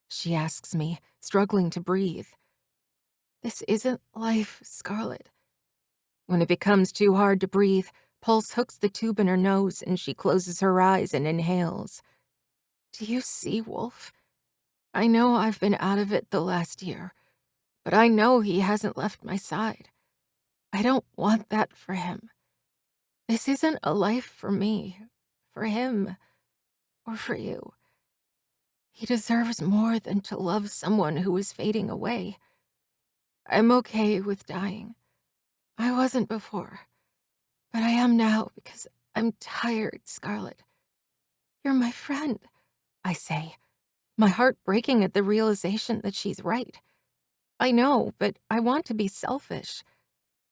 Speaker 2: She asks me, struggling to breathe. This isn't life, Scarlett. When it becomes too hard to breathe, Pulse hooks the tube in her nose and she closes her eyes and inhales. Do you see, Wolf? I know I've been out of it the last year, but I know he hasn't left my side. I don't want that for him. This isn't a life for me, for him, or for you. He deserves more than to love someone who is fading away. I'm okay with dying. I wasn't before, but I am now because I'm tired, Scarlett. You're my friend, I say, my heart breaking at the realization that she's right. I know, but I want to be selfish.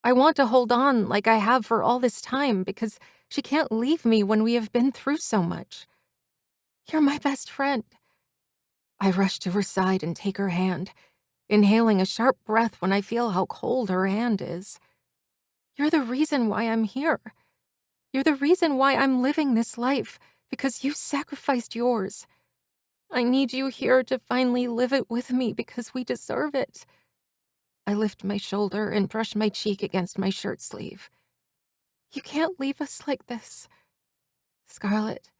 Speaker 2: I want to hold on like I have for all this time because she can't leave me when we have been through so much. You're my best friend. I rush to her side and take her hand, inhaling a sharp breath when I feel how cold her hand is. You're the reason why I'm here. You're the reason why I'm living this life, because you sacrificed yours. I need you here to finally live it with me because we deserve it. I lift my shoulder and brush my cheek against my shirt sleeve. You can't leave us like this. Scarlett,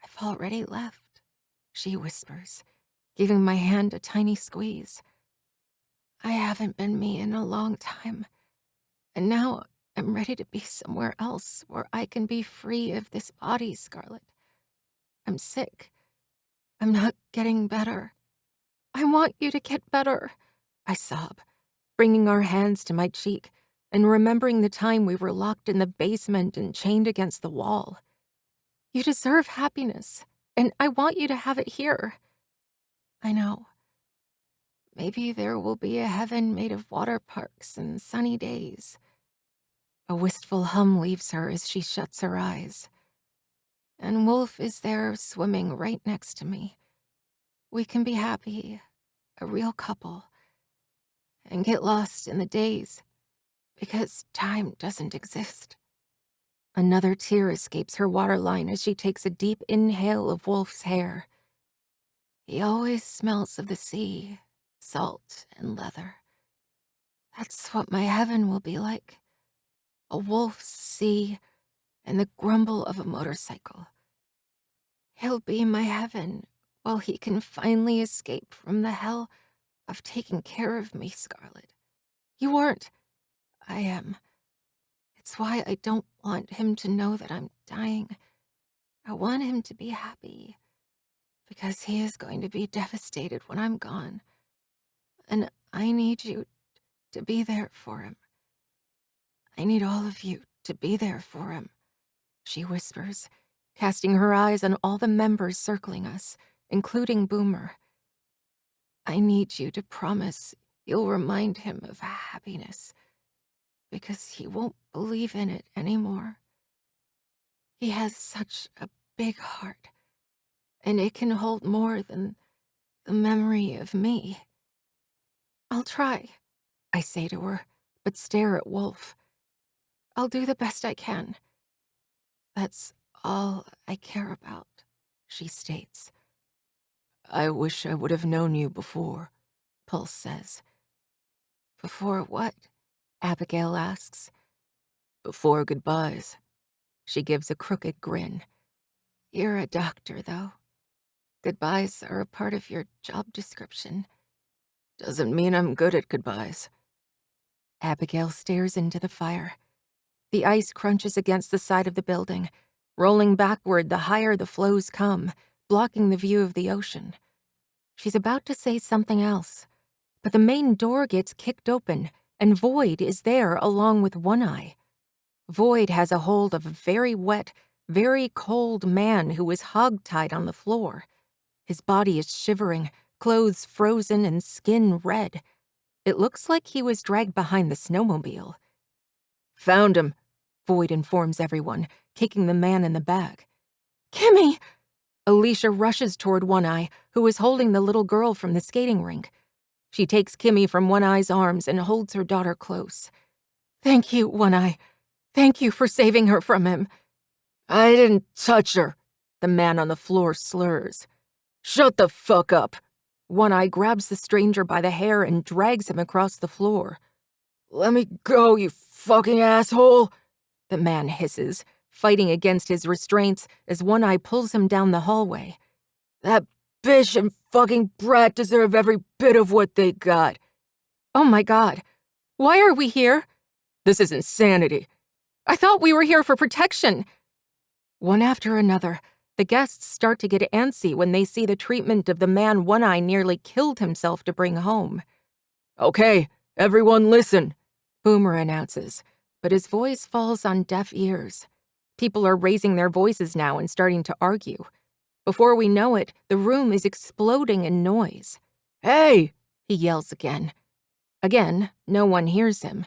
Speaker 2: I've already left, she whispers, giving my hand a tiny squeeze. I haven't been me in a long time, and now I'm ready to be somewhere else where I can be free of this body, Scarlett. I'm sick. I'm not getting better. I want you to get better, I sob, bringing our hands to my cheek and remembering the time we were locked in the basement and chained against the wall. You deserve happiness, and I want you to have it here. I know. Maybe there will be a heaven made of water parks and sunny days. A wistful hum leaves her as she shuts her eyes. And Wolf is there swimming right next to me. We can be happy, a real couple, and get lost in the days because time doesn't exist. Another tear escapes her waterline as she takes a deep inhale of Wolf's hair. He always smells of the sea, salt, and leather. That's what my heaven will be like. A wolf's sea and the grumble of a motorcycle. He'll be my heaven while he can finally escape from the hell of taking care of me, Scarlett. You aren't. I am. It's why I don't want him to know that I'm dying. I want him to be happy, because he is going to be devastated when I'm gone. And I need you to be there for him. I need all of you to be there for him, she whispers, casting her eyes on all the members circling us, including Boomer. I need you to promise you'll remind him of happiness, because he won't believe in it anymore. He has such a big heart, and it can hold more than the memory of me. I'll try, I say to her, but stare at Wolf. I'll do the best I can. That's all I care about, she states. I wish I would have known you before, Pulse says. Before what? Abigail asks.
Speaker 3: Before goodbyes.
Speaker 2: She gives a crooked grin. You're a doctor, though. Goodbyes are a part of your job description.
Speaker 3: Doesn't mean I'm good at goodbyes.
Speaker 2: Abigail stares into the fire. The ice crunches against the side of the building, rolling backward the higher the flows come, blocking the view of the ocean. She's about to say something else, but the main door gets kicked open, and Void is there along with One Eye. Void has a hold of a very wet, very cold man who is hogtied on the floor. His body is shivering, clothes frozen and skin red. It looks like he was dragged behind the snowmobile.
Speaker 3: Found him,
Speaker 2: Void informs everyone, kicking the man in the back. Kimmy! Alicia rushes toward One Eye, who is holding the little girl from the skating rink. She takes Kimmy from One Eye's arms and holds her daughter close. Thank you, One Eye. Thank you for saving her from him.
Speaker 3: I didn't touch her,
Speaker 2: The man on the floor slurs.
Speaker 3: Shut the fuck up.
Speaker 2: One Eye grabs the stranger by the hair and drags him across the floor.
Speaker 3: Let me go, you fucking asshole,
Speaker 2: The man hisses, fighting against his restraints as One Eye pulls him down the hallway.
Speaker 3: That bitch and fucking brat deserve every bit of what they got.
Speaker 2: Oh my God. Why are we here?
Speaker 3: This is insanity.
Speaker 2: I thought we were here for protection. One after another, the guests start to get antsy when they see the treatment of the man One Eye nearly killed himself to bring home.
Speaker 3: Okay, everyone listen,
Speaker 2: Boomer announces, but his voice falls on deaf ears. People are raising their voices now and starting to argue. Before we know it, the room is exploding in noise.
Speaker 3: Hey,
Speaker 2: he yells again. Again, no one hears him.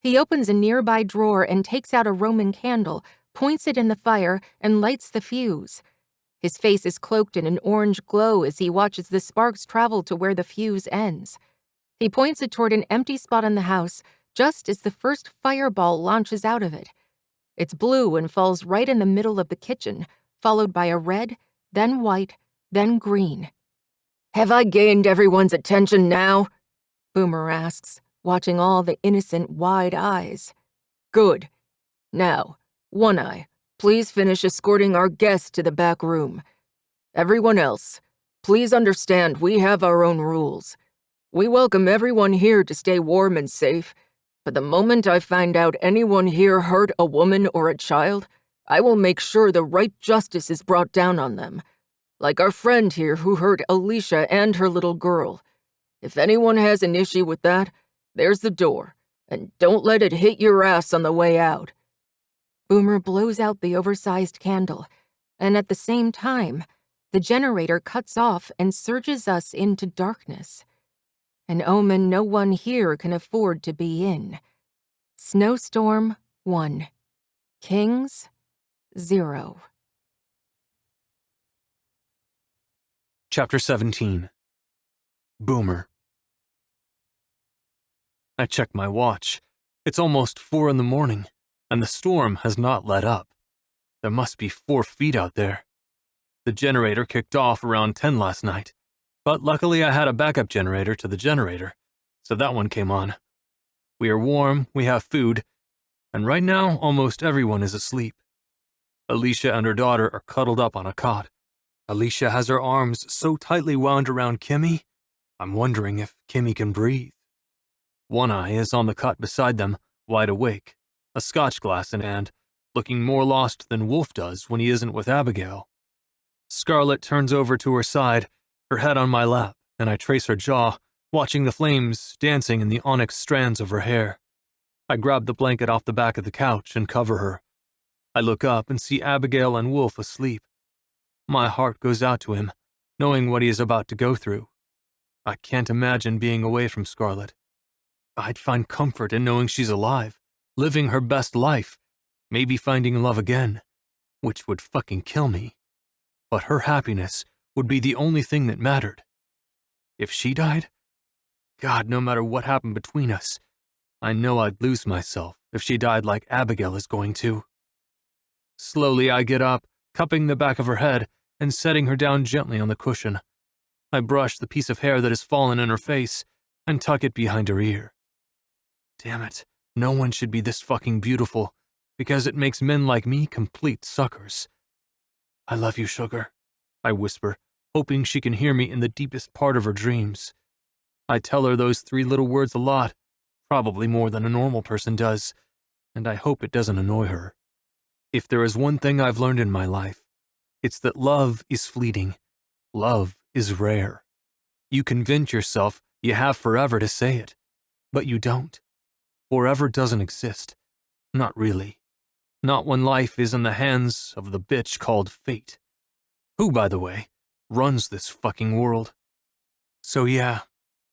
Speaker 2: He opens a nearby drawer and takes out a Roman candle, points it in the fire, and lights the fuse. His face is cloaked in an orange glow as he watches the sparks travel to where the fuse ends. He points it toward an empty spot in the house, just as the first fireball launches out of it. It's blue and falls right in the middle of the kitchen, followed by a red, then white, then green.
Speaker 3: Have I gained everyone's attention now?
Speaker 2: Boomer asks, watching all the innocent, wide eyes.
Speaker 3: Good. Now, One Eye, please finish escorting our guest to the back room. Everyone else, please understand we have our own rules. We welcome everyone here to stay warm and safe, but the moment I find out anyone here hurt a woman or a child, I will make sure the right justice is brought down on them. Like our friend here who hurt Alicia and her little girl. If anyone has an issue with that, there's the door, and don't let it hit your ass on the way out.
Speaker 2: Boomer blows out the oversized candle, and at the same time, the generator cuts off and surges us into darkness. An omen no one here can afford to be in. Snowstorm 1. Kings 0.
Speaker 1: Chapter 17. Boomer. I check my watch. It's almost 4 in the morning, and the storm has not let up. There must be 4 feet out there. The generator kicked off around 10 last night, but luckily I had a backup generator to the generator, so that one came on. We are warm, we have food, and right now almost everyone is asleep. Alicia and her daughter are cuddled up on a cot. Alicia has her arms so tightly wound around Kimmy, I'm wondering if Kimmy can breathe. One Eye is on the cot beside them, wide awake, a scotch glass in hand, looking more lost than Wolf does when he isn't with Abigail. Scarlett turns over to her side, her head on my lap, and I trace her jaw, watching the flames dancing in the onyx strands of her hair. I grab the blanket off the back of the couch and cover her. I look up and see Abigail and Wolf asleep. My heart goes out to him, knowing what he is about to go through. I can't imagine being away from Scarlett. I'd find comfort in knowing she's alive, living her best life, maybe finding love again, which would fucking kill me. But her happiness would be the only thing that mattered. If she died, God, no matter what happened between us, I know I'd lose myself if she died like Abigail is going to. Slowly I get up, cupping the back of her head and setting her down gently on the cushion. I brush the piece of hair that has fallen in her face and tuck it behind her ear. Damn it, no one should be this fucking beautiful, because it makes men like me complete suckers. I love you, sugar, I whisper, hoping she can hear me in the deepest part of her dreams. I tell her those 3 little words a lot, probably more than a normal person does, and I hope it doesn't annoy her. If there is one thing I've learned in my life, it's that love is fleeting. Love is rare. You convince yourself you have forever to say it, but you don't. Forever doesn't exist. Not really. Not when life is in the hands of the bitch called fate. Who, by the way, runs this fucking world. So yeah,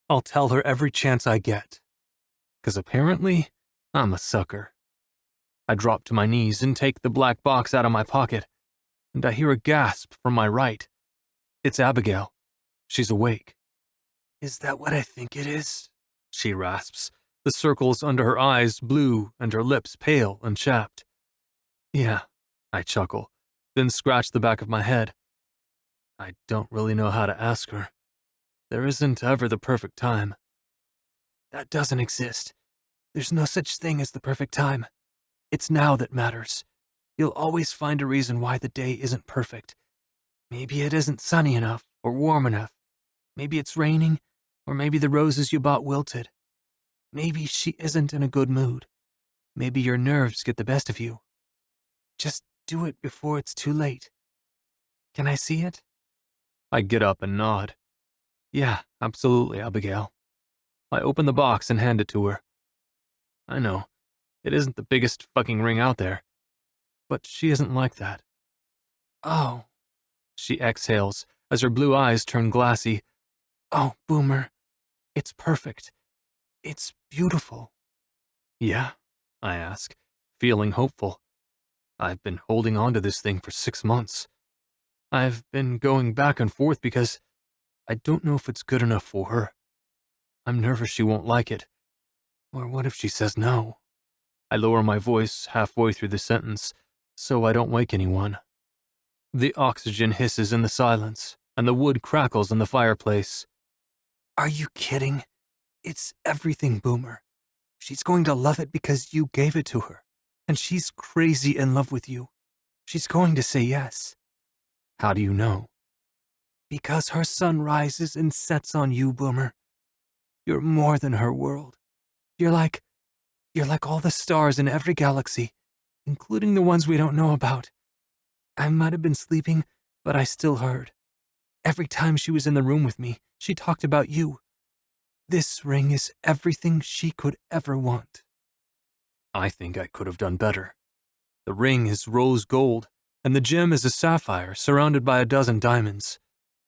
Speaker 1: I'll tell her every chance I get. 'Cause apparently, I'm a sucker. I drop to my knees and take the black box out of my pocket, and I hear a gasp from my right. It's Abigail. She's awake. Is that what I think it is? She rasps, the circles under her eyes blue and her lips pale and chapped. Yeah, I chuckle, then scratch the back of my head. I don't really know how to ask her. There isn't ever the perfect time. That doesn't exist. There's no such thing as the perfect time. It's now that matters. You'll always find a reason why the day isn't perfect. Maybe it isn't sunny enough or warm enough. Maybe it's raining, or maybe the roses you bought wilted. Maybe she isn't in a good mood. Maybe your nerves get the best of you. Just do it before it's too late. Can I see it? I get up and nod. Yeah, absolutely, Abigail. I open the box and hand it to her. I know, it isn't the biggest fucking ring out there, but she isn't like that. Oh, she exhales as her blue eyes turn glassy. Oh, Boomer, it's perfect. It's beautiful. Yeah, I ask, feeling hopeful. I've been holding on to this thing for 6 months. I've been going back and forth because I don't know if it's good enough for her. I'm nervous she won't like it. Or what if she says no? I lower my voice halfway through the sentence so I don't wake anyone. The oxygen hisses in the silence, and the wood crackles in the fireplace. Are you kidding? It's everything, Boomer. She's going to love it because you gave it to her, and she's crazy in love with you. She's going to say yes. How do you know? Because her sun rises and sets on you, Boomer. You're more than her world. You're like all the stars in every galaxy, including the ones we don't know about. I might have been sleeping, but I still heard. Every time she was in the room with me, she talked about you. This ring is everything she could ever want. I think I could have done better. The ring is rose gold, and the gem is a sapphire surrounded by a dozen diamonds.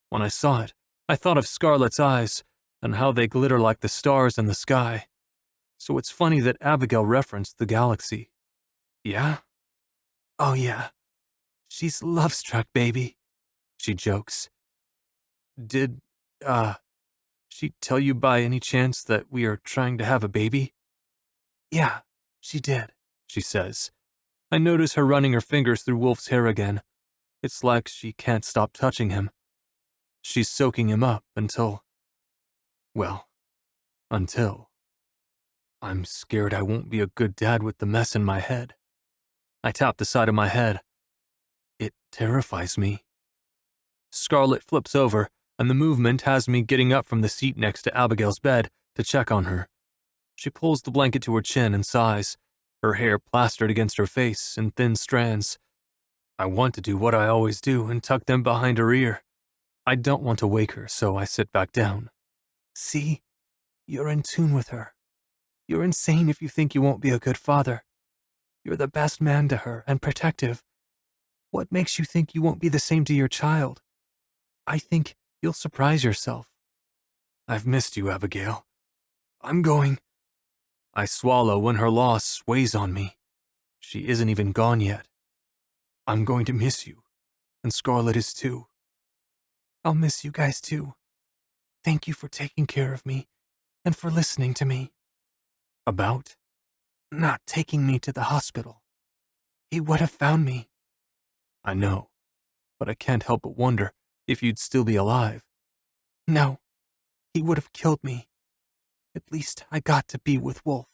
Speaker 1: When I saw it, I thought of Scarlett's eyes and how they glitter like the stars in the sky. So it's funny that Abigail referenced the galaxy. Yeah? Oh yeah. She's love-struck, baby, she jokes. Did, she tell you by any chance that we are trying to have a baby? Yeah, she did, she says. I notice her running her fingers through Wolf's hair again. It's like she can't stop touching him. She's soaking him up until... I'm scared I won't be a good dad with the mess in my head. I tap the side of my head. It terrifies me. Scarlett flips over, and the movement has me getting up from the seat next to Abigail's bed to check on her. She pulls the blanket to her chin and sighs, her hair plastered against her face in thin strands. I want to do what I always do and tuck them behind her ear. I don't want to wake her, so I sit back down. See? You're in tune with her. You're insane if you think you won't be a good father. You're the best man to her and protective. What makes you think you won't be the same to your child? I think you'll surprise yourself. I've missed you, Abigail. I'm going. I swallow when her loss weighs on me. She isn't even gone yet. I'm going to miss you, and Scarlett is too. I'll miss you guys too. Thank you for taking care of me and for listening to me. About? Not taking me to the hospital. He would have found me. I know, but I can't help but wonder if you'd still be alive. No, he would have killed me. At least I got to be with Wolf.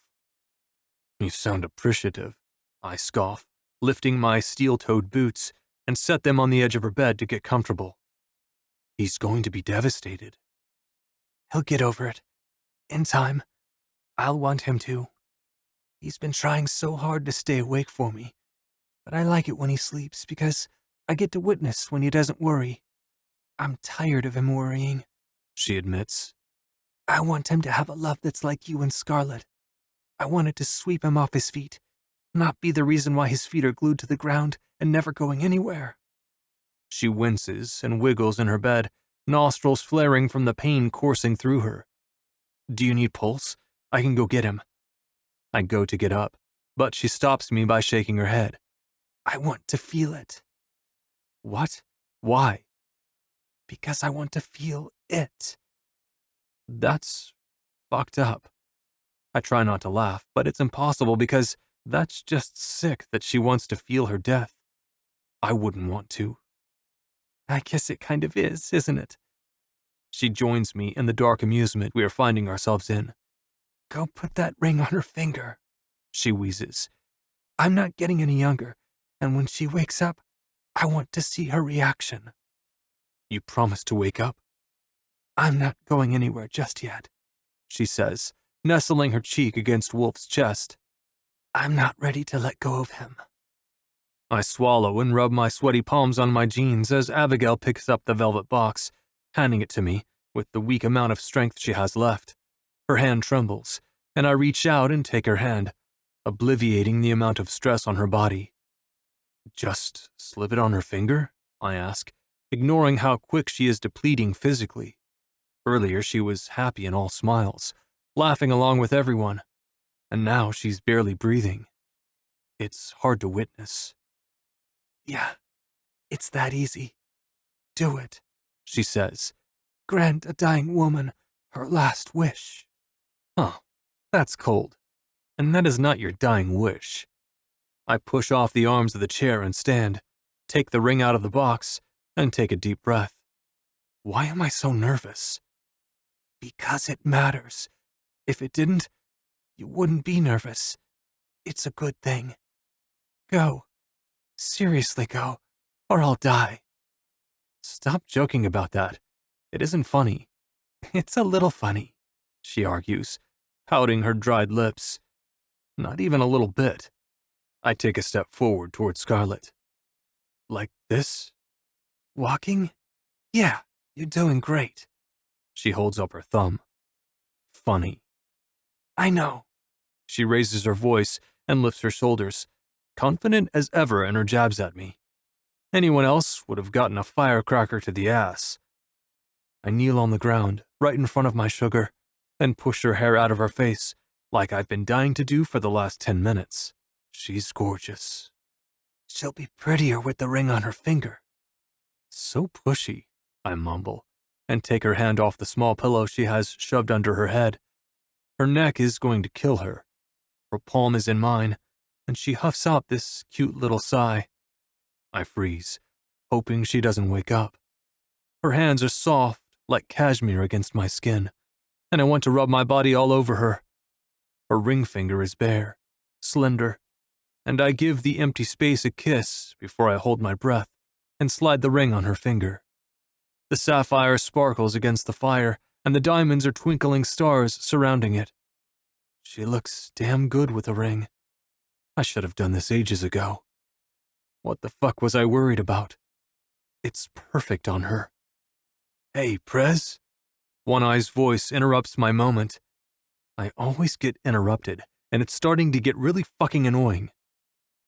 Speaker 1: You sound appreciative, I scoff, lifting my steel-toed boots and set them on the edge of her bed to get comfortable. He's going to be devastated. He'll get over it. In time. I'll want him to. He's been trying so hard to stay awake for me, but I like it when he sleeps because I get to witness when he doesn't worry. I'm tired of him worrying, she admits. I want him to have a love that's like you and Scarlett. I want it to sweep him off his feet, not be the reason why his feet are glued to the ground and never going anywhere. She winces and wiggles in her bed, nostrils flaring from the pain coursing through her. Do you need pulse? I can go get him. I go to get up, but she stops me by shaking her head. I want to feel it. What? Why? Because I want to feel it. That's fucked up. I try not to laugh, but it's impossible because that's just sick that she wants to feel her death. I wouldn't want to. I guess it kind of is, isn't it? She joins me in the dark amusement we are finding ourselves in. Go put that ring on her finger, she wheezes. I'm not getting any younger, and when she wakes up, I want to see her reaction. You promise to wake up? I'm not going anywhere just yet, she says, nestling her cheek against Wolf's chest. I'm not ready to let go of him. I swallow and rub my sweaty palms on my jeans as Abigail picks up the velvet box, handing it to me with the weak amount of strength she has left. Her hand trembles, and I reach out and take her hand, obliviating the amount of stress on her body. Just slip it on her finger? I ask, ignoring how quick she is depleting physically. Earlier she was happy and all smiles, laughing along with everyone, and now she's barely breathing. It's hard to witness. Yeah, it's that easy. Do it, she says. Grant a dying woman her last wish. Huh, that's cold. And that is not your dying wish. I push off the arms of the chair and stand, take the ring out of the box, and take a deep breath. Why am I so nervous? Because it matters. If it didn't, you wouldn't be nervous. It's a good thing. Go. Seriously go, or I'll die. Stop joking about that. It isn't funny. It's a little funny, she argues, pouting her dried lips. Not even a little bit. I take a step forward toward Scarlett. Like this? Walking? Yeah, you're doing great. She holds up her thumb. Funny. I know. She raises her voice and lifts her shoulders, confident as ever in her jabs at me. Anyone else would have gotten a firecracker to the ass. I kneel on the ground, right in front of my sugar, and push her hair out of her face, like I've been dying to do for the last 10 minutes. She's gorgeous. She'll be prettier with the ring on her finger. So pushy, I mumble, and take her hand off the small pillow she has shoved under her head. Her neck is going to kill her. Her palm is in mine, and she huffs out this cute little sigh. I freeze, hoping she doesn't wake up. Her hands are soft, like cashmere against my skin, and I want to rub my body all over her. Her ring finger is bare, slender, and I give the empty space a kiss before I hold my breath and slide the ring on her finger. The sapphire sparkles against the fire, and the diamonds are twinkling stars surrounding it. She looks damn good with a ring. I should have done this ages ago. What the fuck was I worried about? It's perfect on her. Hey, Prez? One Eye's voice interrupts my moment. I always get interrupted, and it's starting to get really fucking annoying.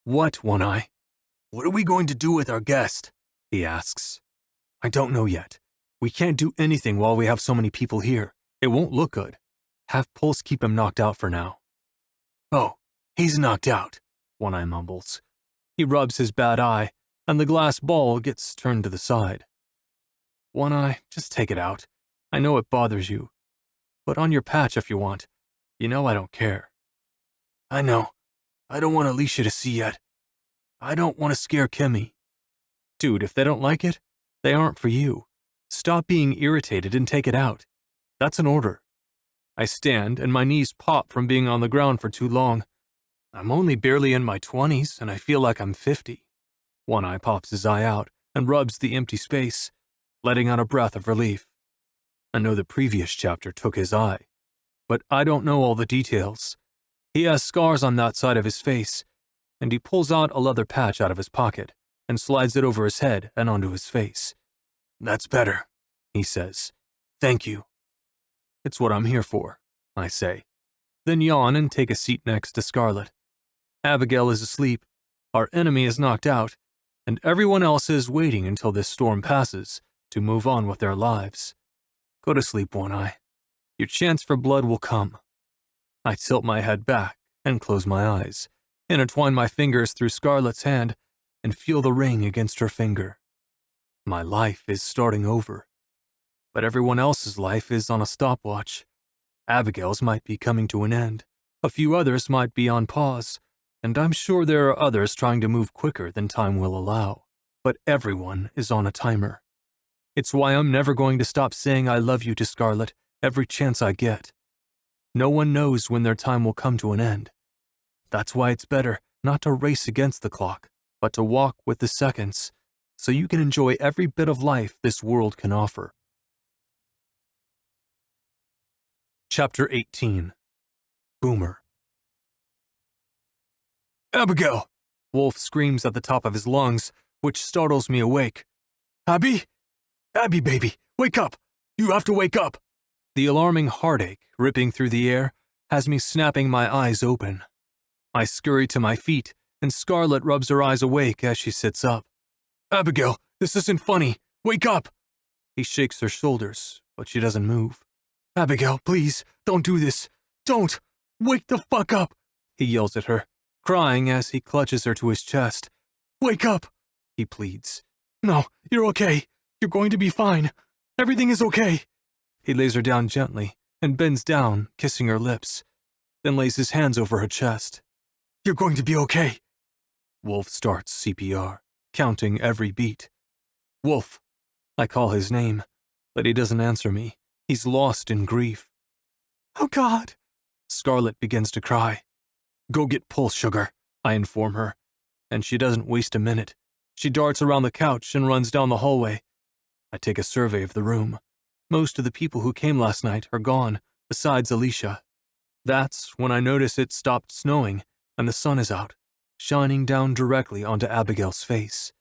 Speaker 1: What, One Eye? What are we going to do with our guest? He asks. I don't know yet. We can't do anything while we have so many people here. It won't look good. Have Pulse keep him knocked out for now. Oh, he's knocked out, One Eye mumbles. He rubs his bad eye, and the glass ball gets turned to the side. One Eye, just take it out. I know it bothers you. Put on your patch if you want. You know I don't care. I know. I don't want Alicia to see yet. I don't want to scare Kimmy. Dude, if they don't like it, they aren't for you. Stop being irritated and take it out. That's an order. I stand, and my knees pop from being on the ground for too long. I'm only barely in my 20s, and I feel like I'm 50. One Eye pops his eye out and rubs the empty space, letting out a breath of relief. I know the previous chapter took his eye, but I don't know all the details. He has scars on that side of his face, and he pulls out a leather patch out of his pocket and slides it over his head and onto his face. "That's better," he says. "Thank you." "It's what I'm here for," I say, then yawn and take a seat next to Scarlett. Abigail is asleep, our enemy is knocked out, and everyone else is waiting until this storm passes to move on with their lives. Go to sleep, One Eye. Your chance for blood will come. I tilt my head back and close my eyes, intertwine my fingers through Scarlett's hand, and feel the ring against her finger. My life is starting over, but everyone else's life is on a stopwatch. Abigail's might be coming to an end, a few others might be on pause, and I'm sure there are others trying to move quicker than time will allow, but everyone is on a timer. It's why I'm never going to stop saying I love you to Scarlett every chance I get. No one knows when their time will come to an end. That's why it's better not to race against the clock, but to walk with the seconds, so you can enjoy every bit of life this world can offer. Chapter 18. Boomer. "Abigail!" Wolf screams at the top of his lungs, which startles me awake. "Abby? Abby, baby, wake up! You have to wake up!" The alarming heartache ripping through the air has me snapping my eyes open. I scurry to my feet, and Scarlett rubs her eyes awake as she sits up. "Abigail, this isn't funny. Wake up!" He shakes her shoulders, but she doesn't move. "Abigail, please, don't do this. Don't! Wake the fuck up!" he yells at her, crying as he clutches her to his chest. "Wake up!" he pleads. "No, you're okay. You're going to be fine. Everything is okay." He lays her down gently and bends down, kissing her lips, then lays his hands over her chest. "You're going to be okay." Wolf starts CPR, counting every beat. "Wolf." I call his name, but he doesn't answer me. He's lost in grief. "Oh, God." Scarlett begins to cry. "Go get Pulse, sugar," I inform her, and she doesn't waste a minute. She darts around the couch and runs down the hallway. I take a survey of the room. Most of the people who came last night are gone, besides Alicia. That's when I notice it stopped snowing and the sun is out, shining down directly onto Abigail's face.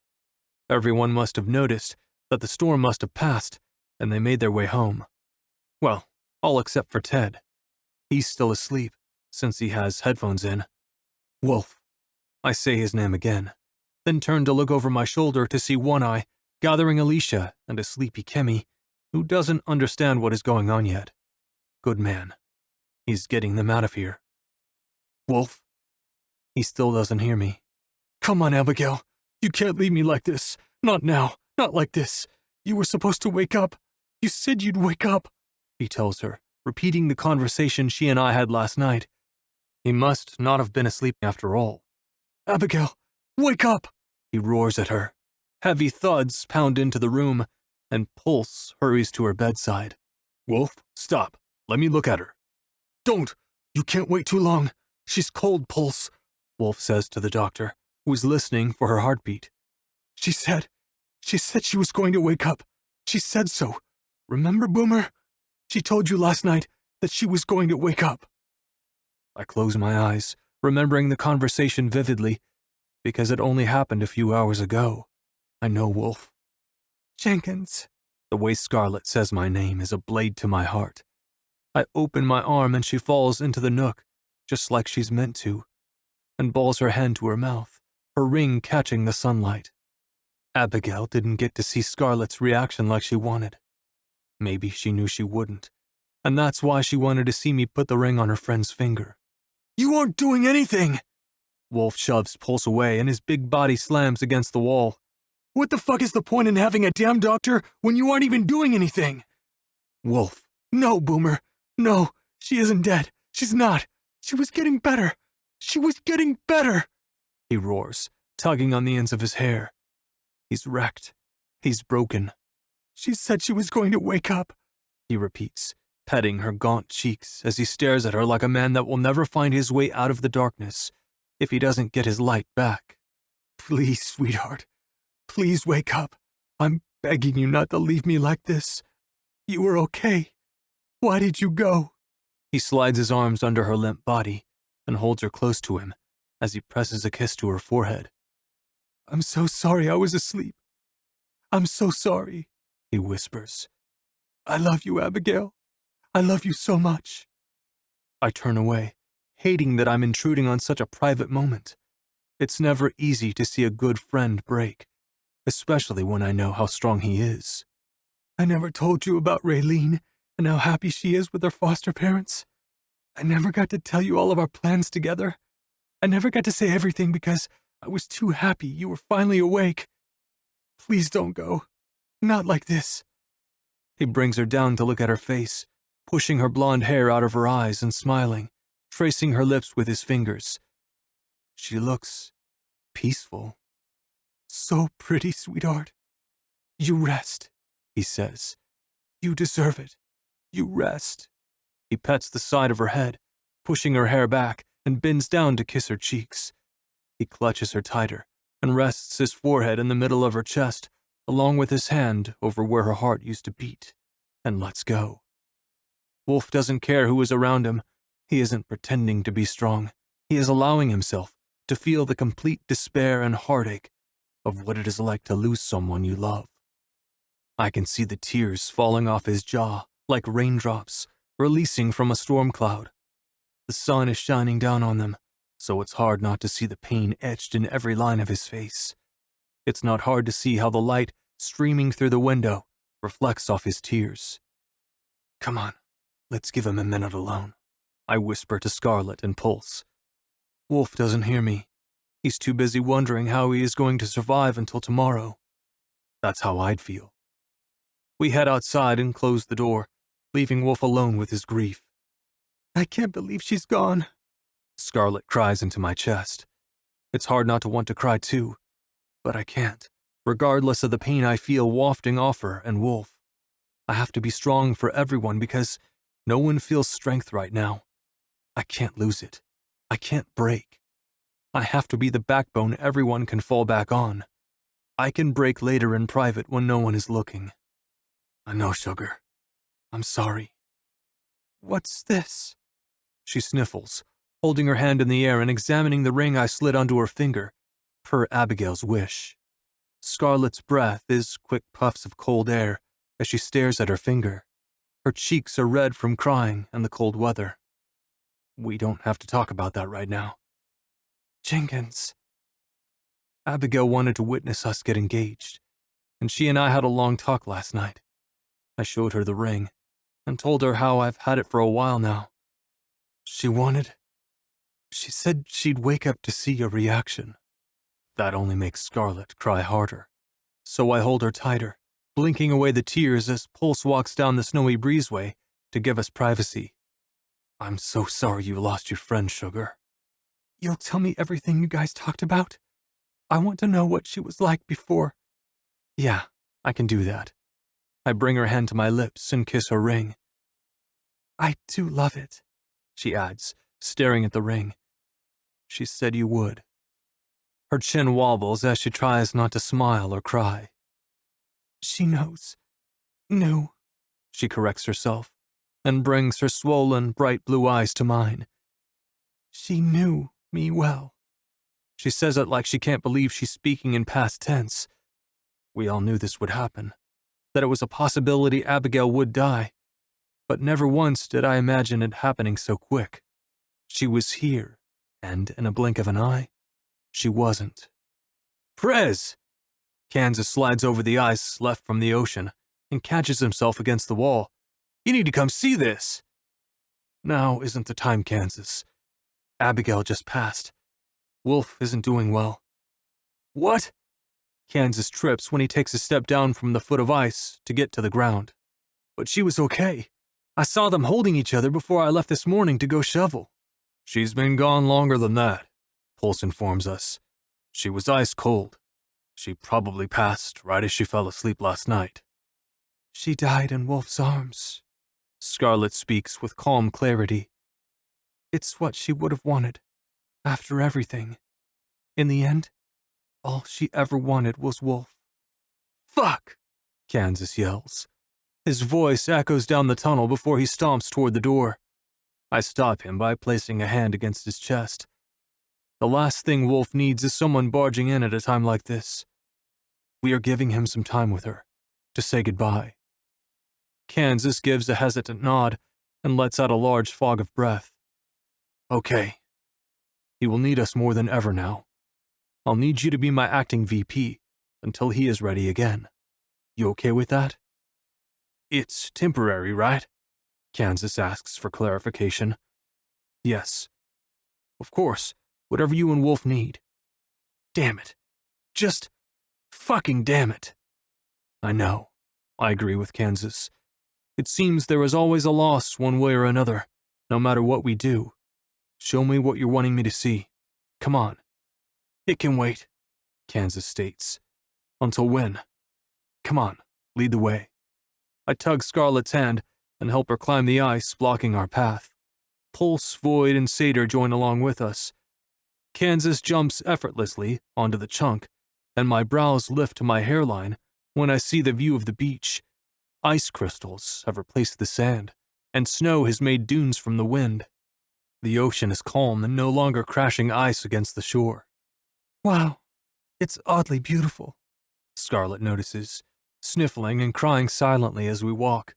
Speaker 1: Everyone must have noticed that the storm must have passed, and they made their way home. Well, all except for Ted. He's still asleep, since he has headphones in. "Wolf." I say his name again, then turn to look over my shoulder to see One Eye gathering Alicia and a sleepy Kemi, who doesn't understand what is going on yet. Good man. He's getting them out of here. "Wolf." He still doesn't hear me. "Come on, Abigail. You can't leave me like this. Not now. Not like this. You were supposed to wake up. You said you'd wake up," he tells her, repeating the conversation she and I had last night. He must not have been asleep after all. "Abigail, wake up!" he roars at her. Heavy thuds pound into the room, and Pulse hurries to her bedside. "Wolf, stop. Let me look at her." "Don't! You can't wait too long. She's cold, Pulse," Wolf says to the doctor, who is listening for her heartbeat. She said she was going to wake up. She said so. Remember, Boomer? She told you last night that she was going to wake up." I close my eyes, remembering the conversation vividly, because it only happened a few hours ago. I know Wolf. "Jenkins." The way Scarlett says my name is a blade to my heart. I open my arm and she falls into the nook, just like she's meant to, and balls her hand to her mouth, her ring catching the sunlight. Abigail didn't get to see Scarlett's reaction like she wanted. Maybe she knew she wouldn't, and that's why she wanted to see me put the ring on her friend's finger. "You aren't doing anything!" Wolf shoves Pulse away and his big body slams against the wall. "What the fuck is the point in having a damn doctor when you aren't even doing anything?" Wolf. "No, Boomer. No, she isn't dead. She's not. She was getting better. She was getting better," he roars, tugging on the ends of his hair. He's wrecked. He's broken. She said she was going to wake up, he repeats, petting her gaunt cheeks as he stares at her like a man that will never find his way out of the darkness if he doesn't get his light back. Please, sweetheart, please wake up. I'm begging you not to leave me like this. You were okay. Why did you go? He slides his arms under her limp body and holds her close to him as he presses a kiss to her forehead. I'm so sorry I was asleep. I'm so sorry, he whispers. I love you, Abigail. I love you so much. I turn away, hating that I'm intruding on such a private moment. It's never easy to see a good friend break, especially when I know how strong he is. I never told you about Raylene and how happy she is with her foster parents. I never got to tell you all of our plans together. I never got to say everything because I was too happy you were finally awake. Please don't go. Not like this. He brings her down to look at her face, pushing her blonde hair out of her eyes and smiling, tracing her lips with his fingers. She looks peaceful. So pretty, sweetheart. You rest, he says. You deserve it. You rest. He pets the side of her head, pushing her hair back, and bends down to kiss her cheeks. He clutches her tighter and rests his forehead in the middle of her chest, along with his hand over where her heart used to beat, and lets go. Wolf doesn't care who is around him. He isn't pretending to be strong. He is allowing himself to feel the complete despair and heartache of what it is like to lose someone you love. I can see the tears falling off his jaw like raindrops releasing from a storm cloud. The sun is shining down on them, so it's hard not to see the pain etched in every line of his face. It's not hard to see how the light streaming through the window reflects off his tears. Come on, let's give him a minute alone, I whisper to Scarlett and Pulse. Wolf doesn't hear me. He's too busy wondering how he is going to survive until tomorrow. That's how I'd feel. We head outside and close the door, leaving Wolf alone with his grief. I can't believe she's gone, Scarlett cries into my chest. It's hard not to want to cry too, but I can't, regardless of the pain I feel wafting off her and Wolf. I have to be strong for everyone because no one feels strength right now. I can't lose it. I can't break. I have to be the backbone everyone can fall back on. I can break later in private when no one is looking. I know, sugar. I'm sorry. What's this? She sniffles, holding her hand in the air and examining the ring I slid onto her finger, per Abigail's wish. Scarlett's breath is quick puffs of cold air as she stares at her finger. Her cheeks are red from crying and the cold weather. We don't have to talk about that right now. Jenkins. Abigail wanted to witness us get engaged, and she and I had a long talk last night. I showed her the ring and told her how I've had it for a while now. She said she'd wake up to see your reaction. That only makes Scarlett cry harder. So I hold her tighter, blinking away the tears as Pulse walks down the snowy breezeway to give us privacy. I'm so sorry you lost your friend, sugar. You'll tell me everything you guys talked about? I want to know what she was like before. Yeah, I can do that. I bring her hand to my lips and kiss her ring. I do love it, she adds, staring at the ring. She said you would. Her chin wobbles as she tries not to smile or cry. She knows. Knew, she corrects herself, and brings her swollen, bright blue eyes to mine. She knew me well. She says it like she can't believe she's speaking in past tense. We all knew this would happen, that it was a possibility Abigail would die, but never once did I imagine it happening so quick. She was here, and in a blink of an eye, she wasn't. Prez! Kansas slides over the ice left from the ocean and catches himself against the wall. You need to come see this. Now isn't the time, Kansas. Abigail just passed. Wolf isn't doing well. What? Kansas trips when he takes a step down from the foot of ice to get to the ground. But she was okay. I saw them holding each other before I left this morning to go shovel. She's been gone longer than that, Pulse informs us. She was ice cold. She probably passed right as she fell asleep last night. She died in Wolf's arms. Scarlett speaks with calm clarity. It's what she would have wanted, after everything. In the end, all she ever wanted was Wolf. Fuck! Kansas yells. His voice echoes down the tunnel before he stomps toward the door. I stop him by placing a hand against his chest. The last thing Wolf needs is someone barging in at a time like this. We are giving him some time with her, to say goodbye. Kansas gives a hesitant nod and lets out a large fog of breath. Okay. He will need us more than ever now. I'll need you to be my acting VP until he is ready again. You okay with that? It's temporary, right? Kansas asks for clarification. Yes. Of course, whatever you and Wolf need. Damn it. Just fucking damn it. I know. I agree with Kansas. It seems there is always a loss one way or another, no matter what we do. Show me what you're wanting me to see. Come on. It can wait, Kansas states. Until when? Come on, lead the way. I tug Scarlett's hand and help her climb the ice blocking our path. Pulse, Void, and Satyr join along with us. Kansas jumps effortlessly onto the chunk, and my brows lift to my hairline when I see the view of the beach. Ice crystals have replaced the sand, and snow has made dunes from the wind. The ocean is calm and no longer crashing ice against the shore. Wow, it's oddly beautiful, Scarlett notices, sniffling and crying silently as we walk.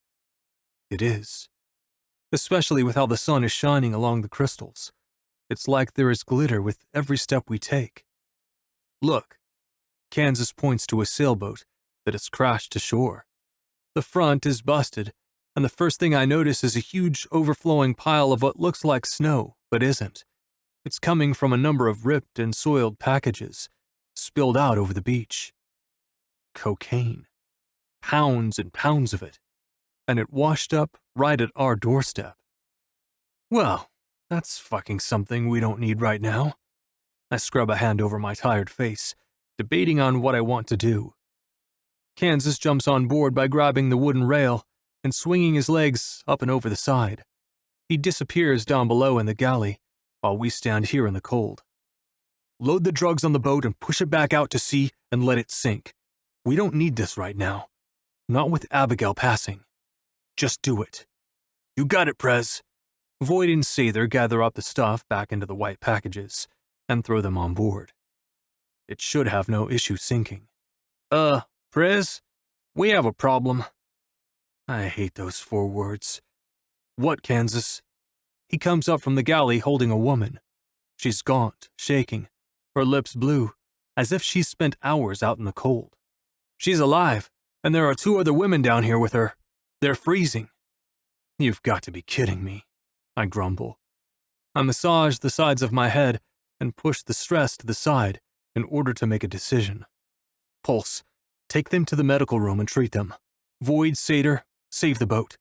Speaker 1: It is. Especially with how the sun is shining along the crystals. It's like there is glitter with every step we take. Look, Kansas points to a sailboat that has crashed to shore. The front is busted, and the first thing I notice is a huge overflowing pile of what looks like snow, but isn't. It's coming from a number of ripped and soiled packages, spilled out over the beach. Cocaine. Pounds and pounds of it. And it washed up right at our doorstep. Well, that's fucking something we don't need right now. I scrub a hand over my tired face, debating on what I want to do. Kansas jumps on board by grabbing the wooden rail and swinging his legs up and over the side. He disappears down below in the galley, while we stand here in the cold. Load the drugs on the boat and push it back out to sea and let it sink. We don't need this right now. Not with Abigail passing. Just do it. You got it, Prez. Void and Sather gather up the stuff back into the white packages and throw them on board. It should have no issue sinking. Prez, we have a problem. I hate those 4 words. What, Kansas? He comes up from the galley holding a woman. She's gaunt, shaking, her lips blue, as if she's spent hours out in the cold. She's alive, and there are 2 other women down here with her. They're freezing. You've got to be kidding me, I grumble. I massage the sides of my head and push the stress to the side in order to make a decision. Pulse, take them to the medical room and treat them. Void, Sather, save the boat.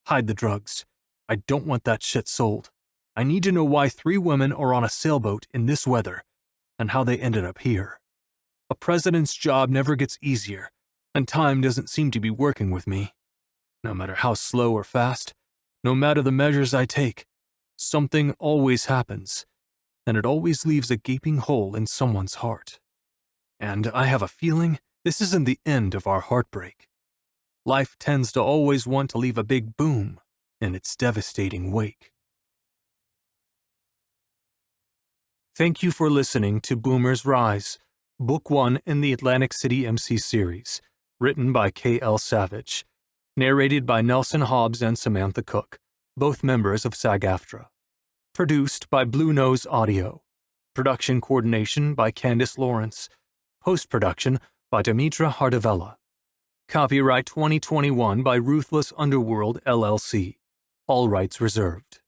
Speaker 1: Hide the drugs. I don't want that shit sold. I need to know why 3 women are on a sailboat in this weather and how they ended up here. A president's job never gets easier, and time doesn't seem to be working with me. No matter how slow or fast, no matter the measures I take, something always happens, and it always leaves a gaping hole in someone's heart. And I have a feeling this isn't the end of our heartbreak. Life tends to always want to leave a big boom in its devastating wake. Thank you for listening to Boomer's Rise, Book 1 in the Atlantic City MC series, written by 𝐂𝐮, narrated by Nelson Hobbs and Samantha Cook, both members of SAG-AFTRA. Produced by Blue Nose Audio. Production coordination by Candice Lawrence. Post-production by Dimitra Hardavella. Copyright 2021 by Ruthless Underworld, LLC. All rights reserved.